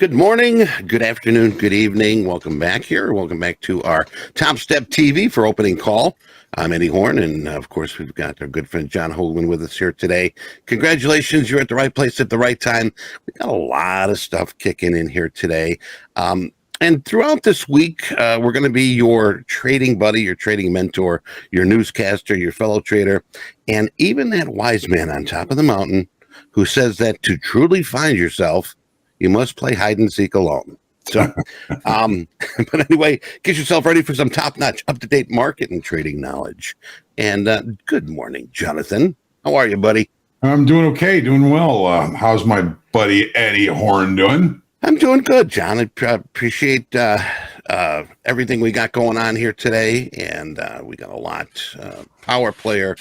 Good morning, good afternoon, good evening. Welcome back here. Welcome back to our Topstep TV for opening call. I'm Eddie Horn, and of course, we've got our good friend John Hoagland with us here today. Congratulations, you're at the right place at the right time. We got a lot of stuff kicking in here today. And throughout this week, we're going to be your trading buddy, your trading mentor, your newscaster, your fellow trader, and even that wise man on top of the mountain who says that to truly find yourself, you must play hide and seek alone. So, but anyway, get yourself ready for some top-notch, up-to-date market and trading knowledge. And good morning, Jonathan. How are you, buddy? I'm doing okay, doing well. How's my buddy Eddie Horn doing? I'm doing good, John. I appreciate everything we got going on here today, and we got a lot. Power player.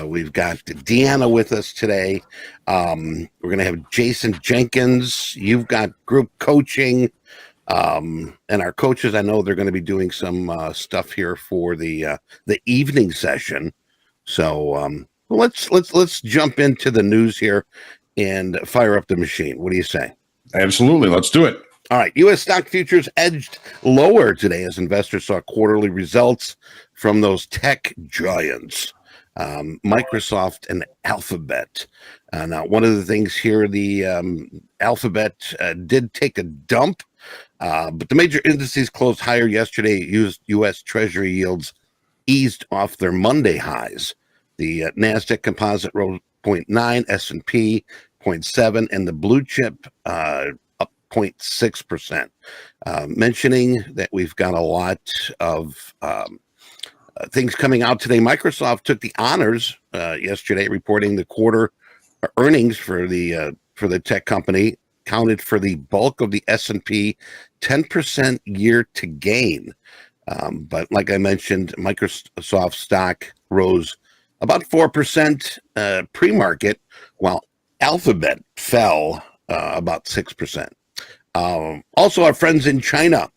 We've got Deanna with us today. We're going to have Jason Jenkins. You've got group coaching, and our coaches. I know they're going to be doing some stuff here for the evening session. So let's jump into the news here and fire up the machine. What do you say? Absolutely. Let's do it. All right. U.S. stock futures edged lower today as investors saw quarterly results from those tech giants, Microsoft and Alphabet. Now, one of the things here, the Alphabet did take a dump, but the major indices closed higher yesterday. U.S. Treasury yields eased off their Monday highs. The NASDAQ composite rose 0.9, S&P 0.7, and the blue chip up 0.6%. Mentioning that we've got a lot of things coming out today. Microsoft took the honors yesterday, reporting the quarter earnings for the tech company counted for the bulk of the S&P 10% year to gain. But like I mentioned, Microsoft stock rose about 4% pre-market, while Alphabet fell about 6%. Also, our friends in China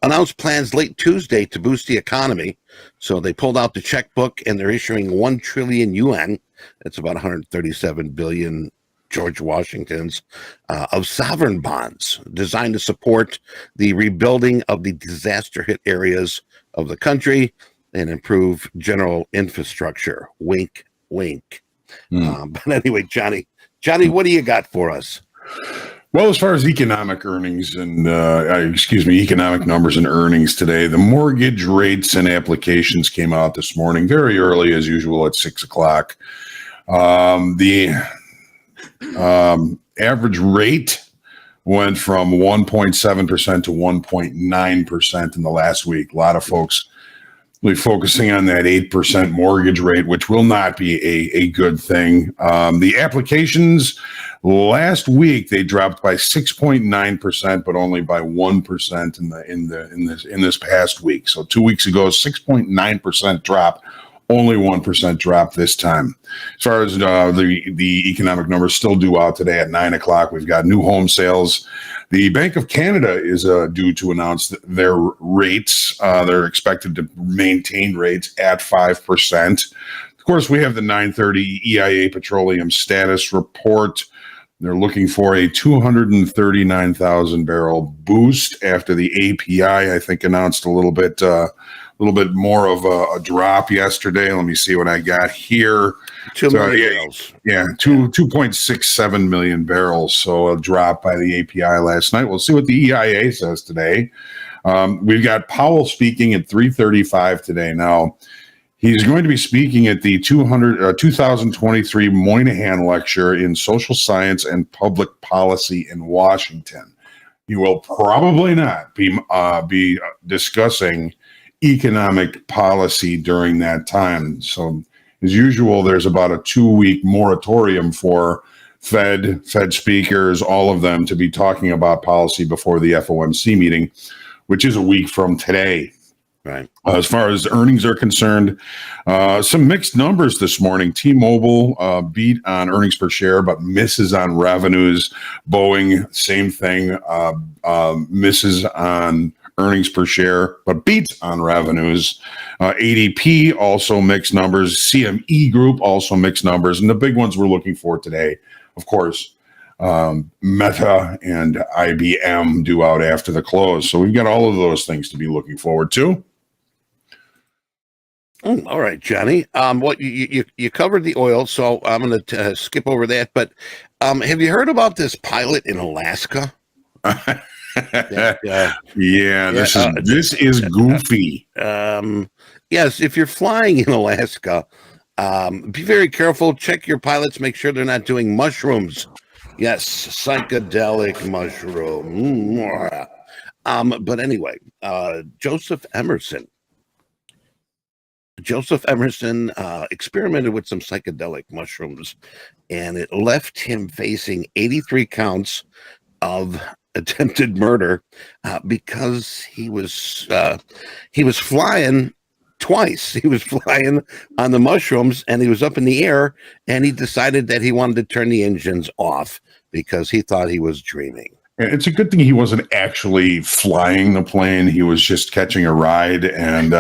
announced plans late Tuesday to boost the economy. So they pulled out the checkbook and they're issuing 1 trillion yuan. That's about 137 billion George Washingtons of sovereign bonds designed to support the rebuilding of the disaster hit areas of the country and improve general infrastructure. Wink, wink. But anyway, Johnny, what do you got for us? Well, as far as economic earnings and economic numbers and earnings today, the mortgage rates and applications came out this morning very early, as usual, at 6 o'clock. The average rate went from 1.7% to 1.9% in the last week. A lot of folks really focusing on that 8% mortgage rate, which will not be a good thing. The applications last week, they dropped by 6.9%, but only by 1% in this past week. So 2 weeks ago, 6.9% drop, only 1% drop this time. As far as the economic numbers still due out today at 9 o'clock, we've got new home sales. The Bank of Canada is due to announce their rates. They're expected to maintain rates at 5%. Of course, we have the 9:30 EIA Petroleum Status Report. They're looking for a 239,000 barrel boost after the API, I think, announced a little bit more of a drop yesterday. Let me see what I got here. 2 million barrels. Yeah, 2.67 million barrels. So a drop by the API last night. We'll see what the EIA says today. We've got Powell speaking at 3:35 today. Now, he's going to be speaking at the 2023 Moynihan Lecture in Social Science and Public Policy in Washington. He will probably not be discussing economic policy during that time. So, as usual, there's about a 2-week moratorium for Fed speakers, all of them, to be talking about policy before the FOMC meeting, which is a week from today. Right. As far as earnings are concerned, some mixed numbers this morning. T-Mobile beat on earnings per share, but misses on revenues. Boeing, same thing, misses on earnings per share, but beats on revenues. ADP also mixed numbers. CME Group also mixed numbers. And the big ones we're looking for today, of course, Meta and IBM due out after the close. So we've got all of those things to be looking forward to. All right, Johnny. What you covered the oil, so I'm going to skip over that. But have you heard about this pilot in Alaska? This is goofy. Yes, if you're flying in Alaska, be very careful. Check your pilots. Make sure they're not doing mushrooms. Yes, psychedelic mushroom. But anyway, Joseph Emerson experimented with some psychedelic mushrooms, and it left him facing 83 counts of attempted murder because he was flying twice. He was flying on the mushrooms, and he was up in the air, and he decided that he wanted to turn the engines off because he thought he was dreaming. And it's a good thing he wasn't actually flying the plane. He was just catching a ride and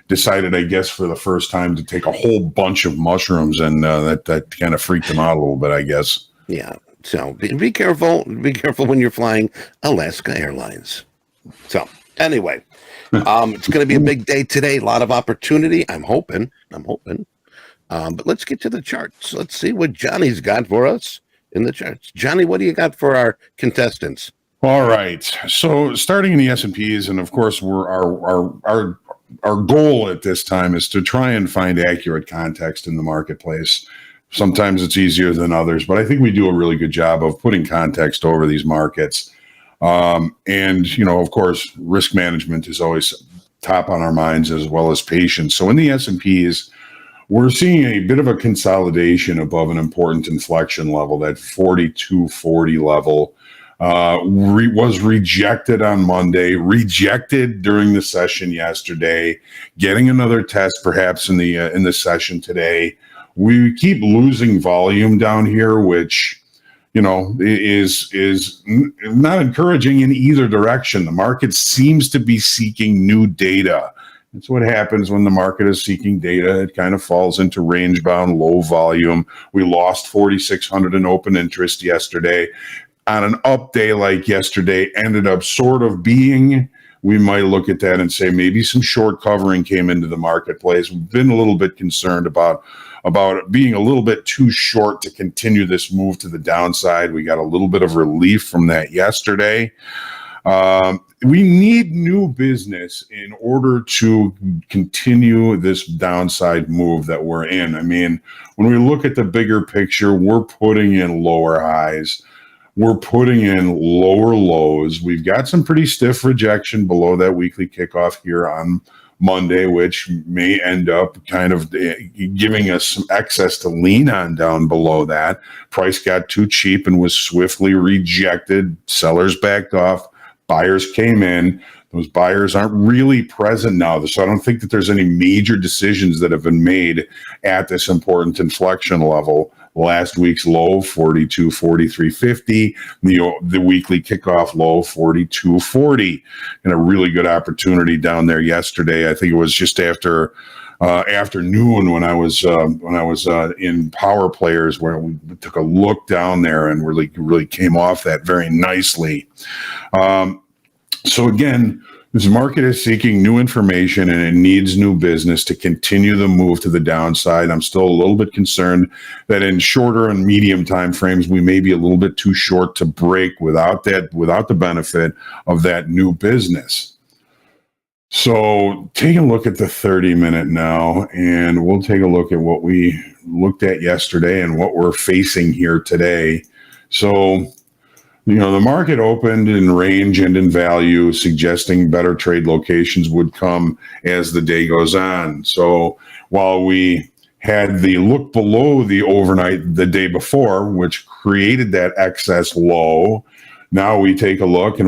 decided, I guess, for the first time to take a whole bunch of mushrooms, and that kind of freaked him out a little bit, I guess. Yeah. So be careful. Be careful when you're flying Alaska Airlines. So anyway, it's going to be a big day today. A lot of opportunity. I'm hoping. But let's get to the charts. Let's see what Johnny's got for us in the charts. Johnny, what do you got for our contestants? All right. So starting in the S&Ps, and of course, our goal at this time is to try and find accurate context in the marketplace. Sometimes it's easier than others, but I think we do a really good job of putting context over these markets. And, of course, risk management is always top on our minds, as well as patience. So in the S&Ps, we're seeing a bit of a consolidation above an important inflection level. That 4240 level was rejected on Monday, rejected during the session yesterday, getting another test perhaps in the session today. We keep losing volume down here, which is not encouraging in either direction. The market seems to be seeking new data. That's what happens when the market is seeking data. It kind of falls into range-bound, low volume. We lost 4,600 in open interest yesterday. On an up day like yesterday, ended up sort of being, we might look at that and say maybe some short covering came into the marketplace. We've been a little bit concerned about being a little bit too short to continue this move to the downside. We got a little bit of relief from that yesterday. We need new business in order to continue this downside move that we're in. I mean, when we look at the bigger picture, we're putting in lower highs. We're putting in lower lows. We've got some pretty stiff rejection below that weekly kickoff here on Monday, which may end up kind of giving us some excess to lean on down below that. Price got too cheap and was swiftly rejected. Sellers backed off. Buyers came in. Those buyers aren't really present now. So I don't think that there's any major decisions that have been made at this important inflection level. Last week's low, 42.43.50. The weekly kickoff low, 42.40. And a really good opportunity down there yesterday. I think it was just after afternoon when I was in Power Players, where we took a look down there and really came off that very nicely. So again, this market is seeking new information and it needs new business to continue the move to the downside. I'm still a little bit concerned that in shorter and medium time frames, we may be a little bit too short to break without the benefit of that new business. So take a look at the 30-minute now, and we'll take a look at what we looked at yesterday and what we're facing here today. So the market opened in range and in value, suggesting better trade locations would come as the day goes on. So while we had the look below the overnight the day before, which created that excess low, now we take a look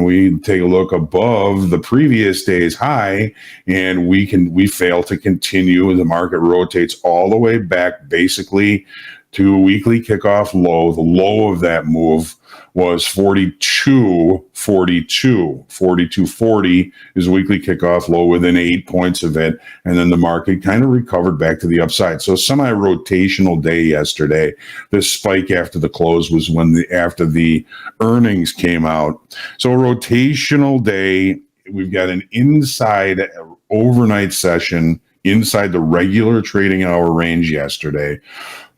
above the previous day's high, and we fail to continue. The market rotates all the way back basically to weekly kickoff low, the low of that move, was 42.40 is weekly kickoff low within 8 points of it. And then the market kind of recovered back to the upside. So semi-rotational day yesterday. This spike after the close was after the earnings came out. So a rotational day. We've got an inside overnight session inside the regular trading hour range yesterday.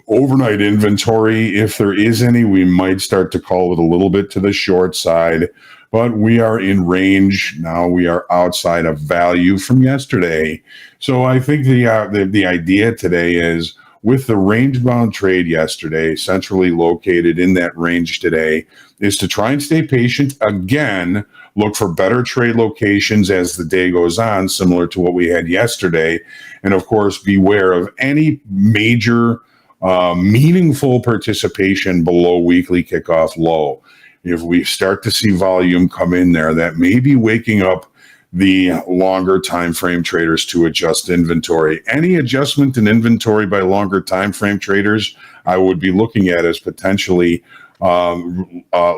Overnight inventory, if there is any, we might start to call it a little bit to the short side, but we are in range now. We are outside of value from yesterday. So I think the idea today is, with the range-bound trade yesterday, centrally located in that range today, is to try and stay patient. Again, look for better trade locations as the day goes on, similar to what we had yesterday. And of course, beware of any major meaningful participation below weekly kickoff low. If we start to see volume come in there, that may be waking up the longer time frame traders to adjust inventory. Any adjustment in inventory by longer time frame traders, I would be looking at as potentially getting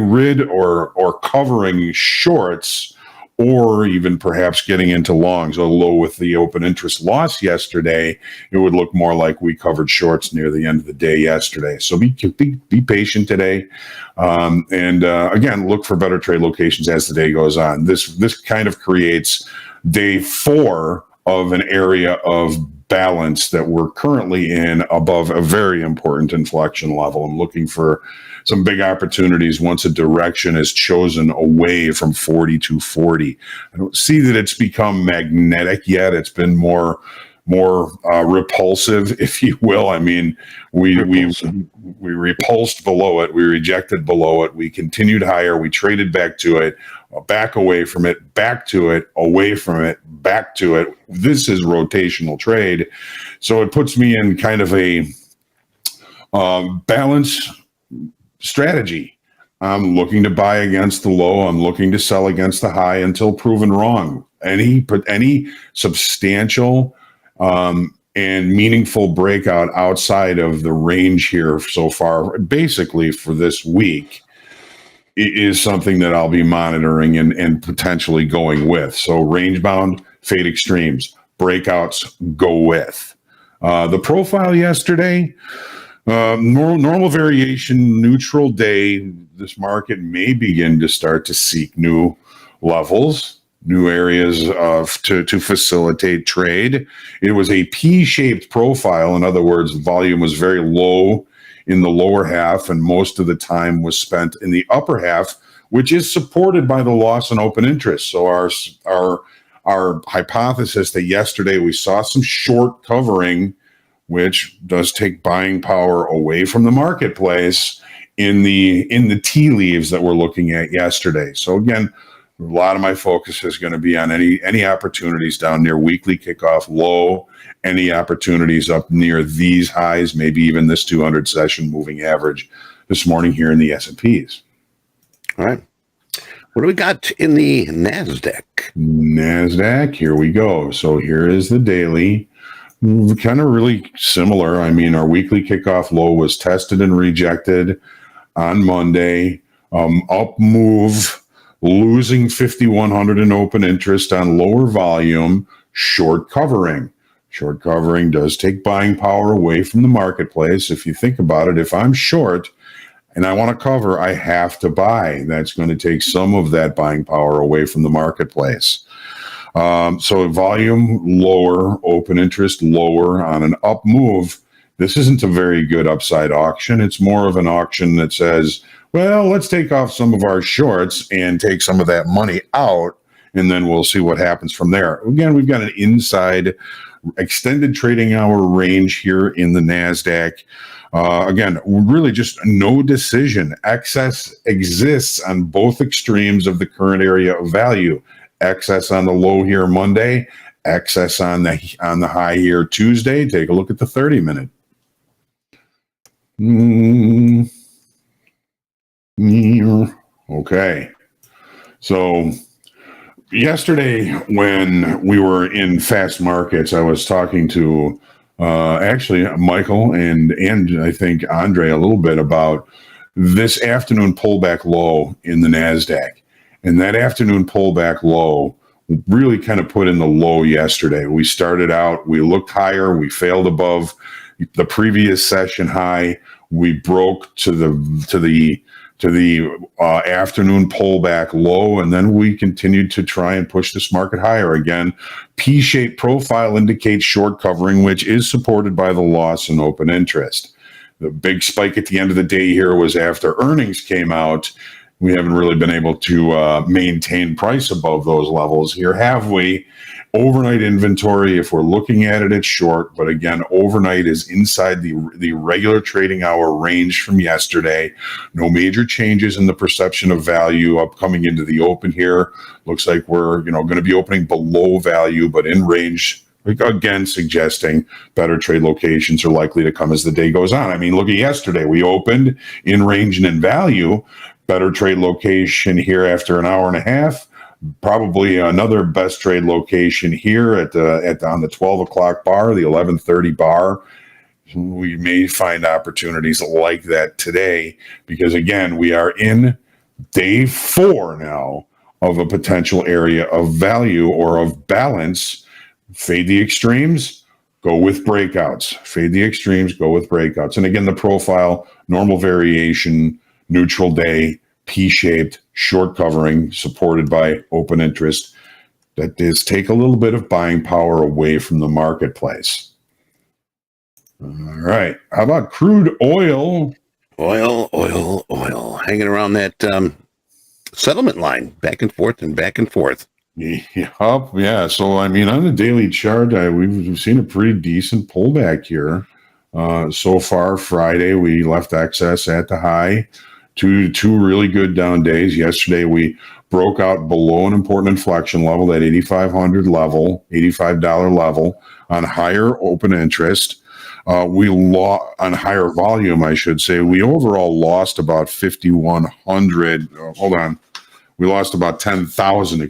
rid or covering shorts, or even perhaps getting into longs. Although with the open interest loss yesterday, it would look more like we covered shorts near the end of the day yesterday. So be patient today, and again, look for better trade locations as the day goes on. This kind of creates day 4 of an area of balance that we're currently in above a very important inflection level. I'm looking for some big opportunities once a direction is chosen away from 42.40. I don't see that it's become magnetic yet. It's been more repulsive, if you will. I mean, we repulsed below it. We rejected below it. We continued higher. We traded back to it, back away from it, back to it, away from it, back to it. This is rotational trade. So it puts me in kind of a balance strategy. I'm looking to buy against the low. I'm looking to sell against the high until proven wrong. Any substantial and meaningful breakout outside of the range here so far, basically for this week, is something that I'll be monitoring and potentially going with. So range bound, fade extremes, breakouts, go with. The profile yesterday, normal variation, neutral day. This market may begin to start to seek new levels, new areas to facilitate trade. It was a P-shaped profile. In other words, volume was very low in the lower half, and most of the time was spent in the upper half, which is supported by the loss in open interest. So our hypothesis that yesterday we saw some short covering, which does take buying power away from the marketplace in the tea leaves that we're looking at yesterday. So again, a lot of my focus is going to be on any opportunities down near weekly kickoff low, any opportunities up near these highs, maybe even this 200 session moving average this morning here in the S&Ps. All right. What do we got in the NASDAQ? NASDAQ, here we go. So here is the daily. Kind of really similar. I mean, our weekly kickoff low was tested and rejected on Monday. Up move, losing 5,100 in open interest on lower volume, short covering. Short covering does take buying power away from the marketplace. If you think about it, if I'm short and I want to cover, I have to buy. That's going to take some of that buying power away from the marketplace. So volume lower, open interest lower on an up move. This isn't a very good upside auction. It's more of an auction that says, well, let's take off some of our shorts and take some of that money out, and then we'll see what happens from there. Again, we've got an inside extended trading hour range here in the NASDAQ. Again, really just no decision. Excess exists on both extremes of the current area of value. Excess on the low here Monday, excess on the high here Tuesday. Take a look at the 30-minute. Okay. So yesterday when we were in fast markets, I was talking to actually Michael and I think Andre a little bit about this afternoon pullback low in the NASDAQ. And that afternoon pullback low really kind of put in the low yesterday. We started out, we looked higher, we failed above the previous session high. We broke to the afternoon pullback low, and then we continued to try and push this market higher again. P-shaped profile indicates short covering, which is supported by the loss in open interest. The big spike at the end of the day here was after earnings came out. We haven't really been able to maintain price above those levels here, have we? Overnight inventory, if we're looking at it, it's short. But again, overnight is inside the regular trading hour range from yesterday. No major changes in the perception of value upcoming into the open here. Looks like we're going to be opening below value, but in range. Again, suggesting better trade locations are likely to come as the day goes on. I mean, look at yesterday. We opened in range and in value. Better trade location here after an hour and a half. Probably another best trade location here on the 12 o'clock bar, the 11:30 bar. We may find opportunities like that today because, again, we are in day 4 now of a potential area of value or of balance. Fade the extremes, go with breakouts. Fade the extremes, go with breakouts. And again, the profile, normal variation, neutral day, P-shaped, short covering, supported by open interest. That does take a little bit of buying power away from the marketplace. All right. How about crude oil? Oil. Hanging around that settlement line, back and forth and back and forth. Yeah. So, I mean, on the daily chart, we've seen a pretty decent pullback here. So far, Friday, we left excess at the high. Two really good down days. Yesterday, we broke out below an important inflection level, that $8,500 level, $85 level on higher open interest. We lost on higher volume, I should say. We overall lost about 5,100. Hold on. We lost about 10,000,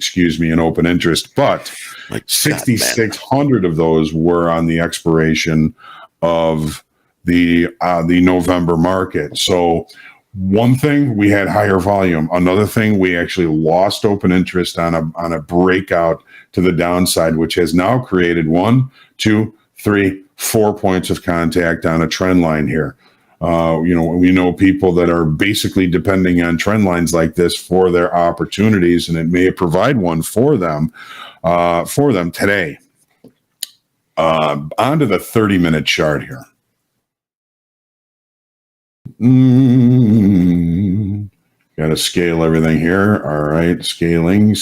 in open interest, but 6,600 of those were on the expiration of the November market. So one thing, we had higher volume. Another thing, we actually lost open interest on a breakout to the downside, which has now created 1, 2, 3, 4 points of contact on a trend line here. We know people that are basically depending on trend lines like this for their opportunities, and it may provide one for them today. Onto the 30-minute chart here. Got to scale everything here. All right, scaling.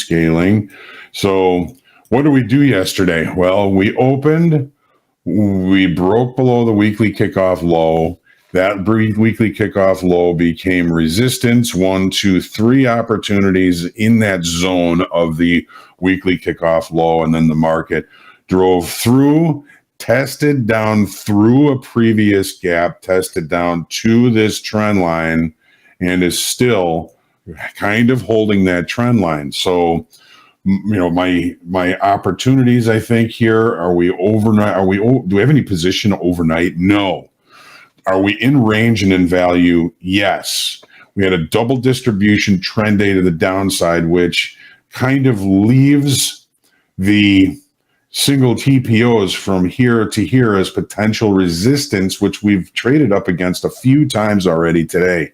So what did we do yesterday? Well, we opened, we broke below the weekly kickoff low. That weekly kickoff low became resistance. 1, 2, 3 opportunities in that zone of the weekly kickoff low. And then the market drove through, tested down through a previous gap, tested down to this trend line, and is still kind of holding that trend line. So, my opportunities, I think here, are we overnight? Do we have any position overnight? No. Are we in range and in value? Yes. We had a double distribution trend day to the downside, which kind of leaves the single TPOs from here to here as potential resistance, which we've traded up against a few times already today.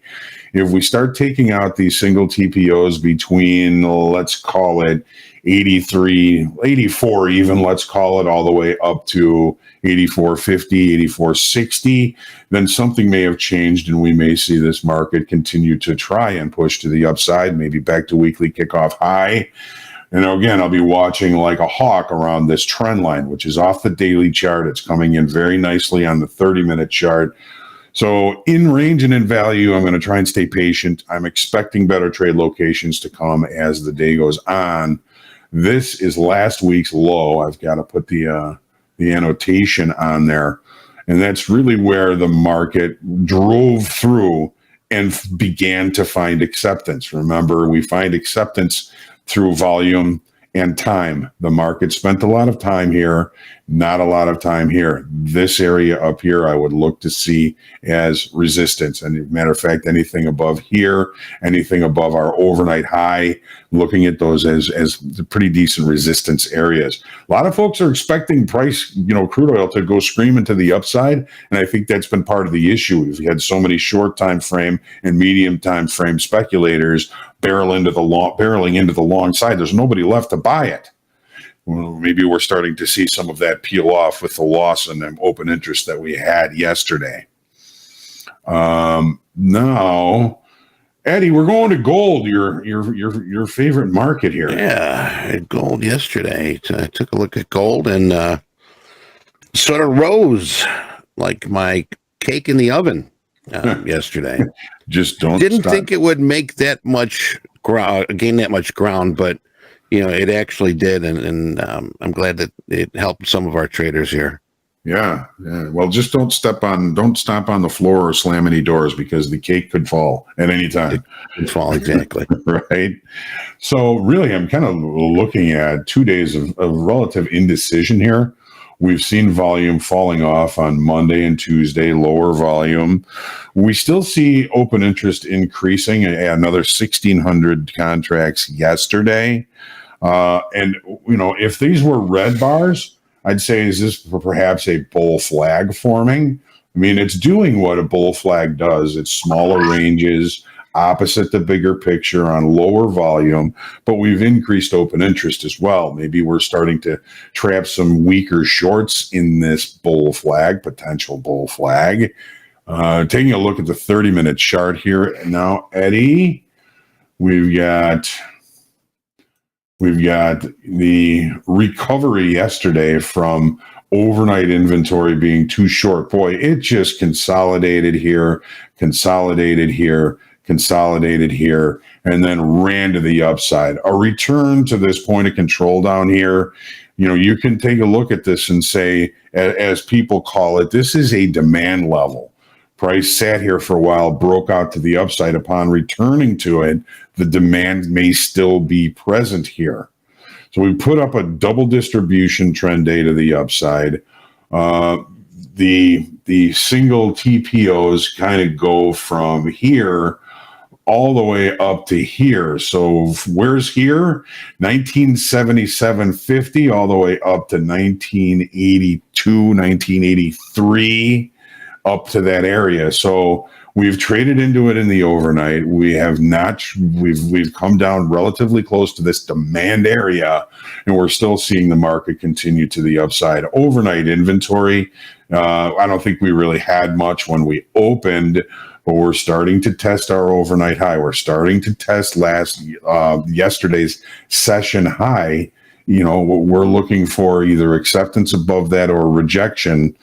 If we start taking out these single TPOs between, let's call it 83, 84 even, let's call it all the way up to 84.50, 84.60, then something may have changed and we may see this market continue to try and push to the upside, maybe back to weekly kickoff high. And again, I'll be watching like a hawk around this trend line, which is off the daily chart. It's coming in very nicely on the 30-minute chart. So in range and in value, I'm going to try and stay patient. I'm expecting better trade locations to come as the day goes on. This is last week's low. I've got to put the annotation on there. And that's really where the market drove through and began to find acceptance. Remember, we find acceptance through volume and time. The market spent a lot of time here Not a lot of time here. This area up here, I would look to see as resistance. And as a matter of fact, anything above here, anything above our overnight high, looking at those as pretty decent resistance areas. A lot of folks are expecting price, crude oil to go screaming to the upside. And I think that's been part of the issue. We've had so many short time frame and medium time frame speculators barreling into the long side. There's nobody left to buy it. Well, maybe we're starting to see some of that peel off with the loss in open interest that we had yesterday. Now, Eddie, we're going to gold. Your favorite market here. Yeah, I had gold yesterday. I took a look at gold and sort of rose like my cake in the oven yesterday. Just didn't think it would make that much gain that much ground, but it actually did, and I'm glad that it helped some of our traders here. Yeah. Well, just don't stomp on the floor or slam any doors, because the cake could fall at any time. It could fall, exactly. Right. So really, I'm kind of looking at 2 days of relative indecision here. We've seen volume falling off on Monday and Tuesday, lower volume. We still see open interest increasing, another 1,600 contracts yesterday. And if these were red bars, I'd say, is this perhaps a bull flag forming? I mean, it's doing what a bull flag does. It's smaller ranges, opposite the bigger picture on lower volume, but we've increased open interest as well. Maybe we're starting to trap some weaker shorts in this potential bull flag. Taking a look at the 30-minute chart here now, Eddie, we've got the recovery yesterday from overnight inventory being too short. Boy, it just consolidated here, and then ran to the upside. A return to this point of control down here, you can take a look at this and say, as people call it, this is a demand level. Price sat here for a while, broke out to the upside. Upon returning to it, the demand may still be present here. So we put up a double distribution trend day to the upside. The single TPOs kind of go from here all the way up to here. So where's here? 1977.50 all the way up to 1982, 1983, up to that area. So we've traded into it in the overnight. We've come down relatively close to this demand area, and we're still seeing the market continue to the upside. Overnight inventory, I don't think we really had much when we opened, but we're starting to test our overnight high. We're starting to test yesterday's session high. We're looking for either acceptance above that or rejection.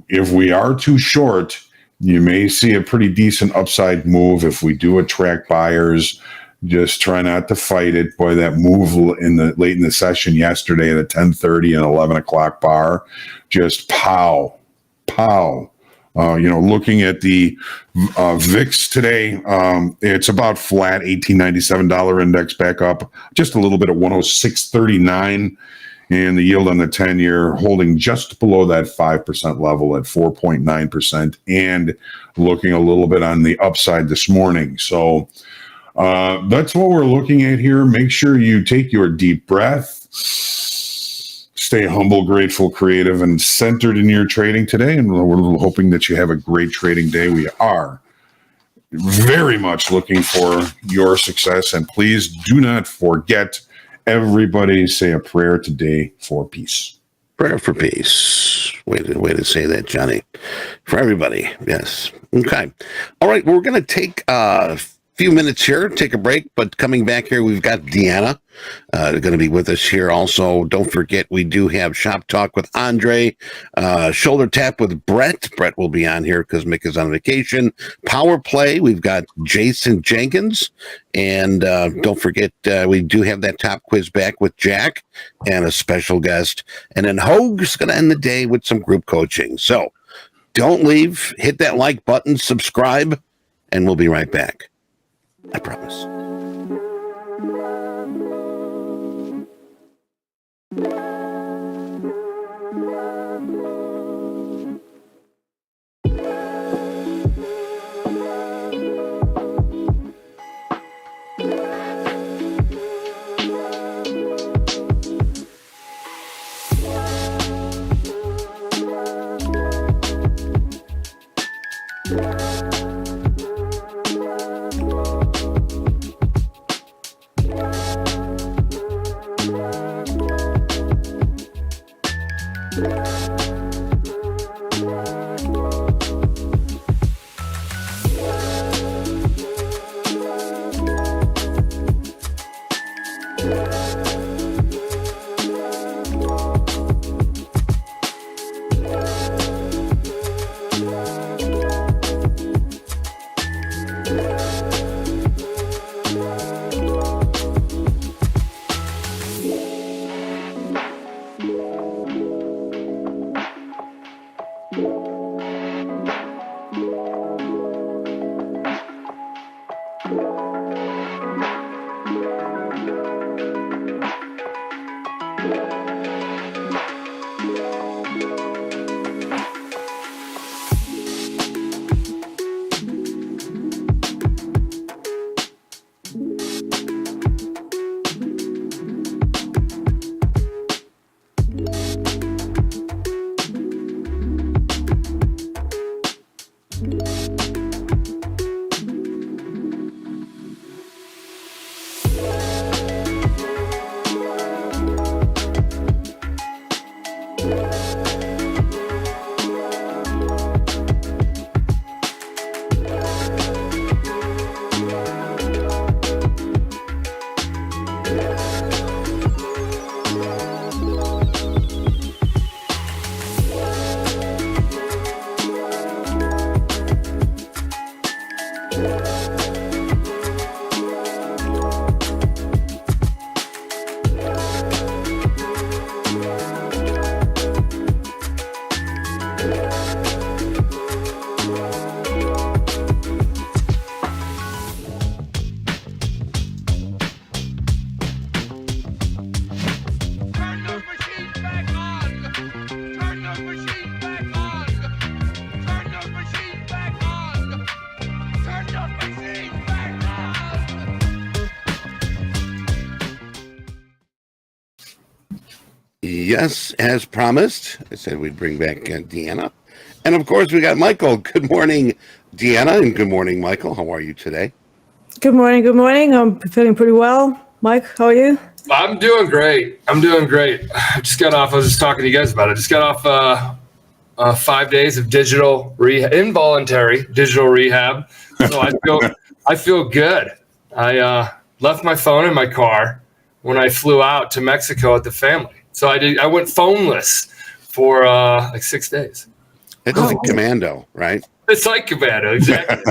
If we are too short, you may see a pretty decent upside move. If we do attract buyers, just try not to fight it. Boy, that move late in the session yesterday at a 10:30 and 11 o'clock bar, just pow. Looking at the VIX today, it's about flat, $18.97 index back up just a little bit at 106.39. And the yield on the 10-year holding just below that 5% level at 4.9%, and looking a little bit on the upside this morning. So that's what we're looking at here. Make sure you take your deep breath, stay humble, grateful, creative, and centered in your trading today. And we're hoping that you have a great trading day. We are very much looking for your success. And please do not forget, everybody say a prayer today for peace. Prayer for peace. Way to say that, Johnny. For everybody. Yes. Okay. All right. We're going to take a few minutes here, take a break, but coming back here, we've got Deanna going to be with us here also. Don't forget, we do have Shop Talk with Andre, Shoulder Tap with Brett. Brett will be on here because Mick is on vacation. Power Play, we've got Jason Jenkins. And don't forget, we do have that top quiz back with Jack and a special guest. And then Hoag's going to end the day with some group coaching. So don't leave. Hit that like button, subscribe, and we'll be right back. I promise. Yes, as promised. I said we'd bring back Deanna. And of course, we got Michael. Good morning, Deanna, and good morning, Michael. How are you today? Good morning. Good morning. I'm feeling pretty well. Mike, how are you? I'm doing great. I just got off. I was just talking to you guys about it. I just got off 5 days of involuntary digital rehab. So I feel good. I left my phone in my car when I flew out to Mexico with the family. So I went phoneless for like 6 days. It's like Commando, right? It's like Commando, exactly.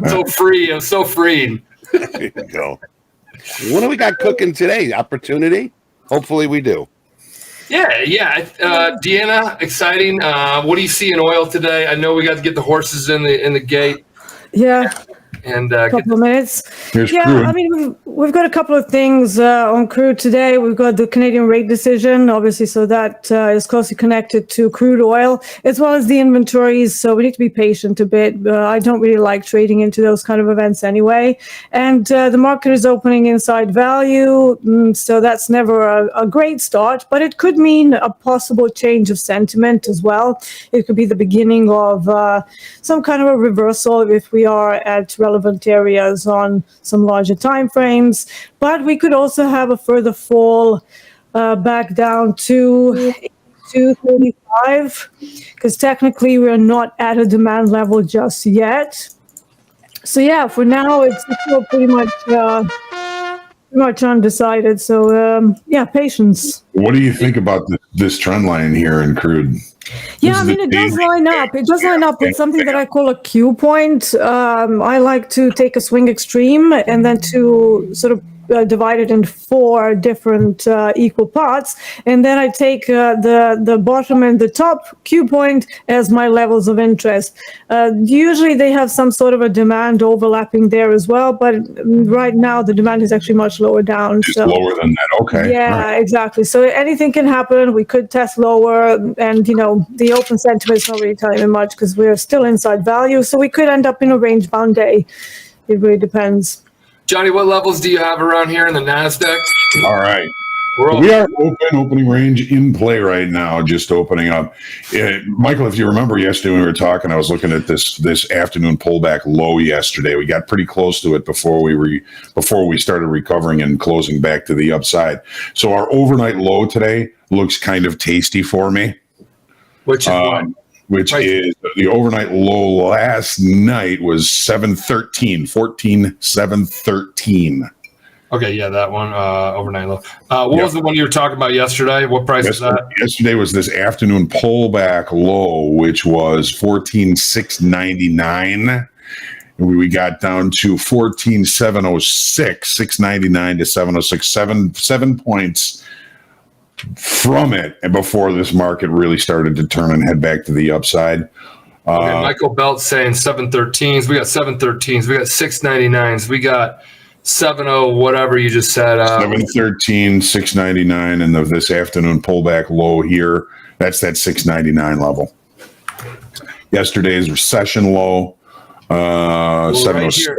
So free. I'm so freed. There you go. What do we got cooking today? Opportunity? Hopefully we do. Yeah. Deanna, exciting. What do you see in oil today? I know we got to get the horses in the gate. Yeah. And a couple of minutes. Here's Yeah, crude. I mean, we've got a couple of things on crude today. We've got the Canadian rate decision, obviously, so that is closely connected to crude oil, as well as the inventories. So we need to be patient a bit. I don't really like trading into those kind of events anyway. And the market is opening inside value, so that's never a great start, but it could mean a possible change of sentiment as well. It could be the beginning of some kind of a reversal if we are at relevant areas on some larger time frames, but we could also have a further fall back down to 235 because technically we're not at a demand level just yet. So yeah, for now it's still pretty much undecided. So yeah, patience. What do you think about this trend line here in crude? Yeah, I mean, it does line up. It does line up with something that I call a Q point. I like to take a swing extreme and then to sort of divide it in 4 different equal parts. And then I take the bottom and the top Q point as my levels of interest. Usually they have some sort of a demand overlapping there as well. But right now the demand is actually much lower down. Just lower than that. Okay. Yeah, right. Exactly. So anything can happen. We could test lower, and the open sentiment is not really telling me much because we're still inside value. So we could end up in a range bound day. It really depends. Johnny, what levels do you have around here in the NASDAQ? All right. We're We are opening range in play right now, just opening up. Michael, if you remember yesterday when we were talking, I was looking at this afternoon pullback low yesterday. We got pretty close to it before we started recovering and closing back to the upside. So our overnight low today looks kind of tasty for me. Which is what? Which is the overnight low last night was 713. Okay, yeah, that one, overnight low. What was the one you were talking about yesterday? What price is that? Yesterday was this afternoon pullback low, which was 14,699. And we got down to 14,706, 699 to 706, 7 points from it, and before this market really started to turn and head back to the upside. Okay, Michael Belt's saying 713s. We got 713s. We got 699s. We got 70 whatever you just said. 713, 699, and this afternoon pullback low here. That's that 699 level. Yesterday's recession low. 706. Right,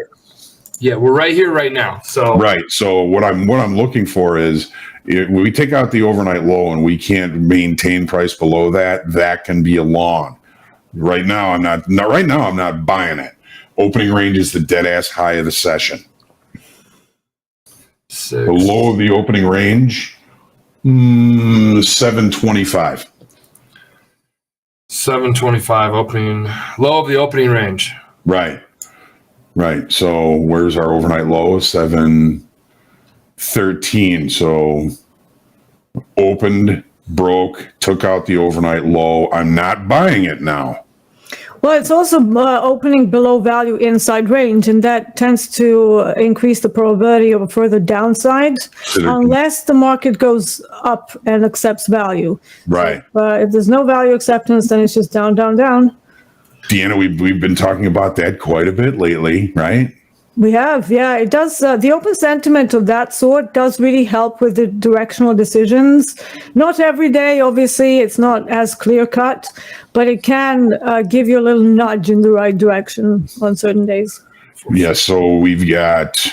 yeah, we're right here right now. So right. So what I'm looking for is, if we take out the overnight low and we can't maintain price below that, that can be a long. Right now, I'm not buying it. Opening range is the dead ass high of the session. 6. The low of the opening range, 725. 725 opening, low of the opening range. Right. So where's our overnight low? 713. So opened, broke, took out the overnight low. I'm not buying it now. Well, it's also opening below value inside range, and that tends to increase the probability of a further downside unless the market goes up and accepts value. Right. So, if there's no value acceptance, then it's just down, down, down. Deanna, we've been talking about that quite a bit lately, right? We have, yeah. It does. The open sentiment of that sort does really help with the directional decisions. Not every day, obviously, it's not as clear cut, but it can give you a little nudge in the right direction on certain days. Yeah, so we've got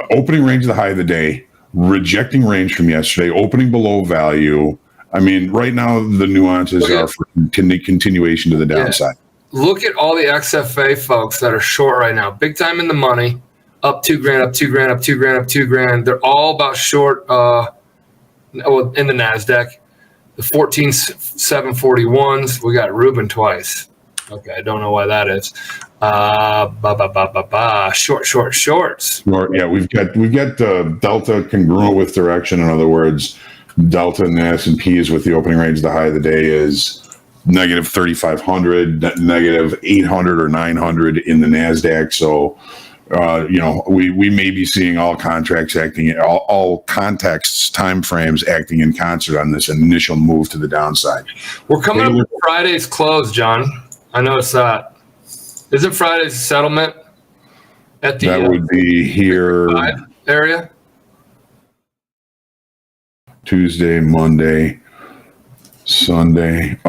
opening range of the high of the day, rejecting range from yesterday, opening below value. I mean, right now the nuances are for continuation to the downside. Look at all the XFA folks that are short right now, big time in the money, up $2,000, up $2,000, up $2,000, up $2,000. They're all about short. In the Nasdaq, the 14,741s. We got Ruben twice. Okay, I don't know why that is. Shorts. Yeah, we've got delta congruent with direction. In other words, delta in the S&P is with the opening range. The high of the day is negative 3,500, negative 800 or 900 in the Nasdaq. So, we may be seeing all contracts acting, all contexts, time frames acting in concert on this initial move to the downside. We're coming up with Friday's close, John. I noticed that. Isn't Friday's settlement at the that would be here area? Tuesday, Monday, Sunday.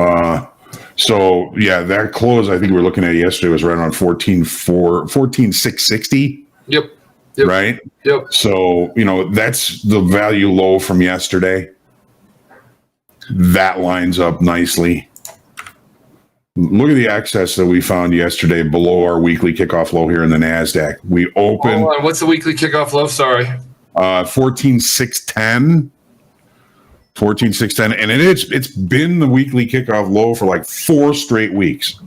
So yeah, that close I think we were looking at yesterday was right around 14,660. Yep. Right. Yep. So that's the value low from yesterday. That lines up nicely. Look at the excess that we found yesterday below our weekly kickoff low here in the Nasdaq. We opened. Hold on. What's the weekly kickoff low? Sorry. 14,610. 14,610, and it's been the weekly kickoff low for like 4 straight weeks.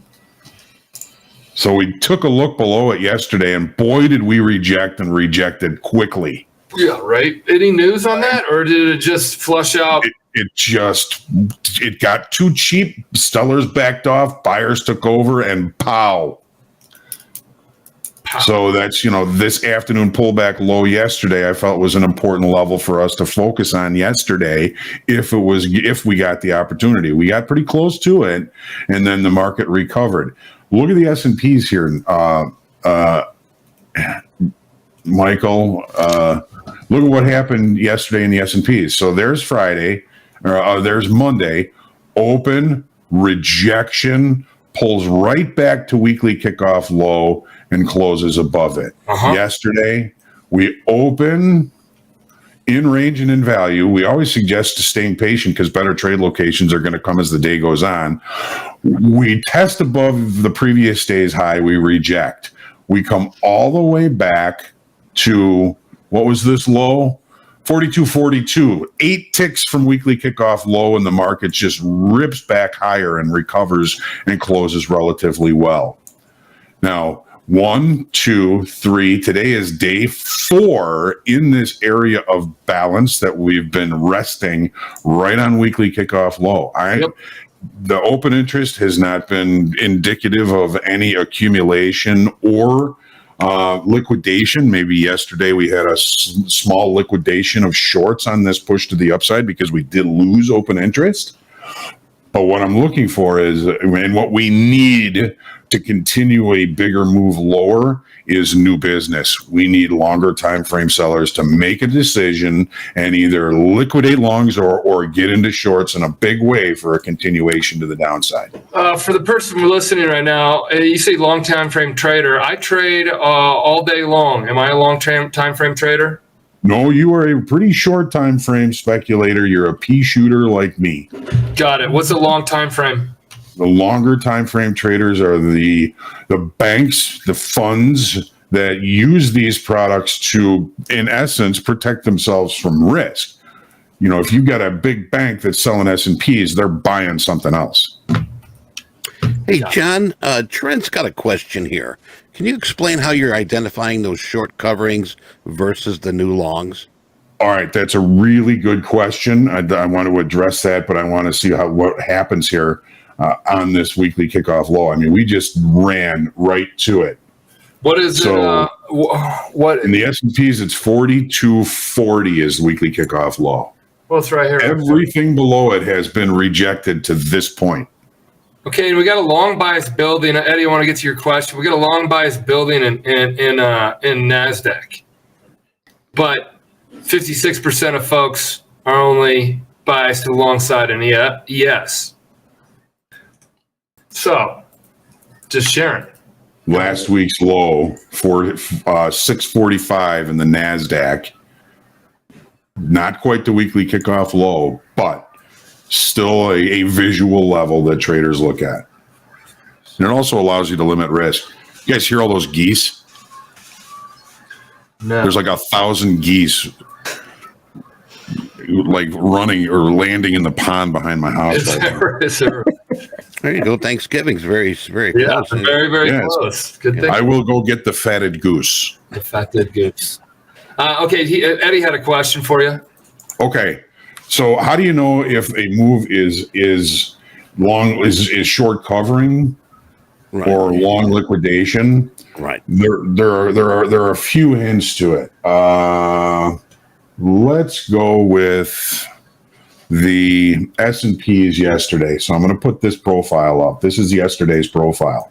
So we took a look below it yesterday, and boy, did we rejected quickly. Yeah, right. Any news on that, or did it just flush out? It got too cheap. Sellers backed off, buyers took over, and pow. So that's, this afternoon pullback low yesterday, I felt was an important level for us to focus on yesterday. If we got the opportunity, we got pretty close to it, and then the market recovered. Look at the S&Ps here, Michael. Look at what happened yesterday in the S&Ps. So there's Friday, there's Monday, open, rejection, pulls right back to weekly kickoff low and closes above it. Yesterday, we open in range and in value. We always suggest to staying patient because better trade locations are going to come as the day goes on. We test above the previous day's high. We reject. We come all the way back to, what was this low? 42.42, 8 ticks from weekly kickoff low, and the market just rips back higher and recovers and closes relatively well. Now, 1, 2, 3. Today is day 4 in this area of balance that we've been resting right on weekly kickoff low. The open interest has not been indicative of any accumulation or liquidation. Maybe yesterday we had a small liquidation of shorts on this push to the upside because we did lose open interest. But what I'm looking for is, and what we need to continue a bigger move lower is new business. We need longer time frame sellers to make a decision and either liquidate longs or get into shorts in a big way for a continuation to the downside. For the person listening right now, you say long time frame trader. I trade all day long. Am I a long time frame trader? No, you are a pretty short time frame speculator. You're a pea shooter like me. Got it. What's a long time frame? The longer time frame traders are the banks, the funds that use these products to, in essence, protect themselves from risk. If you've got a big bank that's selling S&Ps, they're buying something else. Hey, John, Trent's got a question here. Can you explain how you're identifying those short coverings versus the new longs? All right, that's a really good question. I want to address that, but I want to see what happens here on this weekly kickoff low. I mean, we just ran right to it. What is it? What in the S&Ps? It's 42.40 is the weekly kickoff low. Well, it's right here. Everything below it has been rejected to this point. Okay, and we got a long bias building. Eddie, I want to get to your question. We got a long bias building in Nasdaq, but 56% of folks are only biased to the long side, and yes. So, just sharing. Last week's low for 645 in the Nasdaq. Not quite the weekly kickoff low, but still a visual level that traders look at. And it also allows you to limit risk. You guys hear all those geese? No. There's like 1,000 geese like running or landing in the pond behind my house. There you go. Thanksgiving's very yeah, close. very close. Good thing. I will go get the fatted goose. The fatted goose. Okay, Eddie had a question for you. Okay, so how do you know if a move is short covering or long liquidation? Right. There are a few hints to it. Let's go with the S&Ps yesterday. So I'm going to put this profile up. This is yesterday's profile.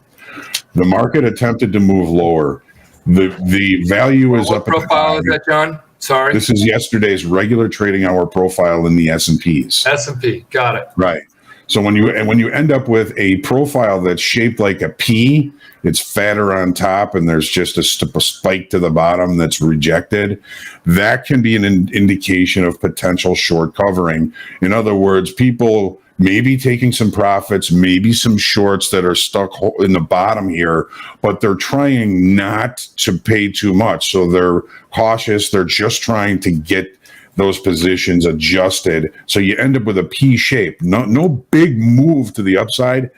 The market attempted to move lower. The value is up. What profile is that, John? Sorry. This is yesterday's regular trading hour profile in the S&Ps. S&P. Got it. Right. So when you end up with a profile that's shaped like a P, it's fatter on top, and there's just a spike to the bottom that's rejected, that can be an indication of potential short covering. In other words, people may be taking some profits, maybe some shorts that are stuck in the bottom here, but they're trying not to pay too much. So they're cautious. They're just trying to get those positions adjusted. So you end up with a P shape. No big move to the upside.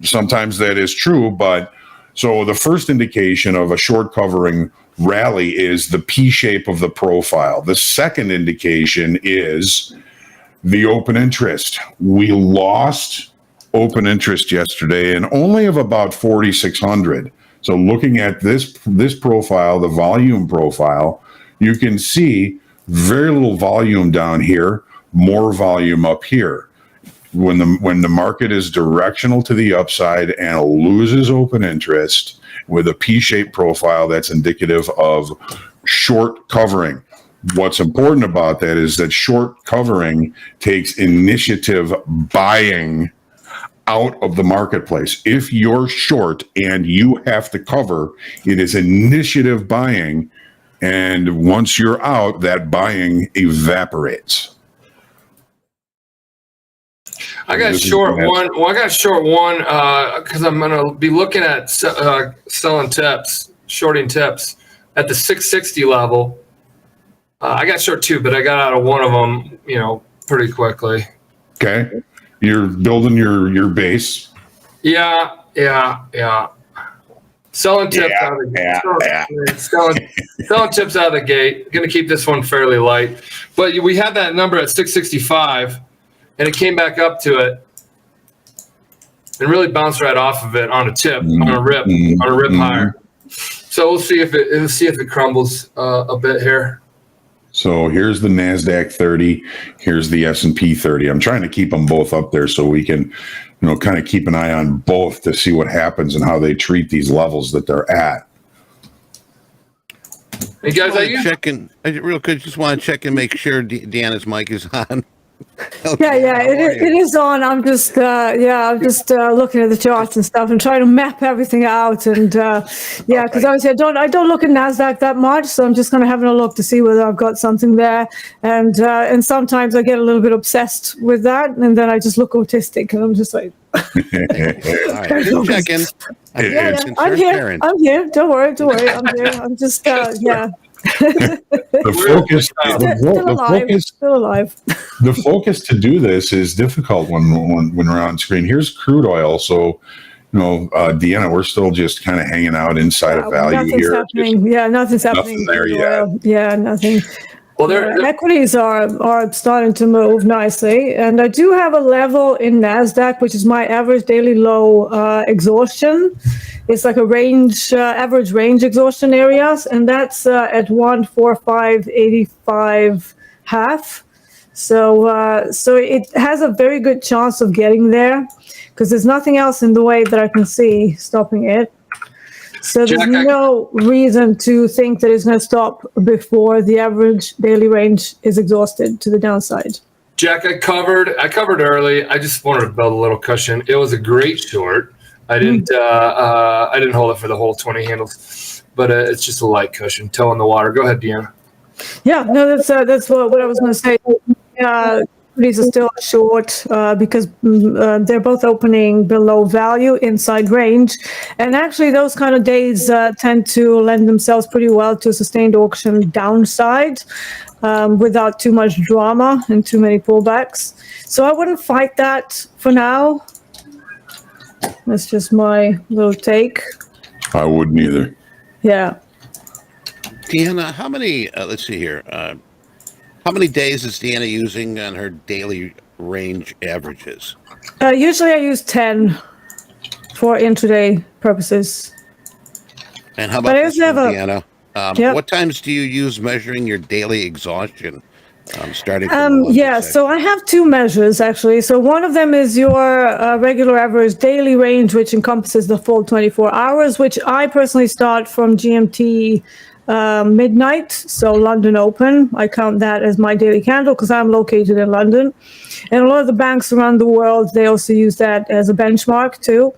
Sometimes that is true, but so the first indication of a short covering rally is the P shape of the profile. The second indication is the open interest. We lost open interest yesterday and only of about 4,600. So looking at this profile, the volume profile, you can see very little volume down here, more volume up here. When the market is directional to the upside and loses open interest with a P-shaped profile, that's indicative of short covering. What's important about that is that short covering takes initiative buying out of the marketplace. If you're short and you have to cover, it is initiative buying. And once you're out, that buying evaporates. I got short one. Well, I got short one because I'm going to be looking at selling tips, shorting tips at the 660 level. I got short two, but I got out of one of them, pretty quickly. Okay, you're building your base. Yeah. Selling tips out of the selling tips out of the gate. Going to keep this one fairly light, but we had that number at 665, and it came back up to it, and really bounced right off of it on a tip, on a rip higher. So we'll see if it crumbles a bit here. So here's the NASDAQ 30. Here's the S&P 30. I'm trying to keep them both up there so we can, kind of keep an eye on both to see what happens and how they treat these levels that they're at. Hey guys, real quick, just want to check and make sure Deanna's mic is on. Yeah, it is on. I'm just looking at the charts and stuff and trying to map everything out. And because obviously I don't look at NASDAQ that much, so I'm just kind of having a look to see whether I've got something there. And sometimes I get a little bit obsessed with that, and then I just look autistic, and I'm just like. Just checking. I'm here. Don't worry. I'm here. I'm just Still alive. The focus to do this is difficult when we're on screen. Here's crude oil. So, Deanna, we're still just kind of hanging out inside of value here. Nothing's happening. Nothing there yet. Yeah, nothing. Well, equities are starting to move nicely, and I do have a level in NASDAQ, which is my average daily low exhaustion. It's like a range, average range exhaustion areas, and that's at 145.85 half. So it has a very good chance of getting there because there's nothing else in the way that I can see stopping it. So there's no reason to think that it's going to stop before the average daily range is exhausted to the downside. Jack, I covered early. I just wanted to build a little cushion. It was a great short. I didn't hold it for the whole 20 handles, but it's just a light cushion, toe in the water. Go ahead, Deanna. Yeah, no, that's what I was going to say. These are still short because they're both opening below value inside range, and actually those kind of days tend to lend themselves pretty well to a sustained auction downside without too much drama and too many pullbacks. So I wouldn't fight that for now. That's just my little take. I wouldn't either. Yeah. Deanna, how many, let's see here, how many days is Deanna using on her daily range averages? Usually I use 10 for intraday purposes. And how about But I this also one, have a- Deanna? Yep. What times do you use measuring your daily exhaustion? Starting from Yeah, so I have two measures actually. So one of them is your regular average daily range, which encompasses the full 24 hours, which I personally start from GMT midnight, so London open. I count that as my daily candle because I'm located in London. And a lot of the banks around the world, they also use that as a benchmark too.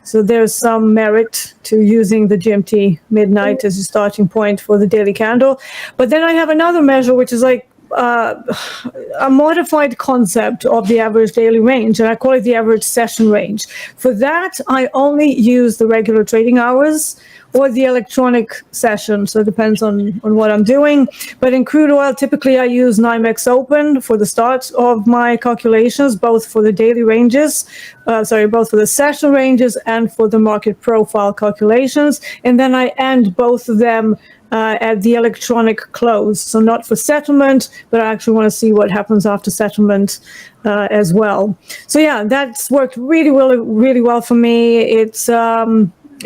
So there's some merit to using the GMT midnight as a starting point for the daily candle. But then I have another measure, which is like a modified concept of the average daily range, and I call it the average session range. For that, I only use the regular trading hours or the electronic session, so it depends on what I'm doing. But in crude oil, typically I use NYMEX Open for the start of my calculations, both for the daily ranges, both for the session ranges and for the market profile calculations. And then I end both of them at the electronic close. So not for settlement, but I actually want to see what happens after settlement as well. So yeah, that's worked really well for me. It's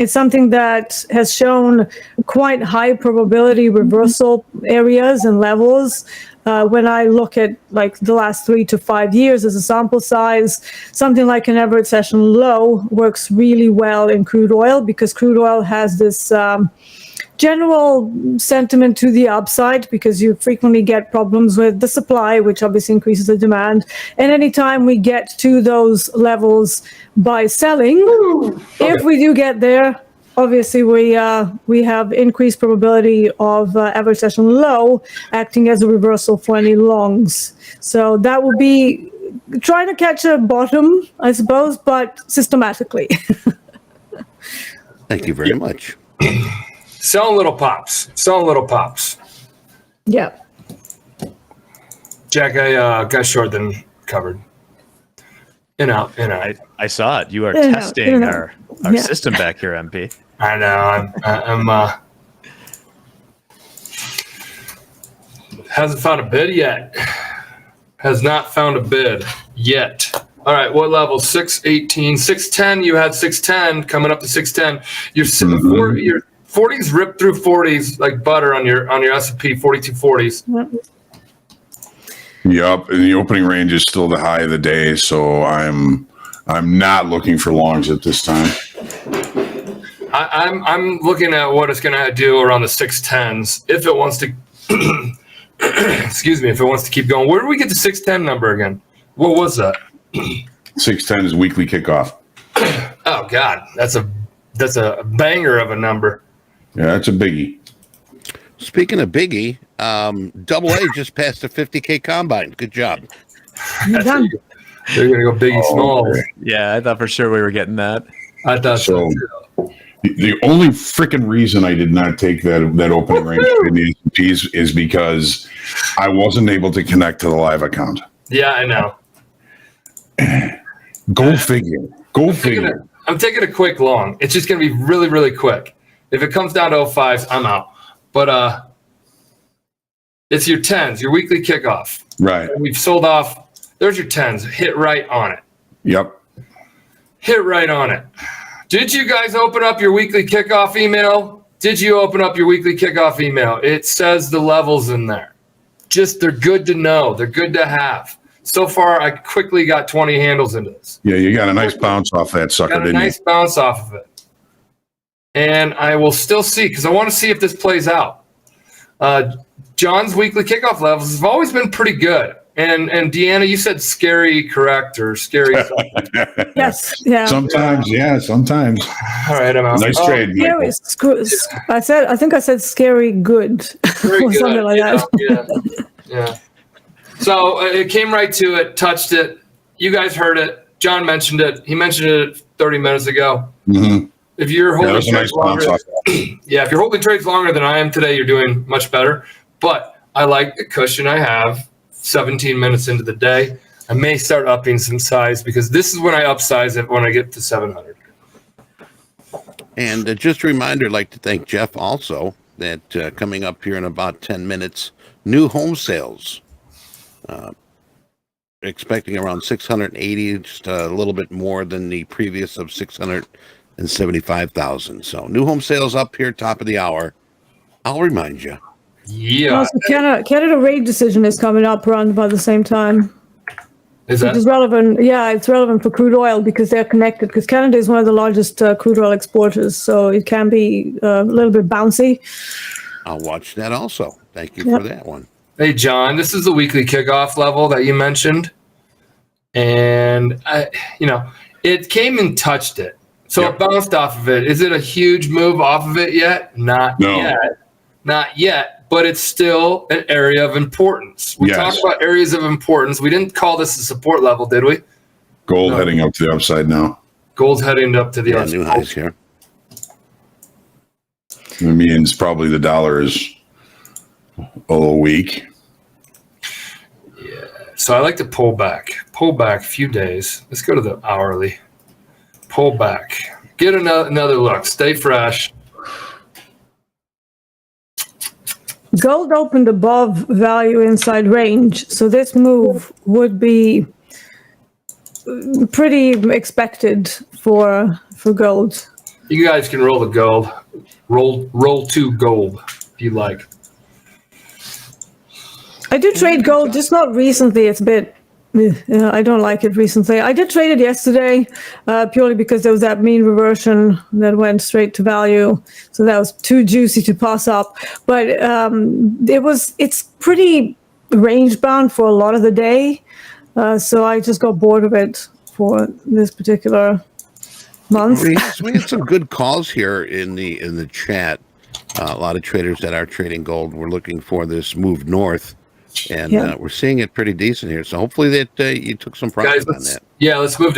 something that has shown quite high probability reversal areas and levels. When I look at like the last 3 to 5 years as a sample size, something like an average session low works really well in crude oil because crude oil has this general sentiment to the upside because you frequently get problems with the supply, which obviously increases the demand. And anytime we get to those levels by selling, if we do get there, obviously we have increased probability of average session low acting as a reversal for any longs. So that will be trying to catch a bottom, I suppose, but systematically. Thank you very much. Selling little pops. Yeah. Jack, I got short then covered. In out. I saw it. You are In and out, testing in and out. our Yeah. system back here, MP. I know. I'm hasn't found a bid yet. Has not found a bid yet. All right, what level? 618, 610. You had 610 coming up to 610. You're sitting your 40s ripped through 40s like butter on your S&P 4240s. Yep, and the opening range is still the high of the day, so I'm not looking for longs at this time. I'm looking at what it's going to do around the 610s if it wants to. Excuse me, if it wants to keep going. Where do we get the 610 number again? What was that? 610 is weekly kickoff. Oh God, that's a banger of a number. Yeah, that's a biggie. Speaking of biggie, Double A just passed the 50K combine. Good job. You're done. They're gonna go biggie small. Yeah, I thought for sure we were getting that. I thought so. The only freaking reason I did not take that opening range in the S&Ps is because I wasn't able to connect to the live account. Yeah, I know. Go figure. I'm taking a quick long. It's just gonna be really, really quick. If it comes down to 05s, I'm out. But it's your 10s, your weekly kickoff. Right. We've sold off. There's your 10s. Hit right on it. Yep. Hit right on it. Did you guys open up your weekly kickoff email? Did you open up your weekly kickoff email? It says the levels in there. Just they're good to know. They're good to have. So far, I quickly got 20 handles into this. Yeah, you got a nice bounce off that sucker, Got a didn't nice bounce off of it. And I will still see, because I want to see if this plays out. John's weekly kickoff levels have always been pretty good. And Deanna, you said scary correct or scary. Yes. Yeah. Sometimes, yeah, sometimes. All right, I'm out. Nice trade, Scary, Michael. I think I said scary good Very or good. something like that. Yeah. So it came right to it, touched it. You guys heard it. John mentioned it. He mentioned it 30 minutes ago. Mm-hmm. If you're Yeah, holding that was a nice trades longer, bounce off. if you're holding trades longer than I am today, you're doing much better. But I like the cushion I have. 17 minutes into the day, I may start upping some size because this is when I upsize it when I get to 700. And just a reminder, I'd like to thank Jeff also that coming up here in about 10 minutes, new home sales. Expecting around 680, just a little bit more than the previous of 675,000. So new home sales up here, top of the hour. I'll remind you. Yeah. Also, Canada rate decision is coming up around about the same time. Is Which is that? relevant. Yeah, it's relevant for crude oil because they're connected. Because Canada is one of the largest crude oil exporters, so it can be a little bit bouncy. I'll watch that also. Thank you for that one. Hey, John, this is the weekly kickoff level that you mentioned. And, it came and touched it. So Yep. it bounced off of it. Is it a huge move off of it yet? Not yet. But it's still an area of importance. We Yes. talked about areas of importance. We didn't call this a support level, did we? Gold No. heading up to the upside now. Gold's heading up to the Yeah, new highs here. It means probably the dollar is a little weak. So I like to pull back a few days. Let's go to the hourly. Pull back. Get another look. Stay fresh. Gold opened above value inside range, so this move would be pretty expected for gold. You guys can roll the gold. Roll to gold if you like. I did trade gold, just not recently. It's a bit, I don't like it recently. I did trade it yesterday purely because there was that mean reversion that went straight to value. So that was too juicy to pass up. But it's pretty range bound for a lot of the day. So I just got bored of it for this particular month. We had some good calls here in the chat. A lot of traders that are trading gold were looking for this move north. And we're seeing it pretty decent here. So hopefully that you took some profit on that. Yeah, let's when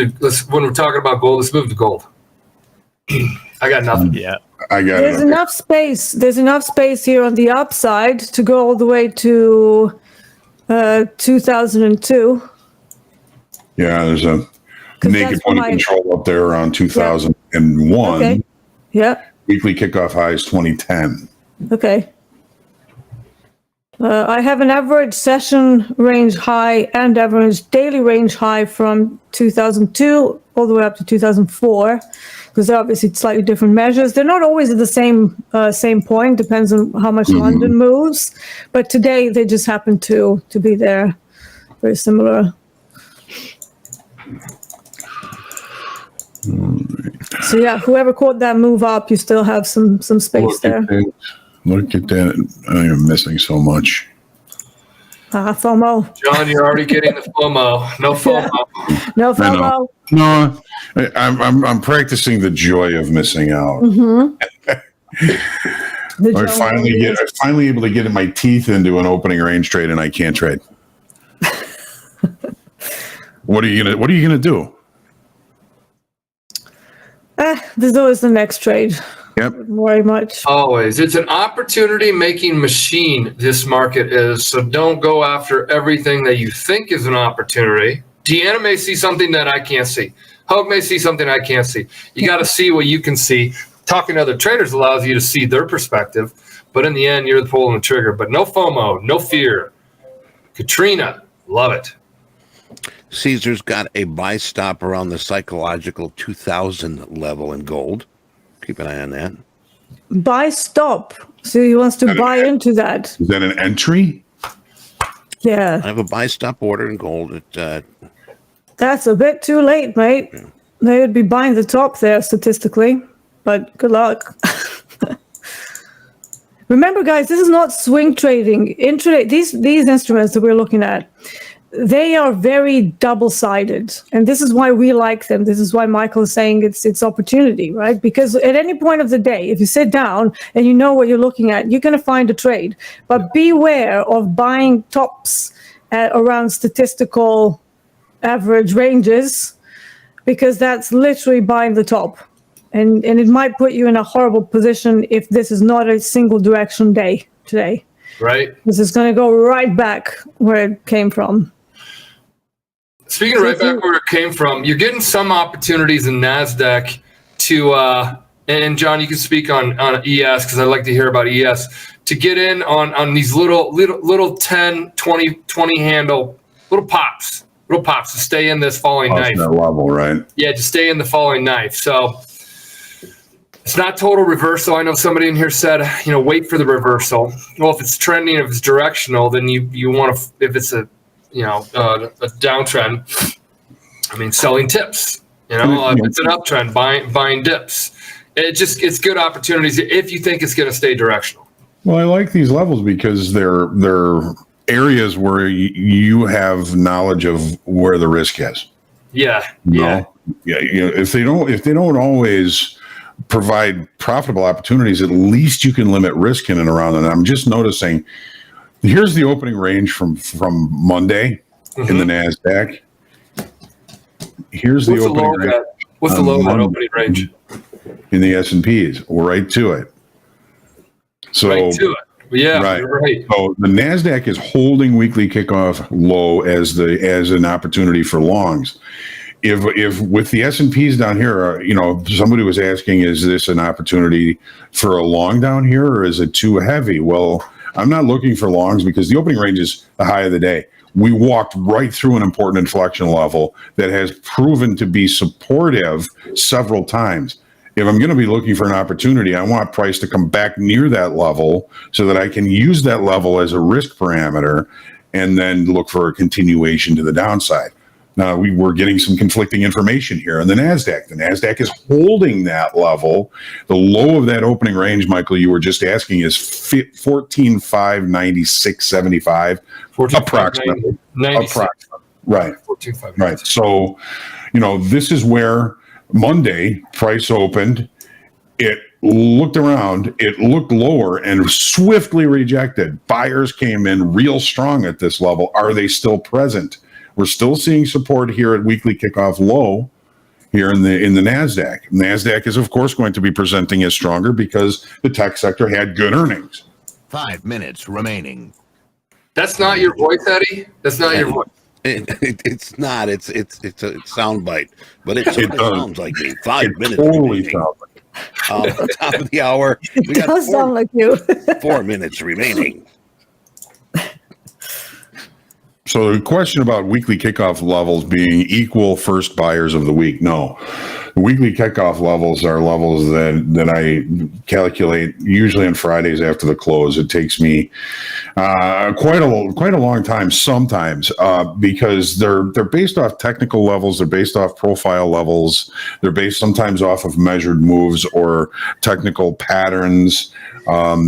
we're talking about gold, let's move to gold. I got nothing. Yeah. I got There's it. enough space. There's enough space here on the upside to go all the way to 2002. Yeah, there's a 'Cause naked that's money my- control up there around 2001. Okay. Yeah. Weekly kickoff high is 2010. Okay. I have an average session range high and average daily range high from 2002 all the way up to 2004, because they're obviously slightly different measures. They're not always at the same point. Depends on how much London moves. But today they just happen to be there, very similar. So yeah, whoever caught that move up, you still have some space there. Look at that. I am missing so much. FOMO. John, you're already getting the FOMO. No FOMO. No I know. FOMO. No, I'm practicing the joy of missing out. I finally able to get my teeth into an opening range trade, and I can't trade. What are you gonna do? There's always the next trade. Yep. Don't worry much. Always. It's an opportunity making machine, this market is. So don't go after everything that you think is an opportunity. Deanna may see something that I can't see. Hope may see something I can't see. You got to see what you can see. Talking to other traders allows you to see their perspective. But in the end, you're pulling the trigger. But no FOMO, no fear. Katrina, love it. Caesar's got a buy stop around the psychological 2000 level in gold. Keep an eye on that. Buy stop. So he wants to buy into that. Is that an entry? Yeah. I have a buy stop order in gold at That's a bit too late, mate. They would be buying the top there statistically, but good luck. Remember, guys, this is not swing trading. Intraday, these instruments that we're looking at, they are very double-sided, and this is why we like them. This is why Michael is saying it's opportunity, right? Because at any point of the day, if you sit down and you know what you're looking at, you're going to find a trade. But beware of buying tops at around statistical average ranges, because that's literally buying the top, and it might put you in a horrible position if this is not a single direction day today. Right. This is going to go right back where it came from. Speaking of right back where it came from, you're getting some opportunities in NASDAQ to, and John, you can speak on ES because I like to hear about ES, to get in on these little 10, 20 handle, little pops to stay in this falling knife. That level, right? Yeah, to stay in the falling knife. So it's not total reversal. I know somebody in here said, wait for the reversal. Well, if it's trending, if it's directional, then you want to, if it's a downtrend, selling tips. If it's an uptrend, buying dips. It's good opportunities if you think it's going to stay directional. Well, I like these levels because they're areas where you have knowledge of where the risk is. Yeah. If they don't always provide profitable opportunities, at least you can limit risk in and around. And I'm just noticing, here's the opening range from Monday in the NASDAQ. Here's the opening range. What's the low of that opening range? In the S&Ps, right to it. So, right to it. Yeah, right. You're right. So the NASDAQ is holding weekly kickoff low as an opportunity for longs. If with the S&Ps down here, somebody was asking, is this an opportunity for a long down here, or is it too heavy? Well, I'm not looking for longs because the opening range is the high of the day. We walked right through an important inflection level that has proven to be supportive several times. If I'm going to be looking for an opportunity, I want price to come back near that level so that I can use that level as a risk parameter and then look for a continuation to the downside. Now, we're getting some conflicting information here on the NASDAQ. The NASDAQ is holding that level. The low of that opening range, Michael, you were just asking, is 14,596.75, approximately. 96. Right. 14,596. Right. So, this is where Monday price opened. It looked around, it looked lower and swiftly rejected. Buyers came in real strong at this level. Are they still present? We're still seeing support here at weekly kickoff low here in the NASDAQ. NASDAQ is, of course, going to be presenting as stronger because the tech sector had good earnings. 5 minutes remaining. That's not your voice, Eddie? That's not your voice. It's not. It's a soundbite, but it sounds like me. 5 minutes. Totally sounds like top of the hour. It does sound like you. 4 minutes remaining. So the question about weekly kickoff levels being equal first buyers of the week, no. Weekly kickoff levels are levels that I calculate usually on Fridays after the close. It takes me quite a long time sometimes because they're based off technical levels, they're based off profile levels, they're based sometimes off of measured moves or technical patterns.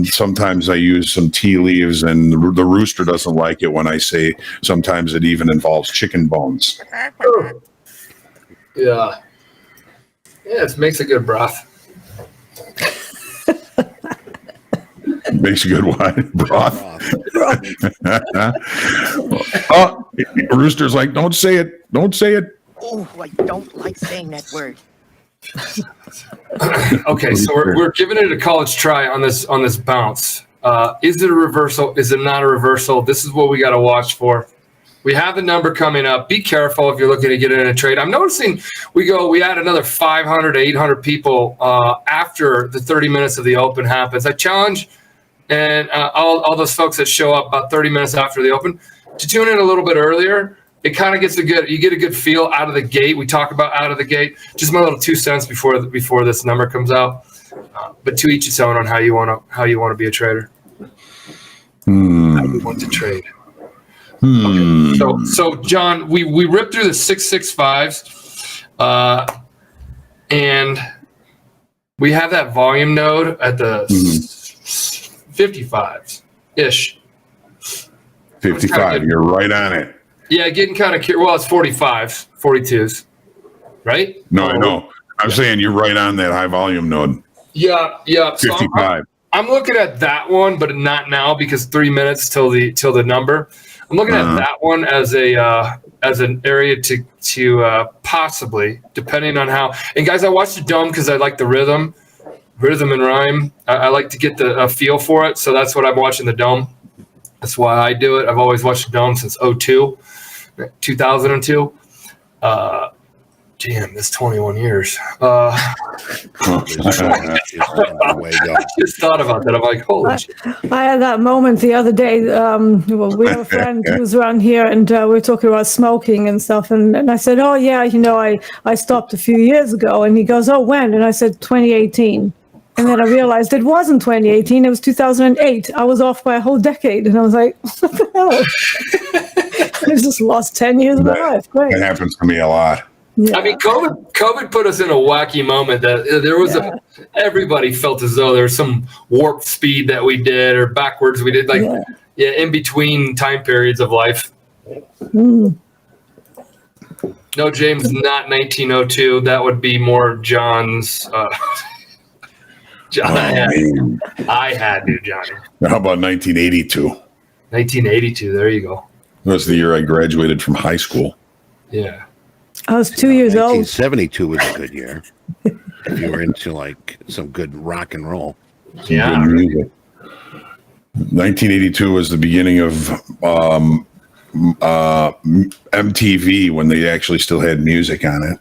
Sometimes I use some tea leaves, and the rooster doesn't like it when I say sometimes it even involves chicken bones. Yeah. Yeah, it makes a good broth. Makes a good what? Broth. Oh, rooster's like, don't say it. Don't say it. Oh, I don't like saying that word. Okay, so we're giving it a college try on this bounce. Is it a reversal? Is it not a reversal? This is what we got to watch for. We have the number coming up. Be careful if you're looking to get in a trade. I'm noticing we had another 500 to 800 people after the 30 minutes of the open happens. I challenge and all those folks that show up about 30 minutes after the open to tune in a little bit earlier. It kind of you get a good feel out of the gate. We talk about out of the gate. Just my little 2 cents before this number comes out. But to each its own on how you want to be a trader. How you want to trade. Okay. So John, we ripped through the 665s, and we have that volume node at the 55s ish. 55. You're right on it. Yeah, getting kind of curious. Well, it's 45s, 42s, right? No, I know. I'm saying you're right on that high volume node. Yeah. So 55. I'm looking at that one, but not now because 3 minutes till the number. I'm looking at that one as an area to possibly, depending on how. And guys, I watch the dome because I like the rhythm and rhyme. I like to get the feel for it, so that's what I'm watching the dome. That's why I do it. I've always watched the dome since 2002. Damn, that's 21 years. I just thought about that. I'm like, holy shit. I had that moment the other day. We have a friend who's around here, and we were talking about smoking and stuff. And I said, oh, yeah, I stopped a few years ago. And he goes, oh, when? And I said, 2018. And then I realized it wasn't 2018. It was 2008. I was off by a whole decade. And I was like, what the hell? I just lost 10 years of my life. Great. That happens to me a lot. Yeah. I mean, COVID put us in a wacky moment that there was everybody felt as though there was some warp speed that we did or backwards we did, in between time periods of life. Mm. No, James, not 1902. That would be more John's. John, I had to, Johnny. How about 1982? 1982. There you go. That was the year I graduated from high school. Yeah. I was 2 years old. 1972 was a good year. If you were into like some good rock and roll. Yeah. Good music. 1982 was the beginning of MTV when they actually still had music on it.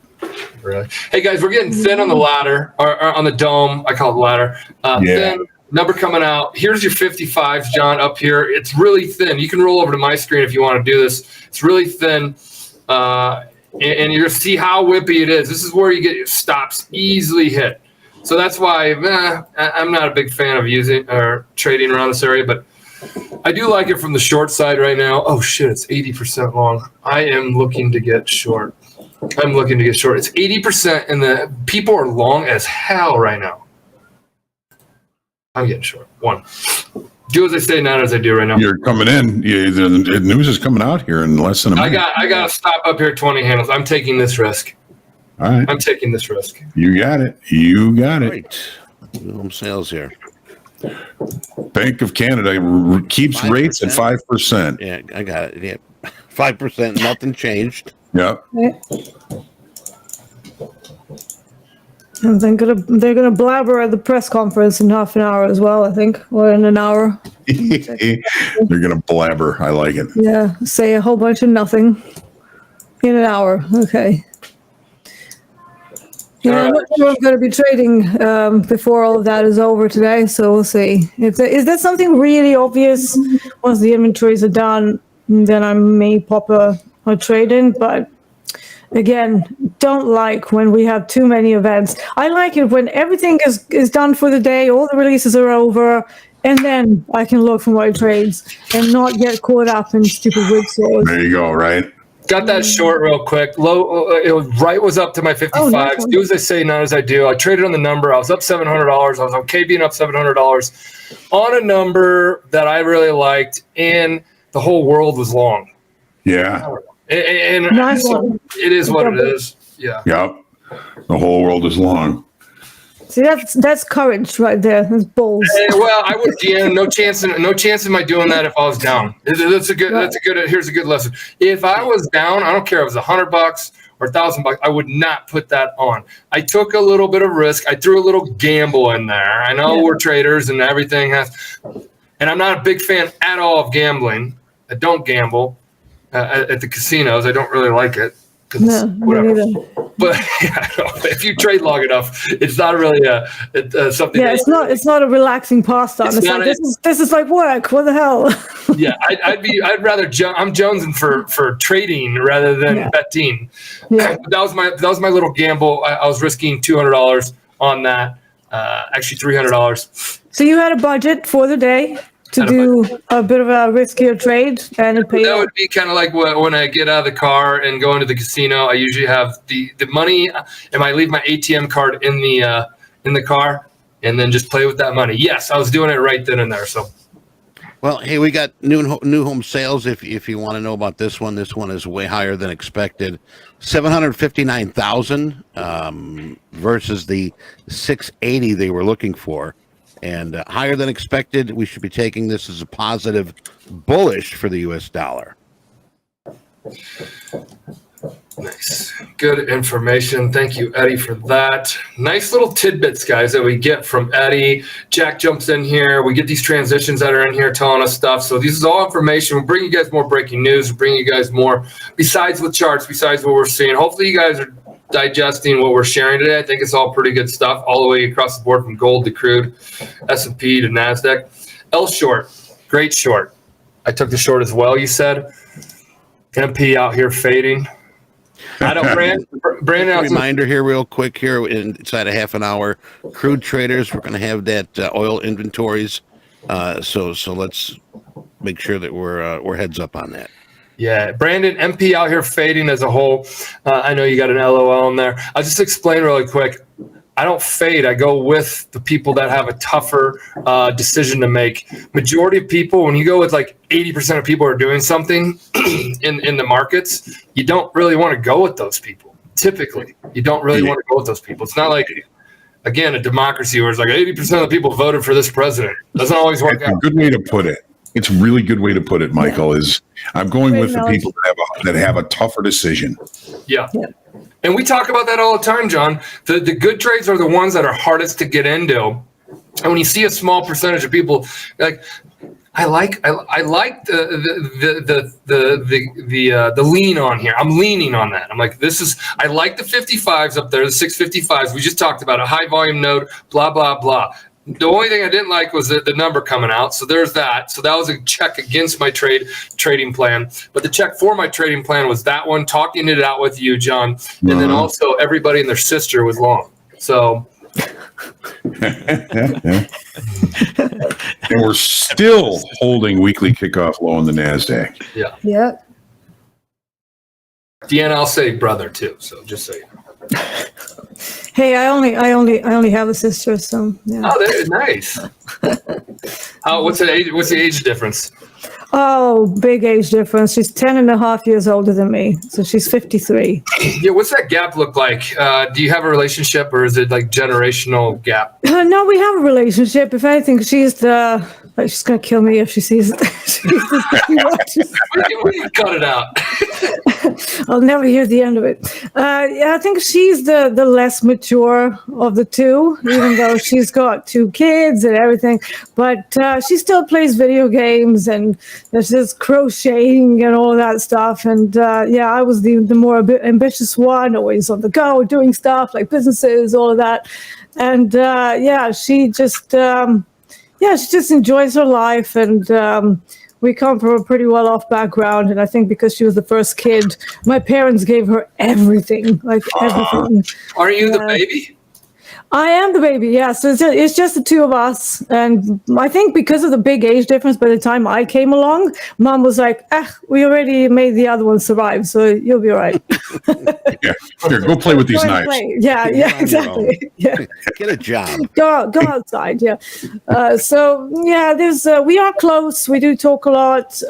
Really? Hey guys, we're getting thin on the ladder or on the dome. I call it the ladder. Thin number coming out. Here's your 55s, John, up here. It's really thin. You can roll over to my screen if you want to do this. It's really thin. And you'll see how whippy it is. This is where you get your stops easily hit. So that's why I'm not a big fan of using or trading around this area, but I do like it from the short side right now. Oh shit, it's 80% long. I am looking to get short. It's 80% and the people are long as hell right now. I'm getting short. One. Do as I say, not as I do right now. You're coming in. The news is coming out here in less than a minute. I got to stop up here at 20 handles. I'm taking this risk. All right. I'm taking this risk. You got it. Right. Minimum sales here. Bank of Canada keeps 5%. Rates at 5%. Yeah, I got it. Yeah. 5%, nothing changed. Yep. And they're gonna blabber at the press conference in half an hour as well, I think, or in an hour. They're gonna blabber. I like it. Yeah, say a whole bunch of nothing in an hour. Okay. Yeah, I'm not sure I'm going to be trading before all of that is over today, so we'll see. Is that something really obvious? Once the inventories are done, then I may pop a trade in, but again, don't like when we have too many events. I like it when everything is done for the day, all the releases are over, and then I can look for my trades and not get caught up in stupid whipsaws. There you go, right? Got that short real quick. Low, it was up to my 55s. Oh, nice. Do as I say, not as I do. I traded on the number. I was up $700. I was okay being up $700 on a number that I really liked, and the whole world was long. Yeah. And Nice so one. it is what it is. Yeah. Yep. The whole world is long. See, that's courage right there. That's balls. Well, I would. Yeah, no chance in my doing that if I was down. Here's a good lesson. If I was down, I don't care if it was $100 or $1,000. I would not put that on. I took a little bit of risk. I threw a little gamble in there. I know we're traders and everything has, and I'm not a big fan at all of gambling. I don't gamble at the casinos. I don't really like it. No, whatever. But yeah, if you trade long enough, it's not really something. Yeah, it's not a relaxing pastime. It's like this is like work. What the hell? Yeah, I'd rather I'm jonesing for trading rather than betting. Yeah. That was my little gamble. I was risking $200 on that. Actually $300. So you had a budget for the day to do a bit of a riskier trade, and it paid. That would be kind of like when I get out of the car and go into the casino. I usually have the money, and I leave my ATM card in the car, and then just play with that money. Yes, I was doing it right then and there. So Well, hey, we got new home sales. If you want to know about this one is way higher than expected. 759,000 versus the 680 they were looking for, and higher than expected. We should be taking this as a positive, bullish for the U.S. dollar. Nice. Good information. Thank you, Eddie, for that. Nice little tidbits, guys, that we get from Eddie. Jack jumps in here. We get these transitions that are in here telling us stuff. So this is all information. We'll bring you guys more breaking news. We'll bring you guys more besides with charts, besides what we're seeing. Hopefully you guys are digesting what we're sharing today. I think it's all pretty good stuff all the way across the board from gold to crude, S&P to NASDAQ. L short, great short. I took the short as well, you said. MP out here fading. I don't, Brandon. Reminder here, real quick, here inside a half an hour. Crude traders, we're going to have that oil inventories. So let's make sure that we're heads up on that. Yeah, Brandon, MP out here fading as a whole. I know you got an LOL in there. I'll just explain really quick. I don't fade. I go with the people that have a tougher decision to make. Majority of people, when you go with like 80% of people are doing something in the markets, you don't really want to go with those people. Typically, you don't really want to go with those people. It's not like, again, a democracy where it's like 80% of the people voted for this president. Doesn't always work out. A good way to put it. It's a really good way to put it, Michael, is I'm going with the people that have a tougher decision. Yeah. And we talk about that all the time, John. The good trades are the ones that are hardest to get into. And when you see a small percentage of people like, I like the lean on here. I'm leaning on that. I'm like, I like the 55s up there, the 655s. We just talked about a high volume node, blah, blah, blah. The only thing I didn't like was the number coming out. So there's that. So that was a check against my trading plan. But the check for my trading plan was that one, talking it out with you, John. And then also everybody and their sister was long. So. And we're still holding weekly kickoff low on the NASDAQ. Yeah. Yeah. Deanna, I'll say brother too. So just so you know. Hey, I only have a sister, so yeah. Oh, that is nice. What's the age difference? Oh, big age difference. She's 10 and a half years older than me, so she's 53. Yeah, what's that gap look like? Do you have a relationship, or is it like generational gap? No, we have a relationship. If anything, she's gonna kill me if she sees it. We cut it out. I'll never hear the end of it. Yeah, I think she's the less mature of the two, even though she's got 2 kids and everything. But she still plays video games and there's this crocheting and all that stuff. And yeah, I was the more ambitious one, always on the go, doing stuff like businesses, all of that. And yeah, she just enjoys her life. And we come from a pretty well-off background, and I think because she was the first kid, my parents gave her everything, like everything. Are you the baby? I am the baby, yeah. So it's just the two of us. And I think because of the big age difference, by the time I came along, Mom was like, we already made the other one survive, so you'll be all right. Yeah, here, go play with these knives. Yeah, exactly. Yeah. Get a job. Go outside, yeah. So, yeah, we are close. We do talk a lot,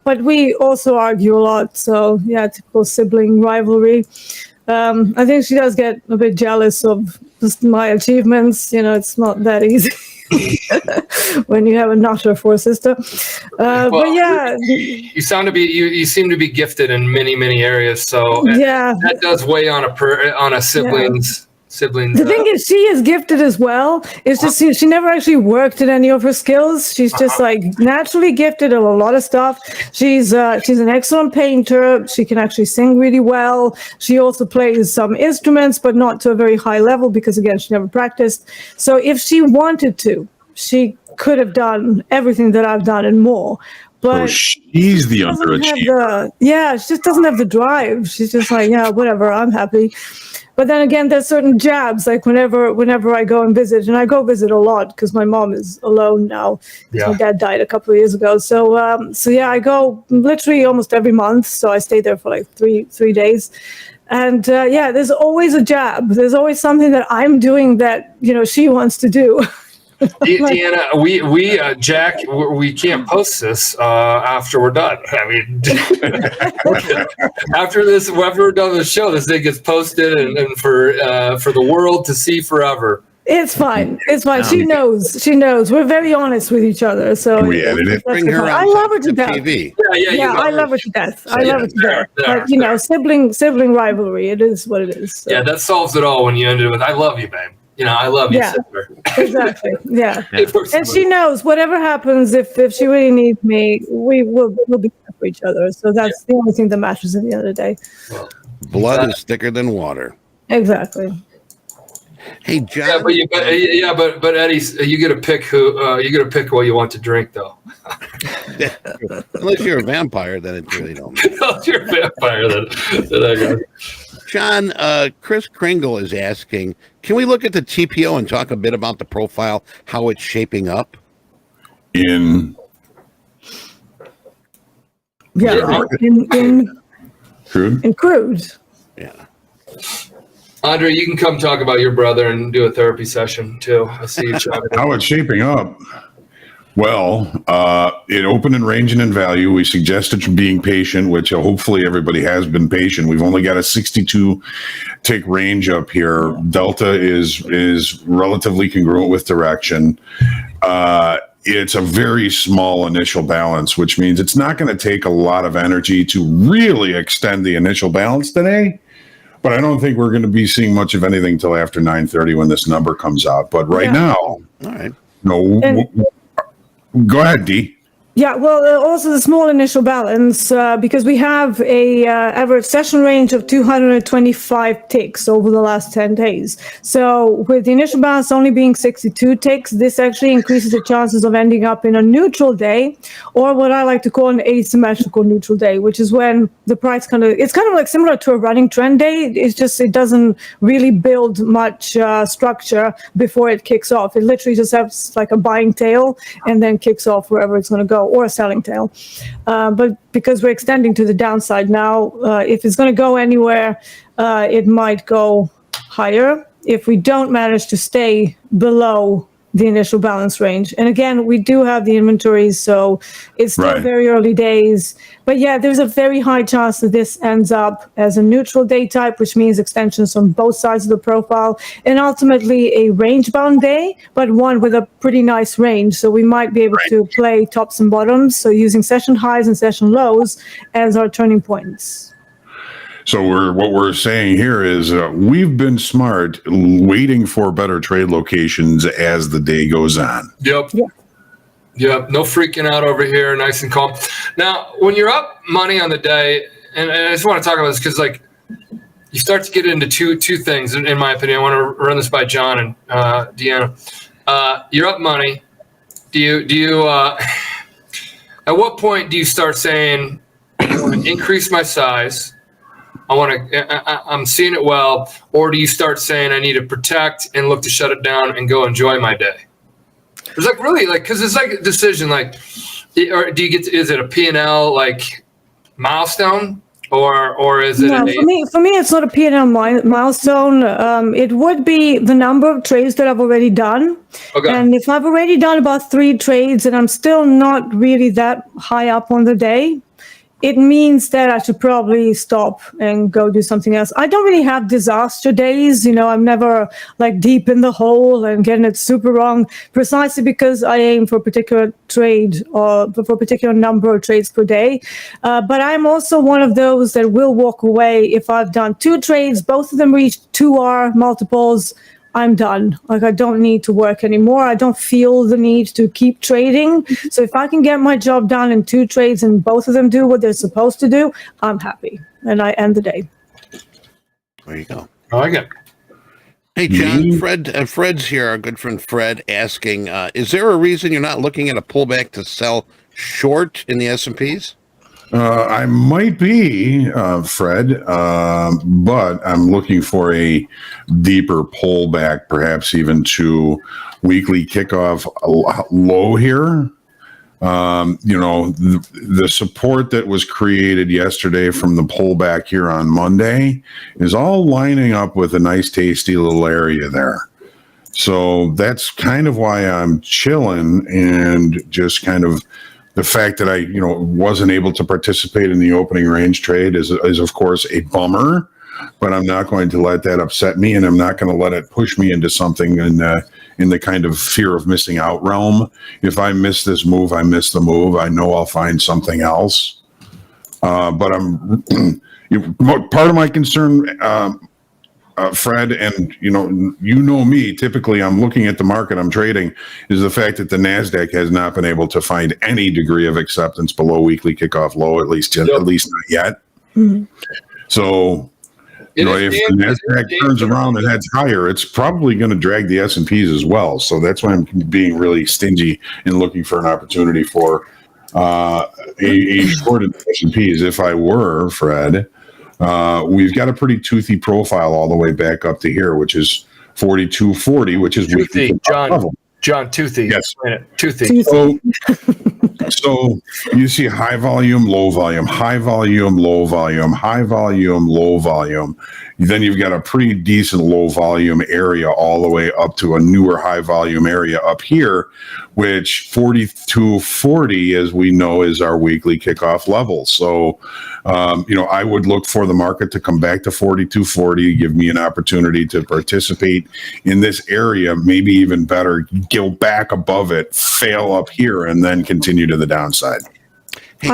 but we also argue a lot. So, yeah, typical sibling rivalry. I think she does get a bit jealous of just my achievements. You know, it's not that easy when you have a nutter for a sister. But yeah, you seem to be gifted in many areas. So yeah, that does weigh on a siblings. The thing is, she is gifted as well. It's just she never actually worked at any of her skills. She's just like naturally gifted at a lot of stuff. She's an excellent painter. She can actually sing really well. She also plays some instruments, but not to a very high level because again, she never practiced. So if she wanted to, she could have done everything that I've done and more. But she's the underachiever. She just doesn't have the drive. She's just like, yeah, whatever, I'm happy. But then again, there's certain jabs, like whenever I go and visit, and I go visit a lot because my mom is alone now. Yeah. My dad died a couple of years ago. So yeah, I go literally almost every month. So I stay there for like three days. And yeah, there's always a jab. There's always something that I'm doing that, she wants to do. Deanna, we Jack, we can't post this after we're done. I mean, after we're done with the show, this thing gets posted and for the world to see forever. It's fine. It's fine. She knows. She knows. We're very honest with each other. So We edit it. Bring her I on love her to death. TV. Yeah, I love her to death. I love her to death. There, But you know, sibling rivalry. It is what it is. So. Yeah, that solves it all when you end it with "I love you, babe." You know, I love you, Yeah. sister. Exactly. Yeah. It works And she knows whatever happens, if she really needs me, we'll be there for each other. So that's the only thing that matters at the end of the day. Blood is thicker than water. Exactly. Hey, John. But Eddie, you get to pick what you want to drink, though. Unless you're a vampire, then it really don't matter. Unless you're a vampire, then I go. John, Chris Kringle is asking, can we look at the TPO and talk a bit about the profile, how it's shaping up? In Yeah. In crude? crude. Yeah. Andre, you can come talk about your brother and do a therapy session too. I see you chatting. How it's shaping up? Well, it opened in range and in value. We suggested being patient, which hopefully everybody has been patient. We've only got a 62 tick range up here. Delta is relatively congruent with direction. It's a very small initial balance, which means it's not going to take a lot of energy to really extend the initial balance today. But I don't think we're going to be seeing much of anything till after 9:30 when this number comes out. But right now, All right. Go ahead, D. Yeah, well, also the small initial balance, because we have a average session range of 225 ticks over the last 10 days. So with the initial balance only being 62 ticks, this actually increases the chances of ending up in a neutral day, or what I like to call an asymmetrical neutral day, which is when the price it's kind of like similar to a running trend day. It's just, it doesn't really build much structure before it kicks off. It literally just has like a buying tail and then kicks off wherever it's going to go, or a selling tail. But because we're extending to the downside now, if it's going to go anywhere, it might go higher if we don't manage to stay below the initial balance range. And again, we do have the inventories, so it's still Right. very early days. But yeah, there's a very high chance that this ends up as a neutral day type, which means extensions on both sides of the profile, and ultimately a range-bound day, but one with a pretty nice range. So we might be able to play tops and bottoms, so using session highs and session lows as our turning points. So what we're saying here is we've been smart, waiting for better trade locations as the day goes on. Yep. Yeah. Yep. No freaking out over here. Nice and calm. Now, when you're up money on the day, and I just want to talk about this because, like, you start to get into two things, in my opinion. I want to run this by John and Deanna. You're up money. Do you at what point do you start saying, I want to increase my size? I'm seeing it well, or do you start saying I need to protect and look to shut it down and go enjoy my day? It's like really because it's like a decision, like, or do you is it a P&L like milestone, or is it? No, for me, it's not a P&L milestone. It would be the number of trades that I've already done. Okay. And if I've already done about 3 trades and I'm still not really that high up on the day, it means that I should probably stop and go do something else. I don't really have disaster days. You know, I'm never like deep in the hole and getting it super wrong, precisely because I aim for a particular trade or for a particular number of trades per day. But I'm also one of those that will walk away if I've done 2 trades, both of them reach 2R multiples. I'm done. Like, I don't need to work anymore. I don't feel the need to keep trading. So if I can get my job done in 2 trades and both of them do what they're supposed to do, I'm happy. And I end the day. There you go. I like it. Hey, John, Fred's here, our good friend Fred, asking, is there a reason you're not looking at a pullback to sell short in the S&Ps? I might be, Fred, but I'm looking for a deeper pullback, perhaps even to weekly kickoff low here. The support that was created yesterday from the pullback here on Monday is all lining up with a nice, tasty little area there. So that's kind of why I'm chilling, and just kind of the fact that I, wasn't able to participate in the opening range trade is of course a bummer, but I'm not going to let that upset me, and I'm not going to let it push me into something in the kind of fear of missing out realm. If I miss this move, I miss the move. I know I'll find something else. But I'm part of my concern, Fred, and you know me. Typically, I'm looking at the market I'm trading, is the fact that the Nasdaq has not been able to find any degree of acceptance below weekly kickoff low, at least not yet. Mhm. So, if the Nasdaq turns around and heads higher, it's probably going to drag the S&Ps as well. So that's why I'm being really stingy and looking for an opportunity for a short in the S&Ps. If I were Fred. We've got a pretty toothy profile all the way back up to here, which is 4240, which is Toothy, John, toothy. Yes. Toothy. So you see high volume, low volume, high volume, low volume, high volume, low volume. Then you've got a pretty decent low volume area all the way up to a newer high volume area up here, which 4240, as we know, is our weekly kickoff level. So, I would look for the market to come back to 4240, give me an opportunity to participate in this area, maybe even better, go back above it, fail up here, and then continue to the downside. Hey,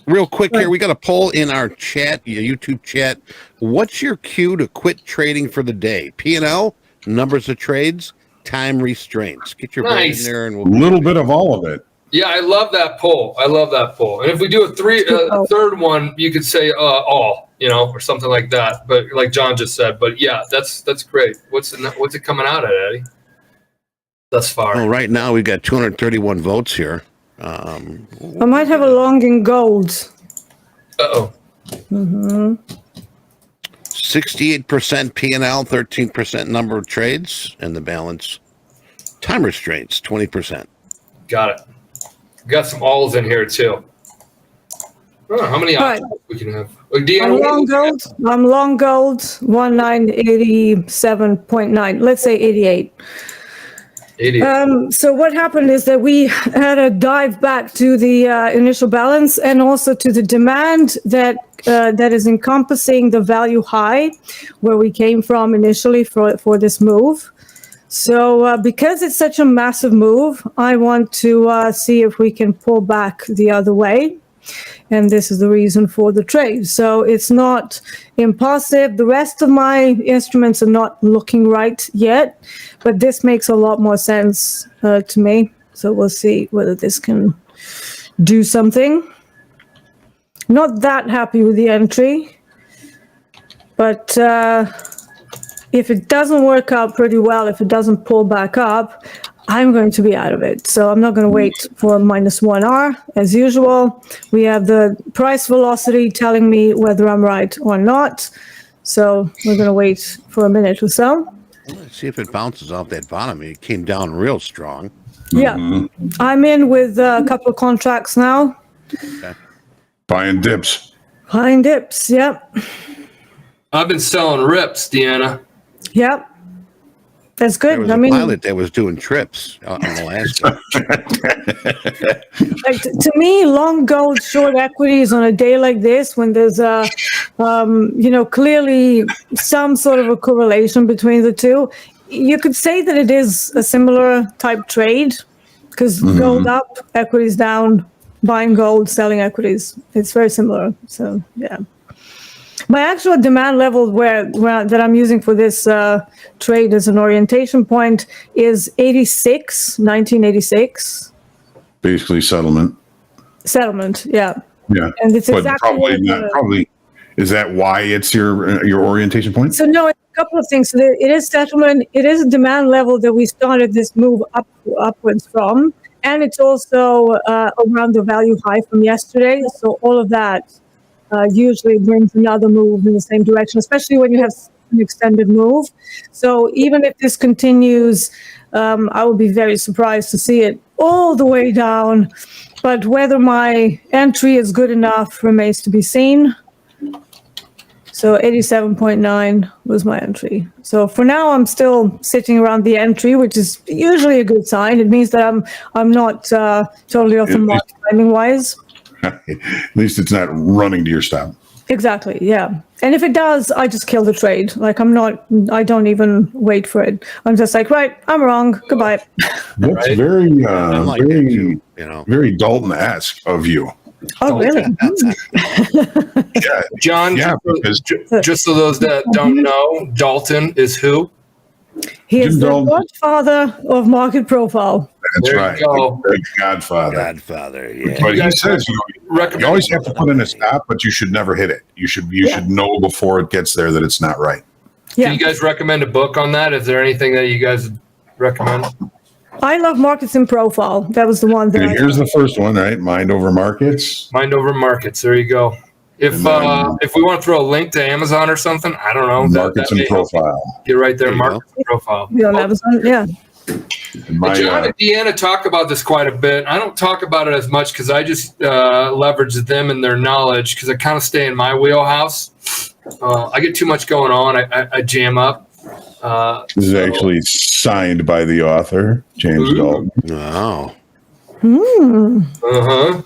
real quick here, we got a poll in our chat, YouTube chat. What's your cue to quit trading for the day? P&L, numbers of trades, time restraints. Get your vote in there, and a little bit of all of it. Yeah, I love that poll. And if we do a third one, you could say all, or something like that. But like John just said, but yeah, that's great. What's it coming out at, Eddie? Thus far. Well, right now we've got 231 votes here. I might have a long in gold. Uh-oh. 68% P&L, 13% number of trades, and the balance time restraints, 20%. Got it. We got some alls in here too. Oh, how many options we can have? I'm long gold, 1987.9. Let's say 88. 88. So what happened is that we had a dive back to the initial balance, and also to the demand that is encompassing the value high where we came from initially for this move. So because it's such a massive move, I want to see if we can pull back the other way. And this is the reason for the trade. So it's not impulsive. The rest of my instruments are not looking right yet, but this makes a lot more sense to me. So we'll see whether this can do something. Not that happy with the entry, but if it doesn't work out pretty well, if it doesn't pull back up, I'm going to be out of it. So I'm not going to wait for -1R. As usual, we have the price velocity telling me whether I'm right or not. So we're going to wait for a minute or so. Let's see if it bounces off that bottom. It came down real strong. Yeah. I'm in with a couple of contracts now. Okay. Buying dips. Buying dips, yep. I've been selling rips, Deanna. Yep. That's There good. was a pilot that was doing trips on Alaska. Like to me, long gold, short equities on a day like this, when there's clearly some sort of a correlation between the two, you could say that it is a similar type trade, because gold up, equities down, buying gold, selling equities. It's very similar. So yeah. My actual demand level that I'm using for this trade as an orientation point is 1986. Basically settlement. Settlement, yeah. Yeah. And it's But exactly probably is that why it's your orientation point? So no, it's a couple of things. So it is settlement. It is a demand level that we started this move upwards from, and it's also around the value high from yesterday. So all of that usually brings another move in the same direction, especially when you have an extended move. So even if this continues, I would be very surprised to see it all the way down. But whether my entry is good enough remains to be seen. So 87.9 was my entry. So for now, I'm still sitting around the entry, which is usually a good sign. It means that I'm not totally off the mark timing wise. At least it's not running to your stop. Exactly. Yeah. And if it does, I just kill the trade. Like I don't even wait for it. I'm just like, right, I'm wrong. Goodbye. That's Right. very, like that very, too, you know. very Dalton-esque of you. Oh, really? Yeah, John, yeah, because just so those that don't know, Dalton is who? He is Jim the Dalton. godfather of market profile. that's There you right. go. The Godfather. Godfather, yeah. But he guys says, recommend you always have to put in a stop, but you should never hit it. You should know before it gets there that it's not right. Yeah. Can you guys recommend a book on that? Is there anything that you guys recommend? I love markets in profile. That was the one that Okay, here's the first one, right? Mind over markets. Mind over markets. There you go. If we want to throw a link to Amazon or something, I don't know. Markets and may help you. profile. Get right there, There you markets and profile. be on Amazon. Yeah. And my, John and Deanna talk about this quite a bit. I don't talk about it as much because I just leverage them and their knowledge because I kind of stay in my wheelhouse. I get too much going on. I jam up. this is actually signed by the author, James Ooh. Dalton. Oh. Uh-huh.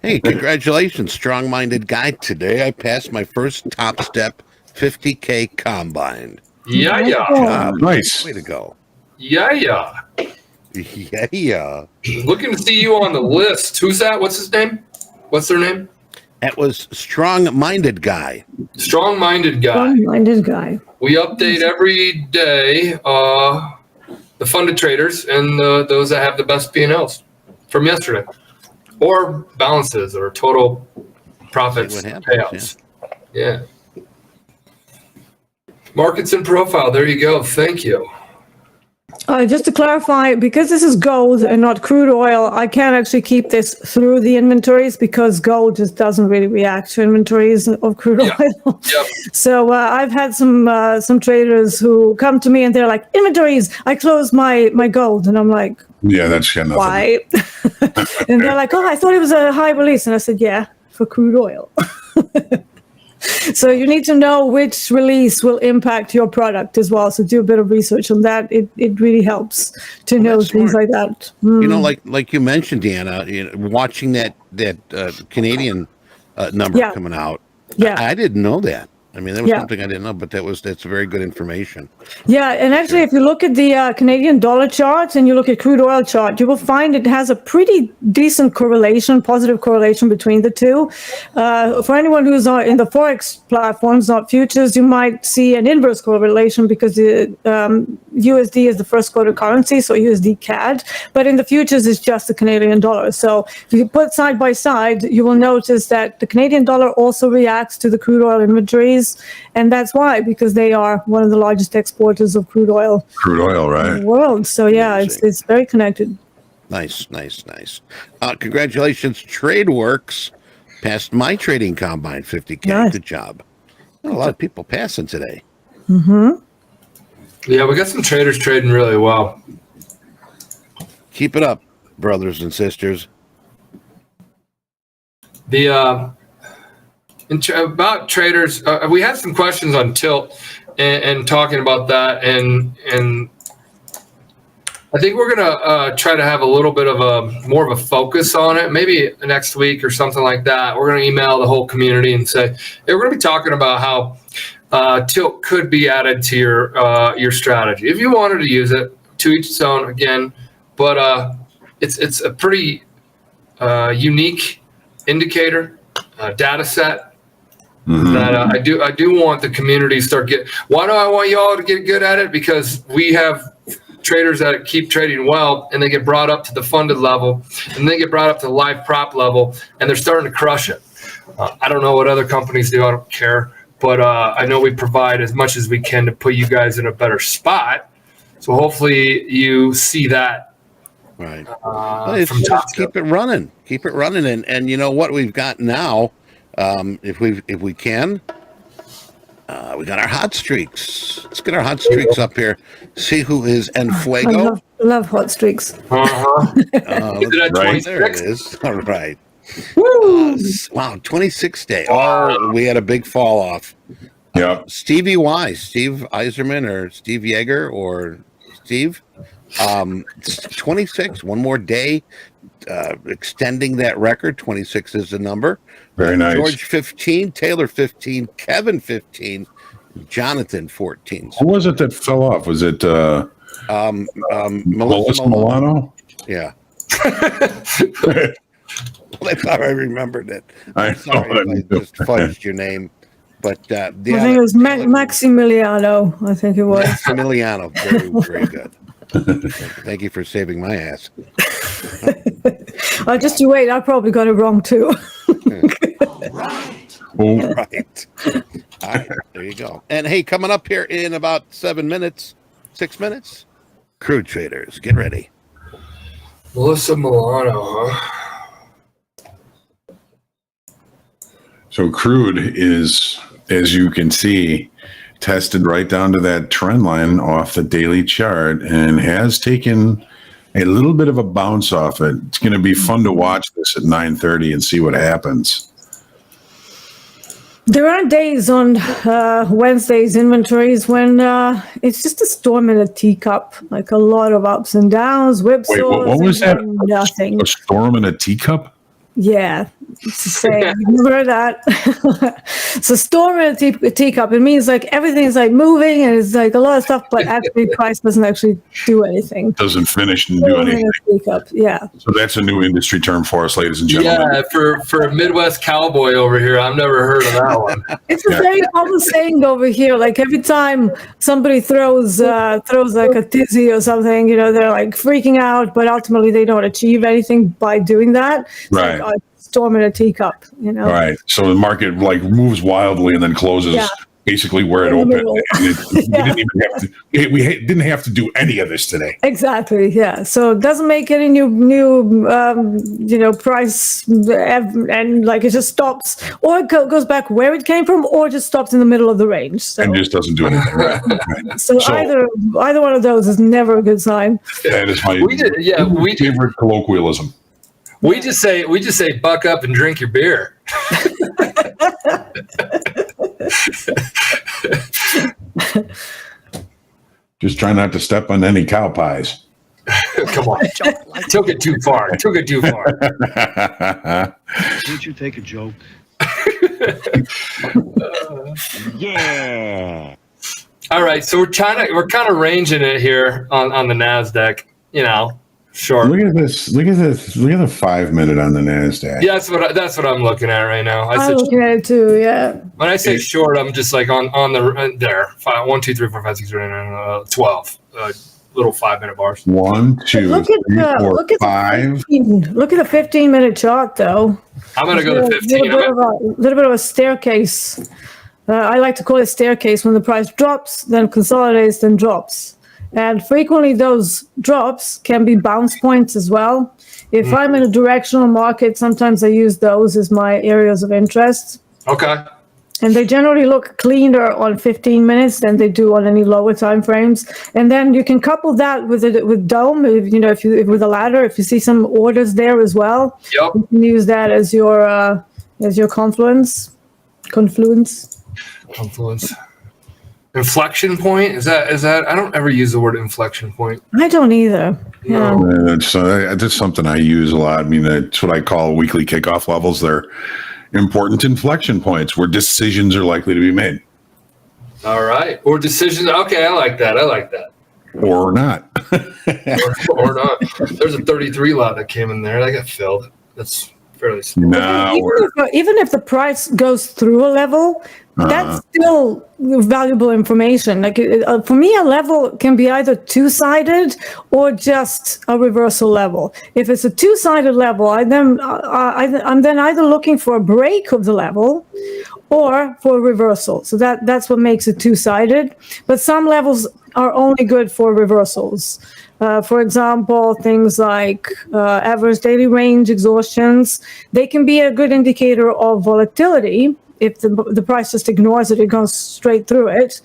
Hey, congratulations, strong-minded guy. Today I passed my first Top Step 50K combine. Yeah. Nice. Way to go. Yeah. Yeah. Looking to see you on the list. Who's that? What's his name? What's their name? That was strong-minded guy. Strong-minded guy. Strong-minded guy. We update every day the funded traders and those that have the best P&Ls from yesterday, or balances, or total profits, See what happens, payouts. Yeah. Markets and profile. There you go. Thank you. Just to clarify, because this is gold and not crude oil, I can't actually keep this through the inventories because gold just doesn't really react to inventories of crude Yeah. oil. Yep. So I've had some traders who come to me and they're like, inventories, I closed my gold. And I'm like, Yeah, that's got nothing. why? And they're like, oh, I thought it was a high release. And I said, yeah, for crude oil. So you need to know which release will impact your product as well. So do a bit of research on that. It really helps to know that's things smart. like that. You know, like you mentioned, Deanna, watching that Canadian number Yeah. coming out. Yeah. I didn't know that. I mean, that was Yeah. something I didn't know, but that's very good information. Yeah, and actually, if you look at the Canadian dollar chart and you look at crude oil chart, you will find it has a pretty decent correlation, positive correlation between the two. For anyone who's in the Forex platforms, not futures, you might see an inverse correlation because the USD is the first quoted currency, so USD CAD. But in the futures, it's just the Canadian dollar. So if you put side by side, you will notice that the Canadian dollar also reacts to the crude oil inventories. And that's why, because they are one of the largest exporters of crude oil Crude oil, in right? the world. So yeah, it's very connected. Nice. Congratulations, TradeWorks passed my trading combine 50K. Nice. Good job. A lot of people passing today. Yeah, we got some traders trading really well. Keep it up, brothers and sisters. About traders, we had some questions on tilt and talking about that, and I think we're gonna try to have a little bit of more of a focus on it, maybe next week or something like that. We're gonna email the whole community and say, hey, we're gonna be talking about how tilt could be added to your strategy if you wanted to use it. To each its own, again, but it's a pretty unique indicator, data set. That I do want the community to start getting. Why do I want you all to get good at it? Because we have traders that keep trading well, and they get brought up to the funded level, and they get brought up to the live prop level, and they're starting to crush it. I don't know what other companies do. I don't care, but I know we provide as much as we can to put you guys in a better spot. So hopefully you see that. Right. From Just Topstep. keep it running, and you know what we've got now. If we can, we got our hot streaks. Let's get our hot streaks up here. See who is en I fuego. love hot streaks. Uh-huh. Let's Is it at right 26? there. It is. All right. Wow, 26 day. Oh, we had a big fall off. Yep. Stevie Y, Steve Eiserman or Steve Yeager or Steve. 26, one more day, extending that record. 26 is the number. Very nice. George 15, Taylor 15, Kevin 15, Jonathan 14. Who was it that fell off? Was it Melissa Milano? Yeah. I thought I remembered it. Sorry if I just fudged your name. But I think it was Maximiliano. I think it was. Maximiliano. Very, very good. Thank you for saving my ass. Just you wait. I probably got it wrong too. Oh. Right. All right. There you go. And hey, coming up here in about 6 minutes, crude traders, get ready. Melissa Milano, huh? So crude is, as you can see, tested right down to that trend line off the daily chart and has taken a little bit of a bounce off it. It's going to be fun to watch this at 9:30 and see what happens. There are days on Wednesday's inventories when it's just a storm in a teacup, like a lot of ups and downs, whipsaws. Wait, what was that? Nothing. A storm in a teacup? Yeah, it's the same. You never heard that? So storm in a teacup. It means like everything's like moving and it's like a lot of stuff, but actually price doesn't actually do anything. Doesn't finish and do Storm in anything. a teacup, yeah. So that's a new industry term for us, ladies and gentlemen. Yeah, for a Midwest cowboy over here, I've never heard of that one. It's a very common saying over here. Like every time somebody throws like a tizzy or something, you know, they're like freaking out, but ultimately they don't achieve anything by doing that. It's Right. Like, storm in a teacup, you know. All right. So the market like moves wildly and then closes basically where it In the opened. middle. And we didn't have to do any of this today. Exactly. Yeah. So it doesn't make any new price, and like it just stops, or it goes back where it came from, or just stops in the middle of the range. So, And just doesn't do anything. Right. so either one of those is never a good sign. That is my favorite colloquialism. We just say buck up and drink your beer. Just try not to step on any cow pies. Come on. Took it too far. Can't you take a joke? Yeah. All right, so we're kind of ranging it here on the NASDAQ, you know. Short. Look at this. Look at the 5 minute on the NASDAQ. Yeah, that's what I'm looking at right now. I'm looking at it too. Yeah. When I say short, I'm just like on the there. 1, 2, 3, 4, 5, 6, 7, 8, 9, 12. Little 5 minute bars. 1, 2, Look 3, at 4, look at 5. Look at the 15-minute chart, though. I'm gonna go to 15. A little bit of a staircase. I like to call it staircase. When the price drops, then consolidates, then drops. And frequently those drops can be bounce points as well. If I'm in a directional market, sometimes I use those as my areas of interest. Okay. And they generally look cleaner on 15 minutes than they do on any lower time frames. And then you can couple that with DOM, with a ladder. If you see some orders there as well, Yep. you can use that as your confluence. Inflection point is that? I don't ever use the word inflection point. I don't either. Yeah. That's something I use a lot. I mean, that's what I call weekly kickoff levels. They're important inflection points where decisions are likely to be made. All right, or decisions. Okay, I like that. Or not. or not. There's a 33 lot that came in there. That got filled. That's fairly small. Even if the price goes through a level, that's still valuable information. Like for me, a level can be either two-sided or just a reversal level. If it's a two-sided level, I'm then either looking for a break of the level or for a reversal. So that's what makes it two-sided. But some levels are only good for reversals. For example, things like average daily range exhaustions, they can be a good indicator of volatility, if the price just ignores it, it goes straight through it.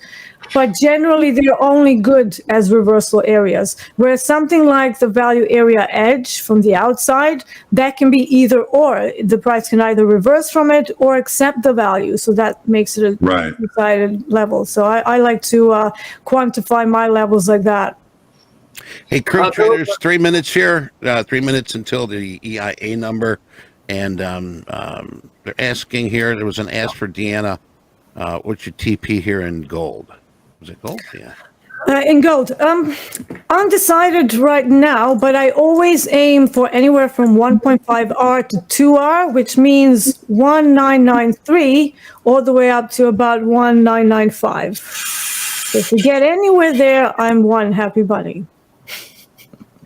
But generally, they're only good as reversal areas. Whereas something like the value area edge from the outside, that can be either or. The price can either reverse from it or accept the value. So that makes it a decided level. So I like to quantify my levels like that. Hey, crew traders, 3 minutes here. 3 minutes until the EIA number. And they're asking here, there was an ask for Deanna, what's your TP here in gold? Was it gold? Yeah. In gold, undecided right now, but I always aim for anywhere from 1.5R to 2R, which means 1993 all the way up to about 1995. So if we get anywhere there, I'm one happy bunny.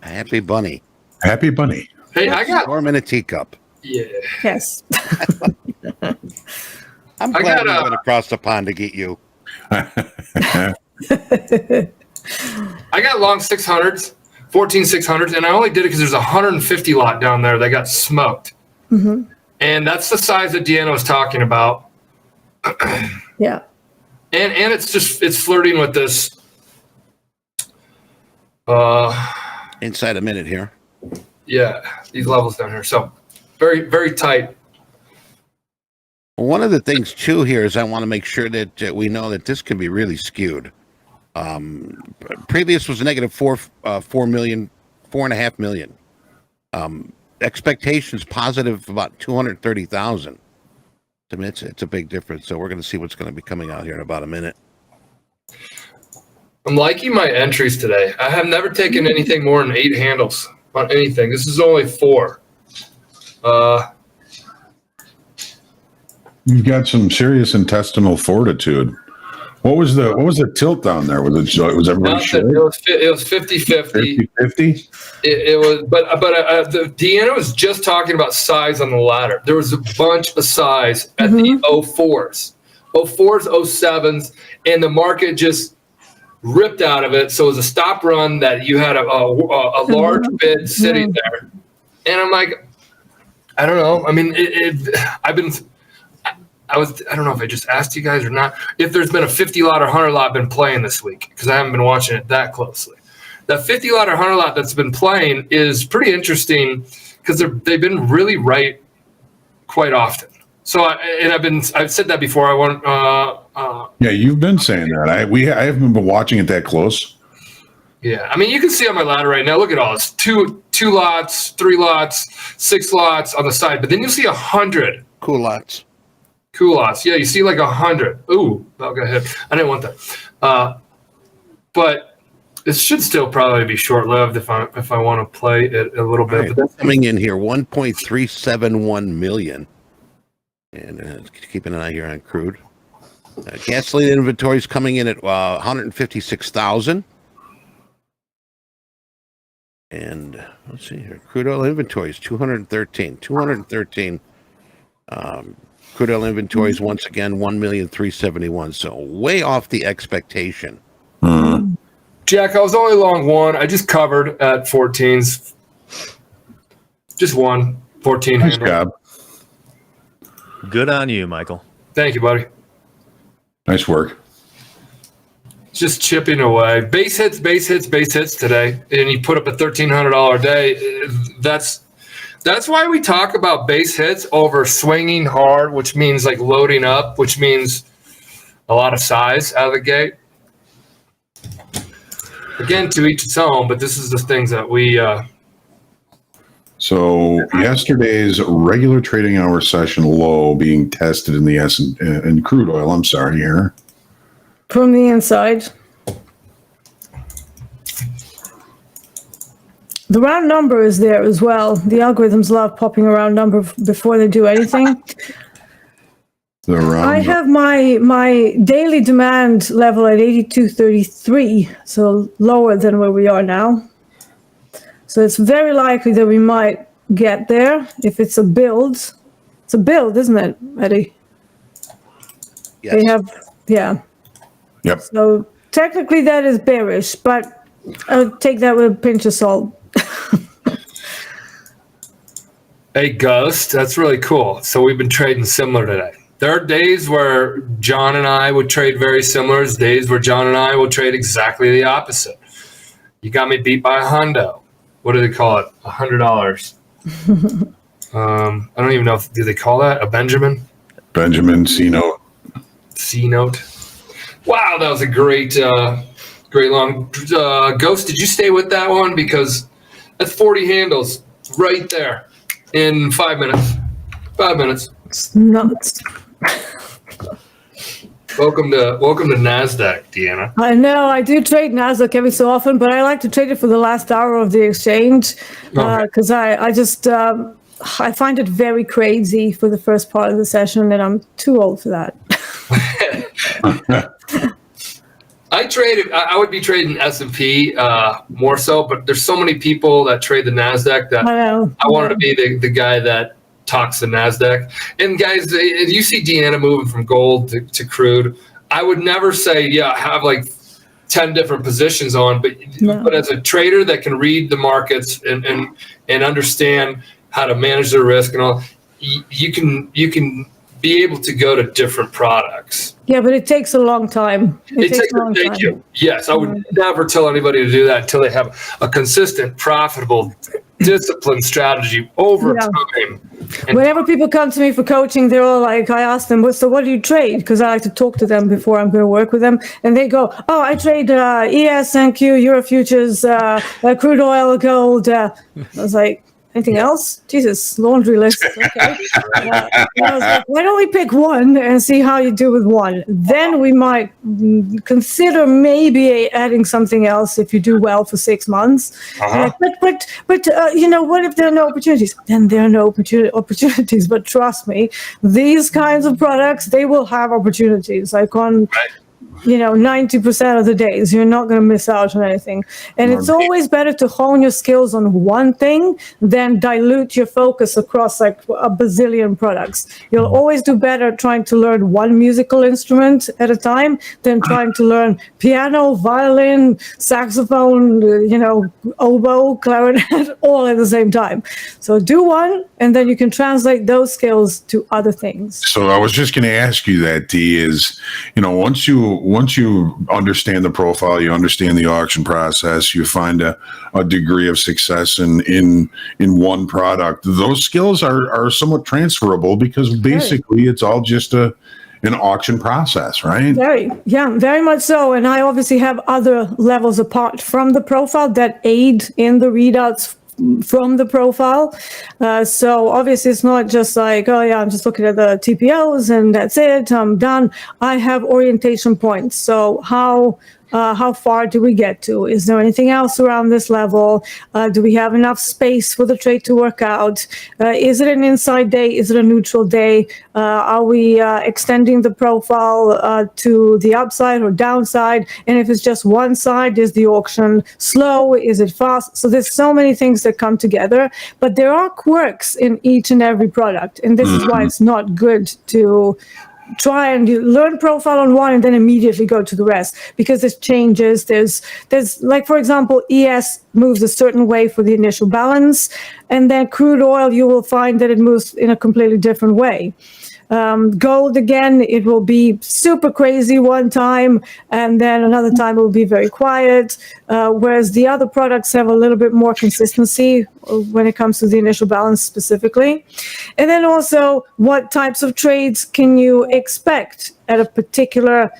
Happy bunny. Happy bunny. Hey, I got Storm in a teacup. yeah. Yes. I'm glad we went across the pond to get you. I got long 600s, 14 600s, and I only did it because there's a 150 lot down there that got smoked. Mm-hmm. And that's the size that Deanna was talking about. Yeah. And it's flirting with this. Inside a minute here. Yeah, these levels down here. So very, very tight. One of the things too here is I want to make sure that we know that this can be really skewed. Previous was negative 4.5 million. Expectations positive about 230,000. I mean, it's a big difference. So we're going to see what's going to be coming out here in about a minute. I'm liking my entries today. I have never taken anything more than 8 handles on anything. This is only 4. You've got some serious intestinal fortitude. What was the tilt down there? Was everybody short? It was 50-50. 50-50? It was, but Deanna was just talking about size on the ladder. There was a bunch of size at the 04s, 07s, and the market just ripped out of it. So it was a stop run that you had a large bid sitting there, and I'm like, I don't know. I mean, I don't know if I just asked you guys or not, if there's been a 50 lot or 100 lot been playing this week, because I haven't been watching it that closely. That 50 lot or 100 lot that's been playing is pretty interesting because they've been really right quite often. So I've said that before. Yeah, you've been saying that. I haven't been watching it that close. Yeah, I mean, you can see on my ladder right now. Look at all this: two lots, 3 lots, 6 lots on the side, but then you'll see 100 cool lots. Cool lots. Yeah, you see like 100. Ooh, that got hit. I didn't want that. But it should still probably be short-lived if I want to play it a little bit. Right, but coming in here, 1.371 million. And keeping an eye here on crude. Gasoline inventory is coming in at 156,000. And let's see here. Crude oil inventory is 213. 213. Crude oil inventories once again 1,371,000, so way off the expectation. Jack, I was only long 1. I just covered at 14s. Just 1 14 Nice handle. job. Good on you, Michael. Thank you, buddy. Nice work. Just chipping away. Base hits today, and you put up a $1,300 a day. That's why we talk about base hits over swinging hard, which means like loading up, which means a lot of size out of the gate. Again, to each its own, but this is the things that we. So yesterday's regular trading hour session low being tested in the in crude oil. I'm sorry here. From the inside. The round number is there as well. The algorithms love popping a round number before they do anything. I have my daily demand level at 82.33, so lower than where we are now. So it's very likely that we might get there if it's a build. It's a build, isn't it, Eddie? Yes. They have, yeah. Yep. So technically that is bearish, but I'll take that with a pinch of salt. Hey, Ghost, that's really cool. So we've been trading similar today. There are days where John and I would trade very similar. There's days where John and I will trade exactly the opposite. You got me beat by a hundo. What do they call it? $100. I don't even know do they call that a Benjamin? Benjamin C note. C note. Wow, that was a great long. Ghost, did you stay with that one? Because that's 40 handles right there in 5 minutes. 5 minutes. It's nuts. Welcome to NASDAQ, Deanna. I know I do trade NASDAQ every so often, but I like to trade it for the last hour of the exchange because I just I find it very crazy for the first part of the session, and I'm too old for that. I would be trading S&P more so, but there's so many people that trade the NASDAQ that I wanted to be the guy that talks the NASDAQ. And guys, if you see Deanna moving from gold to crude, I would never say, have like 10 different positions on, but as a trader that can read the markets and understand how to manage their risk and all, you can be able to go to different products. Yeah, but it takes a long time. It takes a long time. Thank you. Yes, I would never tell anybody to do that until they have a consistent, profitable, disciplined strategy over time. And whenever people come to me for coaching, they're all like, I ask them, so what do you trade? Because I like to talk to them before I'm going to work with them. And they go, oh, I trade ES, NQ, Euro futures, crude oil, gold. I was like, anything else? Jesus, laundry list. Okay. I was like, why don't we pick one and see how you do with one? Then we might consider maybe adding something else if you do well for 6 months. But what if there are no opportunities? Then there are no opportunities. But trust me, these kinds of products, they will have opportunities. Like on 90% of the days, you're not going to miss out on anything. And it's always better to hone your skills on one thing than dilute your focus across like a bazillion products. You'll always do better trying to learn one musical instrument at a time than trying to learn piano, violin, saxophone, oboe, clarinet, all at the same time. So do one, and then you can translate those skills to other things. So I was just going to ask you that, Dee, is, once you understand the profile, you understand the auction process, you find a degree of success in one product, those skills are somewhat transferable because basically it's all just an auction process, right? Very much so. And I obviously have other levels apart from the profile that aid in the readouts from the profile. So obviously it's not just like, I'm just looking at the TPOs and that's it, I'm done. I have orientation points. So how far do we get to? Is there anything else around this level? Do we have enough space for the trade to work out? Is it an inside day? Is it a neutral day? Are we extending the profile to the upside or downside? And if it's just one side, is the auction slow? Is it fast? So there's so many things that come together, but there are quirks in each and every product. And this is why it's not good to try and learn profile on one and then immediately go to the rest, because there's changes. There's like, for example, ES moves a certain way for the initial balance, and then crude oil, you will find that it moves in a completely different way. Gold, again, it will be super crazy one time, and then another time it will be very quiet, whereas the other products have a little bit more consistency when it comes to the initial balance specifically. And then also, what types of trades can you expect at a particular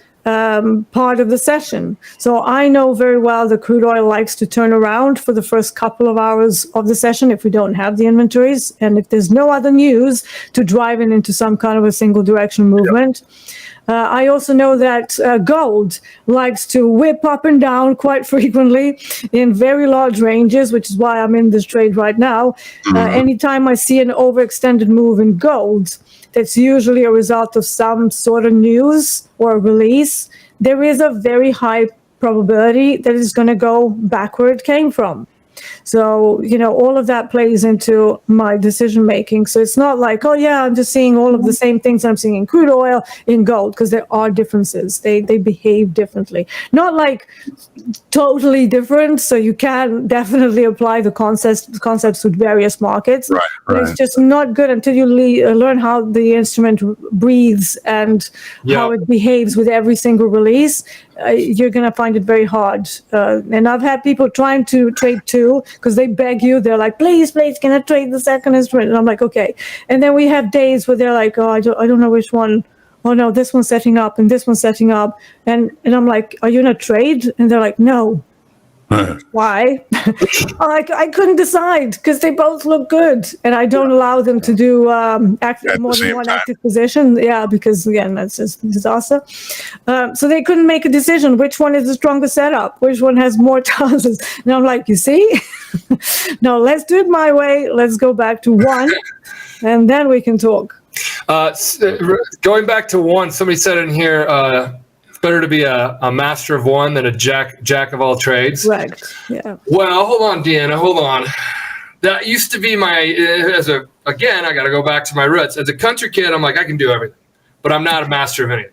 part of the session? So I know very well that crude oil likes to turn around for the first couple of hours of the session if we don't have the inventories and if there's no other news to drive it into some kind of a single direction movement. I also know that gold likes to whip up and down quite frequently in very large ranges, which is why I'm in this trade right now. Anytime I see an overextended move in gold, that's usually a result of some sort of news or release. There is a very high probability that it's going to go back where it came from. So, all of that plays into my decision making. So it's not like, oh yeah, I'm just seeing all of the same things I'm seeing in crude oil, in gold, because there are differences. They behave differently. Not like totally different. So you can definitely apply the concepts to various markets. Right, But right. it's just not good until you learn how the instrument breathes and how it behaves with every single release. You're going to find it very hard. And I've had people trying to trade too, because they beg you. They're like, please, can I trade the second instrument? And I'm like, okay. And then we have days where they're like, oh, I don't know which one. Oh no, this one's setting up and this one's setting up. And I'm like, are you in a trade? And they're like, no. Why? I couldn't decide because they both look good, and I don't allow them to do more than one active position. Yeah, because again, that's just disaster. So they couldn't make a decision. Which one is the strongest setup? Which one has more chances? And I'm like, you see, no, let's do it my way. Let's go back to one, and then we can talk. Going back to one, somebody said in here, it's better to be a master of one than a jack of all trades. Right. Yeah. Well, hold on, Deanna, hold on. That used to be again, I got to go back to my roots. As a country kid, I'm like, I can do everything, but I'm not a master of anything.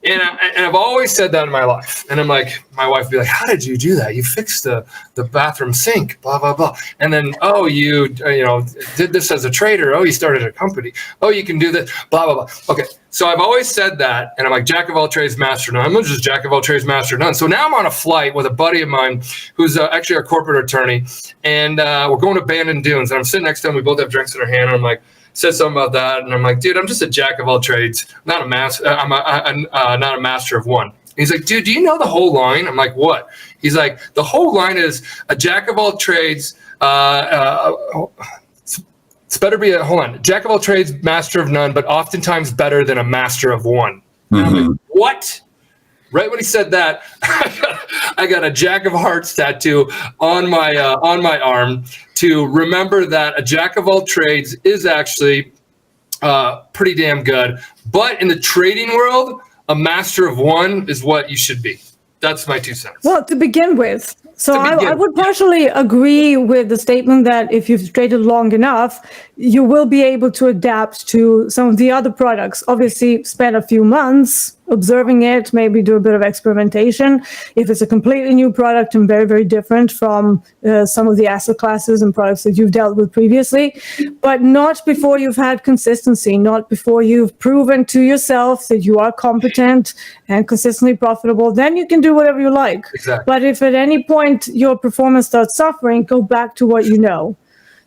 And I've always said that in my life. And I'm like, my wife would be like, how did you do that? You fixed the bathroom sink, blah, blah, blah. And then, oh, you did this as a trader. Oh, you started a company. Oh, you can do this, blah, blah, blah. Okay. So I've always said that. And I'm like, jack of all trades, master of none. I'm just jack of all trades, master of none. So now I'm on a flight with a buddy of mine who's actually our corporate attorney. And we're going to Bandon Dunes. And I'm sitting next to him. We both have drinks in our hand. And I'm like, said something about that, and I'm like, dude, I'm just a jack of all trades, not a master. I'm not a master of one. He's like, dude, do you know the whole line? I'm like, what? He's like, the whole line is a jack of all trades. It's better be jack of all trades, master of none, but oftentimes better than a master of one. And I'm like, what? Right when he said that, I got a jack of hearts tattoo on my arm to remember that a jack of all trades is actually pretty damn good. But in the trading world, a master of one is what you should be. That's my 2 cents. Well, to begin with. So I would partially agree with the statement that if you've traded long enough, you will be able to adapt to some of the other products. Obviously, spend a few months observing it, maybe do a bit of experimentation. If it's a completely new product and very, very different from some of the asset classes and products that you've dealt with previously, but not before you've had consistency, not before you've proven to yourself that you are competent and consistently profitable, then you can do whatever you like. Exactly. But if at any point your performance starts suffering, go back to what you know.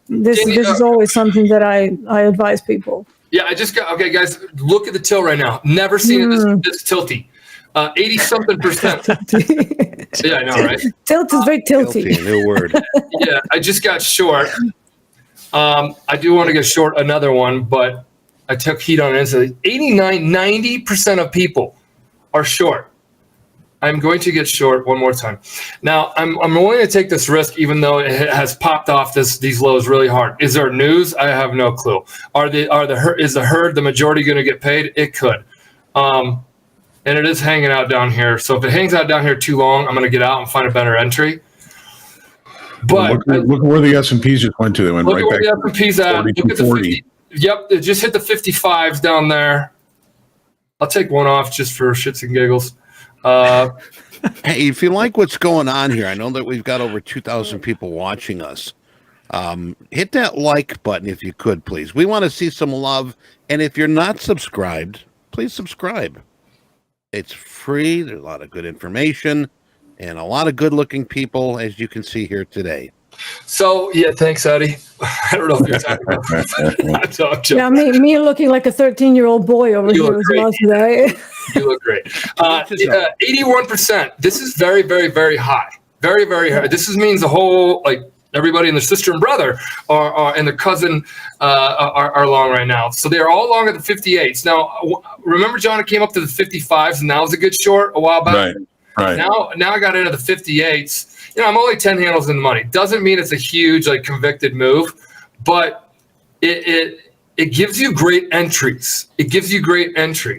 This is always something that I advise people. Yeah, okay, guys, look at the tilt right now. Never seen it this tilty. 80-something%. Yeah, I know, right? Tilt is very tilty. New word. Yeah, I just got short. I do want to get short another one, but I took heat on it. So 90% of people are short. I'm going to get short one more time. Now, I'm willing to take this risk, even though it has popped off these lows really hard. Is there news? I have no clue. Is the herd the majority going to get paid? It could, and it is hanging out down here. So if it hangs out down here too long, I'm going to get out and find a better entry. But look where the S&Ps just went to. They went right back. Look at the S&Ps at. Look at the 50. Yep, it just hit the 55s down there. I'll take one off just for shits and giggles. Hey, if you like what's going on here, I know that we've got over 2,000 people watching us. Hit that like button if you could, please. We want to see some love. And if you're not subscribed, please subscribe. It's free. There's a lot of good information and a lot of good-looking people, as you can see here today. So, yeah, thanks, Eddie. I don't know if you're talking about Yeah, me looking like a 13-year-old boy over here as well today. You look great. 81%. This is very, very, very high. Very, very high. This means the whole, everybody and their sister and brother and their cousin are long right now. So they're all long at the 58s. Now, remember, John, it came up to the 55s, and that was a good short a while back. Right. Now I got into the 58s. I'm only 10 handles in the money. Doesn't mean it's a huge, convicted move, but it gives you great entries.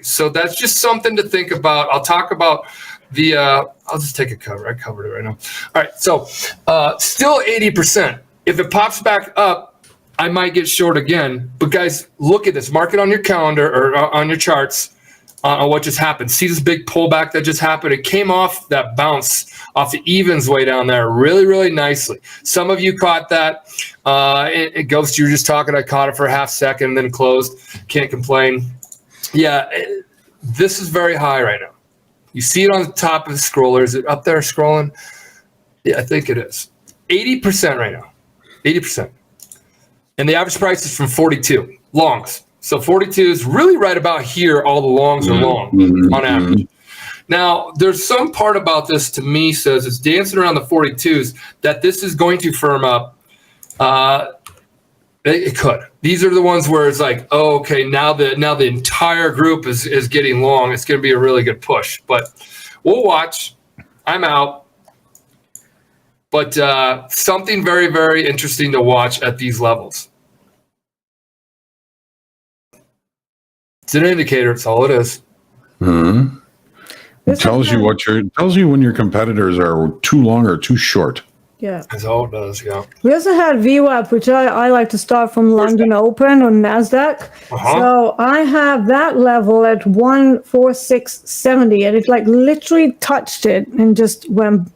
So that's just something to think about. I'll talk about I'll just take a cover. I covered it right now. All right, so still 80%. If it pops back up, I might get short again. But guys, look at this. Mark it on your calendar or on your charts on what just happened. See this big pullback that just happened? It came off that bounce off the evens way down there really, really nicely. Some of you caught that. Ghost, you were just talking. I caught it for a half second and then closed. Can't complain. Yeah, this is very high right now. You see it on the top of the scroller. Is it up there scrolling? Yeah, I think it is. 80% right now. 80%. And the average price is from 42 longs. So 42 is really right about here. All the longs are long on average. Now, there's some part about this to me says it's dancing around the 42s that this is going to firm up. It could. These are the ones where it's like, oh, okay, now the entire group is getting long. It's going to be a really good push. But we'll watch. I'm out. But something very, very interesting to watch at these levels. It's an indicator. It's all it is. Mm-hmm. It tells you when your competitors are too long or too short. Yeah. That's all it does, yeah. We also had VWAP, which I like to start from London Open on NASDAQ. So I have that level at 146.70, and it like literally touched it and just went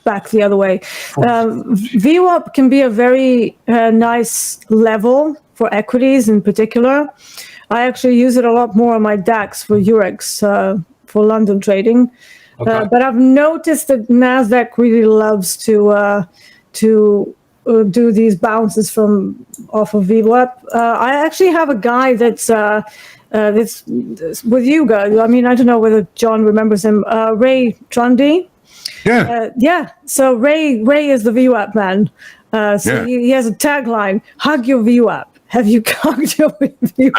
back the other way. VWAP can be a very nice level for equities in particular. I actually use it a lot more on my DAX for Eurex for London trading. Okay. But I've noticed that NASDAQ really loves to do these bounces from off of VWAP. I actually have a guy that's with you guys. I mean, I don't know whether John remembers him. Ray Trundy. Yeah. Yeah. So Ray is the VWAP man. He has a tagline: "Hug your VWAP." Have you hugged your VWAP?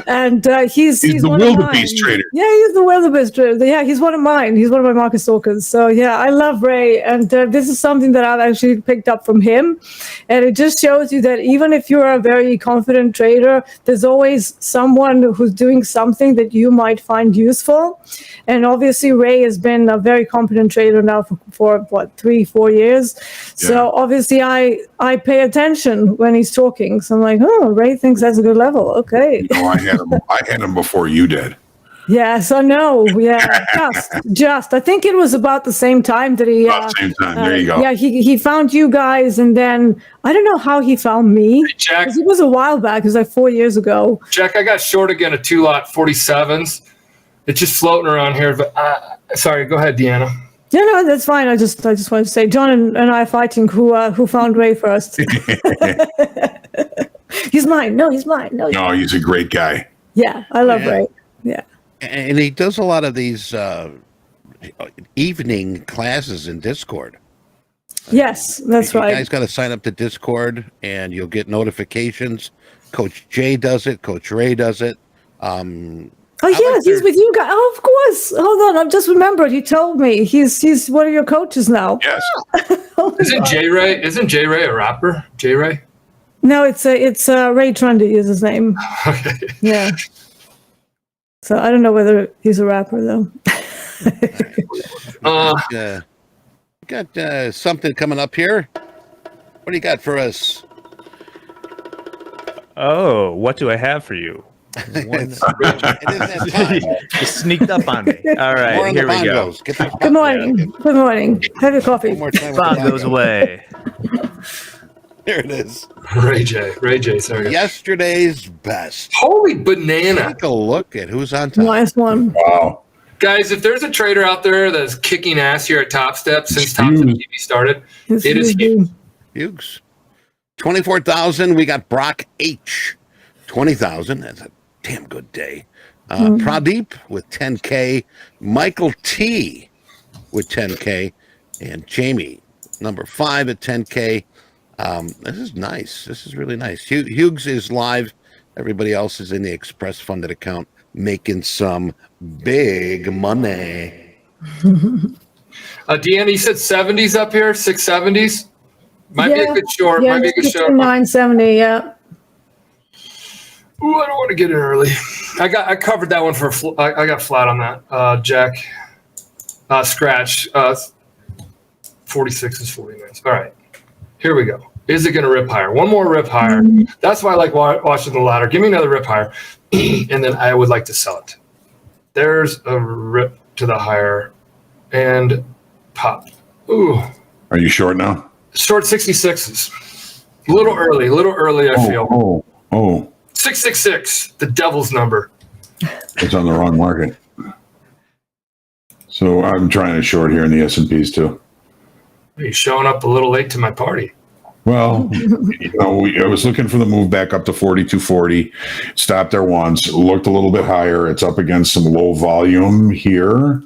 And he's the one of wildebeest mine. trader. Yeah, he's the wildebeest trader. Yeah, he's one of mine. He's one of my market stalkers. So yeah, I love Ray, and this is something that I've actually picked up from him, and it just shows you that even if you're a very confident trader, there's always someone who's doing something that you might find useful. And obviously, Ray has been a very competent trader now for what 3-4 years. Yeah. So obviously, I pay attention when he's talking. So I'm like, oh, Ray thinks that's a good level. Okay. No, I had him before you did. Yes, I know. Yeah, just. I think it was about the same time that he. About the same time. There you go. Yeah, he found you guys, and then I don't know how he found me. Hey, Jack, it was a while back. It was like 4 years ago. Jack, I got short again at 2-lot 47s. It's just floating around here. But sorry, go ahead, Deanna. No, that's fine. I just wanted to say, John and I are fighting who found Ray first. He's mine. No, he's mine. No, he's a great guy. Yeah, I love Ray. Yeah, and he does a lot of these evening classes in Discord. Yes, that's right. You guys got to sign up to Discord, and you'll get notifications. Coach Jay does it. Coach Ray does it. Oh yes, he's with you guys. Oh, of course. Hold on, I've just remembered. He told me he's one of your coaches now. Yes. Isn't J Ray a rapper? J Ray? No, it's Ray Trundy is his name. Okay. Yeah. So I don't know whether he's a rapper though. Got something coming up here. What do you got for us? Oh, what do I have for you? It is that time. You sneaked up on me. All right, here we go. Good morning. Good morning. Have your coffee. Bong goes away. Here it is. Ray J, sorry. Yesterday's best. Holy banana. Take a look at who's on top. Nice one. Wow. Guys, if there's a trader out there that's kicking ass here at Topstep since Topstep TV started, it is Hughes. 24,000. We got Brock H. 20,000. That's a damn good day. Pradeep with 10K. Michael T with 10K. And Jamie, number 5 at 10K. This is nice. This is really nice. Hughes is live. Everybody else is in the express funded account making some big money. Deanna, you said 70s up here, 670s? Might be a good short. Yeah, might be a good short. 970, yeah. Ooh, I don't want to get in early. I covered that one for I got flat on that. Jack. Scratch. 46 is 49. All right. Here we go. Is it going to rip higher? One more rip higher. That's why I like watching the ladder. Give me another rip higher, and then I would like to sell it. There's a rip to the higher, and pop. Ooh. Are you short now? Short 66s. A little early, I feel. Oh. 666, the devil's number. It's on the wrong market. So I'm trying to short here in the S&Ps too. You're showing up a little late to my party. Well, I was looking for the move back up to 42.40. Stopped there once. Looked a little bit higher. It's up against some low volume here.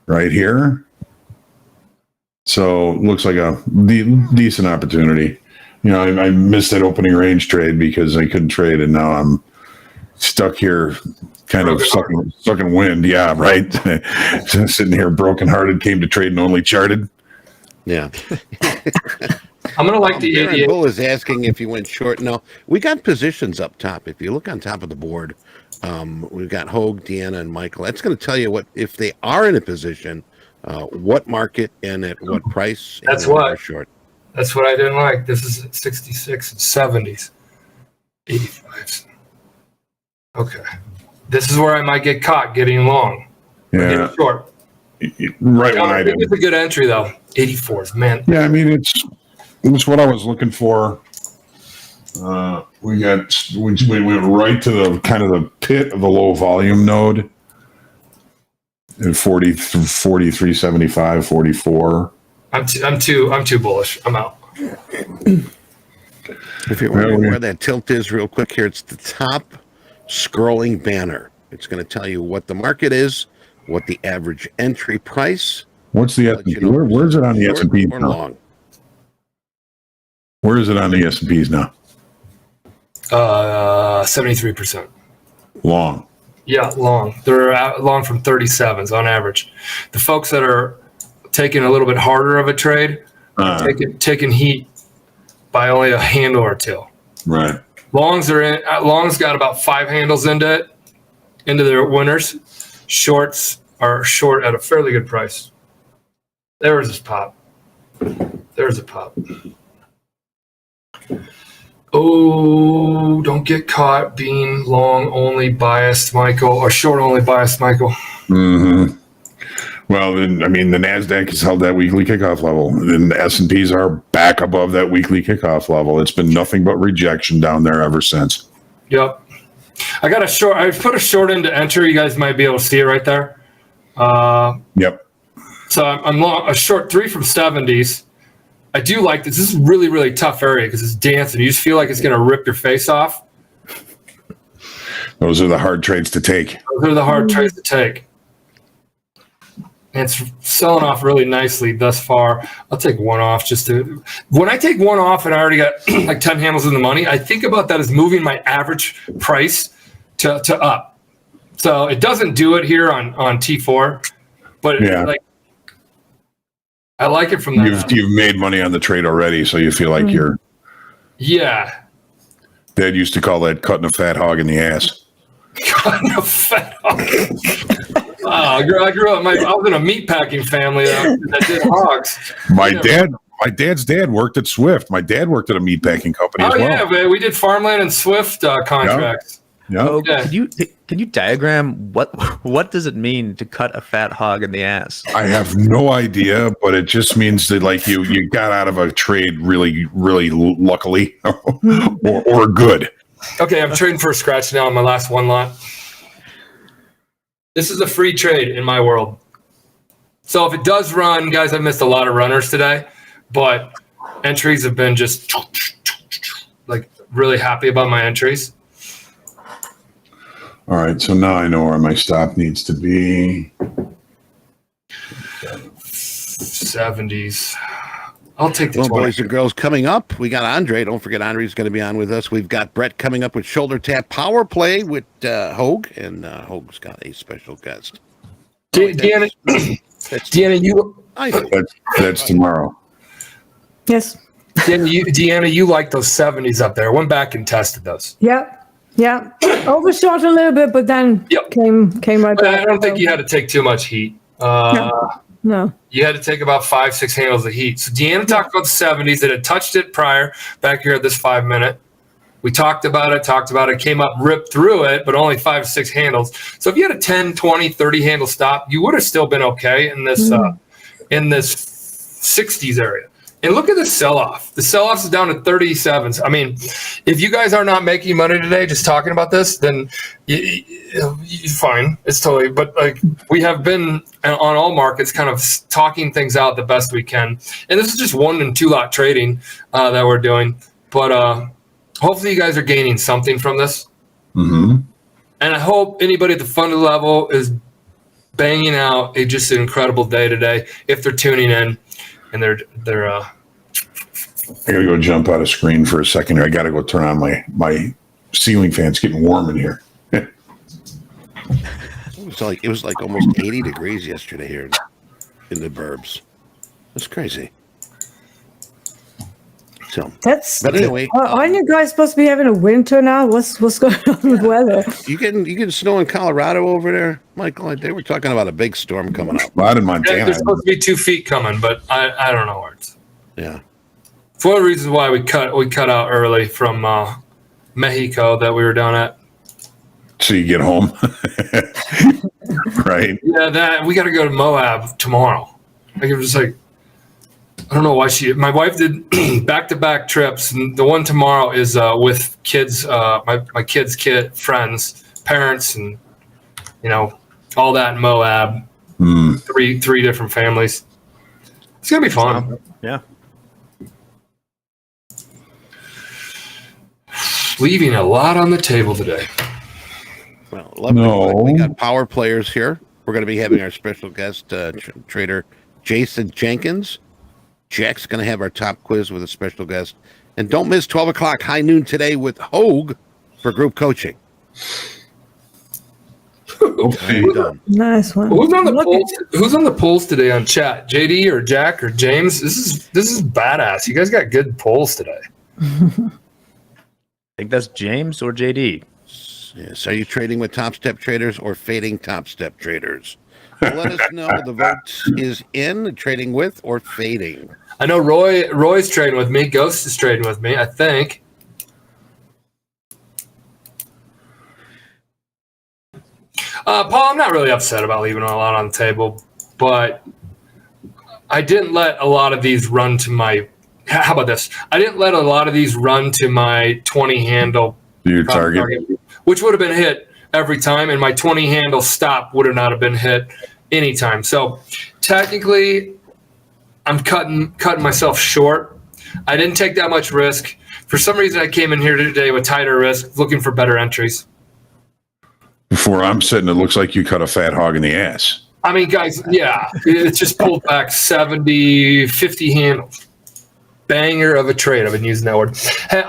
Right here. So looks like a decent opportunity. I missed that opening range trade because I couldn't trade, and now I'm stuck here kind of sucking wind. Yeah, right. Sitting here brokenhearted, came to trade and only charted. Yeah. I'm going to like the Darren 88. Bull is asking if you went short. No, we got positions up top. If you look on top of the board, we've got Hogue, Deanna, and Michael. That's going to tell you if they are in a position, what market and at what price. That's and what. Are short. That's what I didn't like. This is 66 and 70s. 85s. Okay. This is where I might get caught getting long. Yeah. Getting short. Right when I did. It's a good entry, though. 84s, man. Yeah, I mean, it's what I was looking for. We went right to the kind of the pit of the low volume node at 43.75, 44. I'm too bullish. I'm out. If you're wondering where that tilt is, real quick here, it's the top scrolling banner. It's going to tell you what the market is, what the average entry price. What's the S&P? Where's it on the S&P or now? long? Where is it on the S&Ps now? 73%. Long. Yeah, long. They're long from 37s on average. The folks that are taking a little bit harder of a trade, taking heat by only a handle or two. Right. Longs got about 5 handles into their winners. Shorts are short at a fairly good price. There's his pop. There's a pop. Oh, don't get caught being long only biased, Michael, or short only biased, Michael. Mm-hmm. Well, then, I mean, the NASDAQ has held that weekly kickoff level. Then the S&Ps are back above that weekly kickoff level. It's been nothing but rejection down there ever since. Yep. I got a short. I put a short into enter. You guys might be able to see it right there. Yep. So I'm long, a short 3 from 70s. I do like this. This is really, really tough area because it's dancing. You just feel like it's going to rip your face off. Those are the hard trades to take. Those are the hard trades to take. And it's selling off really nicely thus far. I'll take one off when I take one off and I already got like 10 handles in the money, I think about that as moving my average price to up. So it doesn't do it here on T4, but Yeah. I like it from that. You've made money on the trade already, so you feel like you're. Yeah. Dad used to call that cutting a fat hog in the ass. Cutting a fat hog. I grew up. I was in a meatpacking family that did hogs. My dad's dad worked at Swift. My dad worked at a meatpacking company as well. Yeah, man, we did farmland and Swift contracts. Yeah. Oh, Yeah. Can you diagram what does it mean to cut a fat hog in the ass? I have no idea, but it just means that like you got out of a trade really, really luckily or good. Okay, I'm trading for a scratch now on my last one lot. This is a free trade in my world. So if it does run, guys, I missed a lot of runners today, but entries have been just like really happy about my entries. All right, so now I know where my stop needs to be. 70s. I'll take the Well, 20. boys and girls, coming up, we got Andre. Don't forget, Andre's going to be on with us. We've got Brett coming up with Shoulder Tap Power Play with Hogue, and Hogue's got a special guest. Deanna, you That's tomorrow. Yes. Deanna, you like those 70s up there. I went back and tested those. Yep. Yeah, overshot a little bit, but then Yep. came right But back. I don't think you had to take too much heat. No. You had to take about 5-6 handles of heat. So Deanna talked about the 70s that had touched it prior back here at this 5 minute. We talked about it, came up, ripped through it, but only 5 to 6 handles. So if you had a 10, 20, 30 handle stop, you would have still been okay in this 60s area. And look at the sell-off. The sell-off is down to 37s. I mean, if you guys are not making money today just talking about this, then you're fine. It's totally. But like we have been on all markets, kind of talking things out the best we can. And this is just 1 and 2 lot trading that we're doing. But hopefully you guys are gaining something from this. Mm-hmm. And I hope anybody at the funded level is banging out just an incredible day today if they're tuning in. And they're I gotta go jump out of screen for a second here. I gotta go turn on my ceiling fan. It's getting warm in here. It was like almost 80 degrees yesterday here in the burbs. That's crazy. So but anyway, aren't you guys supposed to be having a winter now? What's going on with weather? you getting snow in Colorado over there, Michael? They were talking about a big storm coming up. A lot in Montana. there's supposed to be 2 feet coming, but I don't know where it's. Yeah. It's one of the reasons why we cut out early from Mexico that we were down at. So you get home, right? Yeah, that we got to go to Moab tomorrow. Like it was like, I don't know why my wife did back-to-back trips, and the one tomorrow is with kids, my kids' friends, parents, and all that in Moab. Three different families. It's gonna be fun. Yeah. Leaving a lot on the table today. Well, we got power players here. We're going to be having our special guest, trader Jason Jenkins. Jack's going to have our top quiz with a special guest. And don't miss 12 o'clock high noon today with Hogue for group coaching. Nice one. Who's on the polls today on chat? JD or Jack or James? This is badass. You guys got good polls today. I think that's James or JD. Yes. Are you trading with Topstep traders or fading Topstep traders? Let us know. The vote is in. Trading with or fading. I know Roy's trading with me. Ghost is trading with me, I think. Paul, I'm not really upset about leaving a lot on the table, but I didn't let a lot of these run to my. How about this? I didn't let a lot of these run to my 20 handle Your target, which would have been hit every time, and my 20 handle stop would have not have been hit anytime. So technically, I'm cutting myself short. I didn't take that much risk. For some reason, I came in here today with tighter risk, looking for better entries. Before I'm sitting, it looks like you cut a fat hog in the ass. I mean, guys, yeah, it's just pulled back 70, 50 handles. Banger of a trade. I've been using that word. Hey,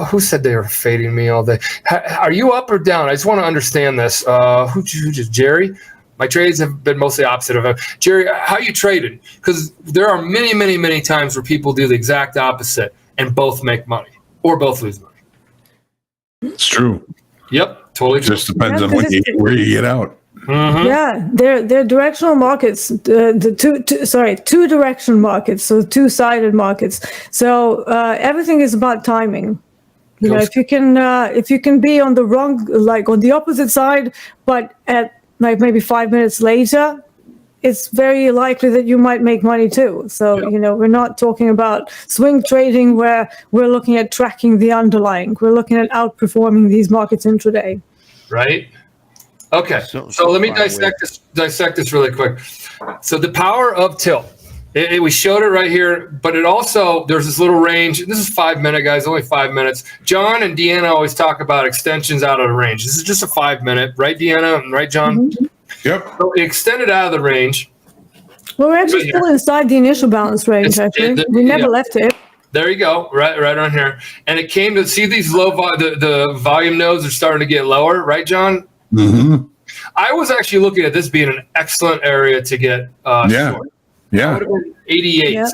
who said they were fading me all day? Are you up or down? I just want to understand this. Who just Jerry? My trades have been mostly opposite of him. Jerry, how you traded? Because there are many, many, many times where people do the exact opposite and both make money or both lose money. It's true. Yep, totally. It just depends on where you get out. Mm-hmm. Yeah, they're directional markets. Two direction markets. So 2-sided markets. So everything is about timing. You know, if you can be on the wrong, like on the opposite side, but at like maybe 5 minutes later, it's very likely that you might make money too. So, you know, we're not talking about swing trading where we're looking at tracking the underlying. We're looking at outperforming these markets intraday. Right. Okay. So let me dissect this really quick. So the power of tilt. We showed it right here, but it also, there's this little range. This is 5 minute, guys, only 5 minutes. John and Deanna always talk about extensions out of the range. This is just a 5 minute, right, Deanna? And right, John? Mm-hmm. Yep. So it extended out of the range. Well, we're actually still inside the initial balance range, actually. We never left it. There you go, right on here. And it came to see these low, the volume nodes are starting to get lower, right, John? Mm-hmm. I was actually looking at this being an excellent area to get short. Yeah. Would have been 88. Yeah.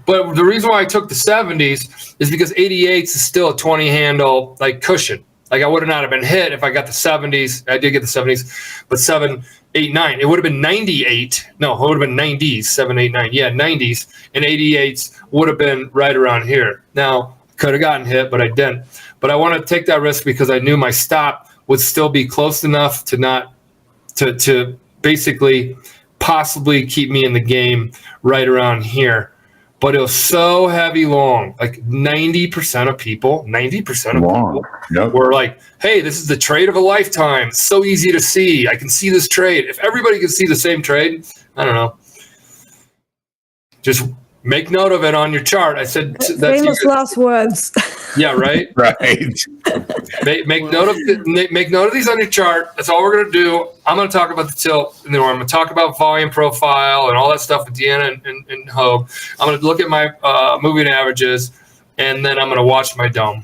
But the reason why I took the 70s is because 88s is still a 20 handle like cushion. Like I would not have been hit if I got the 70s. I did get the 70s, but 7, 8, 9. It would have been 98. No, it would have been 90s. 7, 8, 9. Yeah, 90s and 88s would have been right around here. Now could have gotten hit, but I didn't. But I want to take that risk because I knew my stop would still be close enough to not to basically possibly keep me in the game right around here. But it was so heavy long, like 90% of people were like, hey, this is the trade of a lifetime. It's so easy to see. I can see this trade. If everybody can see the same trade, I don't know. Just make note of it on your chart. I said that's famous last words. Yeah, right. Right. Make note of these on your chart. That's all we're gonna do. I'm gonna talk about the tilt, and then I'm gonna talk about volume profile and all that stuff with Deanna and Hogue. I'm gonna look at my moving averages, and then I'm gonna watch my dome.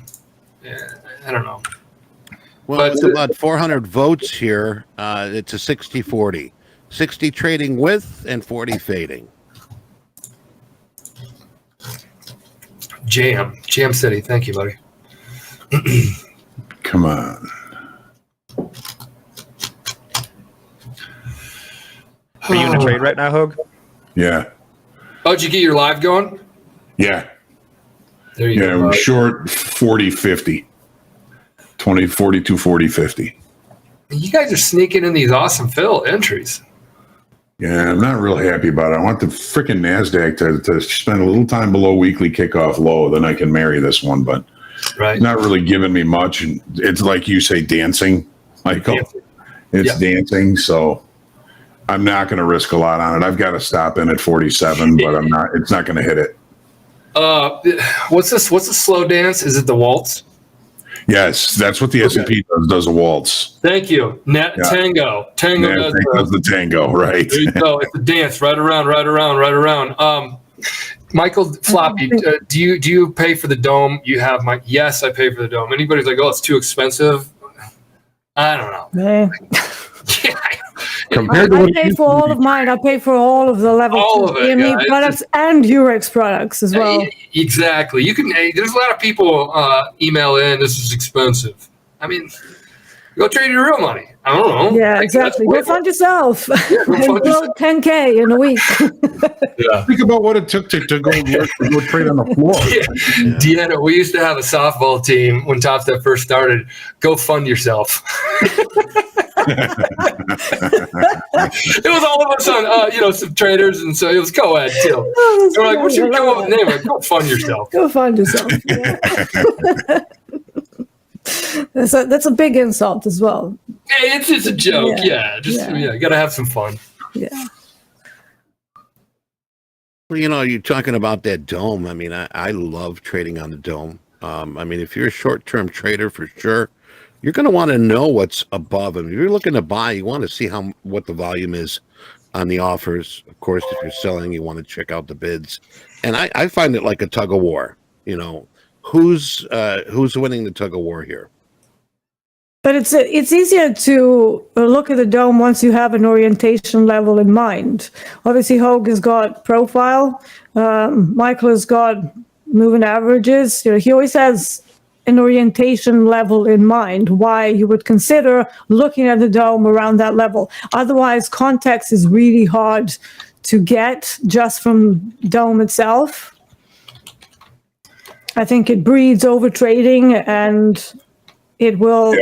I don't know. Well, But- it's about 400 votes here. It's a 60-40. 60 trading with and 40 fading. Jam City. Thank you, buddy. Come on. Are you in a trade right now, Hogue? Yeah. Oh, did you get your live going? Yeah. There you Yeah. go. We're bud. short 40, 50. 20, 42, 40, 50. You guys are sneaking in these awesome fill entries. Yeah, I'm not real happy about it. I want the freaking NASDAQ to spend a little time below weekly kickoff low. Then I can marry this one, but Right. not really giving me much. And it's like you say, dancing, Michael. Dancing. It's dancing. So I'm not going to risk a lot on it. I've got to stop in at 47, but I'm not. It's not going to hit it. What's this? What's the slow dance? Is it the waltz? Yes, that's what the S&P does a waltz. Thank you. Yeah. Tango. Tango Yeah, does the tango, right? There you go. It's a dance, right around. Michael Floppy, do you pay for the dome? You have my yes, I pay for the dome. Anybody's like, oh, it's too expensive. I don't know. Man. Compared to I what it pay used for to all be. of mine. I pay for all of the level All 2 of it, CME yeah. products and Eurex products as well. Exactly. You can. There's a lot of people email in. This is expensive. I mean, go trade your real money. I don't know. Yeah, Like, exactly. that's Go fund yourself go and fund blow yourself. 10K in a week. Yeah. Think about what it took to go trade on the floor. Deanna, we used to have a softball team when Topstep first started. Go fund yourself. It was all of us on, some traders, and so it was co-ed too. Oh, They were like, "What should we come up with a that. name?" Like, go fund yourself. Go find yourself. Yeah. That's a big insult as well. Hey, it's just a joke. Yeah. Yeah, Yeah. you gotta have some fun. Yeah. Well, you're talking about that dome. I mean, I love trading on the dome. I mean, if you're a short-term trader, for sure, you're going to want to know what's above. And if you're looking to buy, you want to see what the volume is on the offers. Of course, if you're selling, you want to check out the bids. And I find it like a tug of war. Who's winning the tug of war here? But it's easier to look at the dome once you have an orientation level in mind. Obviously, Hogue has got profile. Michael has got moving averages. He always has an orientation level in mind, why you would consider looking at the dome around that level. Otherwise, context is really hard to get just from dome itself. I think it breeds over trading, and it will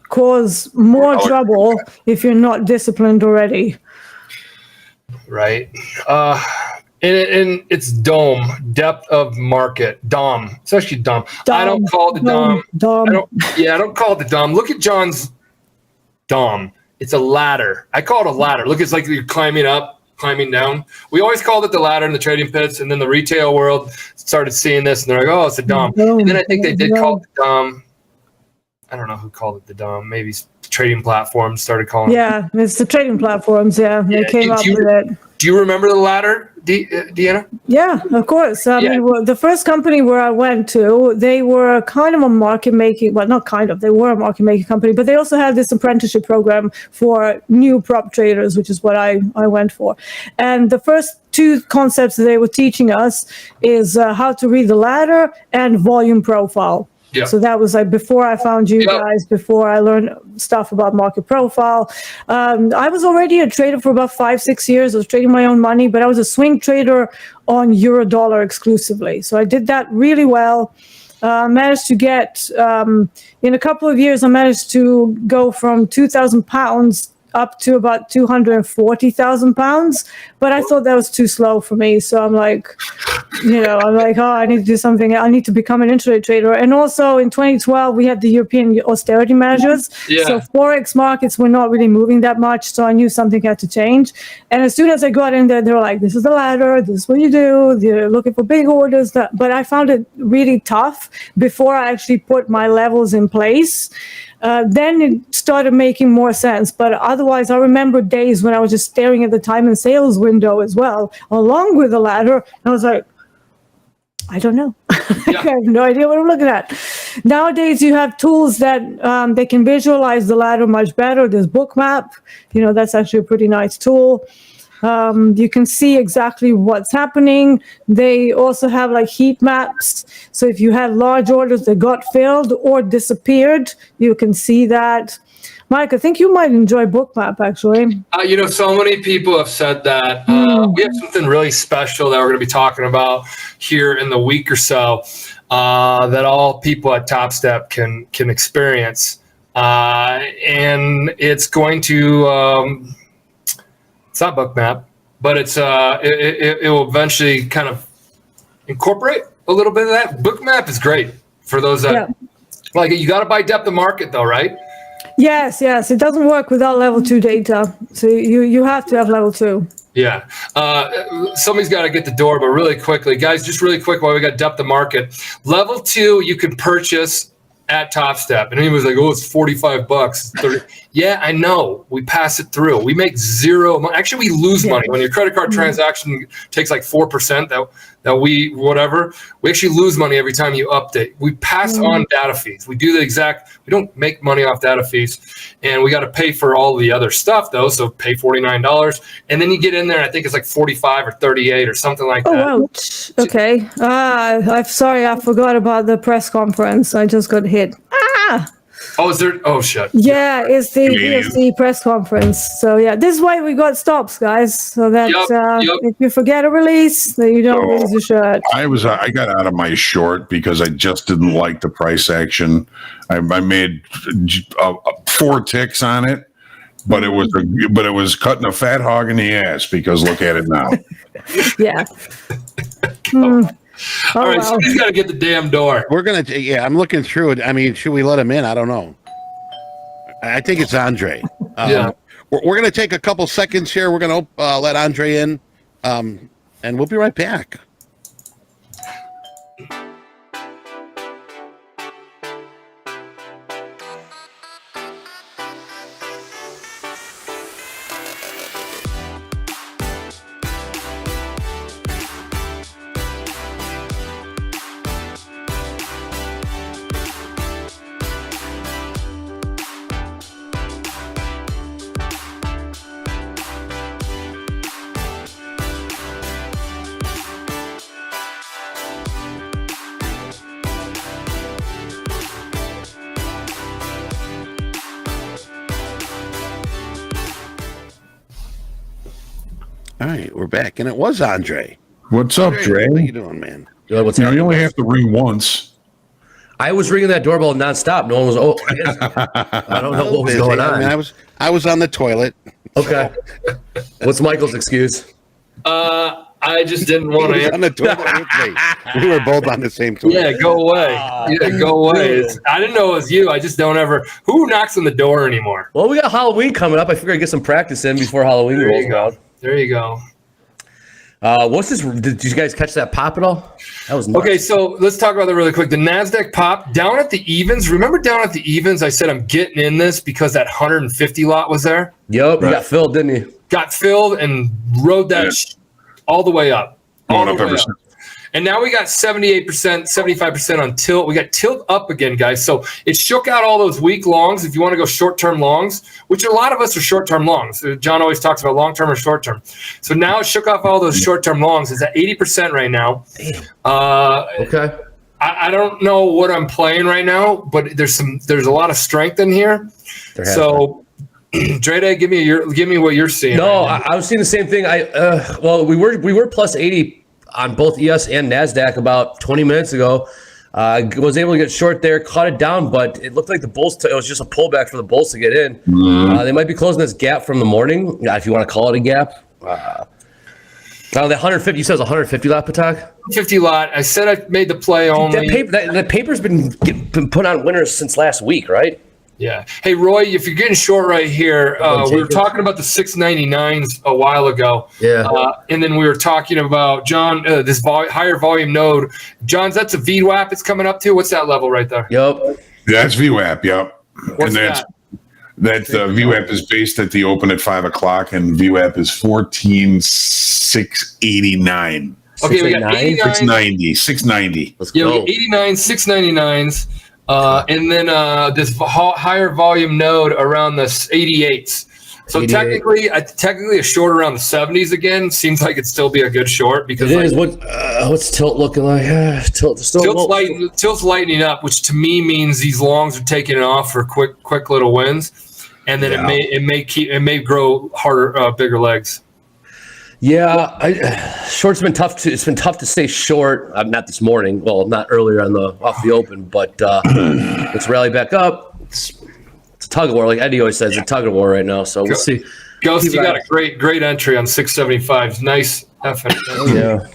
cause more trouble if you're not disciplined already. Right. And it's dome, depth of market, dom. It's actually dom. I don't call it the dom. I don't call it the dom. Look at John's dom. It's a ladder. I call it a ladder. Look, it's like you're climbing up, climbing down. We always called it the ladder in the trading pits, and then the retail world started seeing this, and they're like, oh, it's a dom. And then I think they did call it the dom. I don't know who called it the dom. Maybe trading platforms started calling it. Yeah, it's the trading platforms. Yeah, they came up with it. Do you remember the ladder, Deanna? Yeah, of course. I mean, the first company where I went to, they were kind of a market making, well, not kind of, they were a market making company, but they also had this apprenticeship program for new prop traders, which is what I went for. And the first two concepts that they were teaching us is how to read the ladder and volume profile. Yeah. So that was like before I found you guys, before I learned stuff about market profile. I was already a trader for about 5-6 years. I was trading my own money, but I was a swing trader on euro dollar exclusively. So I did that really well. Managed to get, in a couple of years, I managed to go from £2,000 up to about £240,000, but I thought that was too slow for me. So I'm like, oh, I need to do something. I need to become an intraday trader. And also in 2012, we had the European austerity measures. Yeah. So Forex markets were not really moving that much. So I knew something had to change. And as soon as I got in there, they were like, this is the ladder. This is what you do. You're looking for big orders. But I found it really tough before I actually put my levels in place. Then it started making more sense. But otherwise, I remember days when I was just staring at the time and sales window as well, along with the ladder. And I was like, I don't know. I have no idea what I'm looking at. Nowadays, you have tools that they can visualize the ladder much better. There's Bookmap. That's actually a pretty nice tool. You can see exactly what's happening. They also have like heat maps. So if you had large orders that got filled or disappeared, you can see that. Mike, I think you might enjoy Bookmap, actually. So many people have said that. We have something really special that we're going to be talking about here in the week or so that all people at Topstep can experience. And it's going to... it's not Bookmap, but it's it will eventually kind of incorporate a little bit of that. Bookmap is great for those that like it. You got to buy depth of market though, right? Yes. It doesn't work without level 2 data. So you have to have level 2. Yeah. Somebody's got to get the door, but really quickly, guys, just really quick while we got depth of market. Level 2, you can purchase at Topstep. And he was like, oh, it's $45. Yeah, I know. We pass it through. We make zero money. Actually, we lose money. When your credit card transaction takes like 4% that we actually lose money every time you update. We pass on data fees. We do we don't make money off data fees. And we got to pay for all the other stuff though. So pay $49. And then you get in there and I think it's like 45 or 38 or something like that. Oh, ouch. Okay. I'm sorry. I forgot about the press conference. I just got hit. Oh, is there? Oh, shit. Yeah, it's the press conference. So yeah, this is why we got stops, guys. So that if you forget a release, then you don't lose your shirt. I got out of my short because I just didn't like the price action. I made 4 ticks on it, but it was cutting a fat hog in the ass because look at it now. Yeah. All right, somebody's got to get the damn door. We're going to, I'm looking through it. I mean, should we let him in? I don't know. I think it's Andre. We're going to take a couple seconds here. We're going to let Andre in, and we'll be right back. All right, we're back, and it was Andre. What's up, Dre? How you doing, man? You only have to ring once. I was ringing that doorbell nonstop. No one was. I don't know what was going on. I mean, I was on the toilet. Okay. What's Michael's excuse? I just didn't want to. On the toilet. We were both on the same toilet. Yeah, go away. Go away. I didn't know it was you. I just don't ever. Who knocks on the door anymore? Well, we got Halloween coming up. I figured I'd get some practice in before Halloween rolls around. There you go. What's this? Did you guys catch that pop at all? That was nuts. Okay. So let's talk about that really quick. The NASDAQ pop down at the evens. Remember down at the evens, I said I'm getting in this because that 150 lot was there. Yep, you got filled, didn't you? Got filled and rode that all the way up. All the way up. And now we got 78%, 75% on tilt. We got tilt up again, guys. So it shook out all those weak longs. If you want to go short-term longs, which a lot of us are short-term longs. John always talks about long-term or short-term. So now it shook off all those short-term longs. It's at 80% right now. Okay. I don't know what I'm playing right now, but there's a lot of strength in here. So, Dreda, give me what you're seeing. No, right I was seeing the same thing. We were plus 80 on both ES and NASDAQ about 20 minutes ago. I was able to get short there, caught it down, but it looked like the bulls. It was just a pullback for the bulls to get in. They might be closing this gap from the morning, if you want to call it a gap. Now the 150, you said it was 150 lot, Patak? 50 lot. I said I made the play only. That paper's been put on winners since last week, right? Yeah. Hey, Roy, if you're getting short right here, we were talking about the 699s a while ago. Yeah. And then we were talking about, John, this higher volume node. John's, that's a VWAP it's coming up to. What's that level right there? Yep. That's VWAP, yep. What's and that? That VWAP is based at the open at 5 o'clock, and VWAP is 14,689. Okay, we got 89. 690. Let's Yeah, we go. got 89, 699s. And then this higher volume node around the 88s. So 88. technically a short around the 70s again seems like it'd still be a good short because It is. What's tilt looking like? Tilt's lightening up, which to me means these longs are taking it off for quick little wins, and then it may grow harder, bigger legs. Yeah, short's been tough it's been tough to stay short. Not this morning. Well, not earlier off the open, but it's rallied back up. It's a tug of war, like Eddie always says. It's a tug of war right now. So we'll see. Ghost, you got a great entry on 675s. Nice effort. Yeah.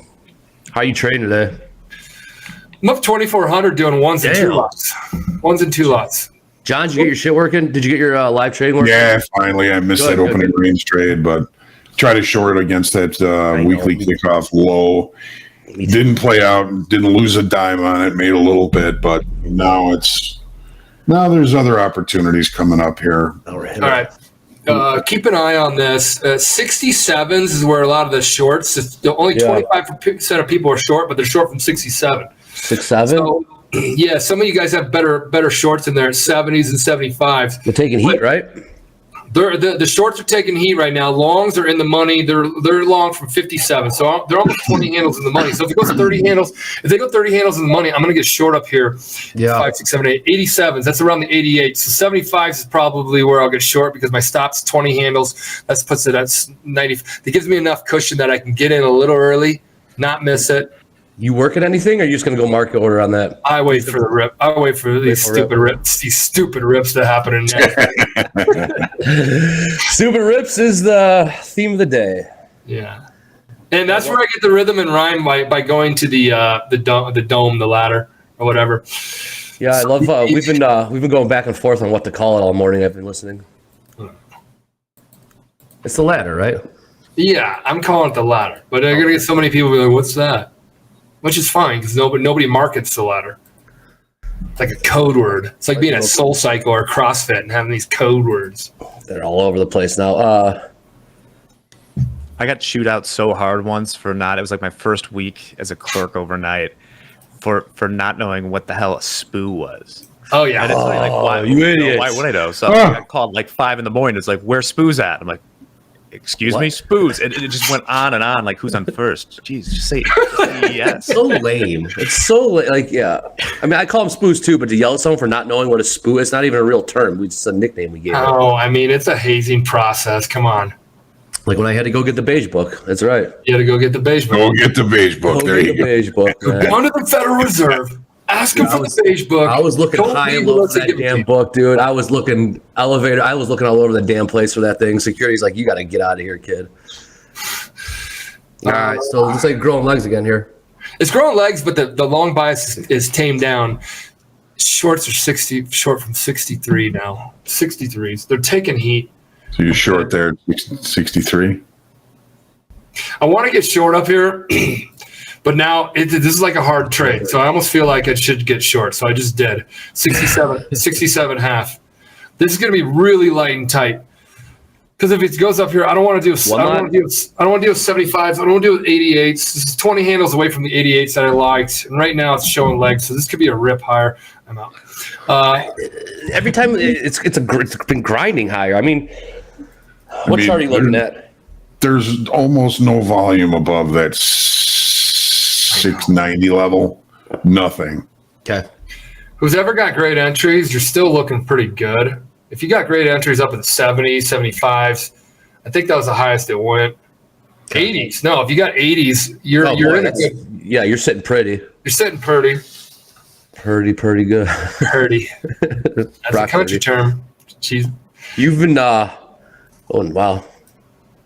How you trading today? I'm up 2,400 doing ones and two lots. John, did you get your shit working? Did you get your live trading working? Yeah, finally. I missed that opening range trade, but try to short against that weekly kickoff low. Didn't play out. Didn't lose a dime on it. Made a little bit, but now there's other opportunities coming up here. All right. Keep an eye on this. 67s is where a lot of the shorts. Only 25% of people are short, but they're short from 67. 6-7. So, yeah, some of you guys have better shorts in there at 70s and 75s. They're taking heat, right? The shorts are taking heat right now. Longs are in the money. They're long from 57, so they're almost 20 handles in the money. So if it goes 30 handles, if they go 30 handles in the money, I'm going to get short up here. Yeah, 5, 6, 7, 8, 87s. That's around the 88. So 75s is probably where I'll get short because my stop's 20 handles. That puts it at 90. That gives me enough cushion that I can get in a little early, not miss it. You working anything, or are you just going to go market order on that? I wait for the rip. I wait for these stupid rips. These stupid rips to happen in there. Stupid rips is the theme of the day. Yeah, and that's where I get the rhythm and rhyme by going to the dome, the ladder, or whatever. Yeah, I love. We've been going back and forth on what to call it all morning. I've been listening. It's the ladder, right? Yeah, I'm calling it the ladder, but I'm gonna get so many people like, "What's that?" Which is fine because nobody markets the ladder. It's like a code word. It's like being at Soul Cycle or CrossFit and having these code words. They're all over the place now. I got chewed out so hard once for not. It was like my first week as a clerk overnight for not knowing what the hell a SPOO was. Oh yeah. And it's like, why, you idiot. Why would I know? So I got called like 5 a.m. It's like, where's SPOO's at? I'm like, excuse me, SPOO's. It just went on and on. Like, who's on first? Jeez, just say yes. So lame. It's so like, yeah. I mean, I call them SPOOs too, but to yell at someone for not knowing what a SPOO is, not even a real term. It's just a nickname we gave it. Oh, I mean, it's a hazing process. Come on. Like when I had to go get the beige book. That's right. You had to go get the beige book. Go get the beige book. There you go. Beige book. Down to the Federal Reserve. Ask him for the beige book. I was looking Don't high and leave low unless for they that give it to damn you. book, dude. I was looking elevator. I was looking all over the damn place for that thing. Security's like, you got to get out of here, kid. All right, so it's like growing legs again here. It's growing legs, but the long bias is tamed down. Shorts are 60 short from 63 now. 63s. They're taking heat. So you're short there, 63. I want to get short up here, but now this is like a hard trade. So I almost feel like I should get short. So I just did 67 half. This is going to be really light and tight. Because if it goes up here, I don't want to do 75s. I don't want to do 88s. This is 20 handles away from the 88s that I liked. And right now it's showing legs. So this could be a rip higher. I'm out. Every time it's been grinding higher. I mean, what chart are you looking at? There's almost no volume above that 690 level. Nothing. Okay. Who's ever got great entries, you're still looking pretty good. If you got great entries up in the 70s, 75s, I think that was the highest it went. 80s. No, if you got 80s, you're in a good. Yeah, you're sitting pretty. You're sitting pretty. Pretty good. Pretty. That's a country term. Jeez. You've been oh wow.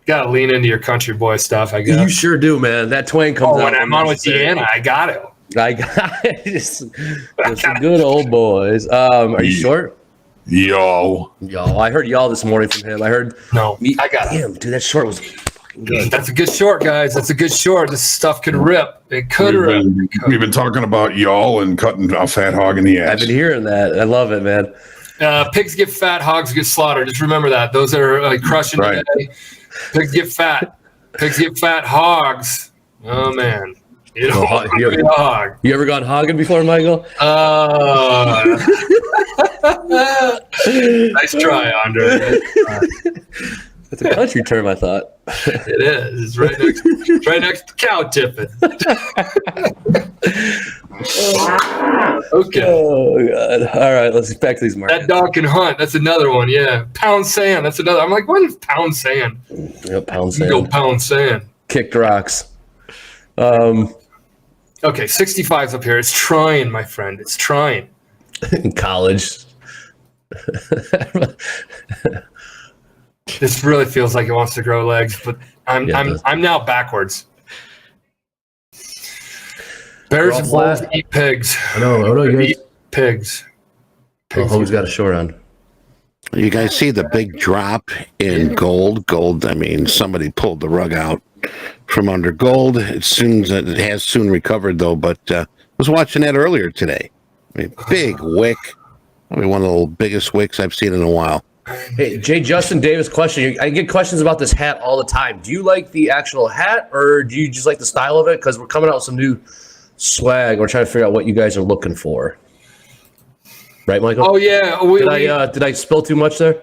Gotta lean into your country boy stuff, I guess. You sure do, man. That twang comes out. When I'm on with Deanna, I got it. I got it. Just some good old boys. Are you short? Y'all. I heard y'all this morning from him. I heard. No, I got it. Damn, dude, that short was fucking good. That's a good short, guys. That's a good short. This stuff could rip. It could rip. We've been talking about y'all and cutting a fat hog in the ass. I've been hearing that. I love it, man. Pigs get fat, hogs get slaughtered. Just remember that. Those are like crushing Right. today. Pigs get fat. Pigs get fat, hogs. Oh, man. You know, hog. You ever gone hogging before, Michael? Nice try, Andre. It's a country term, I thought. It is. It's right next to cow tipping. Okay. Oh, God. All right, let's get back to these markets. That dog can hunt. That's another one. Yeah. Pound sand. That's another. I'm like, what is pound sand? Yep, pound You go sand. pound sand. Kicked rocks. Okay, 65's up here. It's trying, my friend. It's trying. In college. This really feels like it wants to grow legs, but I'm now backwards. Bears and wolves eat pigs. I know, you guys. Eat pigs. Who's got a short on? You guys see the big drop in gold? Gold, I mean, somebody pulled the rug out from under gold. It has soon recovered, though, but I was watching that earlier today. I mean, big wick. I mean, one of the biggest wicks I've seen in a while. Hey, Jay Justin Davis question. I get questions about this hat all the time. Do you like the actual hat or do you just like the style of it? Because we're coming out with some new swag. We're trying to figure out what you guys are looking for. Right, Michael? Oh, yeah. Did I spill too much there?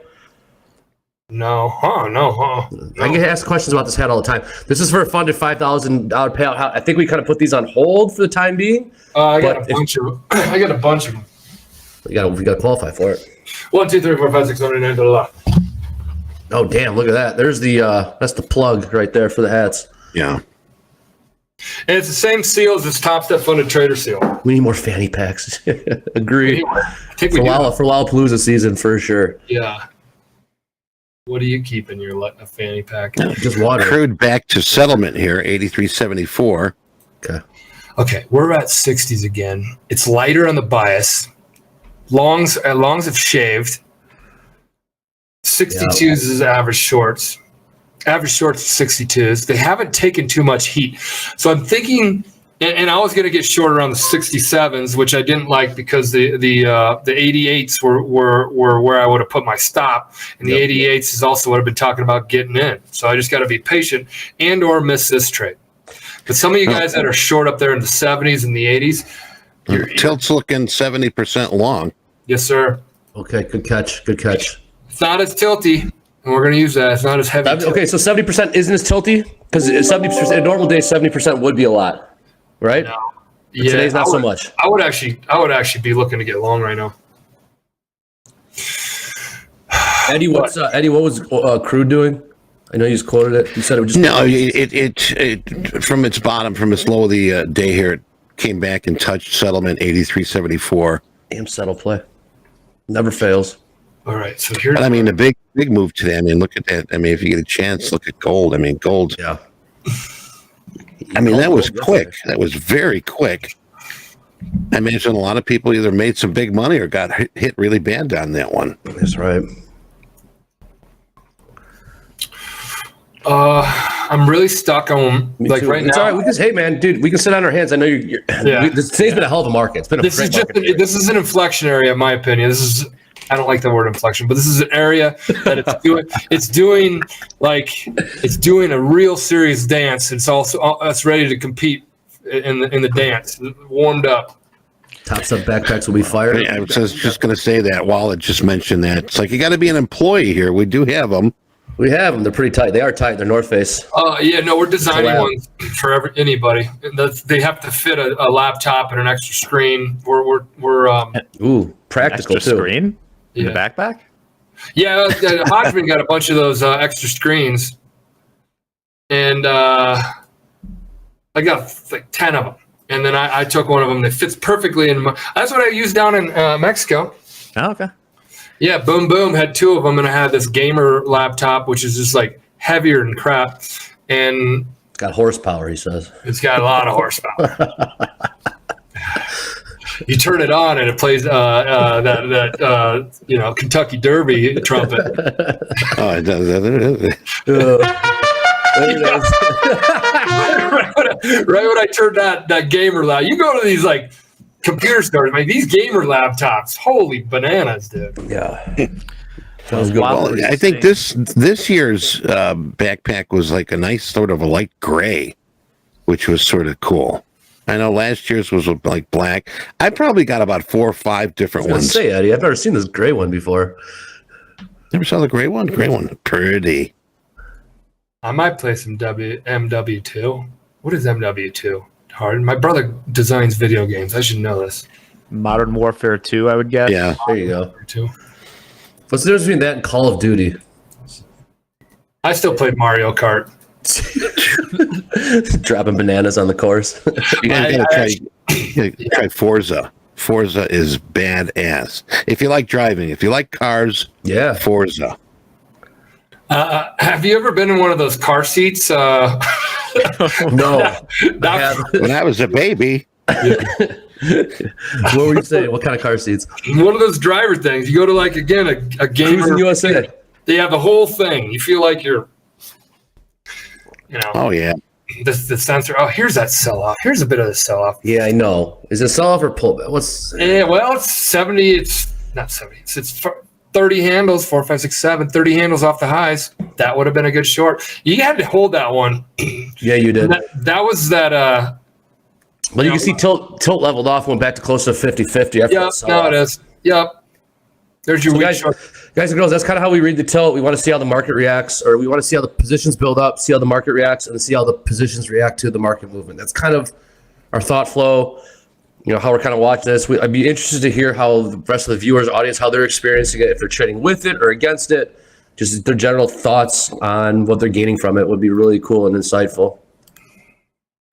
No. No. I get asked questions about this hat all the time. This is for a funded $5,000 payout. I think we kind of put these on hold for the time being. I got a bunch of them. We got to qualify for it. 1, 2, 3, 4, 5, 6, 7, 8, 9, blah, blah, blah. Oh, damn, look at that. There's that's the plug right there for the hats. Yeah. And it's the same seal as this Topstep funded trader seal. We need more fanny packs. Agreed. I think we do. For Lollapalooza season, for sure. Yeah. What do you keep in your fanny pack? Just water. Crude back to settlement here, 83.74. Okay, we're at 60s again. It's lighter on the bias. Longs have shaved. 62s is average shorts. Average shorts 62s. They haven't taken too much heat. So I'm thinking, and I was going to get short around the 67s, which I didn't like because the 88s were where I would have put my stop, and the 88s is also what I've been talking about getting in. So I just got to be patient and or miss this trade. But some of you guys that are short up there in the 70s and the 80s, Tilt's looking 70% long. yes, sir. Okay, good catch. Good catch. It's not as tilty, and we're going to use that. It's not as heavy. Okay, so 70% isn't as tilty? Because 70%, a normal day, 70% would be a lot, right? No. But today's not so much. I would actually be looking to get long right now. Eddie, what was crude doing? I know you just quoted it. You said it would just it from its bottom, from its low of the day here, it came back and touched settlement 83.74. damn settle play. Never fails. All right, so here's. But I mean, the big move today. I mean, look at that. I mean, if you get a chance, look at gold. I mean, gold. Yeah. I mean, that was quick. That was very quick. I imagine a lot of people either made some big money or got hit really bad on that one. That's right. I'm really stuck on right it's now. All right. Hey, man, dude, we can sit on our hands. I know you're today's been a hell of a market. It's been a This great is just market. this is an inflection area, in my opinion. I don't like the word inflection, but this is an area that it's doing a real serious dance. It's also it's ready to compete in the dance, warmed up. Topstep backpacks will be fired. Yeah, I was just going to say that. Wallet just mentioned that. It's like you got to be an employee here. We do have them. We have them. They're pretty tight. They are tight. They're North Face. Yeah, no, we're designing Collab. ones for anybody. They have to fit a laptop and an extra screen. We're Practical Extra too. screen in Yeah. the backpack. Yeah, Hodgman got a bunch of those extra screens, and I got like 10 of them. And then I took one of them that fits perfectly in. That's what I used down in Mexico. Oh, okay. Yeah, Boom Boom had 2 of them, and I had this gamer laptop, which is just like heavier than crap, and It's got horsepower, he says. it's got a lot of horsepower. You turn it on, and it plays that Kentucky Derby trumpet. Oh, it does. There it is. right when I turned that gamer laptop, you go to these like computer stores, like these gamer laptops, holy bananas, dude. Yeah. That was good. Wow. Well, I think this year's backpack was like a nice sort of a light gray, which was sort of cool. I know last year's was like black. I probably got about 4 or 5 different I was ones. gonna say, Eddie, I've never seen this gray one before. Never saw the gray one. Gray one, pretty. I might play some MW2. What is MW2? Hard. My brother designs video games. I should know this. Modern Warfare 2, I would guess. Yeah. There you go. Too. What's the difference between that and Call of Duty? I still played Mario Kart. Dropping bananas on the course. You gotta try Forza. Forza is badass. If you like driving, if you like cars, Yeah. Forza. Have you ever been in one of those car seats? No. When I was a baby, What were you saying? What kind of car seats? One of those driver things. You go to like again a gamer. Cruising USA. They have the whole thing. You feel like you're, oh yeah. the sensor. Oh, here's that sell off. Here's a bit of the sell off. Yeah, I know. Is it sell off or pullback? What's Yeah, well, it's 70. It's not 70. It's 30 handles. 4, 5, 6, 7. 30 handles off the highs. That would have been a good short. You had to hold that one. Yeah, you did. That was that. Well, you can see tilt leveled off, went back to close to 50-50. after Yep. that sell No, off. it is. Yep. There's your So weak guys, short. guys and girls, that's kind of how we read the tilt. We want to see how the market reacts, or we want to see how the positions build up, see how the market reacts, and see how the positions react to the market movement. That's kind of our thought flow. You know, how we're kind of watching this. I'd be interested to hear how the rest of the viewers, audience, how they're experiencing it, if they're trading with it or against it. Just their general thoughts on what they're gaining from it would be really cool and insightful.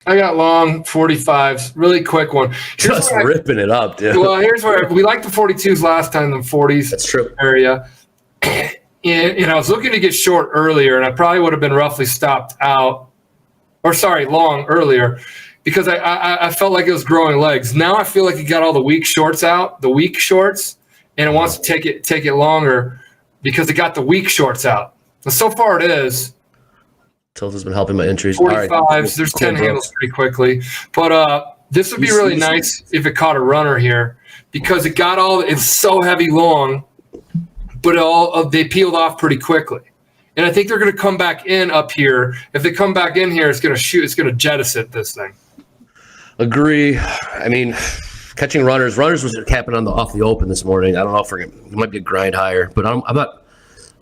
I got long 45s. Really quick one. Just ripping it up, dude. Well, here's where we liked the 42s last time, the 40s. That's true. Area. And I was looking to get short earlier, and I probably would have been roughly stopped out, long earlier, because I felt like it was growing legs. Now I feel like it got all the weak shorts out, and it wants to take it longer because it got the weak shorts out. And so far it is. Tilt has been helping my entries. 45s. All right. There's Cool, 10 bro. handles pretty quickly. But this would be really nice if it caught a runner here because it's so heavy long, but they peeled off pretty quickly. And I think they're going to come back in up here. If they come back in here, it's going to jettison this thing. Agree. I mean, catching runners was capping off the open this morning. I don't know if it might be a grind higher, but I'm not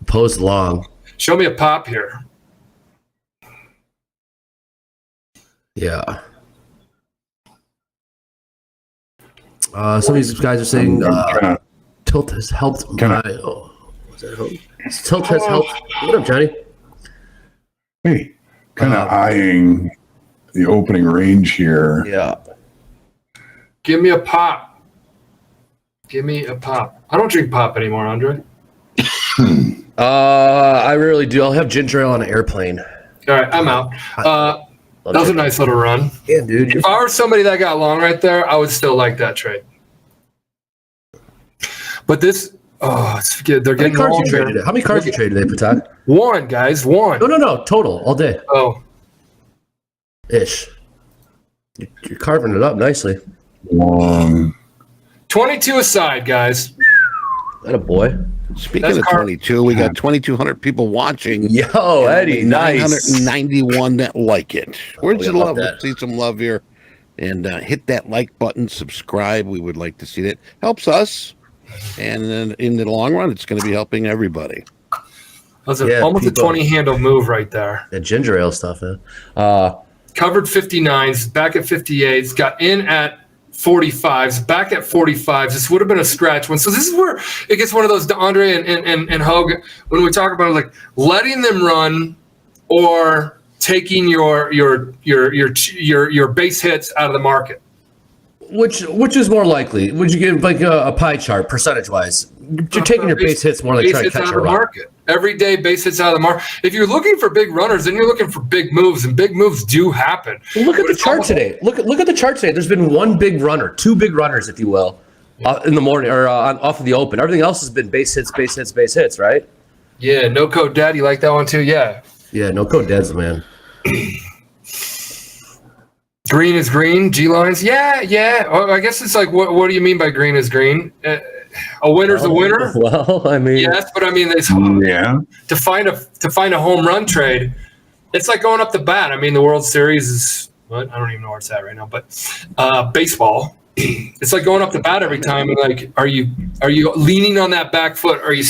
opposed to long. Show me a pop here. Yeah. Some of these guys are saying tilt has helped Tilt has helped. What up, Johnny? Hey, kind of eyeing the opening range here. Yeah. Give me a pop. I don't drink pop anymore, Andre. I really do. I'll have ginger ale on an airplane. All right, I'm out. That was a nice little run. Yeah, dude. If I were somebody that got long right there, I would still like that trade. But this, it's good. They're How many getting cards long you there. traded? How many cards you traded today, Patak? One, guys, one. No. Total, all day. Oh, Ish. You're carving it up nicely. Long. 22 aside, guys. That a boy. Speaking That's of 22, we got 2,200 people watching. Yo, Eddie, nice. 991 that like it. Where's we the love love? that. Let's see some love here. And hit that like button, subscribe. We would like to see that. Helps us. And then in the long run, it's going to be helping everybody. That's Yeah, almost people- a 20 handle move right there. That ginger ale stuff, man. Covered 59s, back at 58s, got in at 45s, back at 45s. This would have been a scratch one. So this is where it gets one of those DeAndre and Hogue when we talk about it, like letting them run or taking your base hits out of the market. Which is more likely? Would you give like a pie chart percentage wise? You're taking your base hits more than trying to catch a run. Market. Every day, base hits out of the market. If you're looking for big runners, then you're looking for big moves, and big moves do happen. Well, look at the chart today. Look at the chart today. There's been one big runner, two big runners, if you will, in the morning or off of the open. Everything else has been base hits, right? Yeah, no code dad. You like that one too? Yeah. Yeah, no code dad's the man. Green is green. G lines. Yeah. Well, I guess it's like, what do you mean by green is green? A winner's a winner. Well, I mean, Yes, but I mean, it's Yeah. to find a home run trade. It's like going up the bat. I mean, the World Series is what? I don't even know where it's at right now, but baseball. It's like going up the bat every time. And like, are you leaning on that back foot? Are you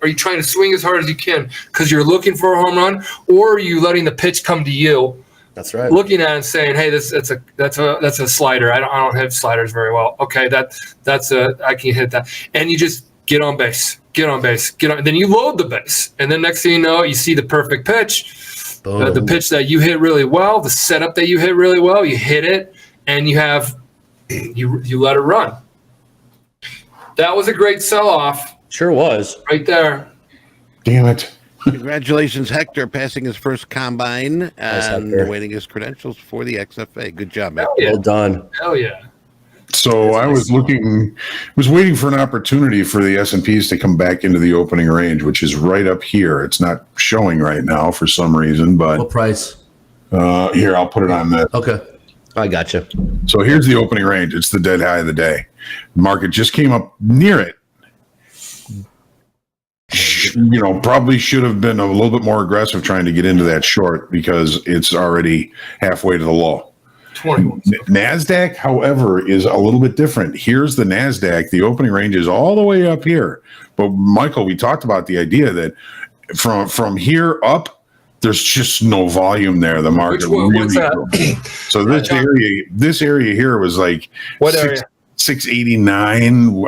are you trying to swing as hard as you can because you're looking for a home run, or are you letting the pitch come to you? that's right. Looking at it and saying, "Hey, that's a slider. I don't hit sliders very well. Okay, I can hit that." And you just get on base. Then you load the base, and then next thing you know, you see the perfect pitch, the pitch that you hit really well, the setup that you hit really well. You hit it, and you have you let it run. That was a great sell-off Sure was. right there. Damn it. Congratulations, Hector, passing his first combine and Hector. awaiting his credentials for the XFA. Good job, man. Hell yeah. Well done. Hell yeah. So I was waiting for an opportunity for the S&Ps to come back into the opening range, which is right up here. It's not showing right now for some reason, What but price? here, I'll put it on this. Okay, I got you. So here's the opening range. It's the dead high of the day. The market just came up near it. Probably should have been a little bit more aggressive trying to get into that short because it's already halfway to the low. 21. NASDAQ, however, is a little bit different. Here's the NASDAQ. The opening range is all the way up here. But Michael, we talked about the idea that from here up, there's just no volume there. The market what's that? So this area here was like What area? 689.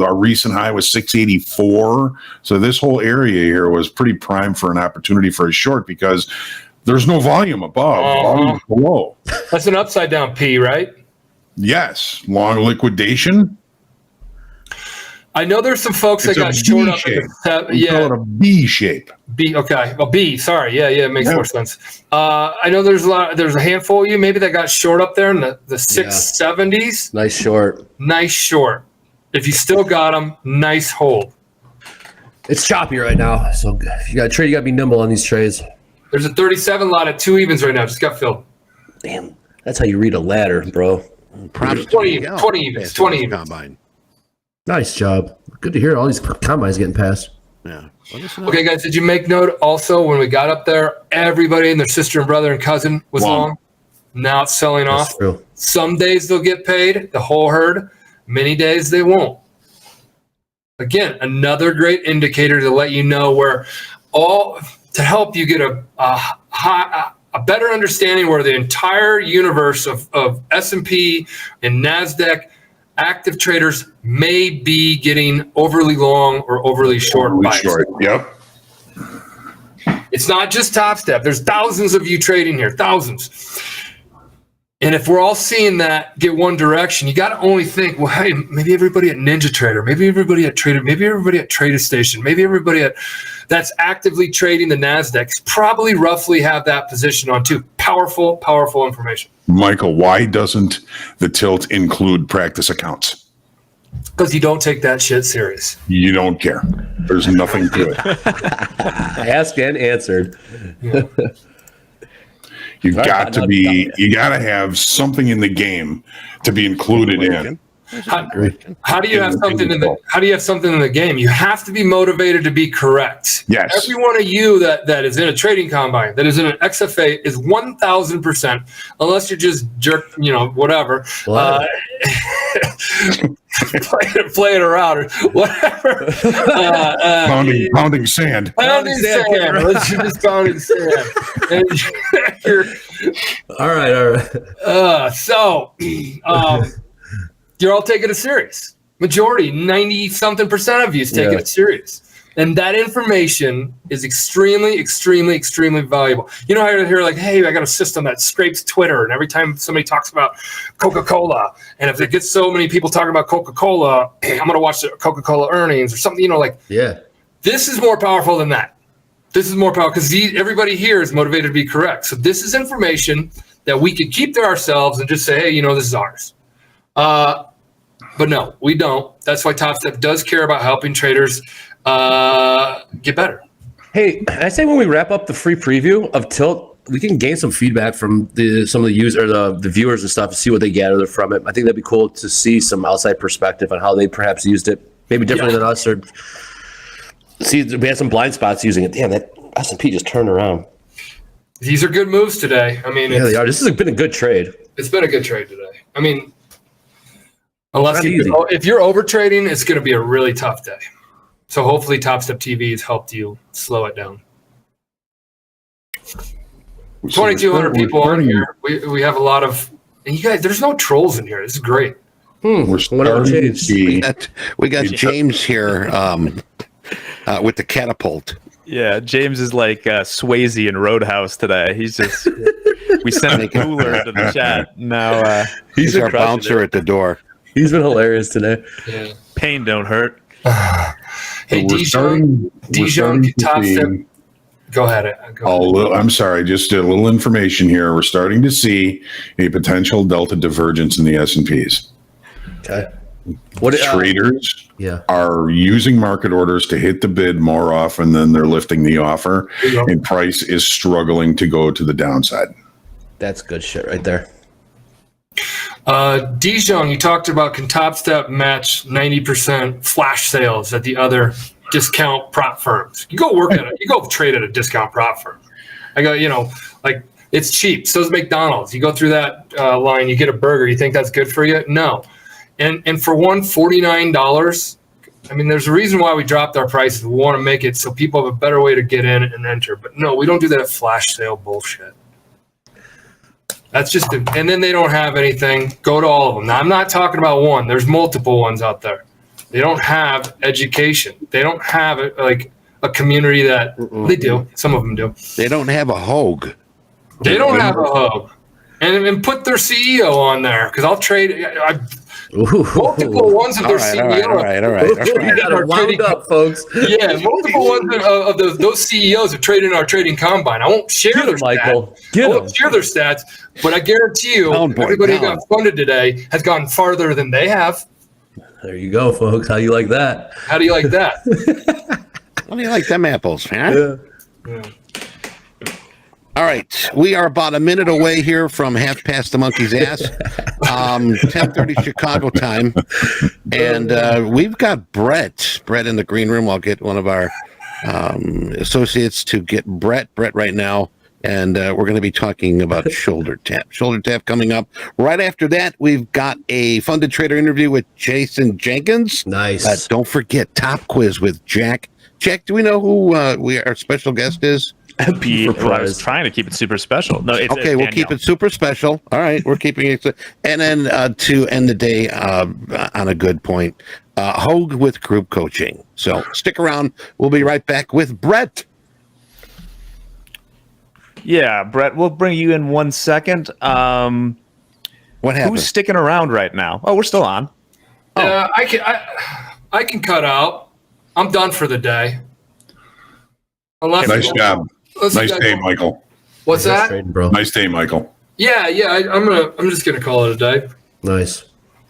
Our recent high was 684. So this whole area here was pretty prime for an opportunity for a short because there's no volume above, volume below. That's an upside down P, right? Yes, long liquidation. I know there's some folks that It's a got short V up. shape. At We call it a B shape. B. Okay. Well, B. Sorry. Yeah. It makes Yeah. more sense. I know there's a handful of you maybe that got short up there in the 670s. Nice short. Nice short. If you still got them, nice hold. It's choppy right now, so if you got to trade, you got to be nimble on these trades. There's a 37 lot at 2 evens right now. Just got filled. Damn, that's how you read a ladder, bro. Props to 20 Miguel, 20 evens, passing 20 his evens. combine. Nice job. Good to hear all these combines getting passed. Yeah. Let us know. Okay, guys, did you make note also when we got up there, everybody and their sister and brother and cousin was Long. long? Now it's selling That's off. true. Some days they'll get paid, the whole herd. Many days they won't. Again, another great indicator to let you know to help you get a better understanding where the entire universe of S&P and NASDAQ active traders may be getting overly long or overly short bias. Yep. It's not just Topstep. There's thousands of you trading here, thousands. And if we're all seeing that get one direction, you got to only think, well, hey, maybe everybody at Ninja Trader, maybe everybody at Trader, maybe everybody at Trader Station, maybe everybody that's actively trading the NASDAQ probably roughly have that position on too. Powerful, powerful information. Michael, why doesn't the tilt include practice accounts? Because you don't take that shit serious. You don't care. There's nothing to it. Asked and answered. You've Right, got to be. You got to have something in the game to be included in. How do you have something in the game? You have to be motivated to be correct. Yes. Every one of you that is in a trading combine, that is in an XFA, is 1,000%, unless you're just jerk, whatever. Well, playing around or whatever. Pounding sand. Pounding sand. Let's just pounding sand. All right. So, you're all taking it serious. Majority, 90-something% of you is taking it serious. And that information is extremely, extremely, extremely valuable. You know, I hear like, hey, I got a system that scrapes Twitter. And every time somebody talks about Coca-Cola, and if it gets so many people talking about Coca-Cola, I'm going to watch the Coca-Cola earnings or something, you know, like, this is more powerful than that. This is more powerful because everybody here is motivated to be correct. So this is information that we can keep to ourselves and just say, hey, you know, this is ours. But no, we don't. That's why Topstep does care about helping traders get better. Hey, I say when we wrap up the free preview of Tilt, we can gain some feedback from some of the users or the viewers and stuff to see what they gathered from it. I think that'd be cool to see some outside perspective on how they perhaps used it, maybe differently than us, or see we had some blind spots using it. Damn, that S&P just turned around. These are good moves today. I mean, they are. This has been a good trade. It's been a good trade today. I mean, if you're over trading, it's going to be a really tough day. So hopefully TopstepTV has helped you slow it down. 2,200 people on here. We have a lot of, and you guys, there's no trolls in here. This is great. We're starting to see. We got James here with the catapult. Yeah, James is like Swayze in Roadhouse today. He's just we sent a cooler to the chat. Now he's our bouncer at the door. He's been hilarious today. Yeah. Pain don't hurt. Hey, Dijon, Topstep. Go ahead. I'm sorry, just a little information here. We're starting to see a potential delta divergence in the S&Ps. Okay. Traders are using market orders to hit the bid more often than they're lifting the offer, and price is struggling to go to the downside. That's good shit right there. Dijon, you talked about can Topstep match 90% flash sales at the other discount prop firms? You go work at it. You go trade at a discount prop firm. I go, you know, like it's cheap. So is McDonald's. You go through that line, you get a burger. You think that's good for you? No. And for $149, I mean, there's a reason why we dropped our prices. We want to make it so people have a better way to get in and enter. But no, we don't do that flash sale bullshit. That's just, and then they don't have anything. Go to all of them. Now, I'm not talking about one. There's multiple ones out there. They don't have education. They don't have a community that they do. Some of them do. They don't have a Hogue. They don't have a Hogue. And put their CEO on there because I'll trade. Multiple ones of their CEO. All right. You got it wound up, folks. Yeah, multiple ones of those CEOs have traded in our trading combine. I won't share their stats. I won't share their stats, but I guarantee you, everybody who got funded today has gone farther than they have. There you go, folks. How you like that? How do you like that? How do you like them apples, man? Yeah. All right, we are about a minute away here from half past the monkey's ass, 10:30 Chicago time, and we've got Brett in the green room. I'll get one of our associates to get Brett right now, and we're going to be talking about shoulder tap coming up. Right after that, we've got a funded trader interview with Jason Jenkins. Nice. Don't forget Top Quiz with Jack. Jack, do we know who our special guest is? I was trying to keep it super special. No, it's okay. We'll keep it super special. All right, we're keeping it. And then to end the day on a good point, Hogue with group coaching. So stick around. We'll be right back with Brett. Yeah, Brett. We'll bring you in 1 second. What happened? Who's sticking around right now? Oh, we're still on. I can cut out. I'm done for the day. Nice job. Nice day, Michael. What's that? Trading, bro. Nice day, Michael. Yeah. I'm just gonna call it a day. Nice.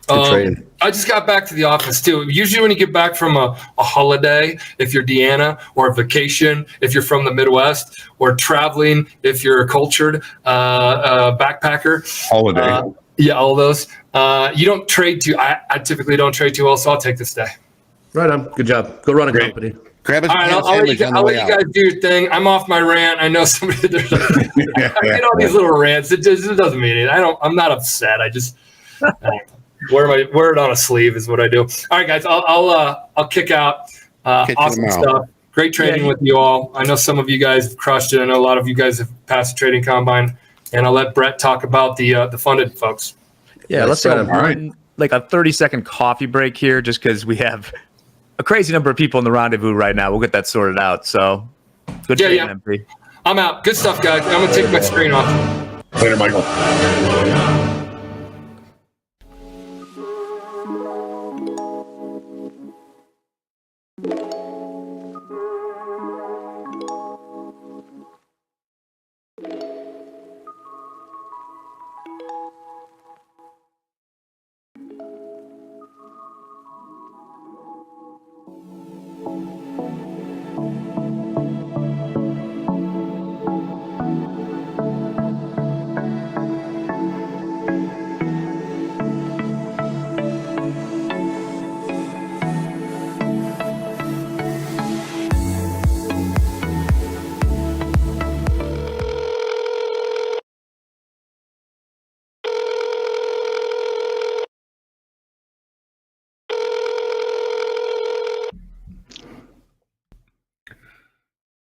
Good trading. I just got back to the office too. Usually, when you get back from a holiday, if you're Deanna, or a vacation, if you're from the Midwest, or traveling, if you're a cultured backpacker, Holiday. yeah, all those. You don't trade too. I typically don't trade too well, so I'll take this day. Right on. Good job. Go run a company. Grab it. All right, I'll let you guys do your thing. I'm off my rant. I know somebody. I get all these little rants. It doesn't mean it. I'm not upset. I just. wear it on a sleeve is what I do. All right, guys, I'll kick out. Catch you Awesome tomorrow. stuff. Great trading with you all. I know some of you guys have crushed it. I know a lot of you guys have passed the trading combine, and I'll let Brett talk about the funded folks. Yeah, let's go All right. like a 30-second coffee break here, just because we have a crazy number of people in the rendezvous right now. We'll get that sorted out. So good trading, Yeah. MP. I'm out. Good stuff, guys. I'm gonna take my screen off. Later, Michael.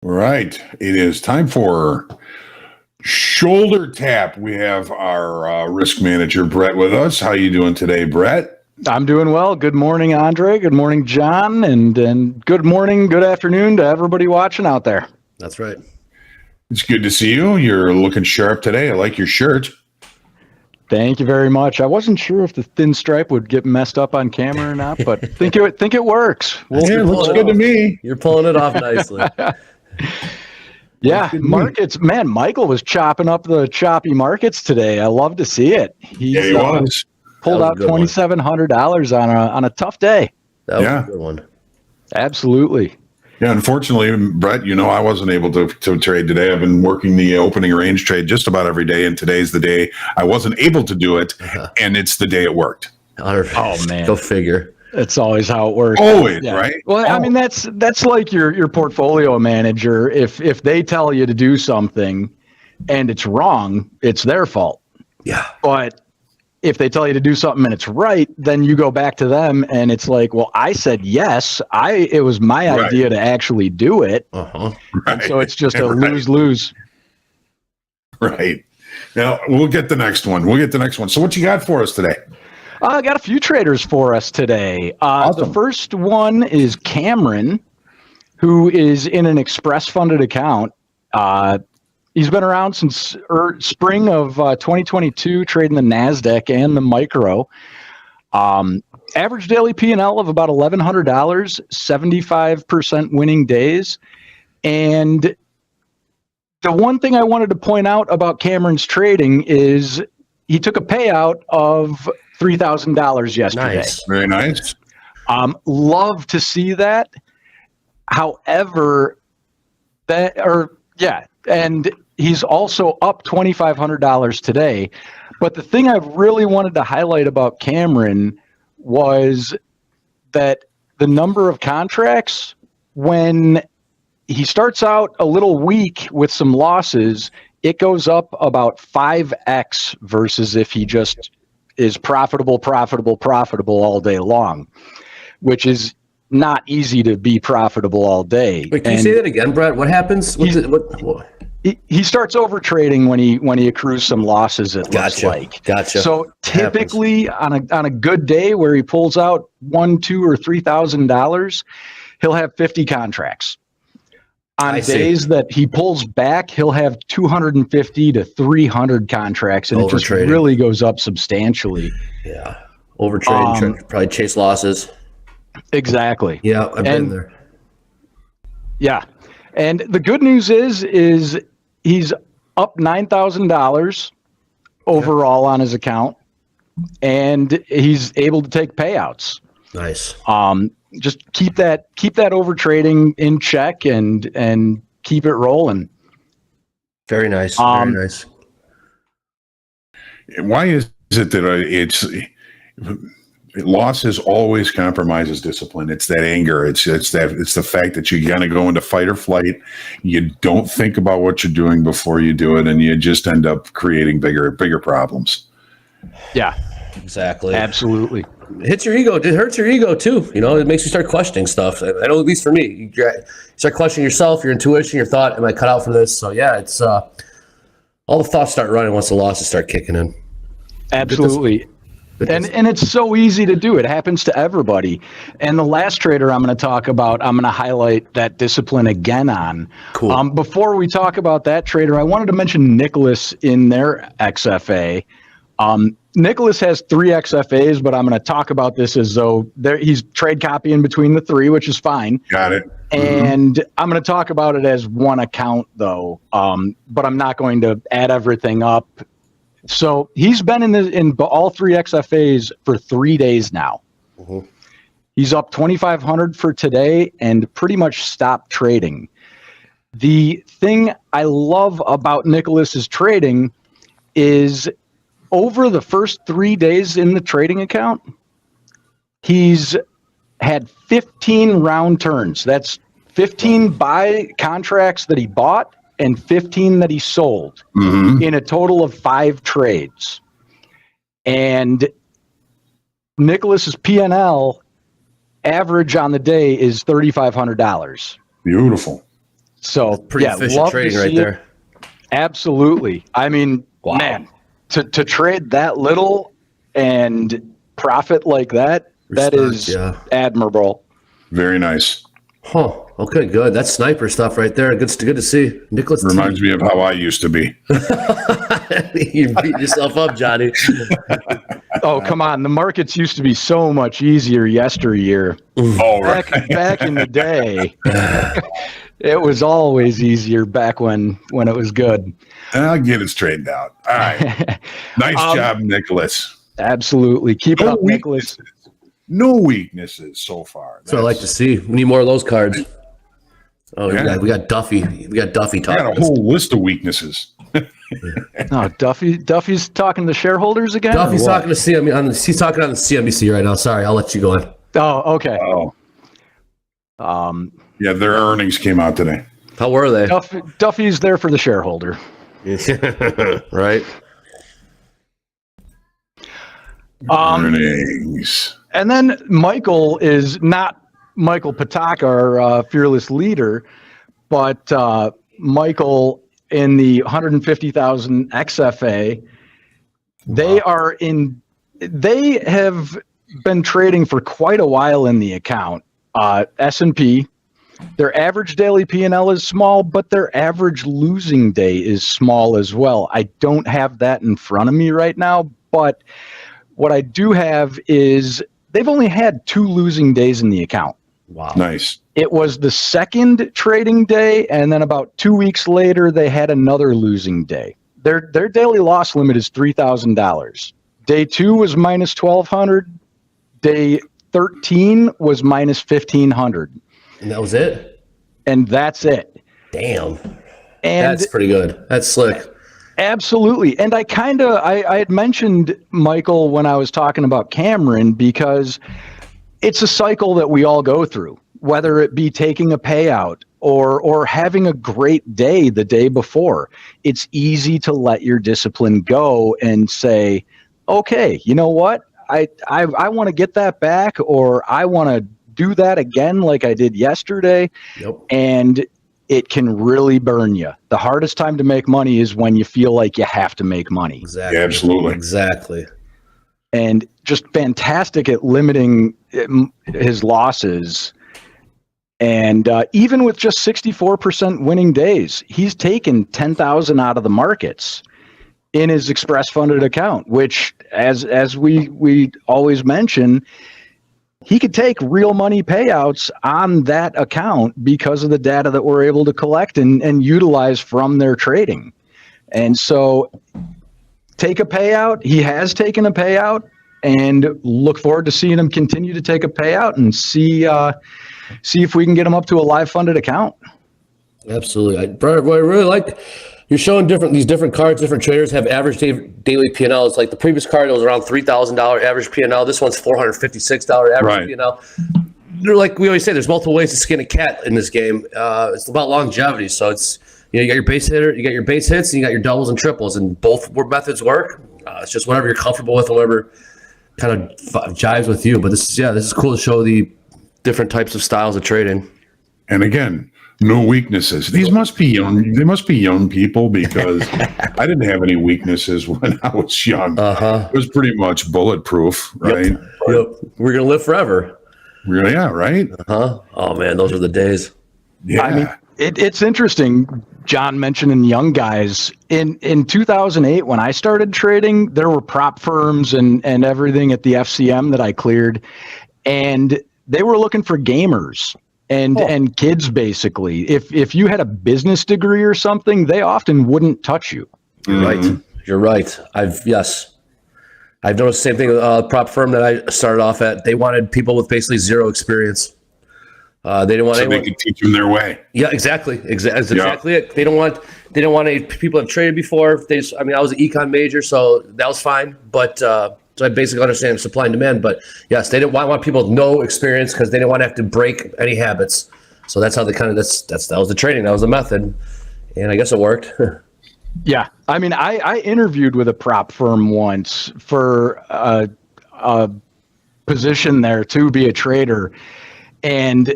All right. It is time for shoulder tap. We have our risk manager, Brett, with us. How you doing today, Brett? I'm doing well. Good morning, Andre. Good morning, John. And good morning, good afternoon to everybody watching out there. That's right. It's good to see you. You're looking sharp today. I like your shirt. Thank you very much. I wasn't sure if the thin stripe would get messed up on camera or not, but think it works. Yeah, it looks pulling good it to me. You're pulling it off nicely. Yeah, markets. Man, Michael was chopping up the choppy markets today. I love to see it. He's Yeah, he was. pulled That out was a good one. $2,700 on a tough day. That was Yeah. a good one. Absolutely. Yeah, unfortunately, Brett, I wasn't able to trade today. I've been working the opening range trade just about every day, and today's the day I wasn't able to do it, and it's the day it worked. Oh, man. Go figure. That's always how it works. Always, Yeah. right? Well, I mean, that's like your portfolio manager. If they tell you to do something and it's wrong, it's their fault. Yeah. But if they tell you to do something and it's right, then you go back to them and it's like, well, I said yes. It was my Right. idea to actually do it. Uh-huh. And so it's just a Right. lose-lose. Right. Now, we'll get the next one. So what you got for us today? I got a few traders for us today. Awesome. The first one is Cameron, who is in an express funded account. He's been around since spring of 2022, trading the NASDAQ and the micro. Average daily P&L of about $1,100, 75% winning days. And the one thing I wanted to point out about Cameron's trading is he took a payout of $3,000 yesterday. Nice. Very nice. Love to see that. However, and he's also up $2,500 today. But the thing I really wanted to highlight about Cameron was that the number of contracts, when he starts out a little weak with some losses, it goes up about 5x versus if he just is profitable all day long, which is not easy to be profitable all day. Wait, can you say that again, Brett? What happens? He starts over trading when he accrues some losses, it looks like. Gotcha. So typically on a good day where he pulls out $1,000, $2,000, or $3,000, he'll have 50 contracts. On days that he pulls back, he'll have 250 to 300 contracts, and it just really goes up substantially. Yeah, overtrade, probably chase losses. Exactly. Yeah, I've been there. Yeah, and the good news is he's up $9,000 overall on his account, and he's able to take payouts. Nice. Just keep that over trading in check and keep it rolling. Very nice. Very nice. Why is it that losses always compromises discipline? It's that anger. It's the fact that you're gonna go into fight or flight. You don't think about what you're doing before you do it, and you just end up creating bigger problems. Yeah. Exactly. Absolutely. It hits your ego. It hurts your ego too. You know, it makes you start questioning stuff. I know, at least for me, you start questioning yourself, your intuition, your thought. Am I cut out for this? So yeah, it's all the thoughts start running once the losses start kicking in. Absolutely. And it's so easy to do. It happens to everybody. And the last trader I'm going to talk about, I'm going to highlight that discipline again on. Cool. Before we talk about that trader, I wanted to mention Nicholas in their XFA. Nicholas has 3 XFAs, but I'm going to talk about this as though he's trade copying between the 3, which is fine. Got it. And I'm going to talk about it as one account, though. But I'm not going to add everything up. So he's been in all 3 XFAs for 3 days now. Mm-hmm. He's up 2,500 for today and pretty much stopped trading. The thing I love about Nicholas's trading is over the first 3 days in the trading account, he's had 15 round turns. That's 15 buy contracts that he bought and 15 that he sold in a total of 5 trades. And Nicholas's P&L average on the day is $3,500. Beautiful. So Pretty efficient trading right there. Absolutely. I mean, Wow. man, to trade that little and profit like that, that Respect, is yeah. admirable. Very nice. Huh. Okay, good. That's sniper stuff right there. Good to see. Nicholas Reminds me of how I used to be. You beat yourself up, Johnny. Oh, come on. The markets used to be so much easier yesteryear. Oh, right. Back in the day, it was always easier back when it was good. I'll get it straightened out. All right. Nice job, Nicholas. Absolutely. Keep it No up, Nicholas. No weaknesses so far. That's what I like to see. We need more of those cards. Oh, Yeah. we got Duffy. We got Duffy I talking. got a whole list of weaknesses. Oh, Duffy's talking to shareholders again? Duffy's or what? talking to CMBC. He's talking on the CNBC right now. Sorry, I'll let you go in. Oh, okay. Oh, yeah, their earnings came out today. How were they? Duffy's there for the shareholder. Right. Earnings. And then Michael is not Michael Patak, our fearless leader, but Michael in the 150,000 XFA. They have been trading for quite a while in the account. S&P, their average daily P&L is small, but their average losing day is small as well. I don't have that in front of me right now, but what I do have is they've only had 2 losing days in the account. Wow. Nice. It was the second trading day, and then about 2 weeks later, they had another losing day. Their daily loss limit is $3,000. Day 2 was minus 1,200. Day 13 was minus 1,500. And that was it? And that's it. Damn. And That's pretty good. That's slick. absolutely. And I had mentioned Michael when I was talking about Cameron because it's a cycle that we all go through, whether it be taking a payout or having a great day the day before. It's easy to let your discipline go and say, okay, you know what? I want to get that back, or I want to do that again like I did yesterday. Yep. And it can really burn you. The hardest time to make money is when you feel like you have to make money. Exactly. Yeah, absolutely. Exactly. And just fantastic at limiting his losses. And even with just 64% winning days, he's taken 10,000 out of the markets in his express funded account, which as we always mention, he could take real money payouts on that account because of the data that we're able to collect and utilize from their trading. And so take a payout. He has taken a payout, and look forward to seeing him continue to take a payout and see if we can get him up to a live funded account. Absolutely. What I really like, you're showing these different cards, different traders have average daily P&Ls. Like the previous card, it was around $3,000 average P&L. This one's $456 average Right. P&L. They're like we always say, there's multiple ways to skin a cat in this game. It's about longevity. So it's, you got your base hitter, you got your base hits, and you got your doubles and triples, and both methods work. It's just whatever you're comfortable with and whatever kind of jives with you. But this is cool to show the different types of styles of trading. And again, no weaknesses. These must be young. They must be young people because I didn't have any weaknesses when I was young. It was pretty much bulletproof, right? Yep. We're gonna live forever. Really? Yeah, right. Oh man, those are the days. Yeah. I mean, it's interesting. John mentioning young guys. In 2008, when I started trading, there were prop firms and everything at the FCM that I cleared, and they were looking for gamers and kids, basically. If you had a business degree or something, they often wouldn't touch you. You're right. I've noticed the same thing. Prop firm that I started off at, they wanted people with basically zero experience. They didn't want anyone. They could teach them their way. Yeah, exactly. That's exactly it. They don't want any people that have traded before. I was an econ major, so that was fine. But so I basically understand supply and demand. But yes, they didn't want people with no experience because they didn't want to have to break any habits. So that's how they that was the trading. That was the method, and I guess it worked. Yeah, I mean, I interviewed with a prop firm once for a position there to be a trader, and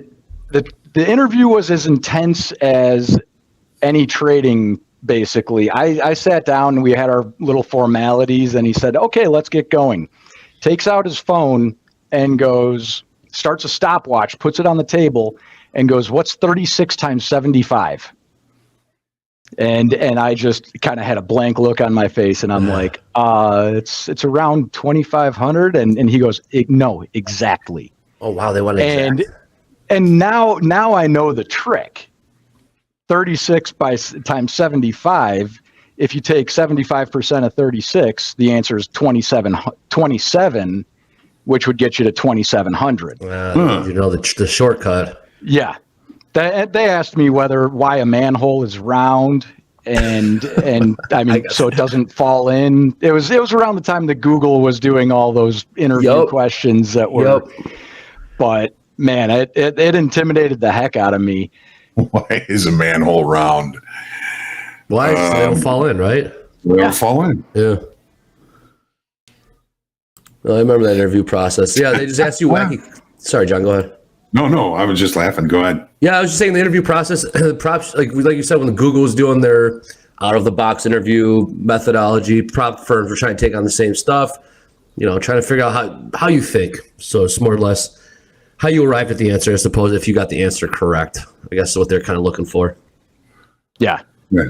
the interview was as intense as any trading. Basically, I sat down and we had our little formalities, and he said, "Okay, let's get going." Takes out his phone and starts a stopwatch, puts it on the table, and goes, "What's 36 times 75?" And I just kind of had a blank look on my face, and I'm like, it's around 2,500, and he goes, "No, exactly." Oh wow, they want to. And now I know the trick. 36 times 75. If you take 75% of 36, the answer is 27, which would get you to 2,700. You know the shortcut. Yeah. They asked me why a manhole is round, and I mean, so it doesn't fall in. It was around the time that Google was doing all those interview questions that were. But man, it intimidated the heck out of me. Why is a manhole round? Why? So they don't fall in, right? They don't fall in. Yeah. Well, I remember that interview process. Yeah, they just asked you wacky. Sorry, John, go ahead. No, I was just laughing. Go ahead. Yeah, I was just saying the interview process, the props, like you said, when Google was doing their out-of-the-box interview methodology, prop firms were trying to take on the same stuff, trying to figure out how you think. So it's more or less how you arrived at the answer, I suppose, if you got the answer correct. I guess is what they're kind of looking for. Yeah. Yeah,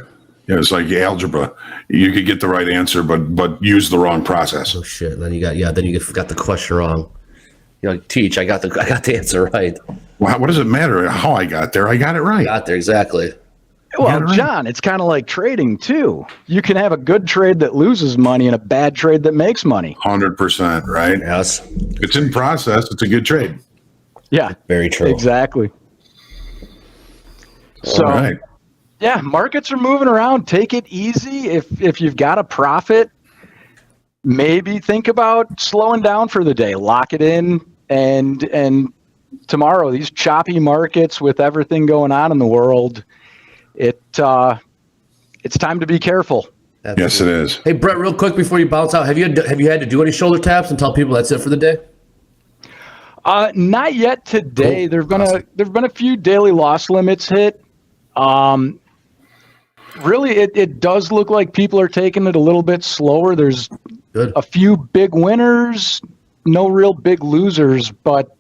it's like algebra. You could get the right answer, but use the wrong process. Oh shit! Then you got the question wrong. Teach. I got the answer right. Well, what does it matter how I got there? I got it right. Got there exactly. Well, John, it's kind of like trading too. You can have a good trade that loses money and a bad trade that makes money. 100%, right? Yes. It's in process. It's a good trade. Yeah. Very true. Exactly. So, all right. Yeah, markets are moving around. Take it easy. If you've got a profit, maybe think about slowing down for the day. Lock it in, and tomorrow, these choppy markets with everything going on in the world, it's time to be careful. Absolutely. Yes, it is. Hey, Brett, real quick before you bounce out, have you had to do any shoulder taps and tell people that's it for the day? Not yet today. Cool. There've been a few daily loss limits hit. Really, it does look like people are taking it a little bit slower. There's a few big winners, no real big losers, but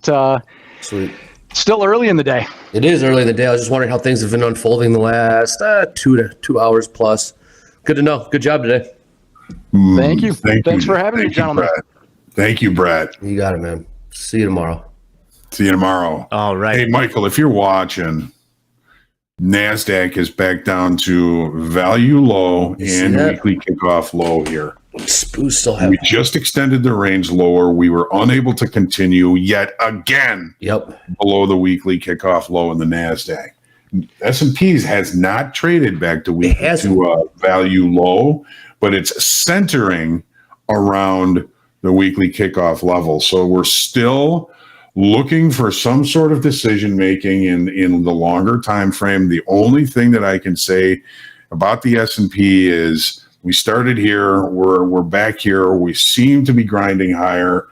Sweet. Still early in the day. It is early in the day. I was just wondering how things have been unfolding the last 2 hours plus. Good to know. Good job today. Thank you. Thanks for having me, gentlemen. Brett. Thank you, Brett. You got it, man. See you tomorrow. See you tomorrow. All right. Hey, Michael, if you're watching, NASDAQ is back down to value low and weekly kickoff low here. Spoos still have. We just extended the range lower. We were unable to continue yet again below the weekly kickoff low in the NASDAQ. S&P's has not traded back to value low, but it's centering around the weekly kickoff level. So we're still looking for some sort of decision making in the longer time frame. The only thing that I can say about the S&P is we started here, we're back here, we seem to be grinding higher,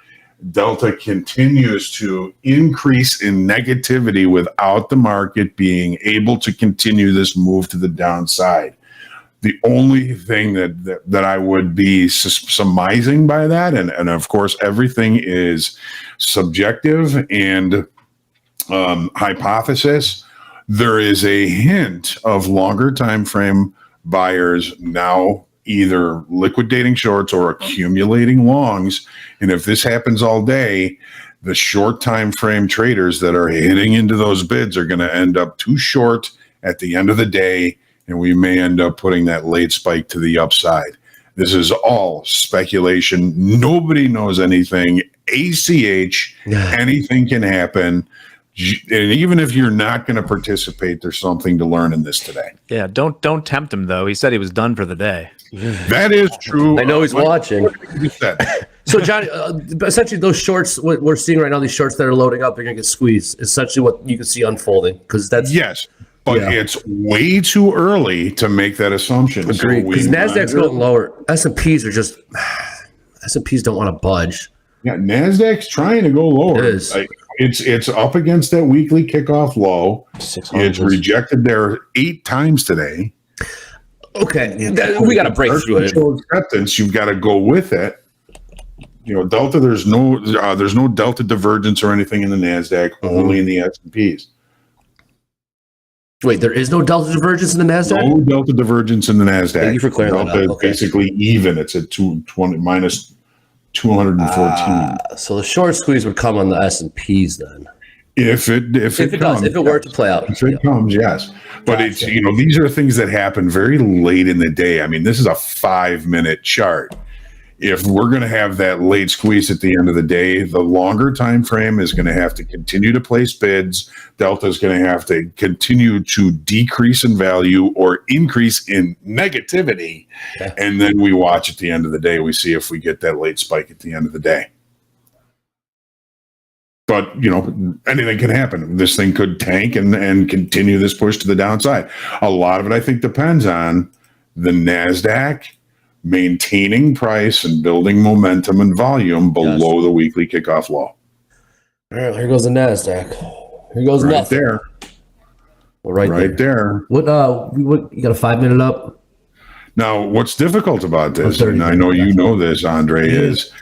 Delta continues to increase in negativity without the market being able to continue this move to the downside. The only thing that I would be surmising by that, and of course everything is subjective and hypothesis, there is a hint of longer time frame buyers now either liquidating shorts or accumulating longs. And if this happens all day, the short time frame traders that are hitting into those bids are going to end up too short at the end of the day, and we may end up putting that late spike to the upside. This is all speculation. Nobody knows anything. ACH, anything can happen. And even if you're not going to participate, there's something to learn in this today. Yeah, don't tempt him though. He said he was done for the day. That is true. I know he's watching. You said. So, Johnny, essentially, those shorts, what we're seeing right now, these shorts that are loading up, they're going to get squeezed. Essentially, what you can see unfolding, because that's yes, but it's way too early to make that assumption. Agreed. Because Nasdaq's going lower. S&Ps are just S&Ps don't want to budge. Yeah, Nasdaq's trying to go lower. It is. It's up against that weekly kickoff low. It's rejected there 8 times today. Okay, we got to break through it. Acceptance, you've got to go with it. You know, Delta. There's no Delta divergence or anything in the Nasdaq. Only in the S&Ps. Wait, there is no Delta divergence in the Nasdaq? No Delta divergence in the Nasdaq. Thank you for clearing Delta that is up. Okay. basically even. It's at 220 minus 214. So the short squeeze would come on the S&Ps then. If it comes, if it were to play out. If it comes, yes. But Gotcha. it's, you know, these are things that happen very late in the day. I mean, this is a 5-minute chart. If we're going to have that late squeeze at the end of the day, the longer time frame is going to have to continue to place bids. Delta is going to have to continue to decrease in value or increase in negativity. Okay. And then we watch at the end of the day. We see if we get that late spike at the end of the day. But, you know, anything can happen. This thing could tank and continue this push to the downside. A lot of it, I think, depends on the NASDAQ maintaining price and building momentum and volume below the weekly kickoff low. All right, here goes the NASDAQ. Here goes Right nothing. there. Well, right there. What you got a 5-minute up? Now, what's difficult about this, 30 and I know you know this, Andre, is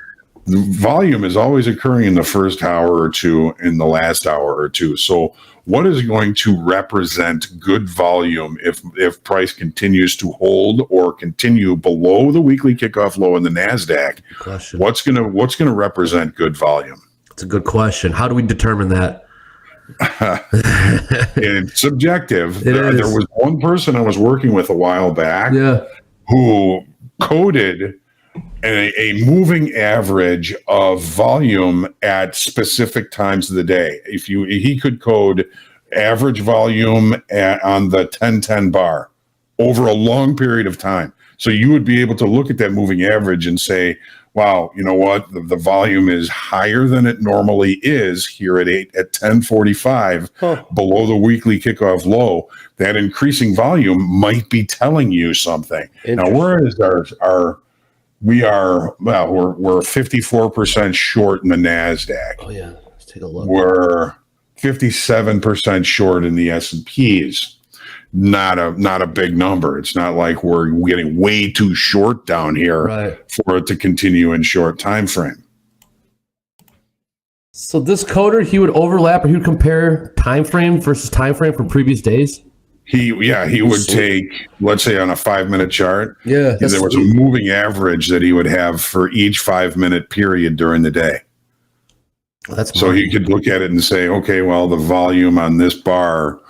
the volume is always occurring in the first hour or two, in the last hour or two. So what is going to represent good volume if price continues to hold or continue below the weekly kickoff low in the NASDAQ? Question. What's gonna represent good volume? It's a good question. How do we determine that? It's subjective. It There is. was one person I was working with a while back Yeah. who coded a moving average of volume at specific times of the day. He could code average volume on the 10-10 bar over a long period of time. So you would be able to look at that moving average and say, wow, you know what? The volume is higher than it normally is here at 10:45 below the weekly kickoff low. That increasing volume might be telling you something. Now, where is we're 54% short in the NASDAQ. Oh yeah, let's take a look. We're 57% short in the S&Ps. Not a big number. It's not like we're getting way too short down here for it to continue in short time frame. So this coder, he would overlap, or he would compare time frame versus time frame from previous days. He would take, let's say on a 5-minute chart. Yeah, There was a moving average that he would have for each 5-minute period during the day. So he could look at it and say, okay, well, the volume on this bar,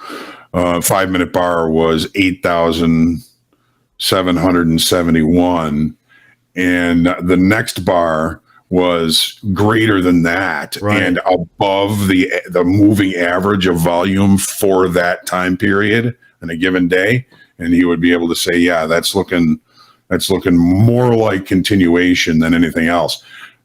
5-minute bar, was 8,771, and the next bar was greater than that and above the moving average of volume for that time period in a given day, and he would be able to say, yeah, that's looking more like continuation than anything else.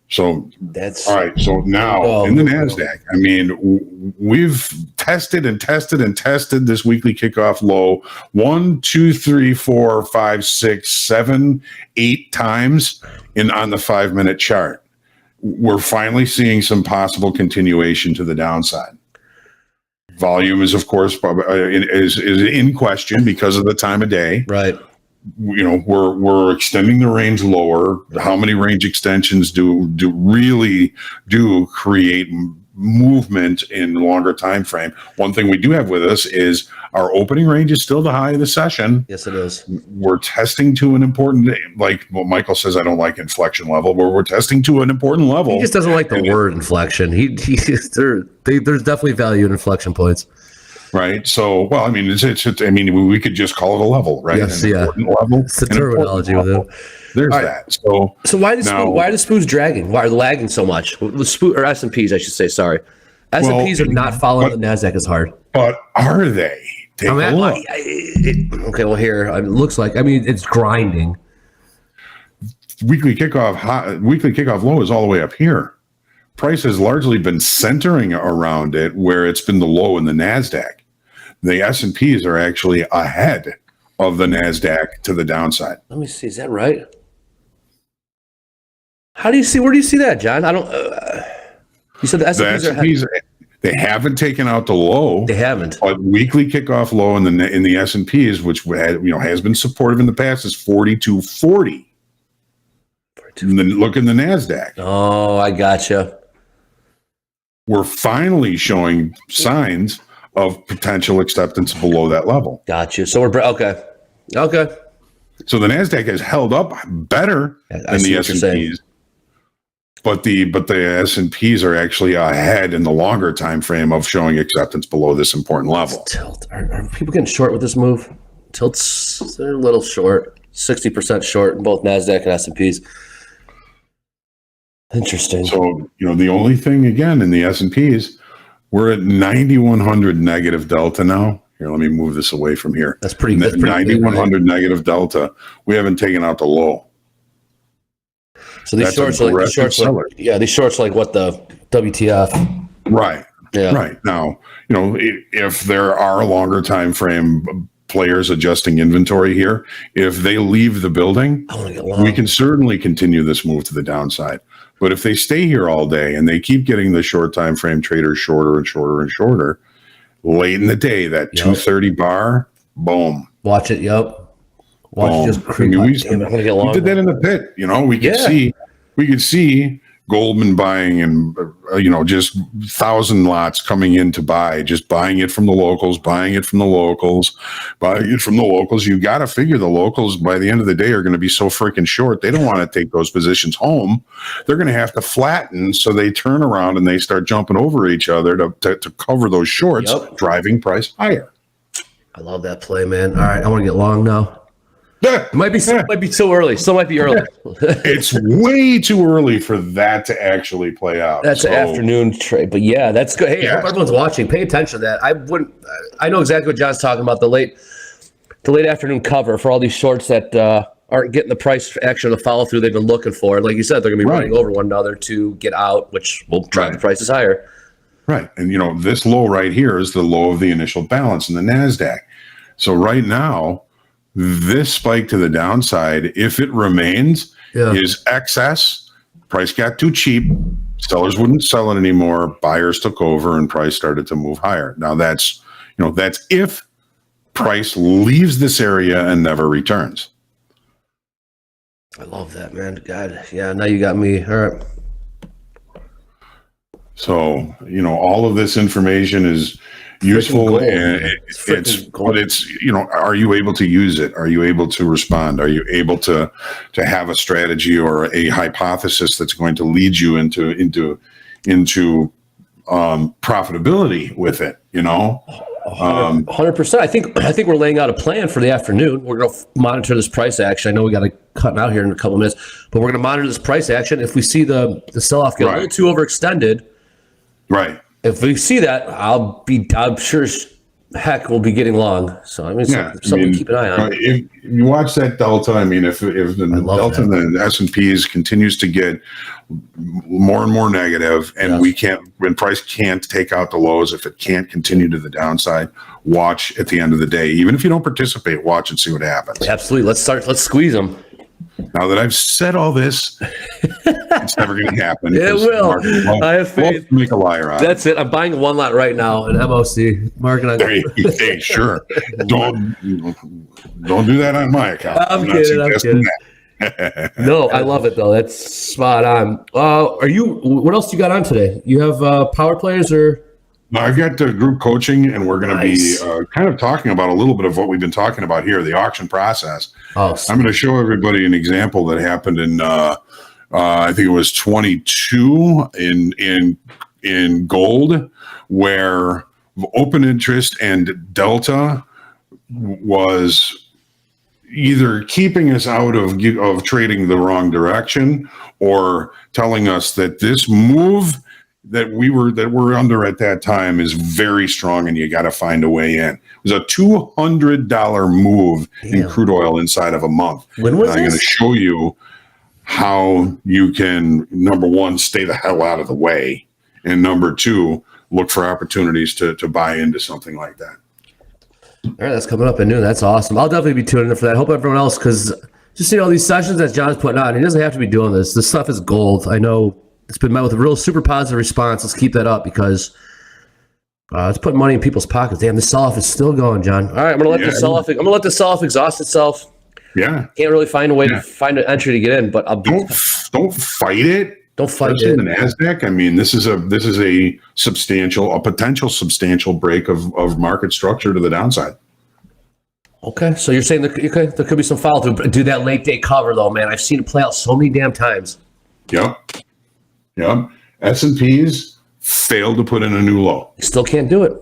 So that's all right. So now in the NASDAQ, I mean, we've tested this weekly kickoff low 1, 2, 3, 4, 5, 6, 7, 8 times on the 5-minute chart. we're finally seeing some possible continuation to the downside. Volume is, of course, is in question because of the time of day. Right. You know, we're extending the range lower. How many range extensions do create movement in longer time frame? One thing we do have with us is our opening range is still the high of the session. Yes, it is. We're testing to an important, like what Michael says, I don't like inflection level, but we're testing to an important level. He just doesn't like the word inflection. There's definitely value in inflection points. Right. So, well, I mean, we could just call it a level, right? Yes, Important level. It's the terminology with it. There's that. So why are the SPOs dragging? Why are they lagging so much? The or S&Ps, I should say. Sorry, S&Ps are not following the Nasdaq as hard. But are they? Take a look. Okay, well here it looks like. I mean, it's grinding. Weekly kickoff low is all the way up here. Price has largely been centering around it, where it's been the low in the Nasdaq. The S&Ps are actually ahead of the Nasdaq to the downside. Let me see. Is that right? How do you see? Where do you see that, John? I don't. You said the S&Ps are ahead. They haven't taken out the low. They haven't. But weekly kickoff low in the S&Ps, which has been supportive in the past, is 42.40. And then look in the Nasdaq. Oh, I gotcha. We're finally showing signs of potential acceptance below that level. Gotcha. So we're okay. So the Nasdaq has held up better than the S&Ps, but the S&Ps are actually ahead in the longer time frame of showing acceptance below this important level. Tilt. Are people getting short with this move? Tilts, they're a little short, 60% short in both Nasdaq and S&Ps. Interesting. So, the only thing, again, in the S&Ps, we're at 9,100 negative delta now. Here, let me move this away from here. That's pretty good. 9,100 negative delta. We haven't taken out the low. So these shorts are like these shorts are like what, the WTF? Right. Yeah. Right. Now, if there are longer time frame players adjusting inventory here, if they leave the building, we can certainly continue this move to the downside. But if they stay here all day and they keep getting the short time frame traders shorter and shorter and shorter, late in the day, that 230 bar, boom. Watch it. Yep. Watch it just creep. We did that in the pit. We could see Goldman buying and just 1,000 lots coming in to buy, just buying it from the locals. You got to figure the locals by the end of the day are going to be so freaking short. They don't want to take those positions home. They're going to have to flatten. So they turn around and they start jumping over each other to cover those shorts, driving price higher. I love that play, man. All right. I want to get long now. It might be too early. Still might be early. It's way too early for that to actually play out. That's an afternoon trade, but yeah, that's good. Hey, I hope everyone's watching. Pay attention to that. I know exactly what John's talking about. The late afternoon cover for all these shorts that aren't getting the price action or the follow through they've been looking for. Like you said, they're going to be running over one another to get out, which will drive the prices higher. Right, and this low right here is the low of the initial balance in the Nasdaq. So right now, this spike to the downside, if it remains, is excess. Price got too cheap. Sellers wouldn't sell it anymore. Buyers took over, and price started to move higher. Now that's if price leaves this area and never returns. I love that, man. God, yeah. Now you got me. All right. So all of this information is useful, and are you able to use it? Are you able to respond? Are you able to have a strategy or a hypothesis that's going to lead you into profitability with it? 100%. I think we're laying out a plan for the afternoon. We're going to monitor this price action. I know we got to cut out here in a couple of minutes, but we're going to monitor this price action. If we see the sell-off get a little too overextended, right. If we see that, I'm sure heck we'll be getting long. So something to keep an eye on. If you watch that delta, if the delta in the S&Ps continues to get more and more negative, and when price can't take out the lows, if it can't continue to the downside, watch at the end of the day. Even if you don't participate, watch and see what happens. Absolutely. Let's squeeze them. Now that I've said all this, it's never going to happen. It will. I have faith. Make a liar out. That's it. I'm buying one lot right now in MOC. Marking on. Hey, sure. Don't do that on my account. I'm kidding. No, I love it though. That's spot on. What else you got on today? You have power players or? No, I've got group coaching, and we're going to be kind of talking about a little bit of what we've been talking about here, the auction process. I'm going to show everybody an example that happened in, I think it was 22 in gold, where open interest and delta was either keeping us out of trading the wrong direction or telling us that this move that we're under at that time is very strong and you got to find a way in. It was a $200 move in crude oil inside of a month. When was I'm going to show you how you can, number one, stay the hell out of the way, and number two, look for opportunities to buy into something like that. All right, that's coming up at noon. That's awesome. I'll definitely be tuning in for that. I hope everyone else, because just these sessions that John's putting on, he doesn't have to be doing this. This stuff is gold. I know it's been met with a real super positive response. Let's keep that up because it's putting money in people's pockets. Damn, this sell-off is still going, John. All right, I'm gonna let the sell-off. I'm gonna let the sell-off exhaust itself. Yeah, can't really find a way to find an entry to get in, but don't fight it. Don't fight it. The Nasdaq. I mean, this is a potential substantial break of market structure to the downside. Okay, so you're saying there could be some follow through. Do that late day cover though, man. I've seen it play out so many damn times. Yep. S&Ps failed to put in a new low. You still can't do it.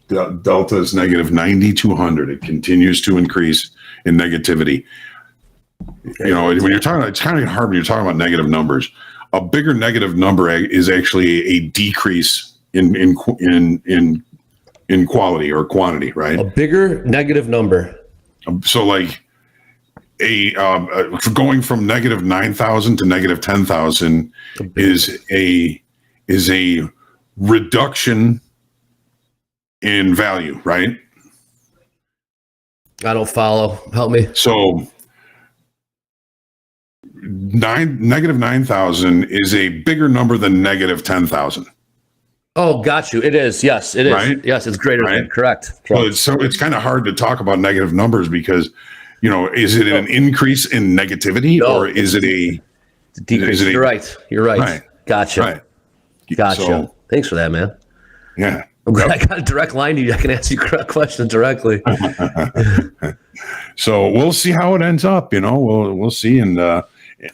Delta is negative 9,200. It continues to increase in negativity. You know, when you're talking, it's kind of hard when you're talking about negative numbers. A bigger negative number is actually a decrease in quality or quantity, right? A bigger negative number. So like going from negative 9,000 to negative 10,000 is a reduction in value, right? I don't follow. Help me. So negative 9,000 is a bigger number than negative 10,000. Oh, got you. It is. Yes, it is. Right? Yes, it's greater than. Correct. So it's kind of hard to talk about negative numbers because, you know, is it an increase in negativity or is it a decrease? You're right. You're right. Gotcha. Right. Gotcha. So, thanks for that, man. Yeah. I'm glad I got a direct line to you. I can ask you questions directly. So we'll see how it ends up. You know, we'll see. And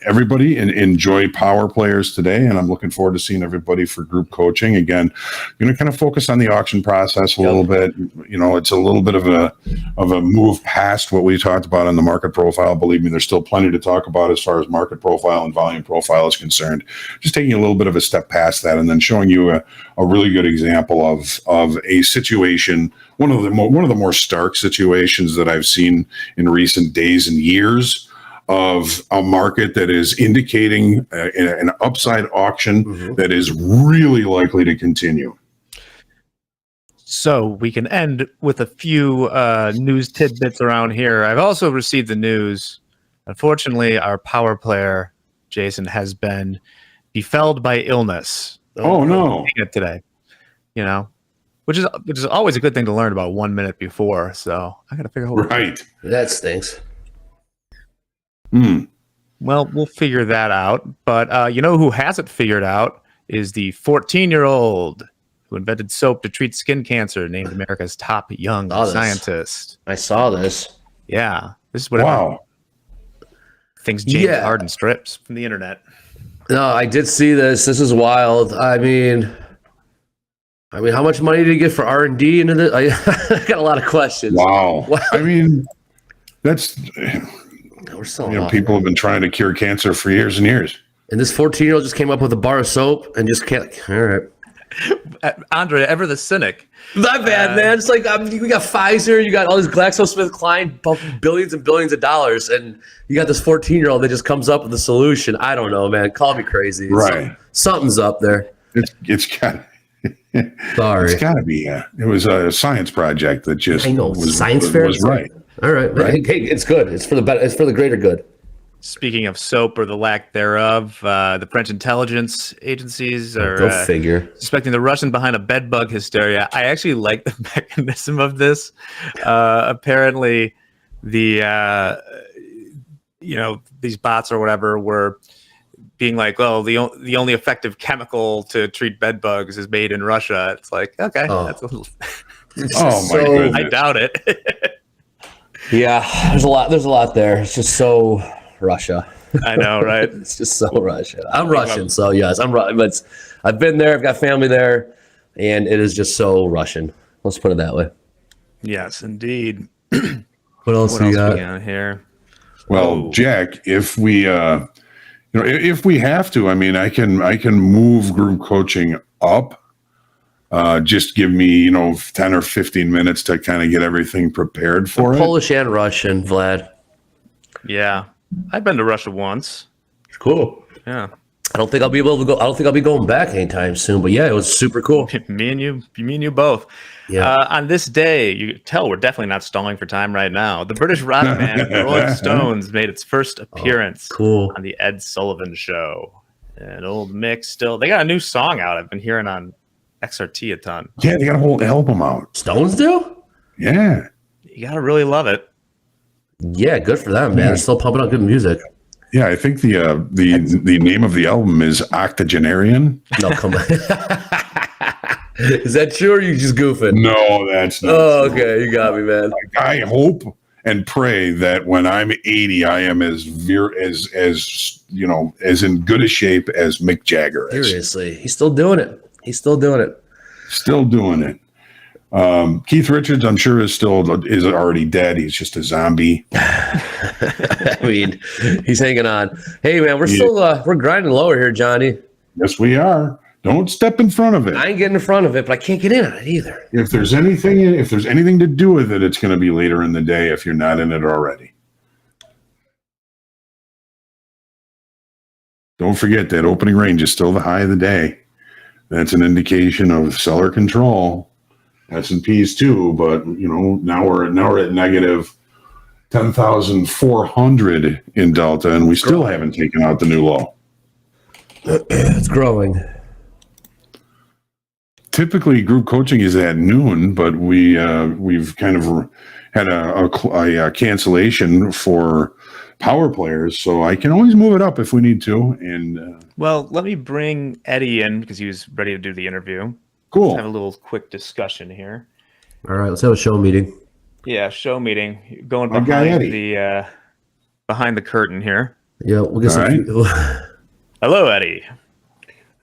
everybody enjoy power players today. And I'm looking forward to seeing everybody for group coaching. Again, going to kind of focus on the auction process a little bit. You know, it's a little bit of a move past what we talked about on the market profile. Believe me, there's still plenty to talk about as far as market profile and volume profile is concerned. Just taking a little bit of a step past that and then showing you a really good example of a situation, one of the more stark situations that I've seen in recent days and years, of a market that is indicating an upside auction that is really likely to continue. So we can end with a few news tidbits around here. I've also received the news. Unfortunately, our power player, Jason, has been befelled by illness. Oh no! Today, you know, which is always a good thing to learn about 1 minute before. So I got to figure out. Right. That stinks. Well, we'll figure that out. But you know who hasn't figured out is the 14-year-old who invented soap to treat skin cancer, named America's top young scientist. I saw this. Yeah. This is what thinks James Harden strips from the internet. No, I did see this. This is wild. I mean, how much money did he get for R&D into this? I got a lot of questions. Wow. I mean, that's... We're so people have been trying to cure cancer for years and years. And this 14-year-old just came up with a bar of soap and just can't. All right. Andre, ever the cynic. Not bad, man. It's like we got Pfizer, you got all these GlaxoSmithKline pumping billions and billions of dollars, and you got this 14-year-old that just comes up with a solution. I don't know, man. Call me crazy. Right. Something's up there. It's got. Sorry. It's got to be. It was a science project that just. I know. Science fair was right. All right. Hey, it's good. It's for the better. It's for the greater good. Speaking of soap or the lack thereof, the French intelligence agencies are Go figure. suspecting the Russian behind a bedbug hysteria. I actually like the mechanism of this. Apparently, the these bots or whatever were being like, well, the only effective chemical to treat bedbugs is made in Russia. It's like, okay, that's a little. Oh my goodness. I doubt it. Yeah, there's a lot there. It's just so Russia. I know, right? It's just so Russia. I'm Russian, so yes, I'm Russian. But I've been there. I've got family there, and it is just so Russian. Let's put it that way. Yes, indeed. What else we we got? got here? Well, Jack, if we if we have to, I mean, I can move group coaching up. Just give me 10 or 15 minutes to kind of get everything prepared for it. Polish and Russian, Vlad. Yeah, I've been to Russia once. Cool. Yeah, I don't think I'll be able to go. I don't think I'll be going back anytime soon. But yeah, it was super cool. me and you both. Yeah. On this day, you can tell we're definitely not stalling for time right now. The British rock band Rolling Stones made its first appearance cool. on the Ed Sullivan Show. And old Mick still, they got a new song out. I've been hearing on XRT a ton. Yeah, they got a whole album out. Stones do? Yeah. You gotta really love it. Yeah, good for them, man. Yeah. They're still pumping out good music. Yeah, I think the name of the album is Octogenarian. No, come on. Is that true or are you just goofing? No, that's not. Oh, okay. You got me, man. I hope and pray that when I'm 80, I am as in good a shape as Mick Jagger is. Seriously, he's still doing it. Still doing it. Keith Richards, I'm sure, is already dead. He's just a zombie. I mean, he's hanging on. Hey, man, we're grinding lower here, Johnny. Yes, we are. Don't step in front of it. I ain't getting in front of it, but I can't get in on it either. If there's anything to do with it, it's going to be later in the day if you're not in it already. Don't forget that opening range is still the high of the day. That's an indication of seller control. S&Ps too, but now we're at negative 10,400 in Delta, and we still haven't taken out the new low. It's growing. Typically, group coaching is at noon, but we've kind of had a cancellation for power players, so I can always move it up if we need to. And well, let me bring Eddie in because he was ready to do the interview. Cool. Let's have a little quick discussion here. All right, let's have a show meeting. Yeah, show meeting. Going Our guy behind the curtain here. Yeah, we'll get some. Hello, Eddie.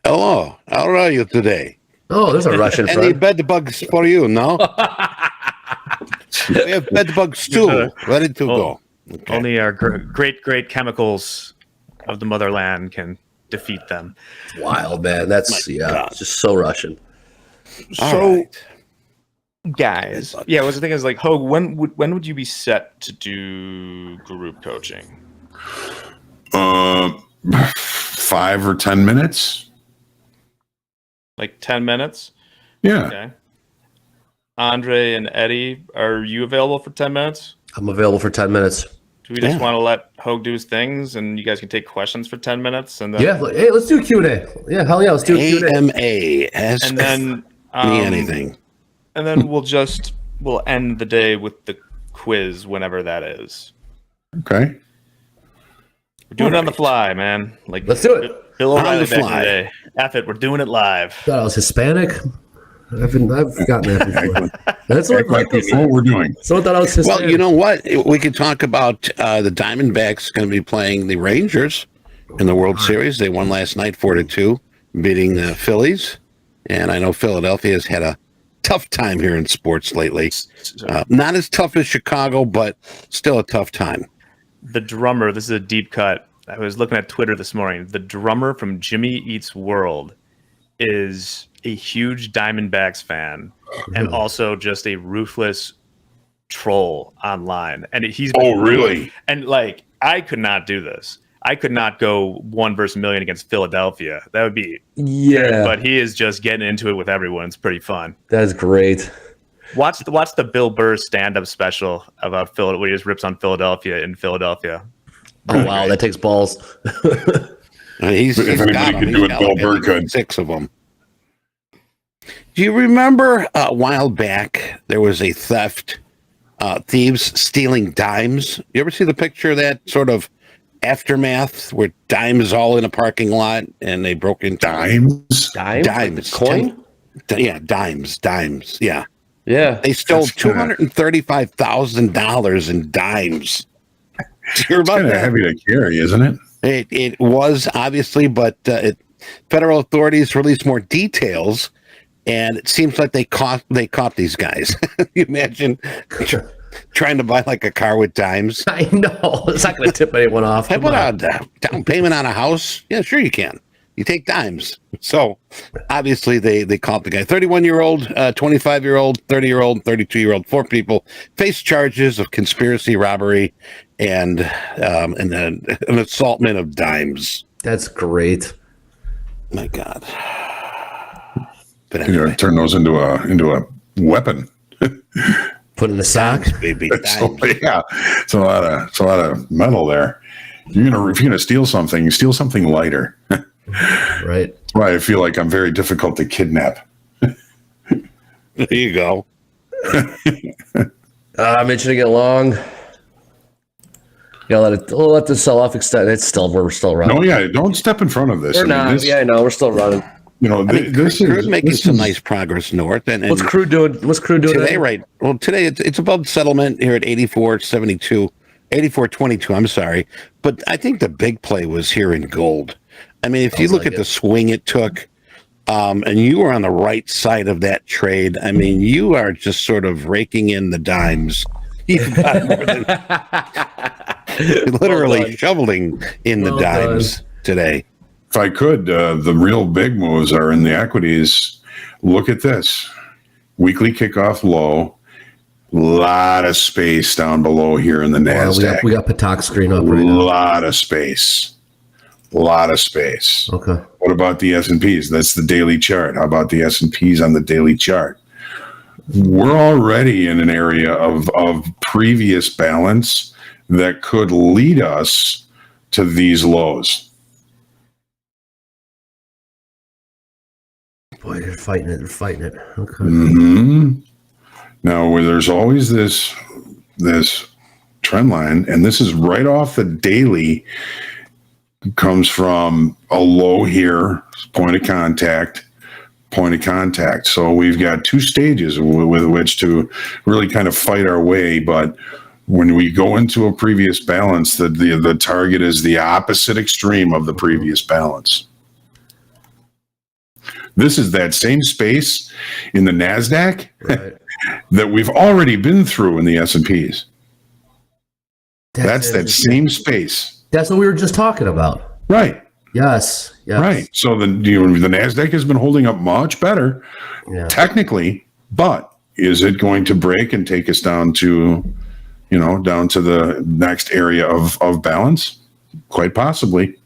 Hello. How are you today? Oh, there's a Russian Any friend. bed bugs for you, no? We have bed bugs too, ready to go. Okay. Only our great chemicals of the motherland can defeat them. Wild, man. That's it's just so Russian. So, guys, yeah. What's the thing is like, Hogue, when would you be set to do group coaching? 5 or 10 minutes. Like 10 minutes. Yeah. Okay. Andre and Eddie, are you available for 10 minutes? I'm available for 10 minutes. Do we just want to let Hogue do his things and you guys can take questions for 10 minutes? And then hey, let's do a Q&A. Yeah, hell yeah, let's do a Q&A. AMA. Ask and then me anything. And then we'll end the day with the quiz whenever that is. Okay. We're doing it on the fly, man. Like, let's do it. Bill On O'Reilly the back in fly. the day. F it, we're doing it live. Thought I was Hispanic. I've forgotten that before. That's what we're doing. Someone thought I was Hispanic. Well, you know what? We could talk about the Diamondbacks going to be playing the Rangers in the World Series. They won last night 4-2, beating the Phillies. And I know Philadelphia has had a tough time here in sports lately. Not as tough as Chicago, but still a tough time. The drummer, this is a deep cut. I was looking at Twitter this morning. The drummer from Jimmy Eats World is a huge Diamondbacks fan and also just a ruthless troll online. And he's really? And like, I could not do this. I could not go 1 versus 1,000,000 against Philadelphia. That would be but he is just getting into it with everyone. It's pretty fun. That's great. Watch the Bill Burr stand-up special about Philadelphia, where he just rips on Philadelphia in Philadelphia. Oh wow, that takes balls. He's If got anybody them. could He's do it, got Bill like, I Burr think, could. 6 of them. Do you remember a while back there was a theft? Thieves stealing dimes. You ever see the picture of that sort of aftermath where dimes all in a parking lot and they broke into Dimes? Dimes. Coin? Yeah, dimes. Yeah. Yeah. They stole That's kinda- $235,000 in dimes. Did you hear It's about kind of that? heavy to carry, isn't it? It was obviously, but federal authorities released more details, and it seems like they caught these guys. You imagine trying to buy like a car with dimes? I know. It's not going to tip anyone off. How Come about on. a down payment on a house? Yeah, sure you can. You take dimes. So obviously they caught the guy. 31-year-old, 25-year-old, 30-year-old, 32-year-old, 4 people face charges of conspiracy, robbery, and an assaultment of dimes. That's great. My God. But You know, anyway, turn those into a weapon. Put in the sock. baby, So, dimes. yeah, it's a lot of metal there. If you're gonna steal something, steal something lighter. Right. Right, I feel like I'm very difficult to kidnap. There you go. I'm itching to get along. Let this sell off extend. We're still running. No, yeah, don't step in front of this. We're not. This, Yeah, I know. We're still running. You know, this Crude's making this some is- nice progress north. And What's Crew doing? today, right? Well, today it's above settlement here at 84.72, 84.22. I'm sorry, but I think the big play was here in gold. I mean, if you look at the swing it took, and you were on the right side of that trade, I mean, you are just sort of raking in the dimes. You've got more than literally shoveling in the dimes today. If I could, the real big moves are in the equities. Look at this. Weekly kickoff low. Lot of space down below here in the NASDAQ. We got Patak screen up right now. Lot of space. Okay. What about the S&Ps? That's the daily chart. How about the S&Ps on the daily chart? We're already in an area of previous balance that could lead us to these lows. Boy, they're fighting it. Okay. Mm-hmm. Now, where there's always this trend line, and this is right off the daily, comes from a low here, point of contact. So we've got 2 stages with which to really kind of fight our way. But when we go into a previous balance, the target is the opposite extreme of the previous balance. This is that same space in the NASDAQ Right. that we've already been through in the S&Ps. That's that same space. That's what we were just talking about. Right. Yes. Right. So the NASDAQ has been holding up much better technically, but is it going to break and take us down to the next area of balance? Quite possibly.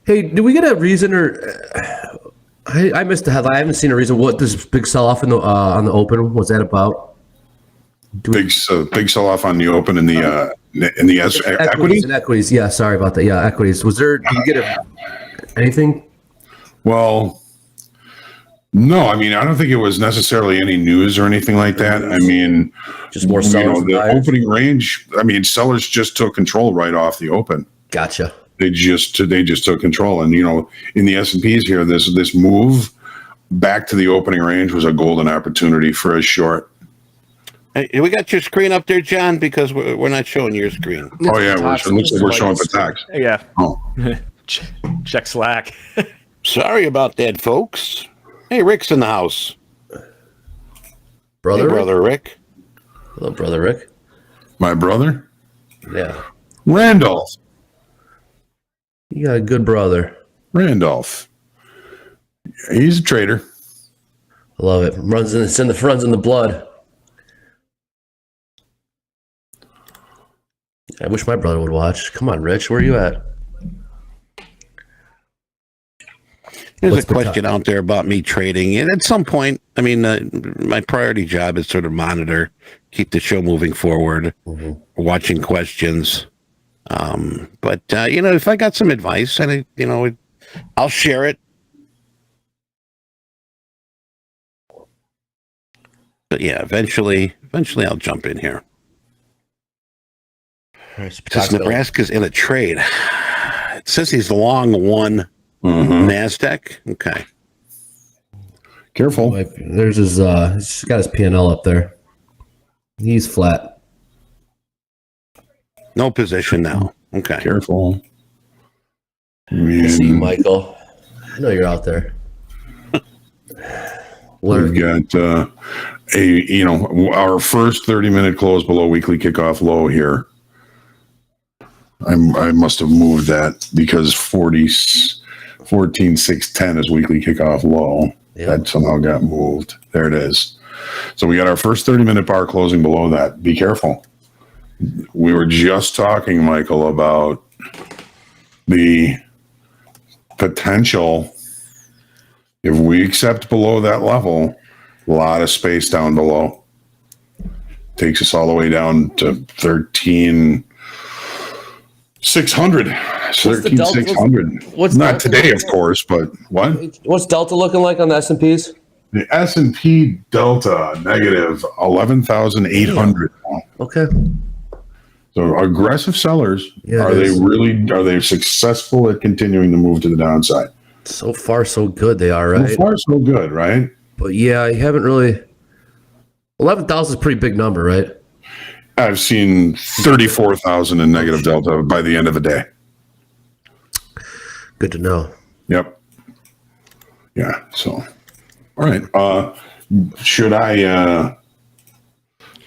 Hey, did we get a reason or I missed the headline. I haven't seen a reason what this big sell off in the on the open was that about? Big sell off on the open in the equities. And equities. Yeah, sorry about that. Yeah, equities. Was there? Did you get anything? Well, no. I mean, I don't think it was necessarily any news or anything like that. I mean, Just more sellers. the opening range. I mean, sellers just took control right off the open. Gotcha. They just took control, and in the S&Ps here, this move back to the opening range was a golden opportunity for a short. Hey, we got your screen up there, John, because we're not showing your screen. Oh yeah, it looks like we're showing Patak. Yeah. Oh, Check Slack. Sorry about that, folks. Hey, Rick's in the house. Brother, Hey, brother Rick. Hello, brother Rick. my brother, Yeah. Randolph. You got a good brother. Randolph. He's a trader. I love it. Runs in the blood. I wish my brother would watch. Come on, Rich. Where are you at? There's What's a question out there about me trading. And at some point, I mean, my priority job is sort of monitor, keep the show moving forward, watching questions. But if I got some advice, and I'll share it. But yeah, eventually I'll jump in here. Because Nebraska's in a trade. It says he's long one NASDAQ. Okay. Careful. There's his. He's got his P&L up there. He's flat. No position now. Okay. Careful. I see you, Michael. I know you're out there. We've got our first 30-minute close below weekly kickoff low here. I must have moved that because 14,610 is weekly kickoff low. Yep. That somehow got moved. There it is. So we got our first 30-minute bar closing below that. Be careful. We were just talking, Michael, about the potential. If we accept below that level, a lot of space down below. Takes us all the way down to 13,600. 13,600. What's not today, of course, but what? What's Delta looking like on the S&Ps? The S&P Delta negative 11,800. Okay. So aggressive sellers. Yeah, are they successful at continuing to move to the downside? So far, so good. They are, right? So far, so good, right? But yeah, I haven't really. 11,000 is a pretty big number, right? I've seen 34,000 in negative delta by the end of the day. Good to know. Yep. Yeah. So, all right. Should I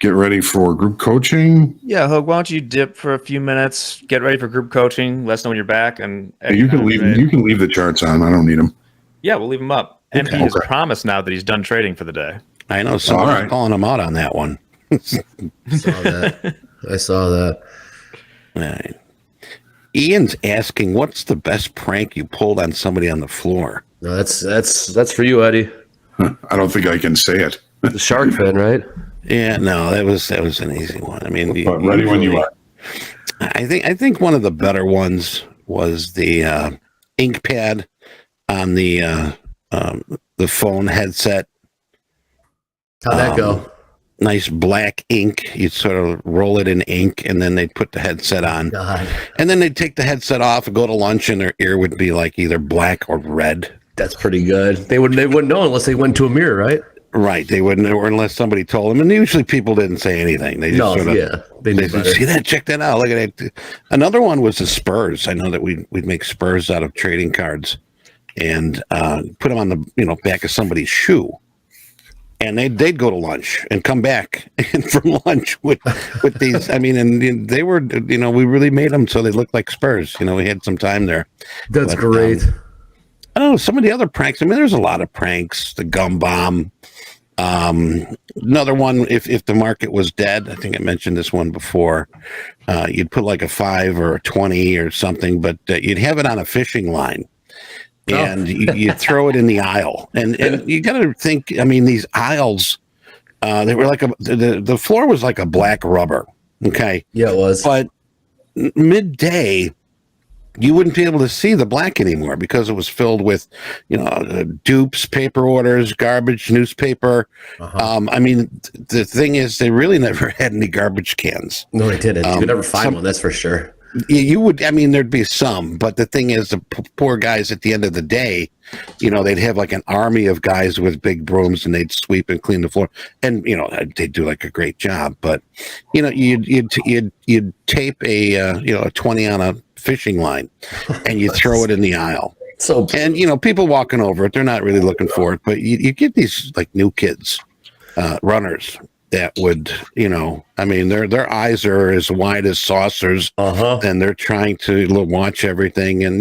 get ready for group coaching? Yeah, Hogue, why don't you dip for a few minutes, get ready for group coaching, let us know when you're back, and You can leave the charts on. I don't need them. Yeah, we'll leave them up. MP has promised now that he's done trading for the day. I know someone's calling him out on that one. I saw that. All right. Ian's asking, what's the best prank you pulled on somebody on the floor? No, that's for you, Eddie. I don't think I can say it. The shark fin, right? Yeah, no, that was an easy one. I mean, ready when you are. I think one of the better ones was the ink pad on the phone headset. How'd that go? Nice black ink. You'd sort of roll it in ink, and then they'd put the headset on. God. And then they'd take the headset off and go to lunch, and their ear would be like either black or red. That's pretty good. They wouldn't know unless they went to a mirror, right? Right. They wouldn't, or unless somebody told them. And usually people didn't say anything. They just they said, see that? Check that out. Look at it. Another one was the Spurs. I know that we'd make Spurs out of trading cards and put them on the back of somebody's shoe. And they'd go to lunch and come back from lunch with these. I mean, and they were, we really made them so they looked like Spurs. We had some time there. That's great. I don't know, some of the other pranks. I mean, there's a lot of pranks. The gum bomb. Another one, if the market was dead, I think I mentioned this one before. You'd put like a 5 or a 20 or something, but you'd have it on a fishing line. And you throw it in the aisle, and you got to think. I mean, these aisles, they were like the floor was like a black rubber. Okay, yeah, it was. But midday, you wouldn't be able to see the black anymore because it was filled with, dupes, paper orders, garbage, newspaper. I mean, the thing is, they really never had any garbage cans. No, they didn't. You could never find one. That's for sure. You would, I mean, there'd be some, but the thing is, the poor guys at the end of the day, they'd have like an army of guys with big brooms and they'd sweep and clean the floor, and they'd do like a great job. But you'd tape a 20 on a fishing line, and you throw it in the aisle. And people walking over it, they're not really looking for it, but you get these like new kids, runners. That would, I mean, their eyes are as wide as saucers, and they're trying to watch everything, and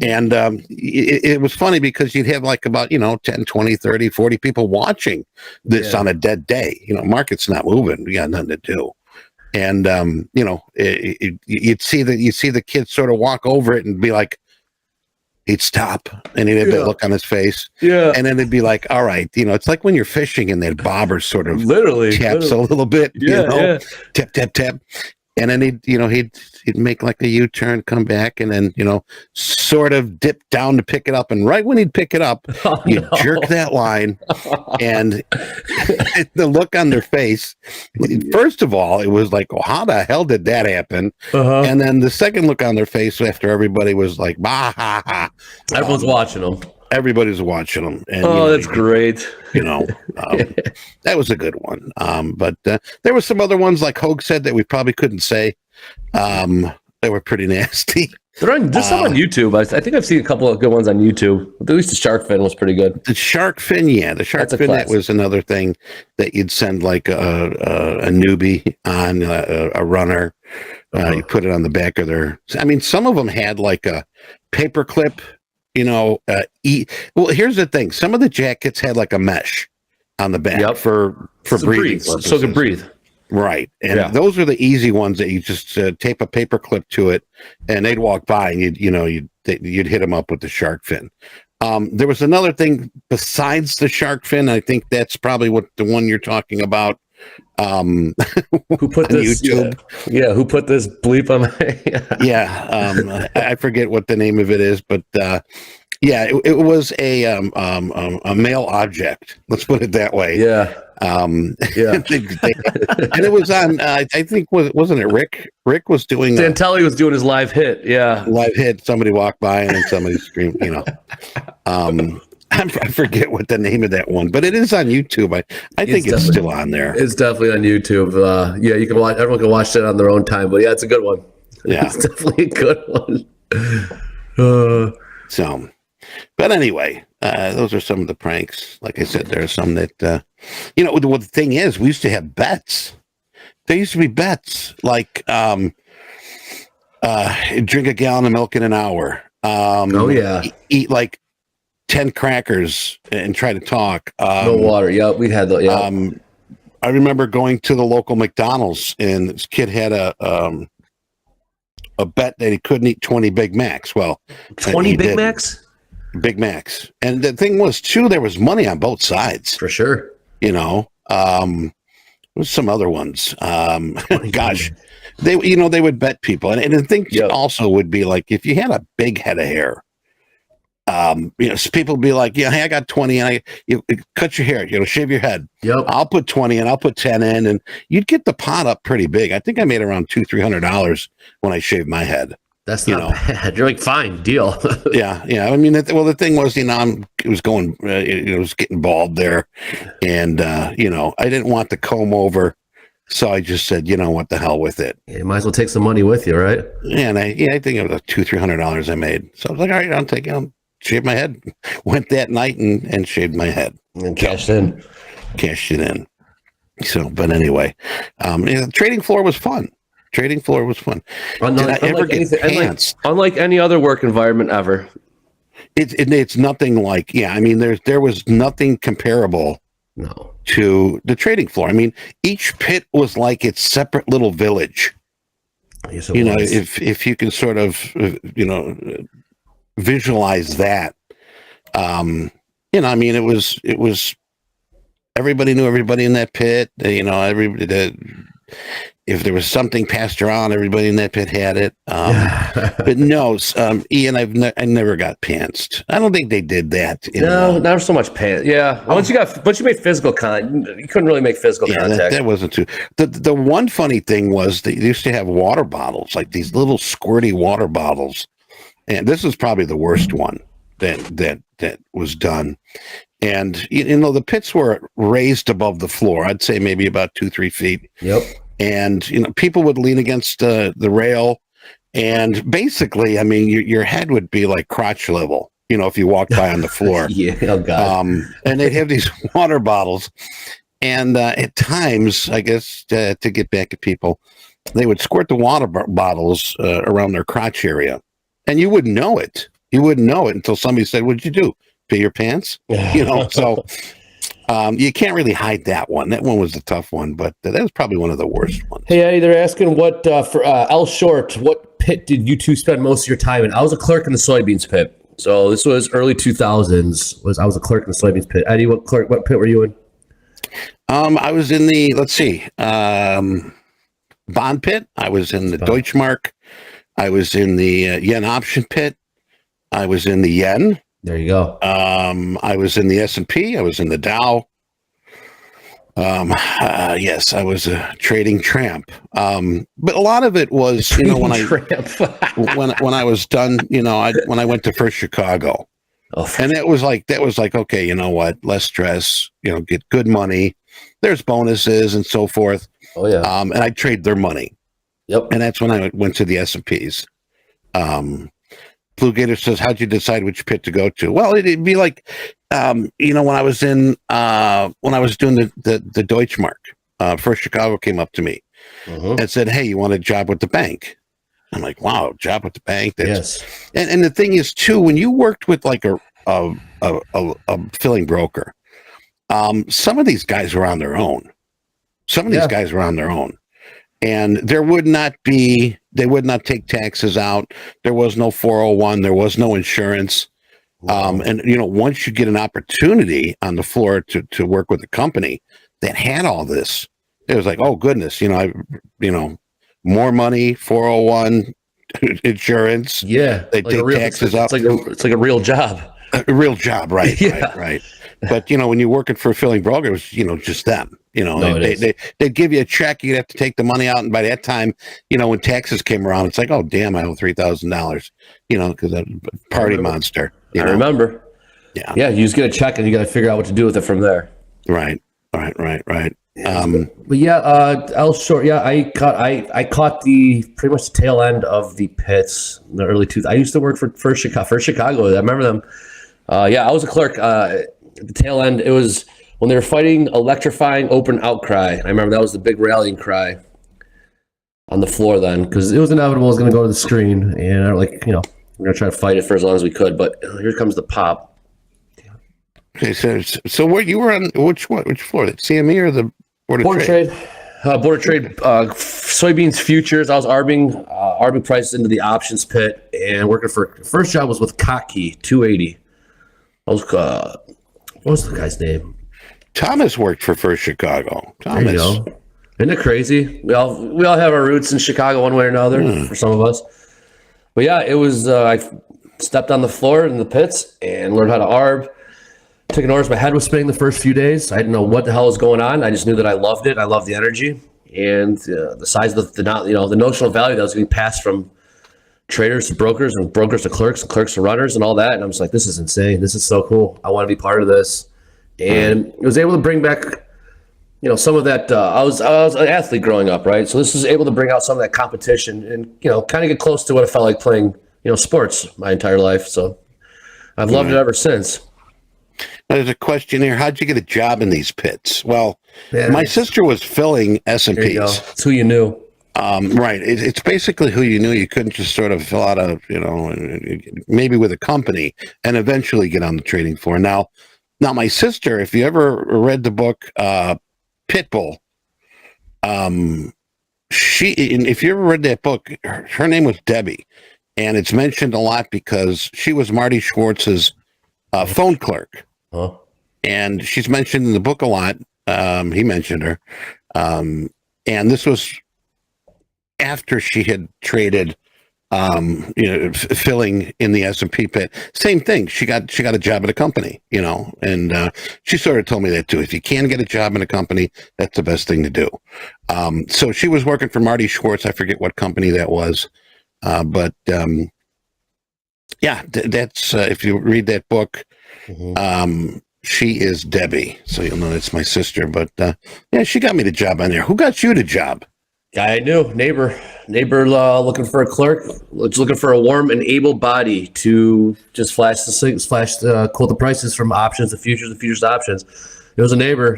it was funny because you'd have like about 10, 20, 30, 40 people watching this on a dead day. Market's not moving, we got nothing to do, and you'd see the kids sort of walk over it and be like, he'd stop and he'd have that look on his face. Yeah. And then it'd be like, all right, it's like when you're fishing and that bobber sort of taps a little bit, tap, tap, tap. and then he'd make like a U-turn, come back, and then sort of dip down to pick it up, and right when he'd pick it up, you jerk that line, and the look on their face. First of all, it was like, oh, how the hell did that happen? And then the second look on their face after everybody was like, bah, ha, ha. Everyone's watching them. Everybody's watching them. And, that's great. That was a good one. But there were some other ones, like Hogue said, that we probably couldn't say. They were pretty nasty. There's some on YouTube. I think I've seen a couple of good ones on YouTube. At least the shark fin was pretty good. The shark fin, the shark fin, that was another thing that you'd send like a newbie on, a runner. You put it on the back of their. I mean, some of them had like a paper clip. Well, here's the thing. Some of the jackets had like a mesh on the back for breathing purposes. So can breathe. Right. And those are the easy ones that you just tape a paper clip to it, and they'd walk by and you'd hit them up with the shark fin. There was another thing besides the shark fin. I think that's probably what the one you're talking about. Who put this YouTube? Who put this bleep on my I forget what the name of it is, but it was a male object, let's put it that way. And it was on I think wasn't it Rick was doing Santelli was doing his live hit. Live hit. Somebody walked by and then somebody screamed, I forget what the name of that one, but it is on YouTube. I think it's still on there. It's definitely on YouTube. You can watch. Everyone can watch it on their own time. But it's a good one. Yeah, it's definitely a good one. But anyway, those are some of the pranks. Like I said, there are some that the thing is, we used to have bets. There used to be bets like drink a gallon of milk in an hour. Eat like 10 crackers and try to talk. No water. Yeah, we had that. Yeah. I remember going to the local McDonald's, and this kid had a bet that he couldn't eat 20 Big Macs. Well, 20 Big Macs? Big Macs. And the thing was, too, there was money on both sides. For sure. There was some other ones. Gosh, they would bet people. And the thing also would be like, if you had a big head of hair, people would be like, hey, I got 20 and you cut your hair, shave your head. Yep. I'll put 20 and I'll put 10 in, and you'd get the pot up pretty big. I think I made around $200-$300 when I shaved my head. That's not bad. You're like, fine, deal. Yeah. I mean, the thing was, it was going, it was getting bald there, and I didn't want the comb over, so I just said, what the hell with it. You might as well take some money with you, right? Yeah, and I think it was like $200-$300 I made. So I was like, all right, I'll take it. Shaved my head. Went that night and shaved my head and cashed it in. So, but anyway, the trading floor was fun. Did I ever get pants? Unlike any other work environment ever. It's nothing like, I mean, there was nothing comparable to the trading floor. I mean, each pit was like its separate little village. Yes, it was. If you can sort of, visualize that. I mean, it was everybody knew everybody in that pit. If there was something passed around, everybody in that pit had it. But no, Ian, I never got pantsed. I don't think they did that. Not so much pants. Yeah, once you made physical contact, you couldn't really make physical contact. That wasn't too. The one funny thing was they used to have water bottles, like these little squirty water bottles. And this is probably the worst one that was done. And, the pits were raised above the floor. I'd say maybe about 2-3 feet. Yep. And, people would lean against the rail. And basically, I mean, your head would be like crotch level, if you walked by on the floor. Yeah, oh God. And they'd have these water bottles. And at times, I guess, to get back at people, they would squirt the water bottles around their crotch area. And you wouldn't know it. You wouldn't know it until somebody said, "What'd you do? Pee your pants?" So you can't really hide that one. That one was the tough one, but that was probably one of the worst ones. Hey, Eddie, they're asking what for L Short. What pit did you two spend most of your time in? I was a clerk in the soybeans pit. So this was early 2000s. I was a clerk in the soybeans pit. Eddie, what pit were you in? I was in the bond pit. I was in the Deutschmark. I was in the yen option pit. I was in the yen. There you go. I was in the S&P. I was in the Dow. Yes, I was a trading tramp. But a lot of it was, you know, when I was done, you know, when I went to First Chicago, and that was like, okay, you know what, less stress, you know, get good money. There's bonuses and so forth. Oh yeah. And I trade their money. Yep. And that's when I went to the S&Ps. Blue Gator says, how'd you decide which pit to go to? Well, it'd be like, you know, when I was doing the Deutschmark, First Chicago came up to me and said, hey, you want a job with the bank? I'm like, wow, job with the bank. Yes. And the thing is too, when you worked with like a filling broker, some of these guys were on their own. And they would not take taxes out. There was no 401. There was no insurance. And, you know, once you get an opportunity on the floor to work with a company that had all this, it was like, oh, goodness, you know, more money, 401, insurance. Yeah. They take taxes out. It's like a real job. A real job, right? Yeah. Right. But, you know, when you're working for a filling broker, it was, you know, just them. You know, they'd give you a check, you'd have to take the money out. And by that time, you know, when taxes came around, it's like, oh, damn, I owe $3,000, you know, because I'm a party monster. I remember. Yeah. Yeah. You just get a check and you got to figure out what to do with it from there. Right. But yeah, I'll short. Yeah, I caught the pretty much the tail end of the pits in the early 2000s. I used to work for First Chicago. I remember them. Yeah, I was a clerk at the tail end. It was when they were fighting electrifying open outcry. I remember that was the big rallying cry on the floor then, because it was inevitable. It was going to go to the screen, and I'm like, you know, we're going to try to fight it for as long as we could. But here comes the pop. Okay, so what you were on? Which floor? The CME or the Board of Trade? Board of Trade, soybeans futures. I was arbing prices into the options pit, and working for first job was with Cocky 280. I was what was the guy's name? Thomas worked for First Chicago. Thomas. There you go. Isn't it crazy? We all have our roots in Chicago one way or another for some of us. But yeah, it was I stepped on the floor in the pits and learned how to arb. Took an orders. My head was spinning the first few days. I didn't know what the hell was going on. I just knew that I loved it. I loved the energy and the size of the notional value that was being passed from traders to brokers and brokers to clerks and clerks to runners and all that. And I was like, this is insane. This is so cool. I want to be part of this. And I was able to bring back, you know, some of that. I was an athlete growing up, right? So this was able to bring out some of that competition and, you know, kind of get close to what it felt like playing, you know, sports my entire life. So I've loved it ever since. There's a question here. How'd you get a job in these pits? Well, my sister was filling S&Ps. It's who you knew. Right. It's basically who you knew. You couldn't just sort of fill out maybe with a company and eventually get on the trading floor. Now my sister, if you ever read the book Pitbull, if you ever read that book, her name was Debbie, and it's mentioned a lot because she was Marty Schwartz's phone clerk. Huh? And she's mentioned in the book a lot. He mentioned her. And this was after she had traded, filling in the S&P pit. Same thing. She got a job at a company, you know, and she sort of told me that too. If you can get a job in a company, that's the best thing to do. So she was working for Marty Schwartz. I forget what company that was. But that's if you read that book, she is Debbie, so you'll know it's my sister. But she got me the job on there. Who got you the job? I knew neighbor looking for a clerk, looking for a warm and able body to just quote the prices from options to futures to options. It was a neighbor.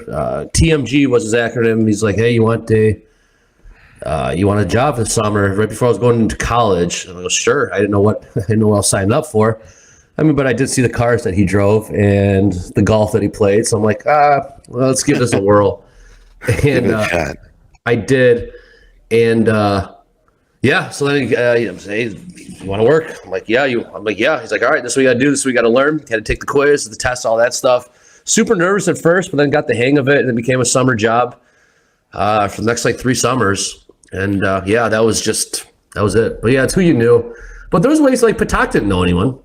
TMG was his acronym. He's like, hey, you want a job this summer? Right before I was going into college. And I go, sure. I didn't know what I was signing up for. I mean, but I did see the cars that he drove and the golf that he played. So I'm like, well, let's give this a whirl. And I did. And so then he say, you want to work? I'm like, yeah. He's like, all right, this is what we got to do. This is what we got to learn. Had to take the quiz, the test, all that stuff. Super nervous at first, but then got the hang of it, and it became a summer job for the next 3 summers. And yeah, that was it. But yeah, it's who you knew. But there's ways like Patak didn't know anyone.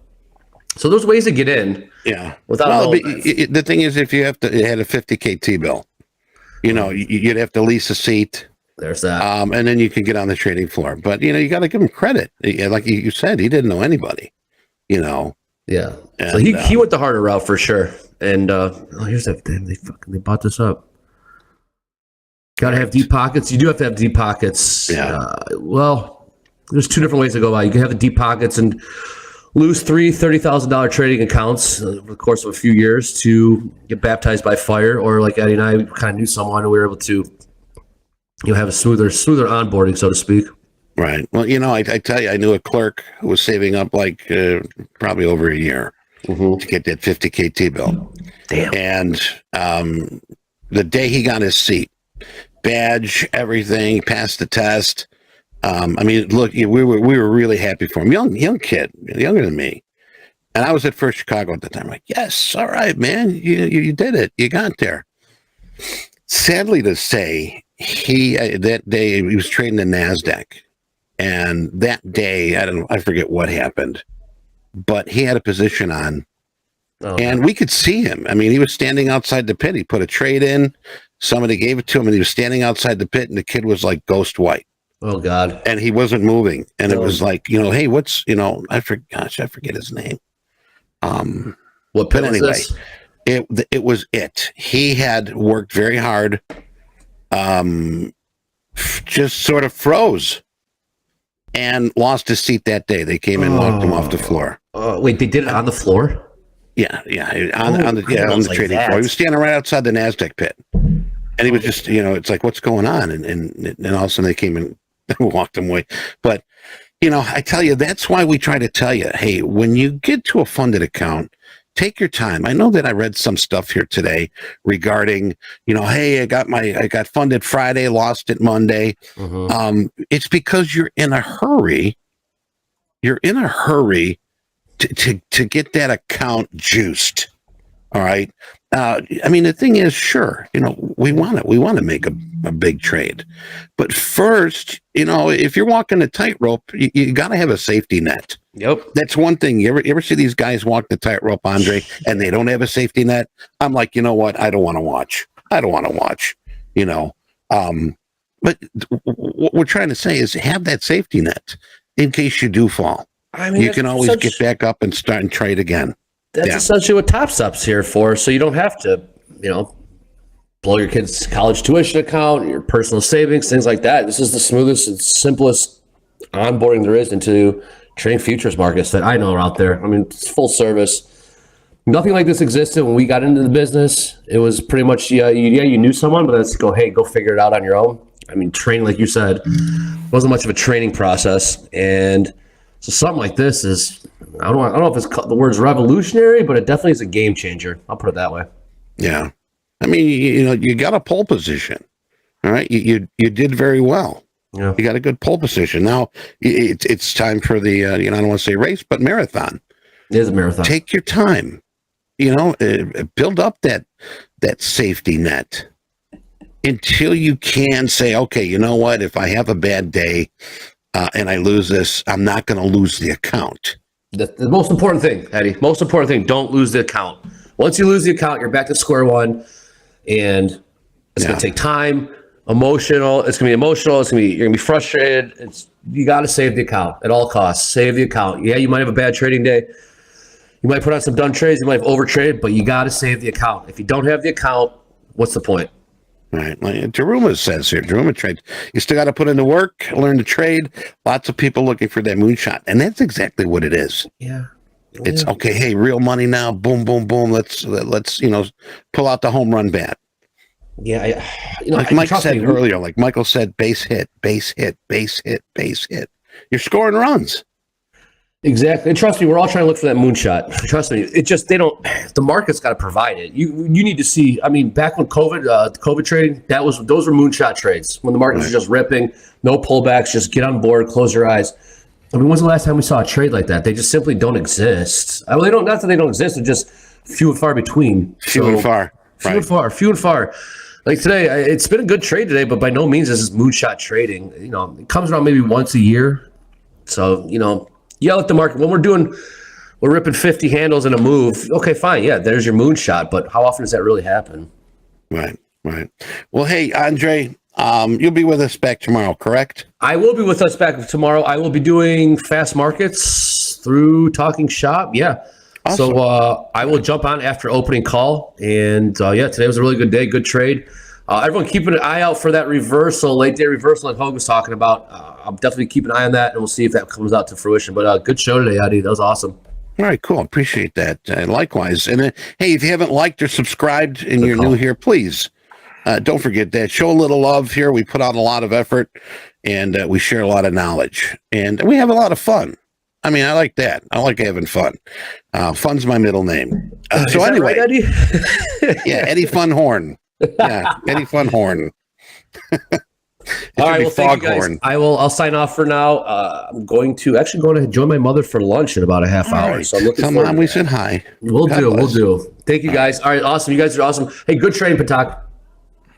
So there's ways to get in. Yeah. Without the thing is, if you had a 50K T-bill, you'd have to lease a seat. There's that. And then you can get on the trading floor. But, you got to give him credit. Like you said, he didn't know anybody, Yeah. And, so he went the harder route for sure. And here's that thing. They bought this up. Got to have deep pockets. You do have to have deep pockets. Yeah. Well, there's two different ways to go about it. You can have the deep pockets and lose three $30,000 trading accounts over the course of a few years to get baptized by fire, or like Eddie and I kind of knew someone and we were able to have a smoother onboarding, so to speak. Right. Well, I tell you, I knew a clerk who was saving up like probably over a year to get that 50K T-bill. Damn. And the day he got his seat, badge, everything, passed the test. Look, we were really happy for him. Young kid, younger than me. And I was at First Chicago at the time. Like, yes, all right, man, you did it. You got there. Sadly to say, that day he was trading the NASDAQ. And that day, I forget what happened, but he had a position on, and we could see him. He was standing outside the pit. He put a trade in. Somebody gave it to him, and he was standing outside the pit, and the kid was like ghost white. Oh God! And he wasn't moving, and it was like, hey, what's I forget his name. What pit was this? It was it. He had worked very hard. Just sort of froze. And lost his seat that day. They came and walked him off the floor. Wait, they did it on the floor? Yeah, on the trading floor. He was standing right outside the NASDAQ pit, and he was just, it's like, what's going on? And all of a sudden they came and walked him away. But I tell you, that's why we try to tell you, hey, when you get to a funded account, take your time. I know that I read some stuff here today regarding, hey, I got funded Friday, lost it Monday. It's because you're in a hurry. You're in a hurry to get that account juiced. All right. The thing is, sure, we want to make a big trade, but first, if you're walking a tightrope, you got to have a safety net. Yep. That's one thing. You ever see these guys walk the tightrope, Andre, and they don't have a safety net? I'm like, you know what? I don't want to watch. But what we're trying to say is have that safety net in case you do fall. You can always get back up and start and trade again. That's essentially what Topstep's here for. So you don't have to, blow your kid's college tuition account, your personal savings, things like that. This is the smoothest and simplest onboarding there is into trading futures markets that I know are out there. It's full service. Nothing like this existed when we got into the business. It was pretty much, you knew someone, but let's go figure it out on your own. Training, like you said, wasn't much of a training process. And so something like this is, I don't know if it's the word's revolutionary, but it definitely is a game changer. I'll put it that way. Yeah. You got a pole position. All right. You did very well. Yeah. You got a good pole position. Now it's time for the, I don't want to say race, but marathon. It is a marathon. Take your time, build up that safety net until you can say, okay, you know what? If I have a bad day and I lose this, I'm not going to lose the account. The most important thing, Eddie, don't lose the account. Once you lose the account, you're back to square one, and it's going to take time, emotional. It's going to be emotional. You're going to be frustrated. You got to save the account at all costs. Save the account. Yeah, you might have a bad trading day. You might put on some done trades. You might have overtraded, but you got to save the account. If you don't have the account, what's the point? Right. Like Daruma says here, Daruma trades. You still got to put in the work, learn to trade. Lots of people looking for that moonshot. And that's exactly what it is. Yeah. It's okay. Hey, real money now. Boom, boom, boom. Let's pull out the home run bat. Yeah. Like Mike said earlier, like Michael said, base hit, base hit, base hit, base hit. You're scoring runs. Exactly. And trust me, we're all trying to look for that moonshot. Trust me. The market's got to provide it. You need to see, back when COVID trading, those were moonshot trades. When the markets were just ripping, no pullbacks, just get on board, close your eyes. When's the last time we saw a trade like that? They just simply don't exist. Not that they don't exist, they're just few and far between. Few and far. Few and far. Like today, it's been a good trade today, but by no means is this moonshot trading. You know, it comes around maybe once a year. So, you know, yell at the market when we're ripping 50 handles in a move. Okay, fine. Yeah, there's your moonshot. But how often does that really happen? Right. Well, hey, Andre, you'll be with us back tomorrow, correct? I will be with us back tomorrow. I will be doing fast markets through Talking Shop. Yeah. Awesome. So I will jump on after opening call. And today was a really good day. Good trade. Everyone keeping an eye out for that reversal, late day reversal like Hogue was talking about. I'll definitely keep an eye on that, and we'll see if that comes out to fruition. But good show today, Adi. That was awesome. All right, cool. Appreciate that. Likewise. And hey, if you haven't liked or subscribed and you're new here, please don't forget that. Show a little love here. We put out a lot of effort, and we share a lot of knowledge, and we have a lot of fun. I mean, I like that. I like having fun. Fun's my middle name. So anyway, right, Eddie? Yeah, Eddie Funhorn. Yeah, Eddie Funhorn. All right, well, thank you guys. I'll sign off for now. I'm going to join my mother for lunch in about a half hour. Right. So I'm looking Come on, we said hi. We'll do. Thank you guys. All right, awesome. You guys are awesome. Hey, good trading, Patak.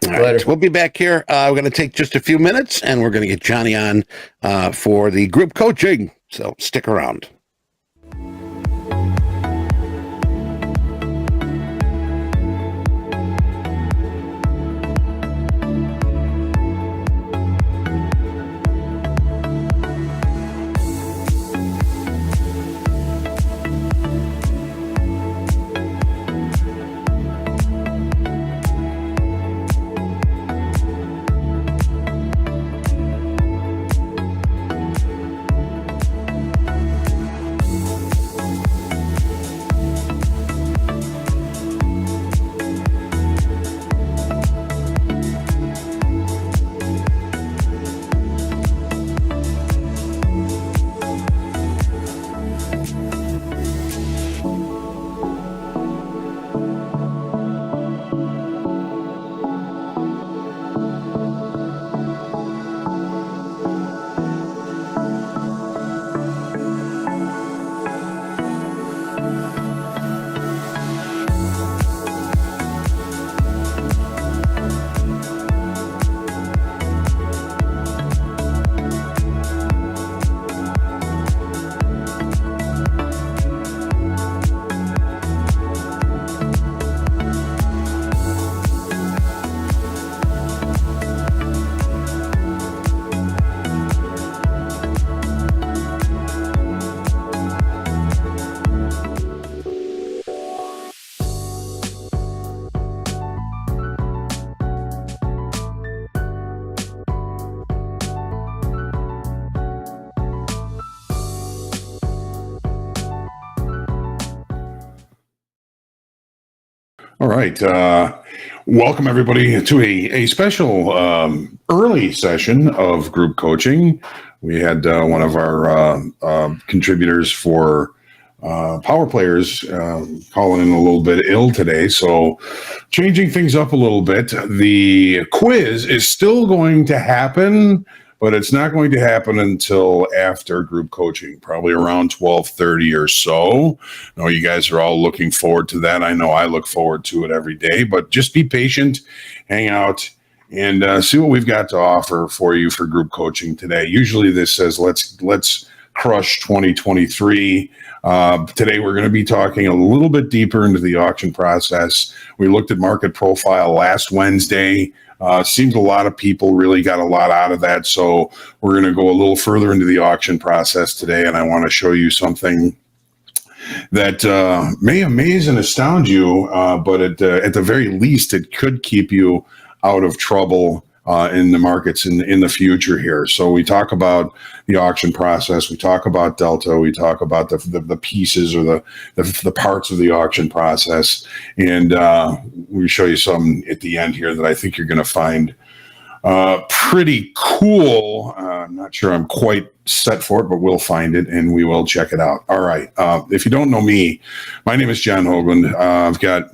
All right, we'll be back here. We're going to take just a few minutes, and we're going to get Johnny on for the group coaching. So stick around. All right. Welcome, everybody, to a special early session of group coaching. We had one of our contributors for Power Players calling in a little bit ill today, so changing things up a little bit. The quiz is still going to happen, but it's not going to happen until after group coaching, probably around 12:30 or so. I know you guys are all looking forward to that. I know I look forward to it every day, but just be patient, hang out, and see what we've got to offer for you for group coaching today. Usually this says, let's crush 2023. Today we're going to be talking a little bit deeper into the auction process. We looked at market profile last Wednesday. Seems a lot of people really got a lot out of that. So we're going to go a little further into the auction process today. And I want to show you something that may amaze and astound you, but at the very least, it could keep you out of trouble in the markets in the future here. So we talk about the auction process, we talk about Delta, we talk about the pieces or the parts of the auction process, and we show you some at the end here that I think you're going to find pretty cool. I'm not sure I'm quite set for it, but we'll find it and we will check it out. All right. If you don't know me, my name is John Hoagland. I've got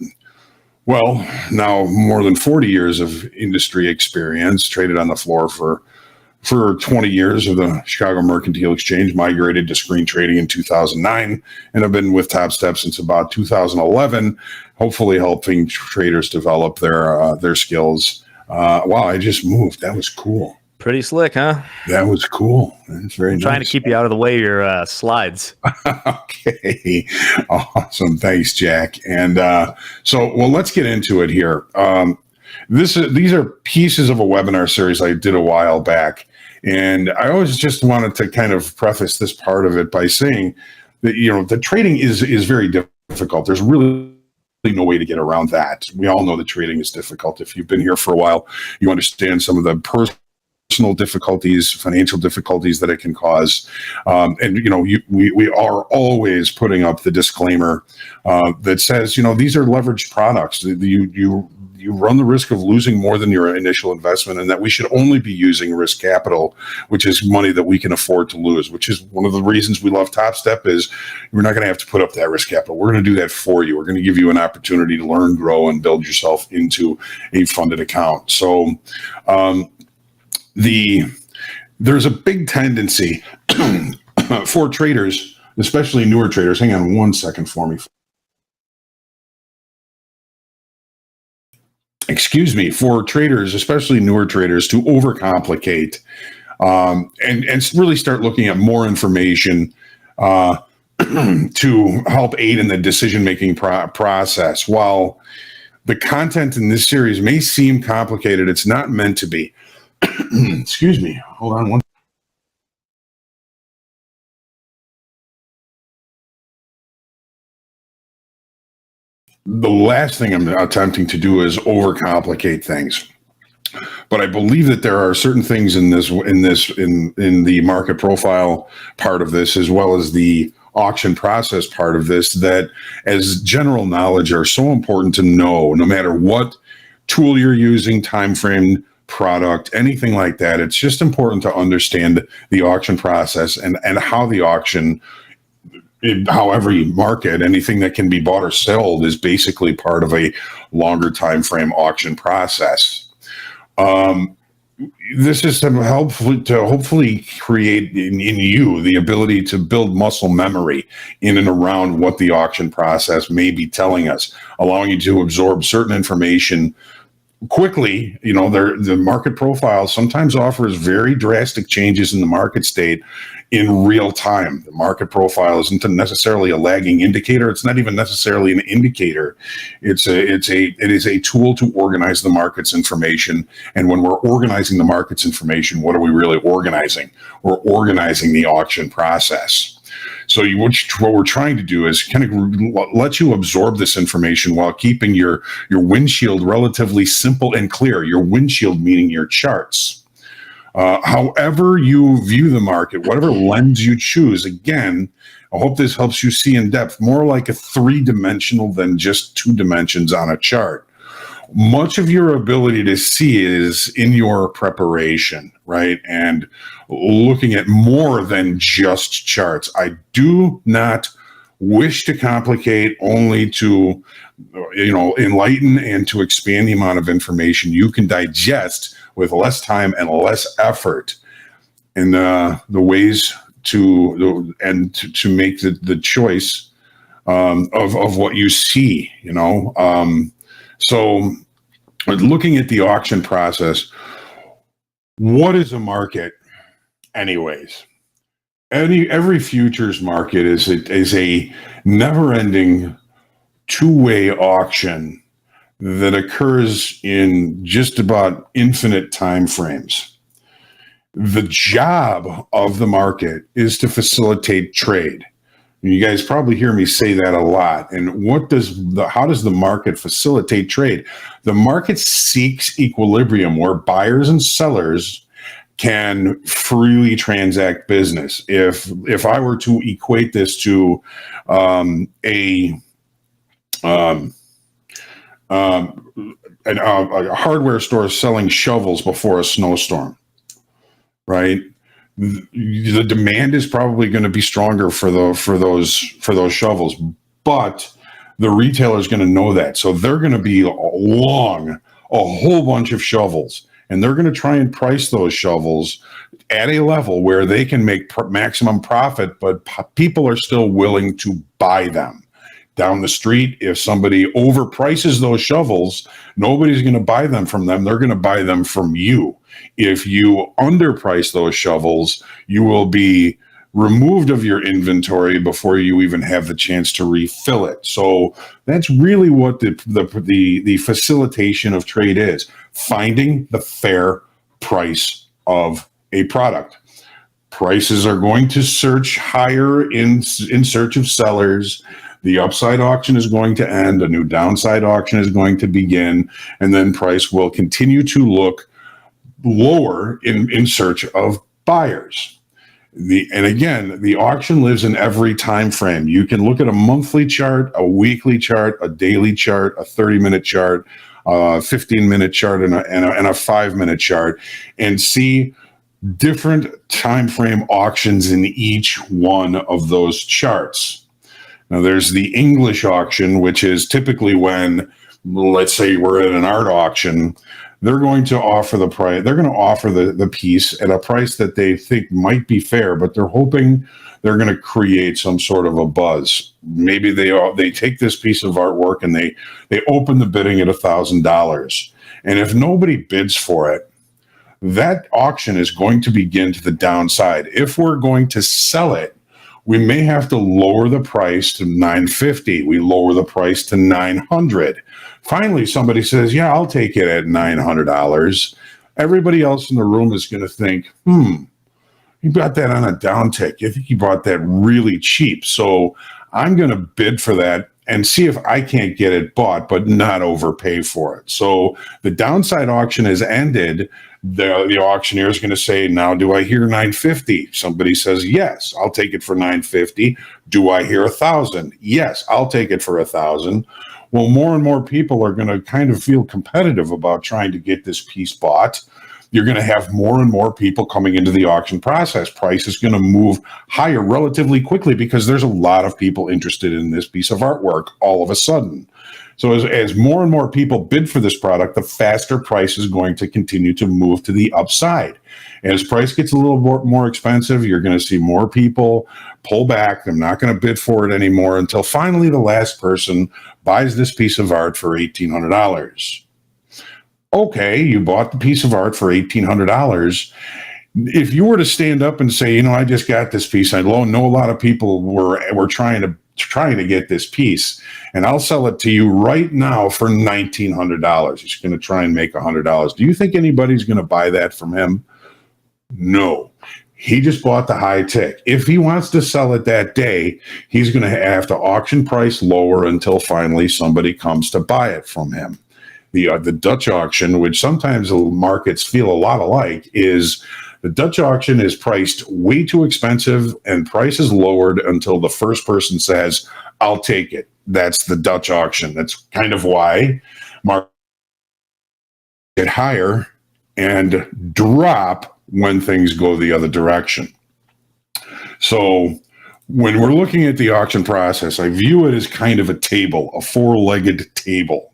now more than 40 years of industry experience, traded on the floor for 20 years of the Chicago Mercantile Exchange, migrated to screen trading in 2009, and I've been with Topstep since about 2011, hopefully helping traders develop their skills Wow, I just moved. That was cool. Pretty slick, huh? That was cool. That's very Trying to nice. keep you out of the way of your slides. Okay. Awesome. Thanks, Jack. And well, let's get into it here. These are pieces of a webinar series I did a while back. And I always just wanted to kind of preface this part of it by saying that, the trading is very difficult. There's really no way to get around that. We all know that trading is difficult. If you've been here for a while, you understand some of the personal difficulties, financial difficulties that it can cause. We are always putting up the disclaimer that says, these are leveraged products. You run the risk of losing more than your initial investment, and that we should only be using risk capital, which is money that we can afford to lose, which is one of the reasons we love Topstep. Is we're not going to have to put up that risk capital. We're going to do that for you. We're going to give you an opportunity to learn, grow, and build yourself into a funded account. So there's a big tendency for traders, especially newer traders. Hang on one second for me. Excuse me, for traders, especially newer traders, to overcomplicate and really start looking at more information to help aid in the decision-making process. While the content in this series may seem complicated, it's not meant to be. Excuse me. Hold on one. The last thing I'm attempting to do is overcomplicate things. But I believe that there are certain things in the market profile part of this, as well as the auction process part of this, that as general knowledge are so important to know, no matter what tool you're using, time frame, product, anything like that. It's just important to understand the auction process and how the auction, however you market, anything that can be bought or sold is basically part of a longer time frame auction process. This is to hopefully create in you the ability to build muscle memory in and around what the auction process may be telling us, allowing you to absorb certain information quickly. The market profile sometimes offers very drastic changes in the market state in real time. The market profile isn't necessarily a lagging indicator. It's not even necessarily an indicator. It is a tool to organize the market's information. And when we're organizing the market's information, what are we really organizing? We're organizing the auction process. So what we're trying to do is kind of let you absorb this information while keeping your windshield relatively simple and clear. Your windshield meaning your charts. However you view the market, whatever lens you choose, again, I hope this helps you see in depth, more like a 3-dimensional than just 2 dimensions on a chart. Much of your ability to see is in your preparation, right? And looking at more than just charts. I do not wish to complicate, only to, enlighten and to expand the amount of information you can digest with less time and less effort in the ways to make the choice of what you see, So looking at the auction process, what is a market anyways? Every futures market is a never-ending two-way auction that occurs in just about infinite time frames. The job of the market is to facilitate trade. You guys probably hear me say that a lot. And how does the market facilitate trade? The market seeks equilibrium where buyers and sellers can freely transact business. If I were to equate this to a hardware store selling shovels before a snowstorm, right? The demand is probably going to be stronger for those shovels, but the retailer is going to know that, so they're going to be long a whole bunch of shovels, and they're going to try and price those shovels at a level where they can make maximum profit, but people are still willing to buy them. down the street, if somebody overprices those shovels, nobody's going to buy them from them. They're going to buy them from you. If you underprice those shovels, you will be removed of your inventory before you even have the chance to refill it. So that's really what the facilitation of trade is: finding the fair price of a product. Prices are going to search higher in search of sellers. The upside auction is going to end. A new downside auction is going to begin, and then price will continue to look lower in search of buyers. And again, the auction lives in every time frame. You can look at a monthly chart, a weekly chart, a daily chart, a 30-minute chart, a 15-minute chart, and a 5-minute chart, and see different time frame auctions in each one of those charts. Now, there's the English auction, which is typically when, let's say we're at an art auction, they're going to offer the price. They're going to offer the piece at a price that they think might be fair, but they're hoping they're going to create some sort of a buzz. Maybe they take this piece of artwork and they open the bidding at $1,000, and if nobody bids for it, that auction is going to begin to the downside. If we're going to sell it, we may have to lower the price to $950. We lower the price to $900. Finally, somebody says, yeah, I'll take it at $900. Everybody else in the room is going to think, you got that on a downtick. I think you bought that really cheap. So I'm going to bid for that and see if I can't get it bought, but not overpay for it. So the downside auction has ended. The auctioneer is going to say, now, do I hear $950? Somebody says, yes, I'll take it for $950. Do I hear $1,000? Yes, I'll take it for $1,000. Well, more and more people are going to kind of feel competitive about trying to get this piece bought. You're going to have more and more people coming into the auction process. Price is going to move higher relatively quickly because there's a lot of people interested in this piece of artwork all of a sudden. So as more and more people bid for this product, the faster price is going to continue to move to the upside. As price gets a little more expensive, you're going to see more people pull back. They're not going to bid for it anymore until finally the last person buys this piece of art for $1,800. Okay, you bought the piece of art for $1,800. If you were to stand up and say, I just got this piece, I know a lot of people were trying to get this piece, and I'll sell it to you right now for $1,900. He's going to try and make $100. Do you think anybody's going to buy that from him? No. He just bought the high tick. If he wants to sell it that day, he's going to have to auction price lower until finally somebody comes to buy it from him. The Dutch auction, which sometimes markets feel a lot alike, is the Dutch auction is priced way too expensive and price is lowered until the first person says, I'll take it. That's the Dutch auction. That's kind of why markets get higher and drop when things go the other direction. So when we're looking at the auction process, I view it as kind of a table, a four-legged table.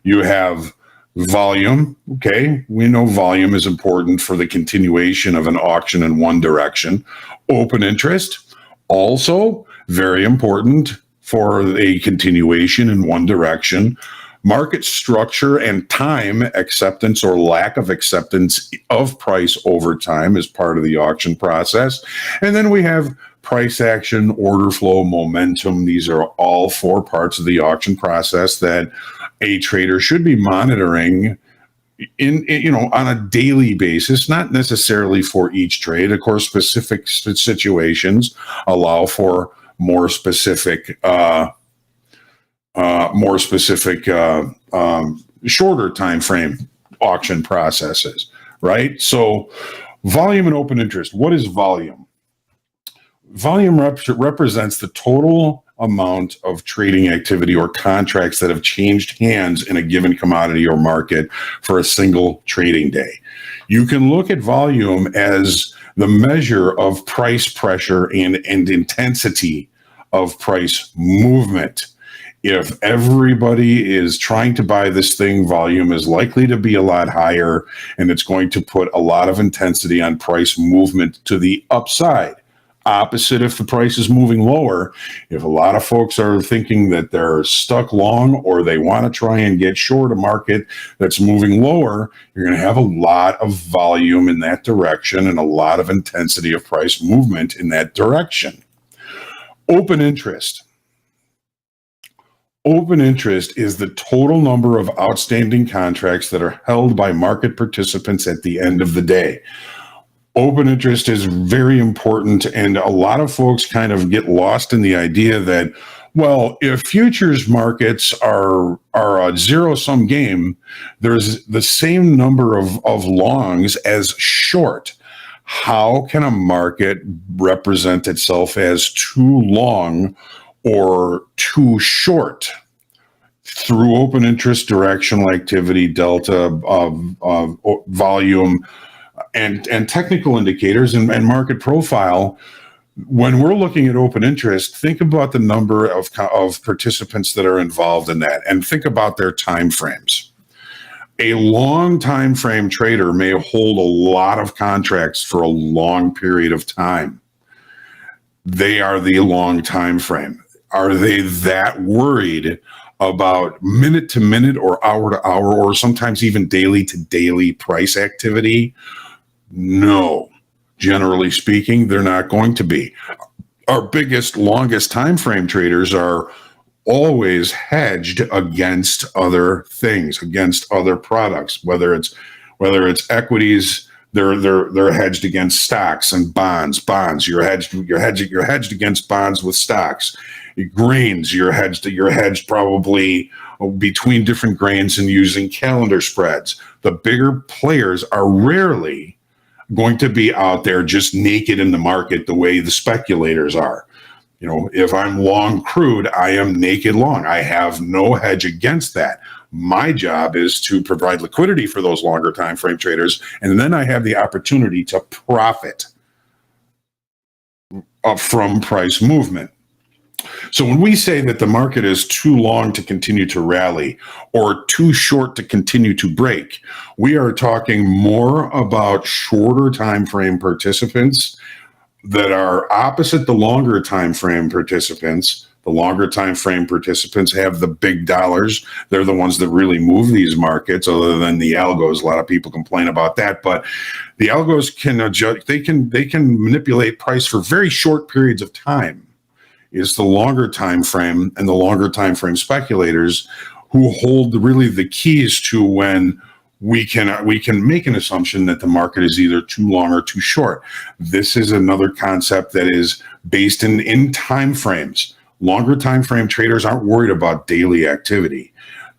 You have volume. Okay, we know volume is important for the continuation of an auction in one direction. Open interest, also very important for a continuation in one direction. Market structure and time acceptance or lack of acceptance of price over time is part of the auction process. And then we have price action, order flow, momentum. These are all four parts of the auction process that a trader should be monitoring on a daily basis, not necessarily for each trade. Of course, specific situations allow for more specific shorter time frame auction processes, right? So volume and open interest. What is volume? Volume represents the total amount of trading activity or contracts that have changed hands in a given commodity or market for a single trading day. You can look at volume as the measure of price pressure and intensity of price movement. If everybody is trying to buy this thing, volume is likely to be a lot higher, and it's going to put a lot of intensity on price movement to the upside. opposite if the price is moving lower. If a lot of folks are thinking that they're stuck long or they want to try and get short a market that's moving lower, you're going to have a lot of volume in that direction and a lot of intensity of price movement in that direction. Open interest. Open interest is the total number of outstanding contracts that are held by market participants at the end of the day. Open interest is very important, and a lot of folks kind of get lost in the idea that, well, if futures markets are a zero-sum game, there's the same number of longs as short. How can a market represent itself as too long or too short? Through open interest, directional activity, delta, volume, and technical indicators and market profile. When we're looking at open interest, think about the number of participants that are involved in that, and think about their time frames. A long time frame trader may hold a lot of contracts for a long period of time. They are the long time frame. Are they that worried about minute to minute or hour to hour or sometimes even daily to daily price activity? No. Generally speaking, they're not going to be. Our biggest, longest time frame traders are always hedged against other things, against other products, whether it's equities, they're hedged against stocks and bonds. You're hedged against bonds with stocks. Grains, you're hedged probably between different grains and using calendar spreads. The bigger players are rarely going to be out there just naked in the market the way the speculators are. You know, if I'm long crude, I am naked long. I have no hedge against that. My job is to provide liquidity for those longer time frame traders, and then I have the opportunity to profit from price movement. So when we say that the market is too long to continue to rally or too short to continue to break, we are talking more about shorter time frame participants that are opposite the longer time frame participants. The longer time frame participants have the big dollars. They're the ones that really move these markets, other than the algos. A lot of people complain about that, but the algos can adjust. They can manipulate price for very short periods of time. It's the longer time frame and the longer time frame speculators who hold really the keys to when we can make an assumption that the market is either too long or too short. This is another concept that is based in time frames. Longer time frame traders aren't worried about daily activity.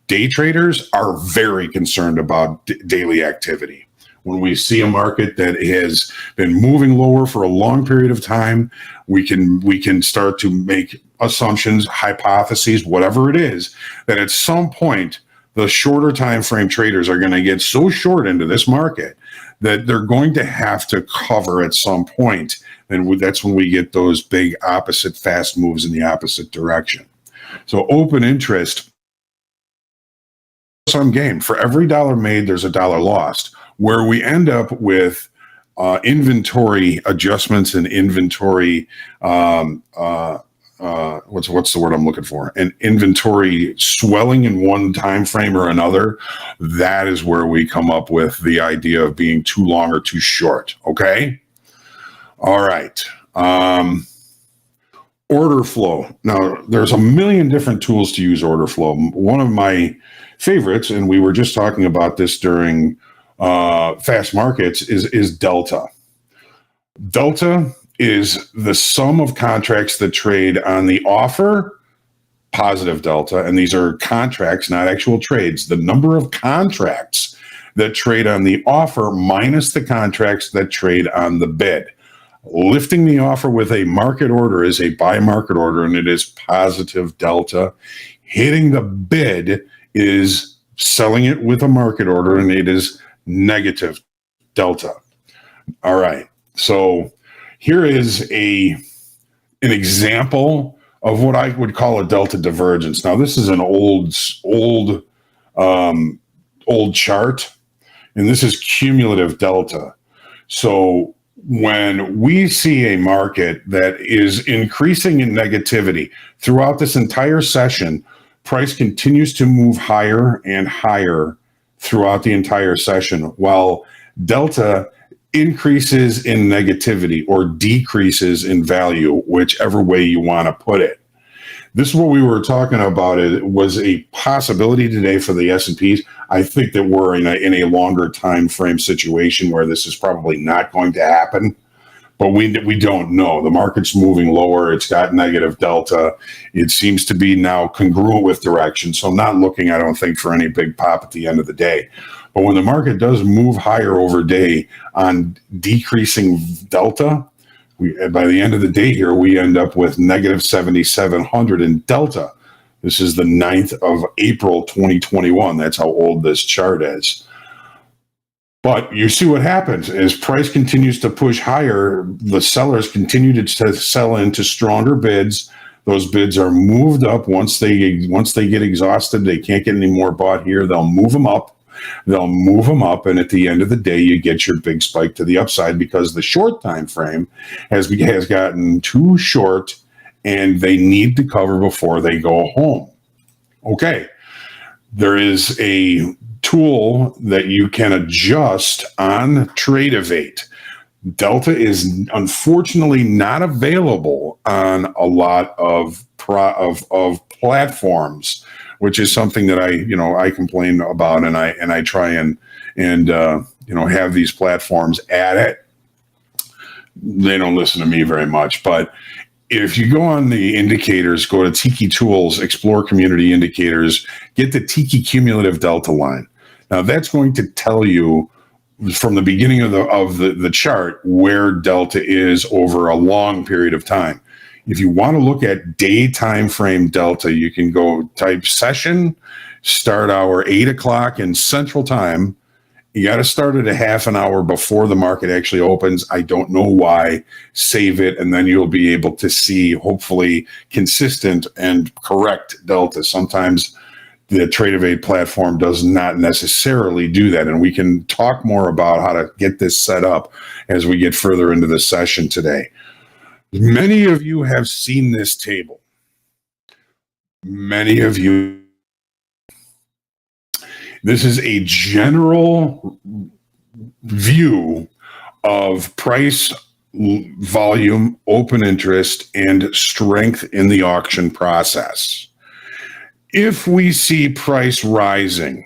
Day traders are very concerned about daily activity. When we see a market that has been moving lower for a long period of time, we can start to make assumptions, hypotheses, whatever it is, that at some point the shorter time frame traders are going to get so short into this market that they're going to have to cover at some point. And that's when we get those big opposite fast moves in the opposite direction. So open interest, some game. For every dollar made, there's a dollar lost. Where we end up with inventory adjustments and inventory, what's the word I'm looking for? And inventory swelling in one time frame or another, that is where we come up with the idea of being too long or too short. Okay? All right. Order flow. Now, there's a million different tools to use order flow. One of my favorites, and we were just talking about this during fast markets, is delta. Delta is the sum of contracts that trade on the offer, positive delta, and these are contracts, not actual trades. The number of contracts that trade on the offer minus the contracts that trade on the bid. Lifting the offer with a market order is a buy market order, and it is positive delta. Hitting the bid is selling it with a market order, and it is negative delta. All right. So here is an example of what I would call a delta divergence. Now, this is an old chart, and this is cumulative delta. So when we see a market that is increasing in negativity throughout this entire session, price continues to move higher and higher throughout the entire session, while delta increases in negativity or decreases in value, whichever way you want to put it. This is what we were talking about. It was a possibility today for the S&Ps. I think that we're in a longer time frame situation where this is probably not going to happen, but we don't know. The market's moving lower. It's got negative delta. It seems to be now congruent with direction. So I'm not looking, I don't think, for any big pop at the end of the day. But when the market does move higher over day on decreasing delta, by the end of the day here, we end up with negative 7,700 in delta. This is the 9th of April, 2021. That's how old this chart is. But you see what happens as price continues to push higher, the sellers continue to sell into stronger bids. Those bids are moved up once they get exhausted. They can't get any more bought here. They'll move them up. And at the end of the day, you get your big spike to the upside because the short time frame has gotten too short, and they need to cover before they go home. Okay, there is a tool that you can adjust on Tradeovate. Delta is unfortunately not available on a lot of platforms, which is something that I complain about, and I try and have these platforms at it. They don't listen to me very much, but if you go on the indicators, go to Tiki Tools, explore community indicators, get the Tiki cumulative delta line. Now that's going to tell you from the beginning of the chart where delta is over a long period of time. If you want to look at day time frame delta, you can go type session, start hour 8 o'clock in Central Time. You got to start it a half an hour before the market actually opens. I don't know why. Save it, and then you'll be able to see, hopefully, consistent and correct delta. Sometimes the Tradeovate platform does not necessarily do that, and we can talk more about how to get this set up as we get further into the session today. Many of you have seen this table. Many of you. This is a general view of price, volume, open interest, and strength in the auction process. If we see price rising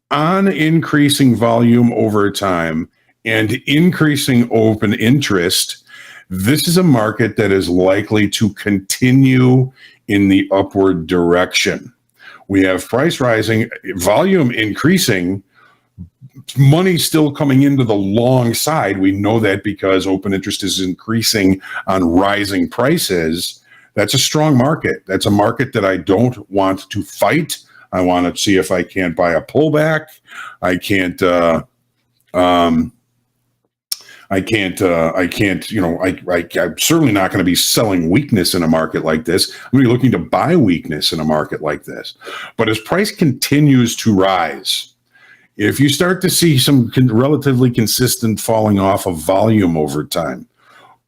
on increasing volume over time and increasing open interest, this is a market that is likely to continue in the upward direction. We have price rising, volume increasing, money still coming into the long side. We know that because open interest is increasing on rising prices. That's a strong market. That's a market that I don't want to fight. I want to see if I can't buy a pullback. I'm certainly not going to be selling weakness in a market like this. I'm going to be looking to buy weakness in a market like this. But as price continues to rise, if you start to see some relatively consistent falling off of volume over time,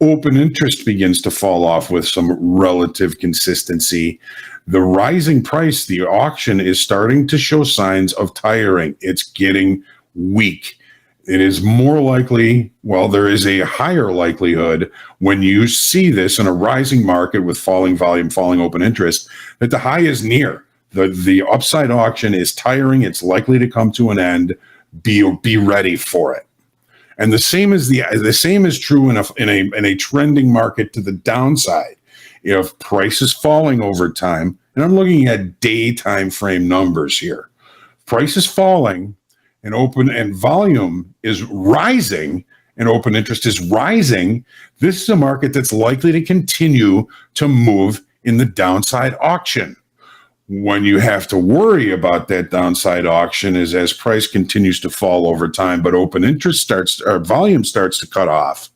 open interest begins to fall off with some relative consistency, the rising price, the auction is starting to show signs of tiring. It's getting weak. It is more likely, well, there is a higher likelihood when you see this in a rising market with falling volume, falling open interest, that the high is near. The upside auction is tiring. It's likely to come to an end. Be ready for it. And the same is true in a trending market to the downside. If price is falling over time, and I'm looking at day time frame numbers here, price is falling, and open and volume is rising, and open interest is rising, this is a market that's likely to continue to move in the downside auction. When you have to worry about that downside auction is as price continues to fall over time, but open interest volume starts to cut off,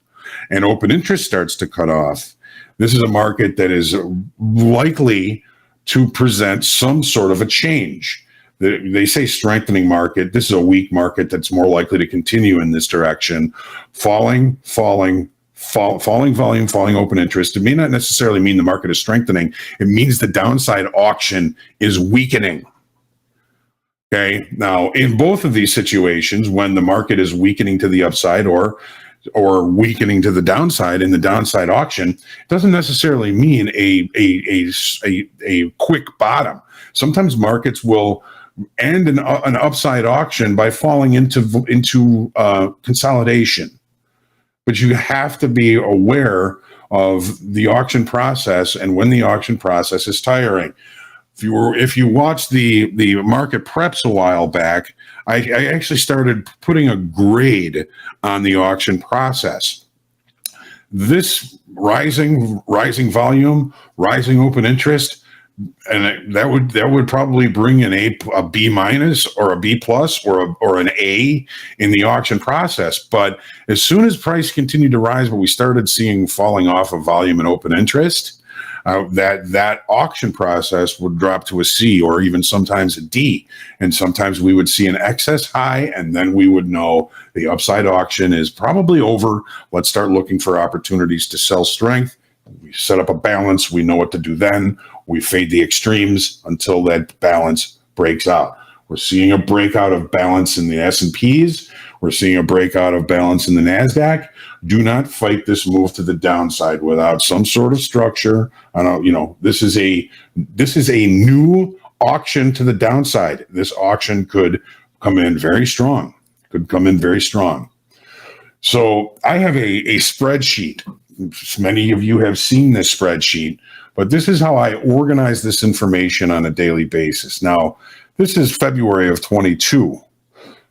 and open interest starts to cut off. This is a market that is likely to present some sort of a change. They say strengthening market. This is a weak market that's more likely to continue in this direction. Falling volume, falling open interest. It may not necessarily mean the market is strengthening. It means the downside auction is weakening. Okay. Now, in both of these situations, when the market is weakening to the upside or weakening to the downside in the downside auction, it doesn't necessarily mean a quick bottom. Sometimes markets will end an upside auction by falling into consolidation. But you have to be aware of the auction process and when the auction process is tiring. If you watched the market preps a while back, I actually started putting a grade on the auction process. This rising volume, rising open interest, and that would probably bring in a B minus or a B plus or an A in the auction process. But as soon as price continued to rise, but we started seeing falling off of volume and open interest, that auction process would drop to a C or even sometimes a D. And sometimes we would see an excess high, and then we would know the upside auction is probably over. Let's start looking for opportunities to sell strength. We set up a balance. We know what to do then. We fade the extremes until that balance breaks out. We're seeing a breakout of balance in the S&Ps. We're seeing a breakout of balance in the NASDAQ. Do not fight this move to the downside without some sort of structure. This is a new auction to the downside. This auction could come in very strong. So I have a spreadsheet. Many of you have seen this spreadsheet, but this is how I organize this information on a daily basis. Now, this is February of 22.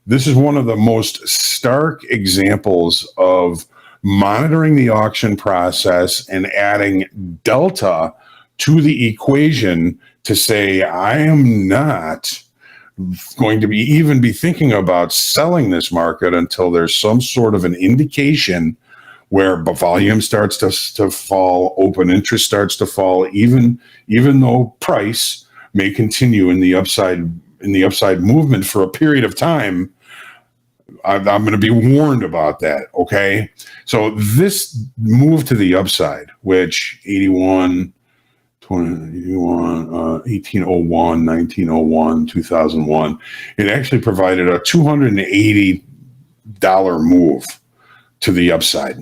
This is one of the most stark examples of monitoring the auction process and adding delta to the equation to say, I am not going to be thinking about selling this market until there's some sort of an indication where volume starts to fall, open interest starts to fall, even though price may continue in the upside movement for a period of time. I'm going to be warned about that. Okay. So this move to the upside, which 81, 1801, 1901, 2001, it actually provided a $280 move to the upside.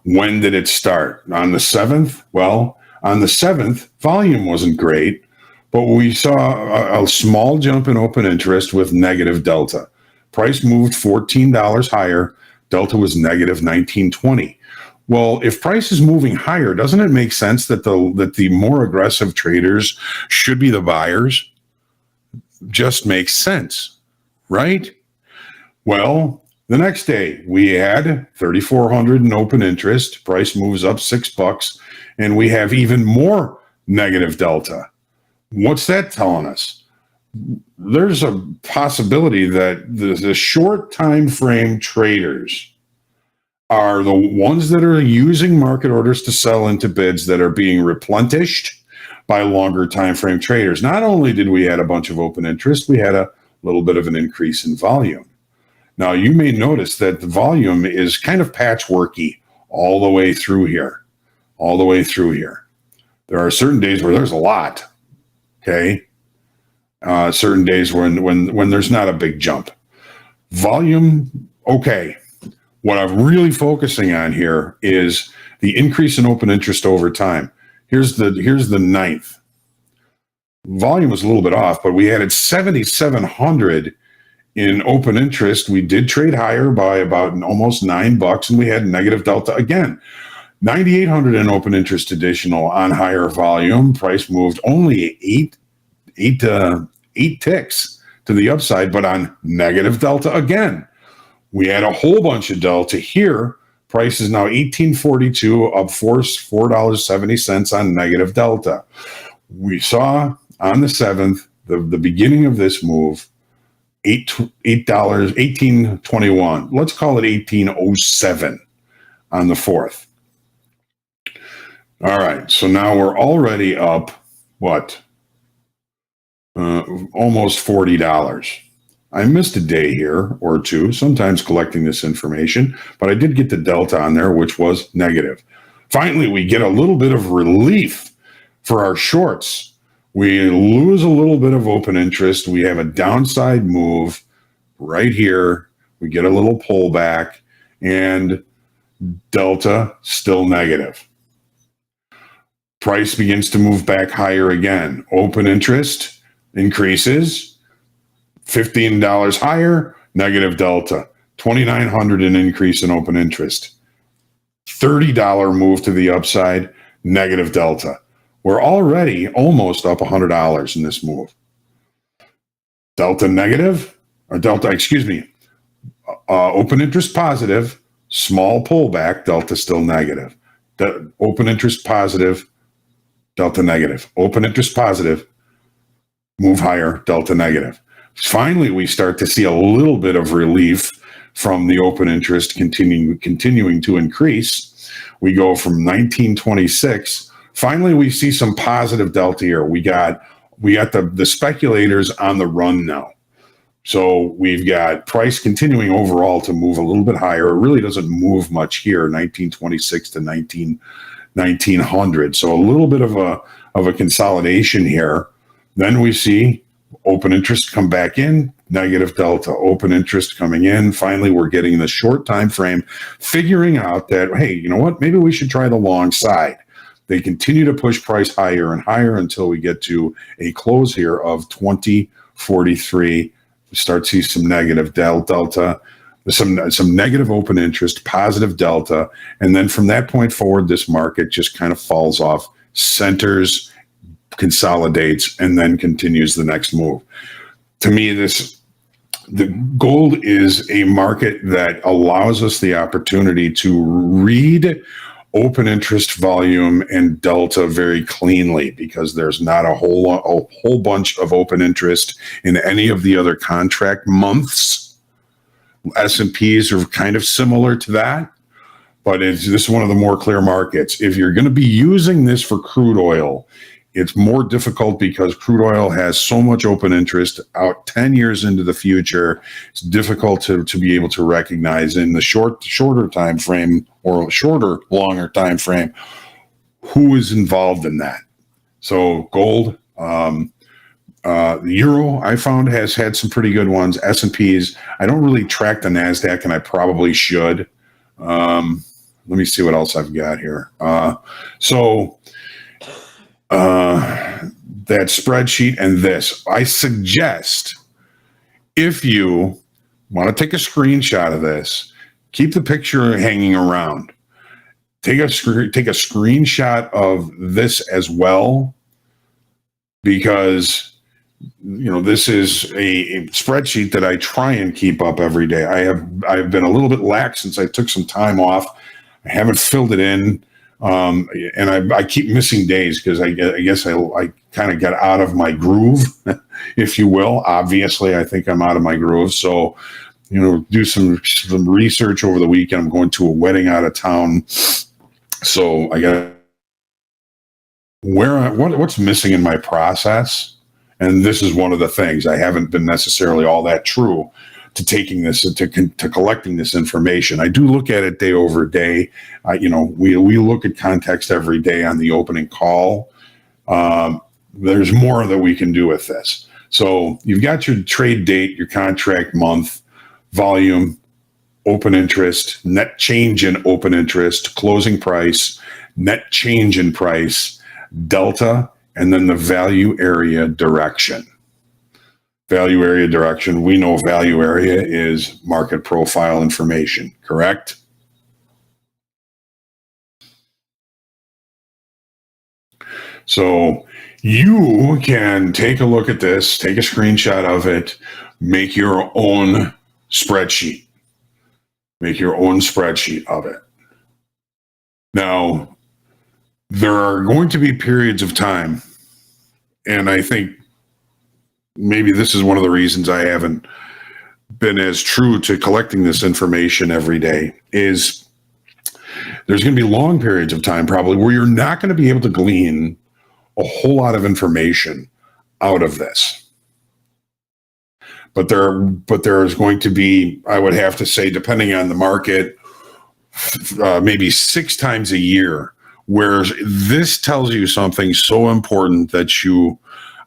When did it start? On the 7th? Well, on the 7th, volume wasn't great, but we saw a small jump in open interest with negative delta. Price moved $14 higher. Delta was negative 1920. Well, if price is moving higher, doesn't it make sense that the more aggressive traders should be the buyers? Just makes sense, right? Well, the next day we had 3,400 in open interest. Price moves up $6, and we have even more negative delta. What's that telling us? There's a possibility that the short time frame traders are the ones that are using market orders to sell into bids that are being replenished by longer time frame traders. Not only did we add a bunch of open interest, we had a little bit of an increase in volume. Now, you may notice that the volume is kind of patchworky all the way through here. There are certain days where there's a lot, okay? Certain days when there's not a big jump. Volume, okay. What I'm really focusing on here is the increase in open interest over time. Here's the 9th. Volume was a little bit off, but we added 7,700 in open interest. We did trade higher by about almost $9, and we had negative delta again. 9,800 in open interest additional on higher volume. Price moved only eight ticks to the upside, but on negative delta again. We had a whole bunch of delta here. Price is now $18.42, up $4.70 on negative delta. We saw on the 7th, the beginning of this move, $18.21. Let's call it 1807 on the 4th. All right, so now we're already up, what? almost $40. I missed a day here or two, sometimes collecting this information, but I did get the delta on there, which was negative. Finally, we get a little bit of relief for our shorts. We lose a little bit of open interest. We have a downside move right here. We get a little pullback, and delta still negative. Price begins to move back higher again. Open interest increases. $15 higher, negative delta. $2,900 an increase in open interest. $30 move to the upside, negative delta. We're already almost up $100 in this move. Delta negative, or delta, excuse me, open interest positive, small pullback, delta still negative. Open interest positive, delta negative. Open interest positive, move higher, delta negative. Finally, we start to see a little bit of relief from the open interest continuing to increase. We go from 1926. Finally, we see some positive delta here. We got the speculators on the run now. So we've got price continuing overall to move a little bit higher. It really doesn't move much here, 1926 to 1900. So a little bit of a consolidation here. Then we see open interest come back in, negative delta, open interest coming in. Finally, we're getting the short time frame, figuring out that, hey, you know what? Maybe we should try the long side. They continue to push price higher and higher until we get to a close here of 2043. We start to see some negative delta, some negative open interest, positive delta. And then from that point forward, this market just kind of falls off, centers, consolidates, and then continues the next move. To me, the gold is a market that allows us the opportunity to read open interest volume and delta very cleanly, because there's not a whole bunch of open interest in any of the other contract months. S&Ps are kind of similar to that, but this is one of the more clear markets. If you're going to be using this for crude oil, it's more difficult because crude oil has so much open interest out 10 years into the future. It's difficult to be able to recognize in the shorter time frame or longer time frame who is involved in that. So gold, the euro, I found, has had some pretty good ones. S&Ps, I don't really track the NASDAQ, and I probably should. Let me see what else I've got here. That spreadsheet and this, I suggest if you want to take a screenshot of this, keep the picture hanging around. Take a screenshot of this as well, because this is a spreadsheet that I try and keep up every day. I've been a little bit lax since I took some time off. I haven't filled it in. And I keep missing days because I guess I kind of got out of my groove, if you will. Obviously, I think I'm out of my groove. So, do some research over the weekend. I'm going to a wedding out of town. So I got what's missing in my process. And this is one of the things. I haven't been necessarily all that true to taking this, to collecting this information. I do look at it day over day. We look at context every day on the opening call. There's more that we can do with this. So you've got your trade date, your contract month, volume, open interest, net change in open interest, closing price, net change in price, delta, and then the value area direction. Value area direction. We know value area is market profile information, correct? So you can take a look at this, take a screenshot of it, make your own spreadsheet. Make your own spreadsheet of it. Now, there are going to be periods of time, and I think maybe this is one of the reasons I haven't been as true to collecting this information every day, is there's going to be long periods of time probably where you're not going to be able to glean a whole lot of information out of this. but there is going to be, I would have to say, depending on the market, maybe 6 times a year, where this tells you something so important that you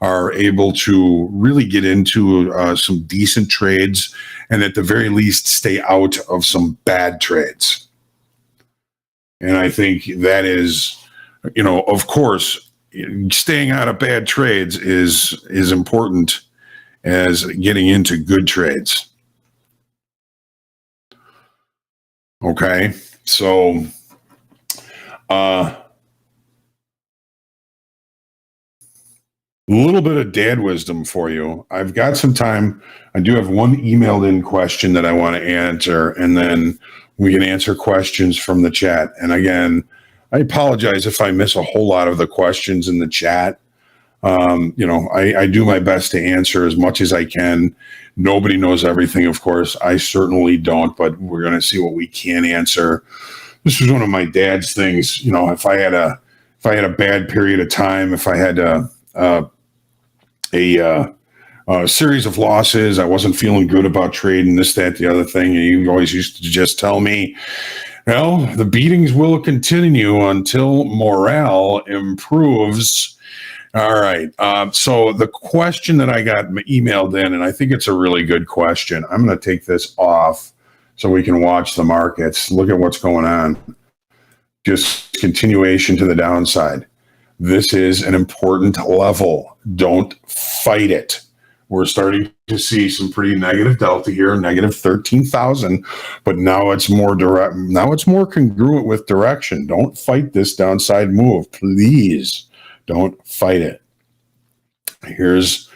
are able to really get into some decent trades, and at the very least stay out of some bad trades. And I think that is, of course, staying out of bad trades is important as getting into good trades. Okay, so a little bit of dad wisdom for you. I've got some time. I do have one emailed in question that I want to answer, and then we can answer questions from the chat. And again, I apologize if I miss a whole lot of the questions in the chat. I do my best to answer as much as I can. Nobody knows everything, of course. I certainly don't, but we're going to see what we can answer. This was one of my dad's things. If I had a bad period of time, if I had a series of losses, I wasn't feeling good about trading, this, that, the other thing, and he always used to just tell me, well, the beatings will continue until morale improves. All right. So the question that I got emailed in, and I think it's a really good question. I'm going to take this off so we can watch the markets, look at what's going on. Just continuation to the downside. This is an important level. Don't fight it. We're starting to see some pretty negative delta here, negative 13,000, but now it's more direct. Now it's more congruent with direction. Don't fight this downside move, please. Don't fight it. Here's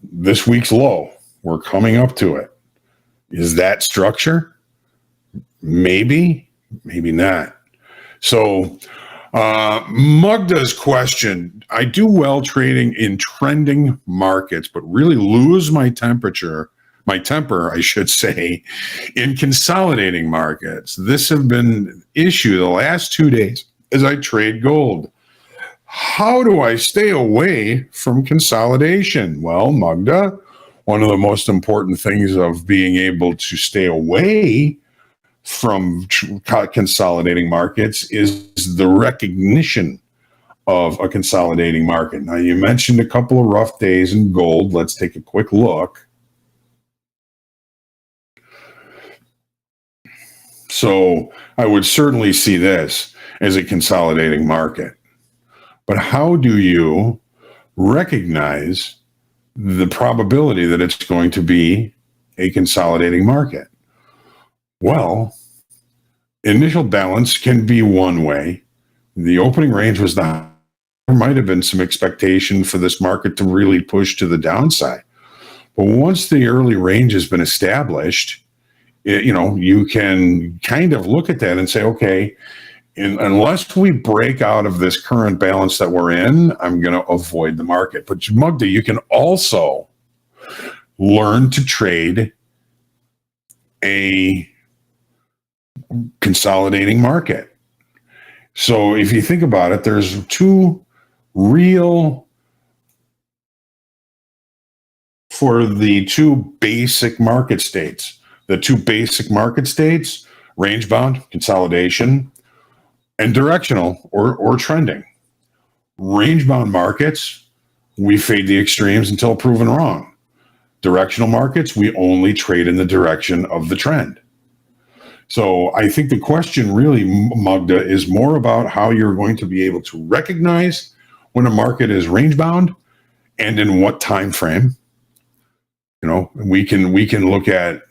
this week's low. We're coming up to it. Is that structure? Maybe, maybe not. So Mugda's question, I do well trading in trending markets, but really lose my temper, I should say, in consolidating markets. This has been an issue the last 2 days as I trade gold. How do I stay away from consolidation? Well, Mugda, one of the most important things of being able to stay away from consolidating markets is the recognition of a consolidating market. Now, you mentioned a couple of rough days in gold. Let's take a quick look. So I would certainly see this as a consolidating market. But how do you recognize the probability that it's going to be a consolidating market? Well, initial balance can be one way. The opening range was not. There might have been some expectation for this market to really push to the downside. But once the early range has been established, you can kind of look at that and say, okay, unless we break out of this current balance that we're in, I'm going to avoid the market. But Mugda, you can also learn to trade a consolidating market. So if you think about it, there's two real, for the two basic market states, range bound, consolidation, and directional or trending. Range bound markets, we fade the extremes until proven wrong. Directional markets, we only trade in the direction of the trend. So I think the question really, Mugda, is more about how you're going to be able to recognize when a market is range bound and in what time frame. We can look at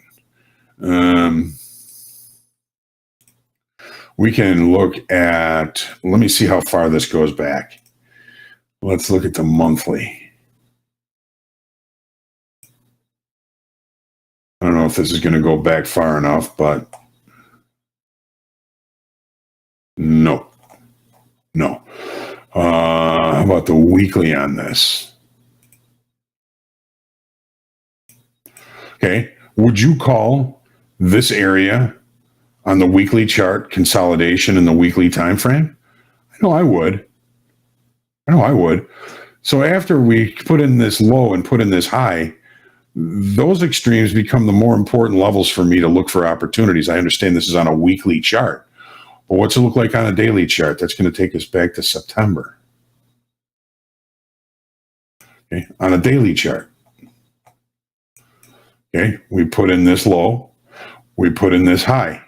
let me see how far this goes back. Let's look at the monthly. I don't know if this is going to go back far enough, but no. How about the weekly on this? Okay. Would you call this area on the weekly chart consolidation in the weekly time frame? I know I would. So after we put in this low and put in this high, those extremes become the more important levels for me to look for opportunities. I understand this is on a weekly chart, but what's it look like on a daily chart? That's going to take us back to September. Okay, on a daily chart. Okay, we put in this low, we put in this high.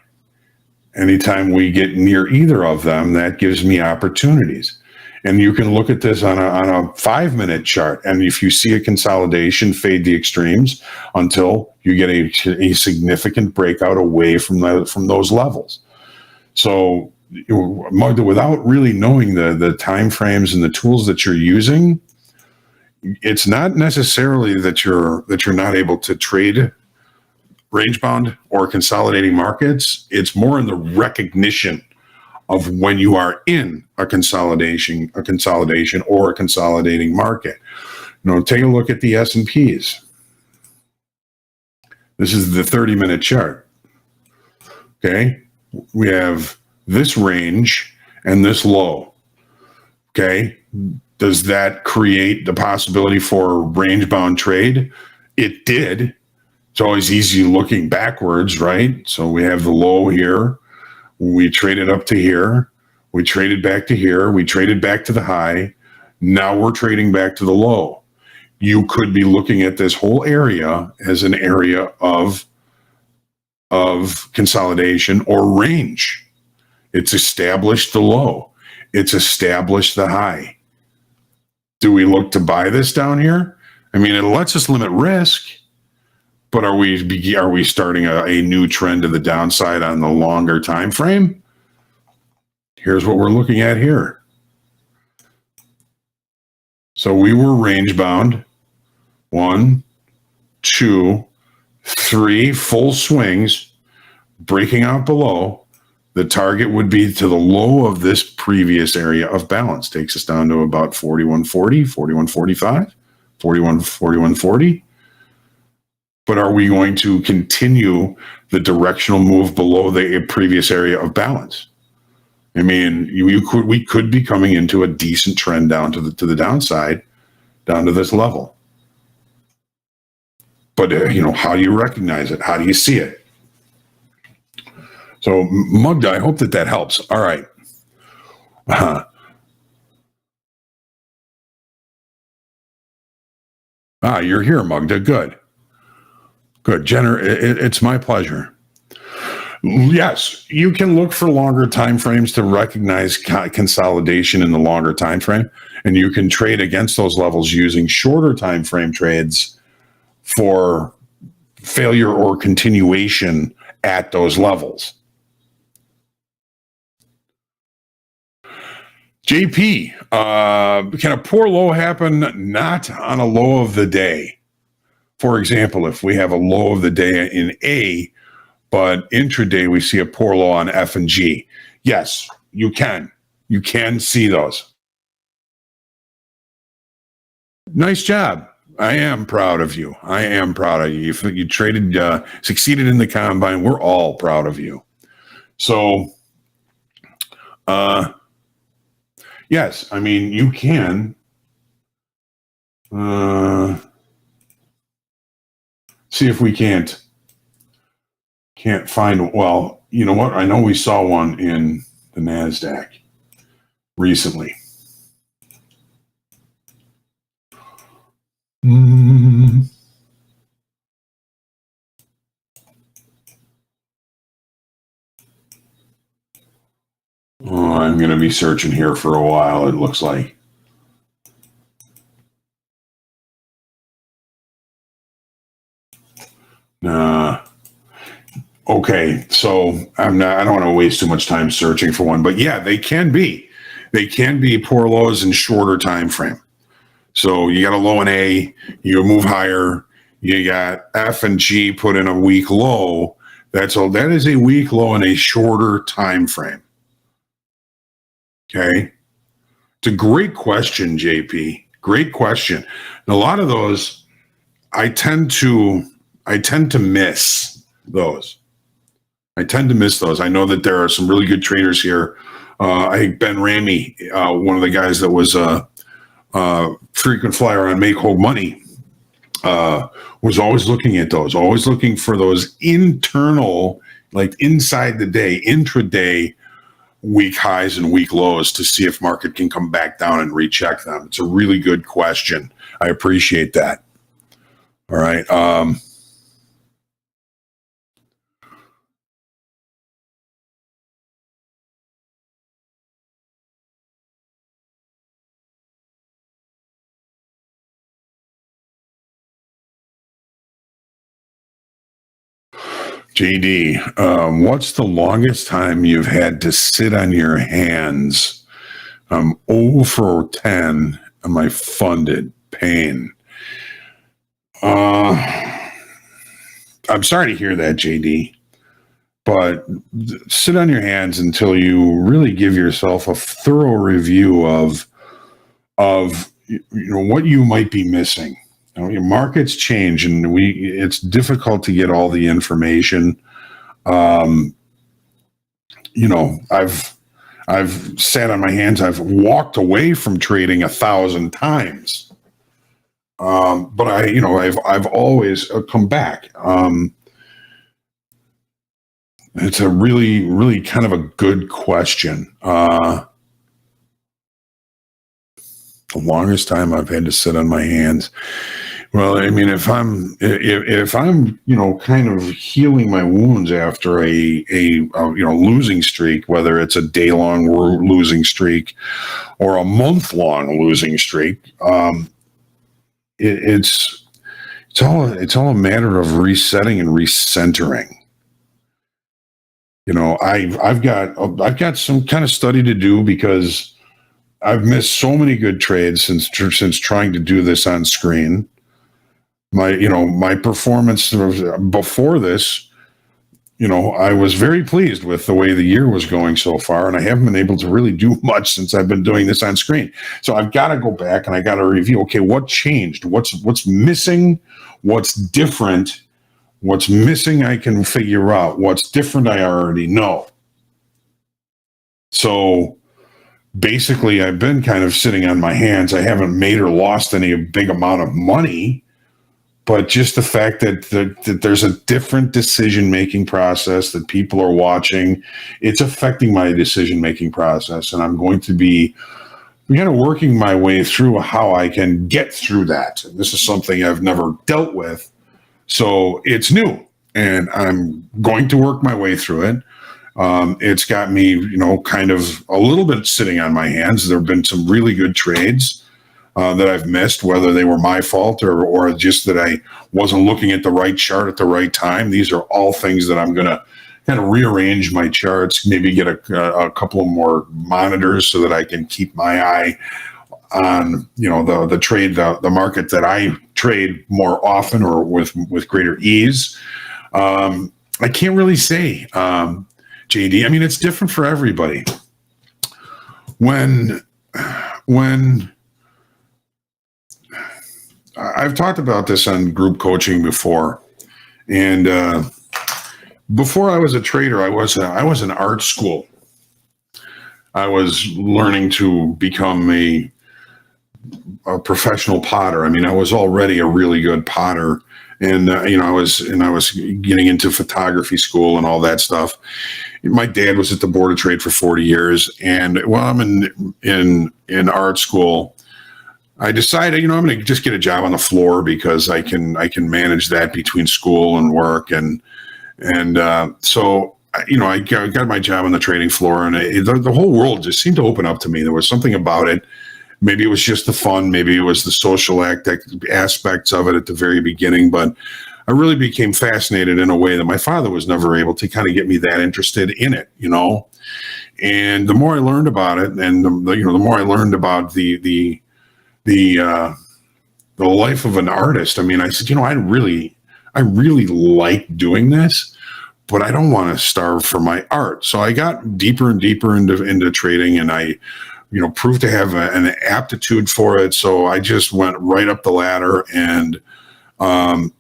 Anytime we get near either of them, that gives me opportunities. And you can look at this on a 5-minute chart. And if you see a consolidation, fade the extremes until you get a significant breakout away from those levels. So without really knowing the time frames and the tools that you're using, it's not necessarily that you're not able to trade range bound or consolidating markets. It's more in the recognition of when you are in a consolidation or a consolidating market. Take a look at the S&Ps. This is the 30-minute chart. Okay, we have this range and this low. Okay, does that create the possibility for range bound trade? It did. It's always easy looking backwards, right? So we have the low here. We traded up to here. We traded back to here. We traded back to the high. Now we're trading back to the low. You could be looking at this whole area as an area of consolidation or range. It's established the low. It's established the high. Do we look to buy this down here? I mean, it lets us limit risk. But are we starting a new trend to the downside on the longer time frame? Here's what we're looking at here. So we were range bound. 1, 2, 3 full swings, breaking out below. The target would be to the low of this previous area of balance. Takes us down to about 41.40, 41.45, 41.40. But are we going to continue the directional move below the previous area of balance? I mean, we could be coming into a decent trend down to the downside, down to this level. But how do you recognize it? How do you see it? So, Mugda, I hope that helps. All right. You're here, Mugda. Good. Good, Jenner. It's my pleasure. Yes, you can look for longer time frames to recognize consolidation in the longer time frame, and you can trade against those levels using shorter time frame trades for failure or continuation at those levels. JP, can a poor low happen not on a low of the day? For example, if we have a low of the day in A, but intraday we see a poor low on F and G. Yes, you can. You can see those. Nice job. I am proud of you. I am proud of you. You traded, succeeded in the combine. We're all proud of you. So, yes, I mean, you can. See if we can't find, well, you know what? I know we saw one in the NASDAQ recently. Oh, I'm going to be searching here for a while, it looks like. Okay, so I don't want to waste too much time searching for one, but yeah, they can be poor lows in shorter time frame. So you got a low in A, you move higher, you got F and G put in a weak low. That is a weak low in a shorter time frame. Okay, it's a great question, JP. Great question. And a lot of those, I tend to miss those. I know that there are some really good traders here. I think Ben Ramey, one of the guys that was a frequent flyer on Make Hold Money, was always looking at those, always looking for those internal, like inside the day, intraday week highs and week lows to see if market can come back down and recheck them. It's a really good question. I appreciate that. All right. JD, what's the longest time you've had to sit on your hands? I'm 0 for 10 on my funded pain. I'm sorry to hear that, JD, but sit on your hands until you really give yourself a thorough review of what you might be missing. Your markets change, and it's difficult to get all the information. I've sat on my hands. I've walked away from trading 1,000 times, but I've always come back. It's a really, really kind of a good question. The longest time I've had to sit on my hands. Well, I mean, if I'm kind of healing my wounds after a losing streak, whether it's a day-long losing streak or a month-long losing streak, it's all a matter of resetting and recentering. I've got some kind of study to do because I've missed so many good trades since trying to do this on screen. My performance before this, I was very pleased with the way the year was going so far, and I haven't been able to really do much since I've been doing this on screen. So I've got to go back and I got to review. Okay, what changed? What's missing? What's different? What's missing? I can figure out. What's different? I already know. So basically, I've been kind of sitting on my hands. I haven't made or lost any big amount of money. But just the fact that there's a different decision-making process that people are watching, it's affecting my decision-making process. And I'm going to be kind of working my way through how I can get through that. This is something I've never dealt with. So it's new, and I'm going to work my way through it. It's got me, kind of a little bit sitting on my hands. There have been some really good trades that I've missed, whether they were my fault or just that I wasn't looking at the right chart at the right time. These are all things that I'm going to kind of rearrange my charts, maybe get a couple of more monitors so that I can keep my eye on, the trade, the market that I trade more often or with greater ease. I can't really say, JD. I mean, it's different for everybody. When I've talked about this on group coaching before, and before I was a trader, I was in art school. I was learning to become a professional potter. I mean, I was already a really good potter, and I was getting into photography school and all that stuff. My dad was at the Board of Trade for 40 years, and while I'm in art school, I decided, I'm going to just get a job on the floor because I can manage that between school and work, and so I got my job on the trading floor, and the whole world just seemed to open up to me. There was something about it. Maybe it was just the fun, maybe it was the social aspects of it at the very beginning, but I really became fascinated in a way that my father was never able to kind of get me that interested in it, And the more I learned about it, and the more I learned about the life of an artist, I mean, I said, I really like doing this, but I don't want to starve for my art. So I got deeper and deeper into trading, and I, proved to have an aptitude for it. So I just went right up the ladder, and I've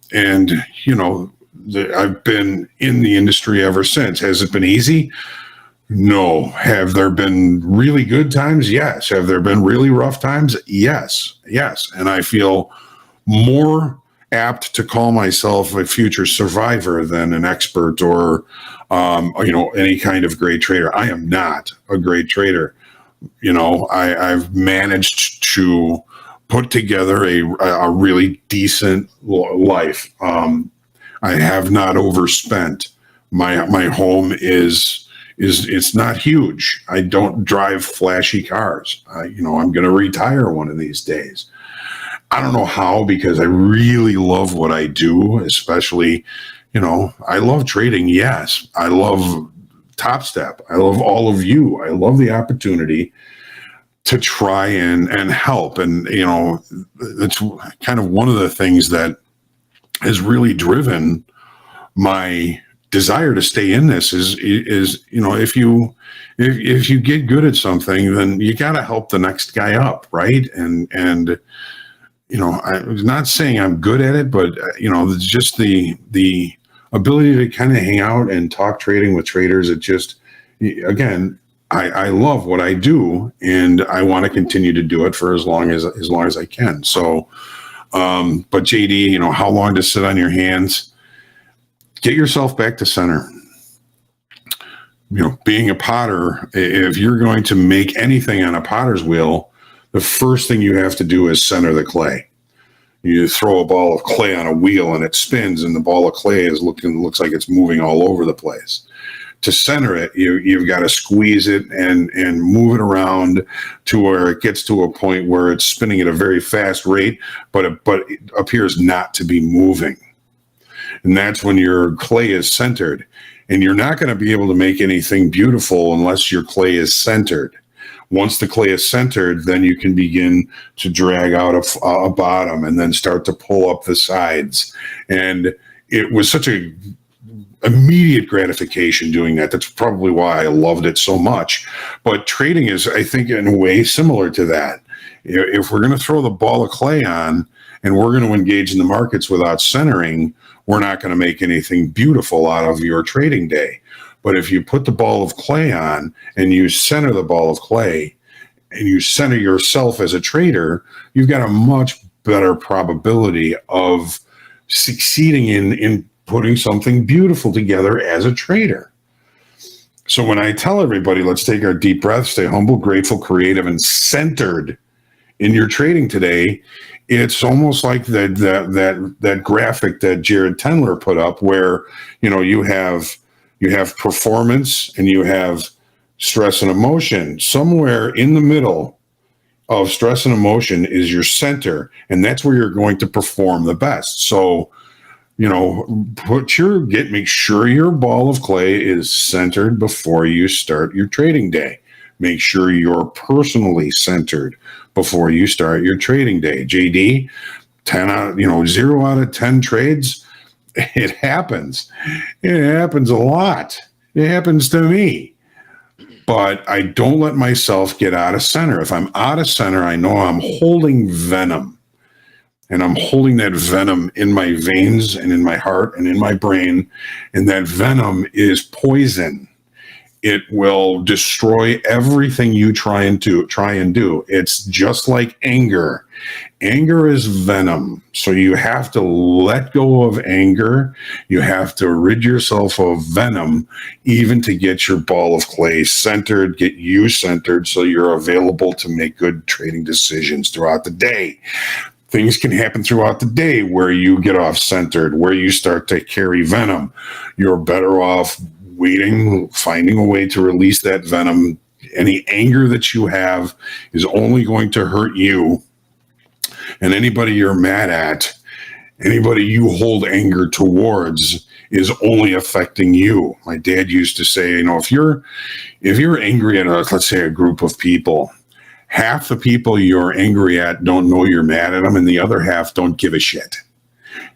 been in the industry ever since. Has it been easy? No. Have there been really good times? Yes. Have there been really rough times? Yes. And I feel more apt to call myself a future survivor than an expert or, any kind of great trader. I am not a great trader. I've managed to put together a really decent life. I have not overspent. My home is it's not huge. I don't drive flashy cars. I'm going to retire one of these days. I don't know how, because I really love what I do, especially, I love trading. Yes. I love Topstep. I love all of you. I love the opportunity to try and help. And, it's kind of one of the things that has really driven my desire to stay in this is if you get good at something, then you got to help the next guy up. Right. And I was not saying I'm good at it, but it's just the ability to kind of hang out and talk trading with traders. It just, again, I love what I do, and I want to continue to do it for as long as I can. So, but JD, how long to sit on your hands? Get yourself back to center. Being a potter, if you're going to make anything on a potter's wheel, the first thing you have to do is center the clay. You throw a ball of clay on a wheel and it spins, and the ball of clay looks like it's moving all over the place. To center it, you've got to squeeze it and move it around to where it gets to a point where it's spinning at a very fast rate, but it appears not to be moving. And that's when your clay is centered. And you're not going to be able to make anything beautiful unless your clay is centered. Once the clay is centered, then you can begin to drag out a bottom and then start to pull up the sides. And it was such a immediate gratification doing that. That's probably why I loved it so much. But trading is, I think, in a way similar to that. If we're going to throw the ball of clay on and we're going to engage in the markets without centering, we're not going to make anything beautiful out of your trading day. But if you put the ball of clay on and you center the ball of clay and you center yourself as a trader, you've got a much better probability of succeeding in putting something beautiful together as a trader. So when I tell everybody, let's take our deep breath, stay humble, grateful, creative, and centered in your trading today, it's almost like that graphic that Jared Tendler put up where, you have performance and you have stress and emotion. Somewhere in the middle of stress and emotion is your center, and that's where you're going to perform the best. So, make sure your ball of clay is centered before you start your trading day. Make sure you're personally centered before you start your trading day. JD, 0 out of 10 trades, it happens. It happens a lot. It happens to me. But I don't let myself get out of center. If I'm out of center, I know I'm holding venom. And I'm holding that venom in my veins and in my heart and in my brain. And that venom is poison. It will destroy everything you try and do. It's just like anger. Anger is venom. So you have to let go of anger. You have to rid yourself of venom, even to get your ball of clay centered, get you centered so you're available to make good trading decisions throughout the day. Things can happen throughout the day where you get off centered, where you start to carry venom. You're better off waiting, finding a way to release that venom. Any anger that you have is only going to hurt you. And anybody you're mad at, anybody you hold anger towards is only affecting you. My dad used to say, if you're angry at let's say a group of people, half the people you're angry at don't know you're mad at them, and the other half don't give a shit.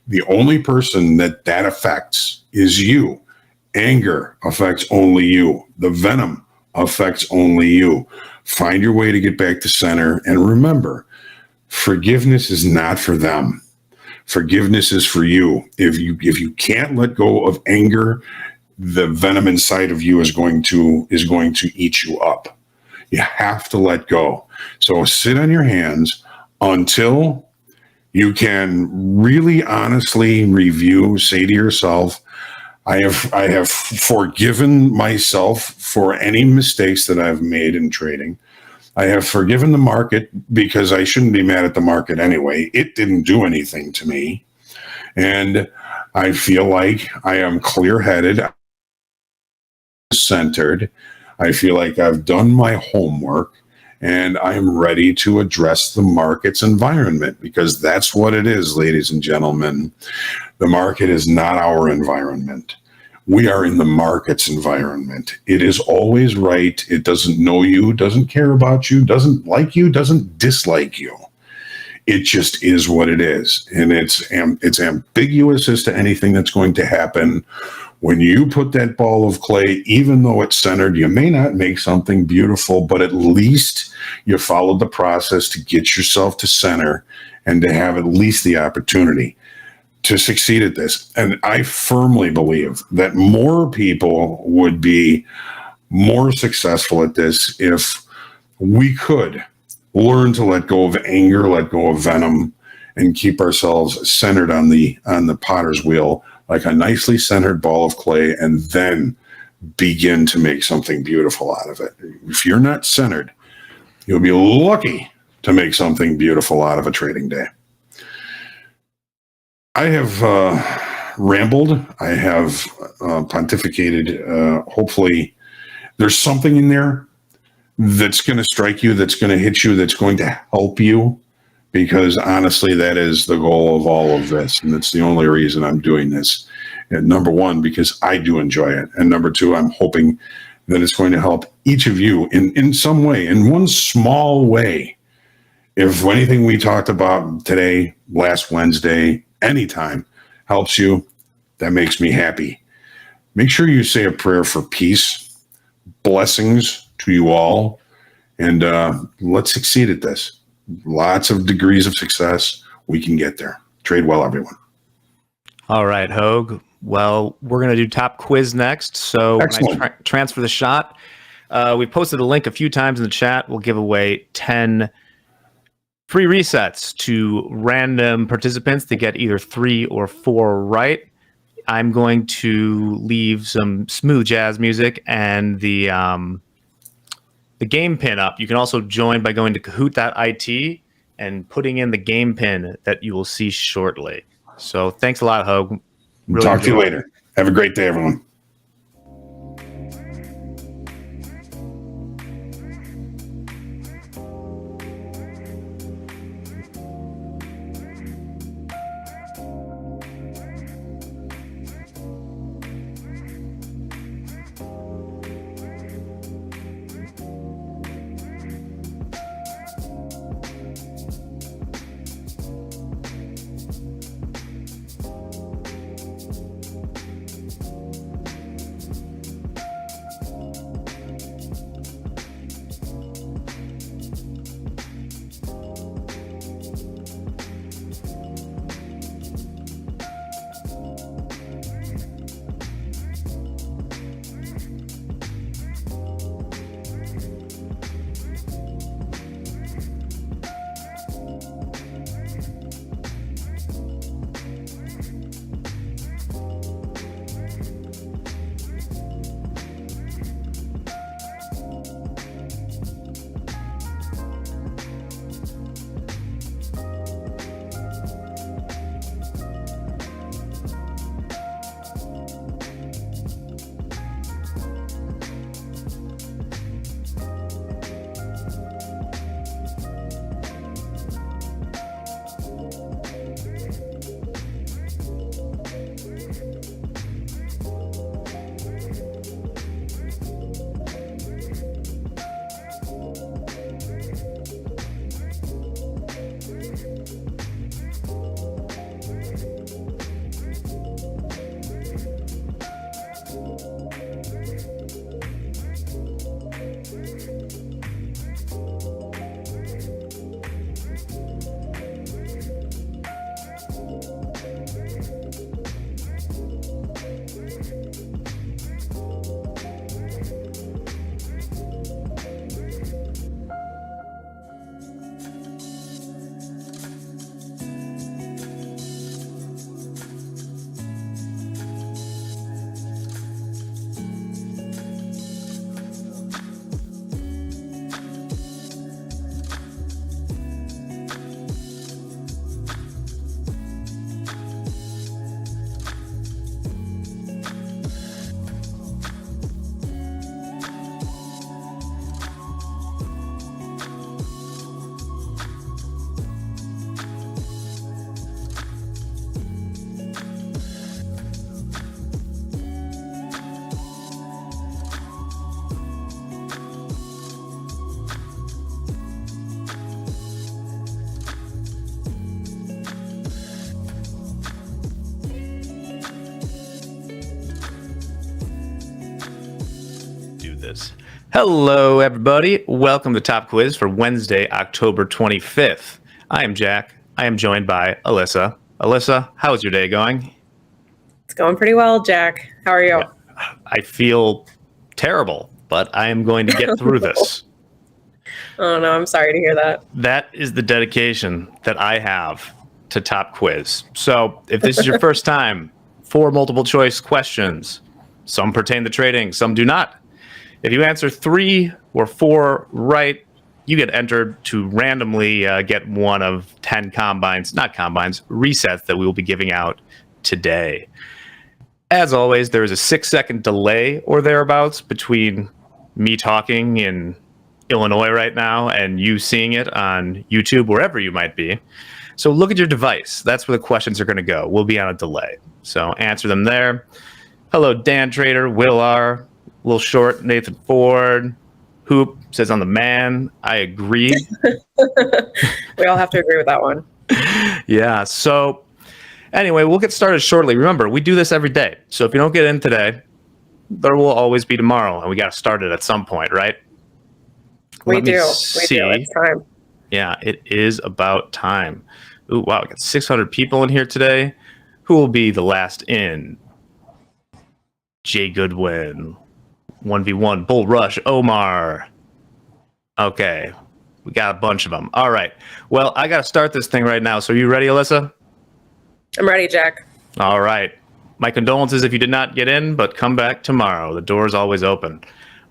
The only person that affects is you. Anger affects only you. The venom affects only you. Find your way to get back to center, and remember, forgiveness is not for them. Forgiveness is for you. If you can't let go of anger, the venom inside of you is going to eat you up. You have to let go. So sit on your hands until You can really honestly review, say to yourself, I have forgiven myself for any mistakes that I've made in trading. I have forgiven the market because I shouldn't be mad at the market anyway. It didn't do anything to me. And I feel like I am clear-headed, centered. I feel like I've done my homework, and I'm ready to address the market's environment, because that's what it is, ladies and gentlemen. The market is not our environment. We are in the market's environment. It is always right. It doesn't know you, doesn't care about you, doesn't like you, doesn't dislike you. It just is what it is. And it's ambiguous as to anything that's going to happen. When you put that ball of clay, even though it's centered, you may not make something beautiful, but at least you followed the process to get yourself to center and to have at least the opportunity to succeed at this. And I firmly believe that more people would be more successful at this if we could learn to let go of anger, let go of venom, and keep ourselves centered on the potter's wheel, like a nicely centered ball of clay, and then begin to make something beautiful out of it. If you're not centered, you'll be lucky to make something beautiful out of a trading day. I have rambled. I have pontificated. Hopefully there's something in there that's going to strike you, that's going to hit you, that's going to help you, because honestly, that is the goal of all of this. And that's the only reason I'm doing this. And number one, because I do enjoy it. And number two, I'm hoping that it's going to help each of you in some way, in one small way. If anything we talked about today, last Wednesday, anytime helps you, that makes me happy. Make sure you say a prayer for peace, blessings to you all, and let's succeed at this. Lots of degrees of success. We can get there. Trade well, everyone. All right, Hogue. Well, we're going to do top quiz next. So when I transfer the shot, we posted a link a few times in the chat. We'll give away 10 free resets to random participants to get either 3 or 4 right. I'm going to leave some smooth jazz music and the game pin up. You can also join by going to kahoot.it and putting in the game pin that you will see shortly. So thanks a lot, Hogue. Really Talk to you later. Have a great day, everyone. Quiz. Hello, everybody. Welcome to Top Quiz for Wednesday, October 25th. I am Jack. I am joined by Alyssa. Alyssa, how's your day going? It's going pretty well, Jack. How are you? Yeah, I feel terrible, but I am going to get through this. Oh, no, I'm sorry to hear that. That is the dedication that I have to Top Quiz. So if this is your first time, 4 multiple choice questions. Some pertain to trading, some do not. If you answer 3 or 4 right, you get entered to randomly get one of 10 resets that we will be giving out today. As always, there is a 6-second delay or thereabouts between me talking in Illinois right now and you seeing it on YouTube, wherever you might be. So look at your device. That's where the questions are going to go. We'll be on a delay. So answer them there. Hello, Dan Trader, Will R, Little Short, Nathan Ford, Hoop says I'm the man. I agree. We all have to agree with that one. Yeah. So anyway, we'll get started shortly. Remember, we do this every day. So if you don't get in today, there will always be tomorrow, and we got to start it at some point, right? We Let me do. see. It's time. Yeah, it is about time. Ooh, wow, we got 600 people in here today. Who will be the last in? Jay Goodwin, 1v1, Bull Rush, Omar. Okay, we got a bunch of them. All right. Well, I got to start this thing right now. So are you ready, Alyssa? I'm ready, Jack. All right. My condolences if you did not get in, but come back tomorrow. The door is always open.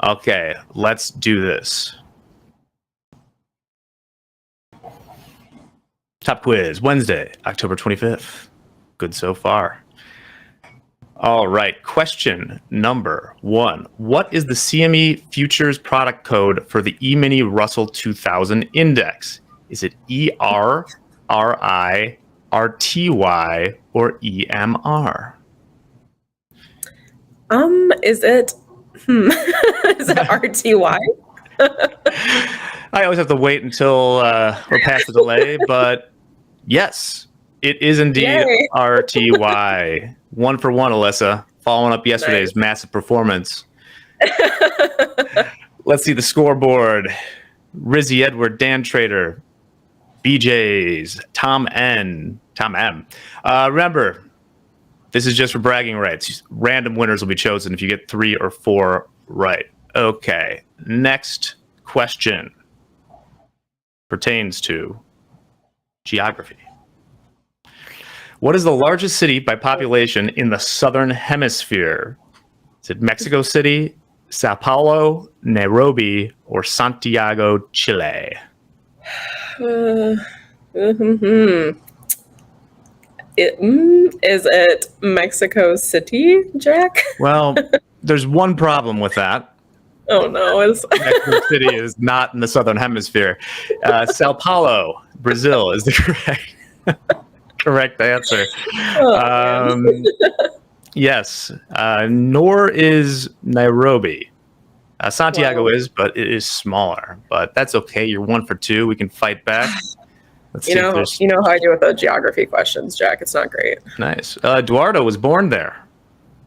Okay, let's do this. Top Quiz, Wednesday, October 25th. Good so far. All right, question number 1. What is the CME futures product code for the E-mini Russell 2000 index? Is it ER, RI, RTY, or EMR? Is it is it RTY? I always have to wait until we're past the delay, but yes, it is indeed Yay. RTY. 1 for 1, Alyssa, following up yesterday's massive performance. Let's see the scoreboard. Rizzy Edward, Dan Trader, BJ's, Tom M. Remember, this is just for bragging rights. Random winners will be chosen if you get 3 or 4 right. Okay, next question pertains to geography. What is the largest city by population in the Southern Hemisphere? Is it Mexico City, Sao Paulo, Nairobi, or Santiago, Chile? Is it Mexico City, Jack? Well, there's one problem with that. Oh, no. Mexico City is not in the Southern Hemisphere. Sao Paulo, Brazil is the correct answer. Yes, nor is Nairobi. Santiago is, but it is smaller. But that's okay. You're 1 for 2. We can fight back. Let's see if there's... You know how I do with the geography questions, Jack. It's not great. Nice. Eduardo was born there.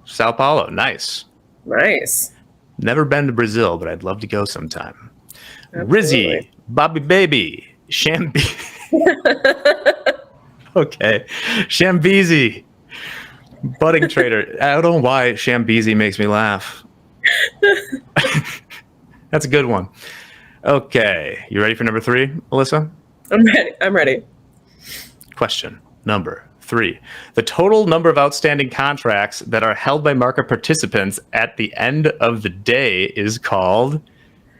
Sao Paulo. Nice. Nice. Never been to Brazil, but I'd love to go sometime. Absolutely. Rizzy, Bobby Baby, Okay. Shambizi. Budding Trader. I don't know why Shambizi makes me laugh. That's a good one. Okay. You ready for number 3, Alyssa? I'm ready. Question number 3. The total number of outstanding contracts that are held by market participants at the end of the day is called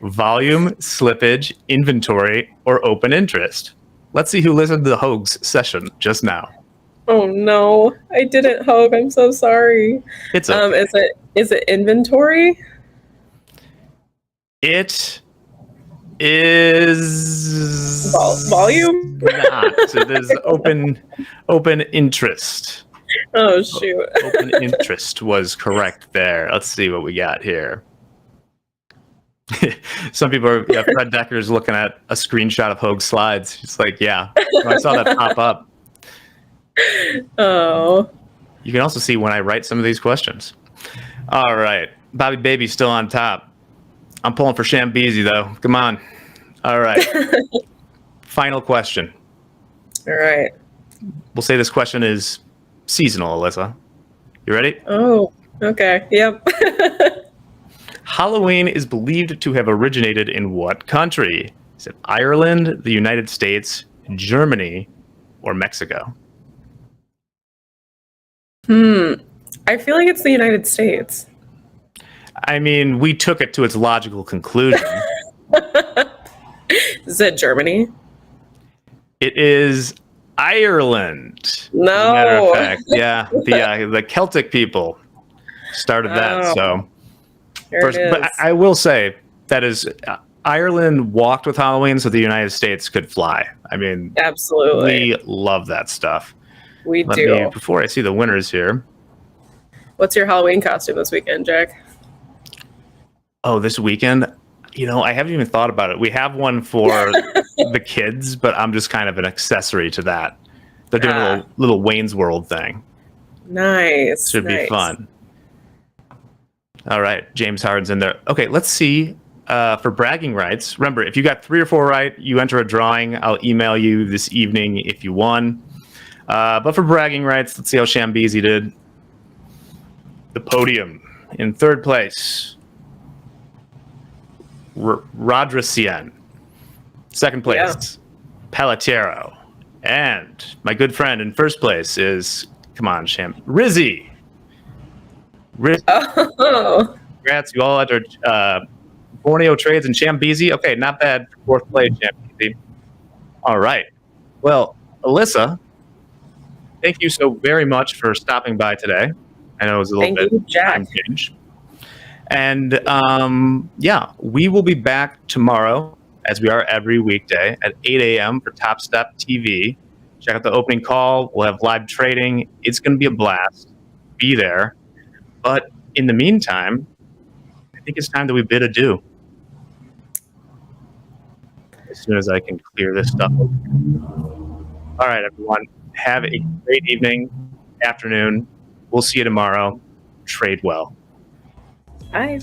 volume, slippage, inventory, or open interest. Let's see who listened to the Hoag's session just now. Oh no, I didn't, Hoag. I'm so sorry. It's okay. Is it inventory? It is volume. Not. So there's open interest. Oh shoot. Open interest was correct there. Let's see what we got here. Some people are, Fred Decker's looking at a screenshot of Hoag's slides. He's like, yeah, I saw that pop up. Oh. You can also see when I write some of these questions. All right. Bobby Baby's still on top. I'm pulling for Shambezi, though. Come on. All right. Final question. All right. We'll say this question is seasonal, Alyssa. You ready? Oh, okay. Yep. Halloween is believed to have originated in what country? Is it Ireland, the United States, Germany, or Mexico? I feel like it's the United States. I mean, we took it to its logical conclusion. Is it Germany? It is Ireland. No. As a matter of fact, yeah, the Celtic people started that. Oh, So, There it is. but I will say that is Ireland walked with Halloween, so the United States could fly. I mean, Absolutely. we love that stuff. We Let do. me, before I see the winners here. What's your Halloween costume this weekend, Jack? Oh, this weekend, I haven't even thought about it. We have one for the kids, but I'm just kind of an accessory to that. They're doing a little Wayne's World thing. Nice. Should be fun. All right, James Harden's in there. Okay, let's see. For bragging rights, remember, if you got 3 or 4 right, you enter a drawing. I'll email you this evening if you won. But for bragging rights, let's see how Shambezi did. The podium in 3rd place. Rodrician. 2nd place, Pelletiero. And my good friend in 1st place is, come on, Rizzy. Oh. Congrats, you all entered Borneo Trades and Shambezi. Okay, not bad for 4th place, Shambezi. All right. Well, Alyssa, thank you so very much for stopping by today. I know it was a little bit time change. And we will be back tomorrow, as we are every weekday, at 8 a.m. for TopstepTV. Check out the opening call. We'll have live trading. It's going to be a blast. Be there. But in the meantime, I think it's time that we bid adieu. As soon as I can clear this stuff up. All right, everyone. Have a great evening, afternoon. We'll see you tomorrow. Trade well. Bye.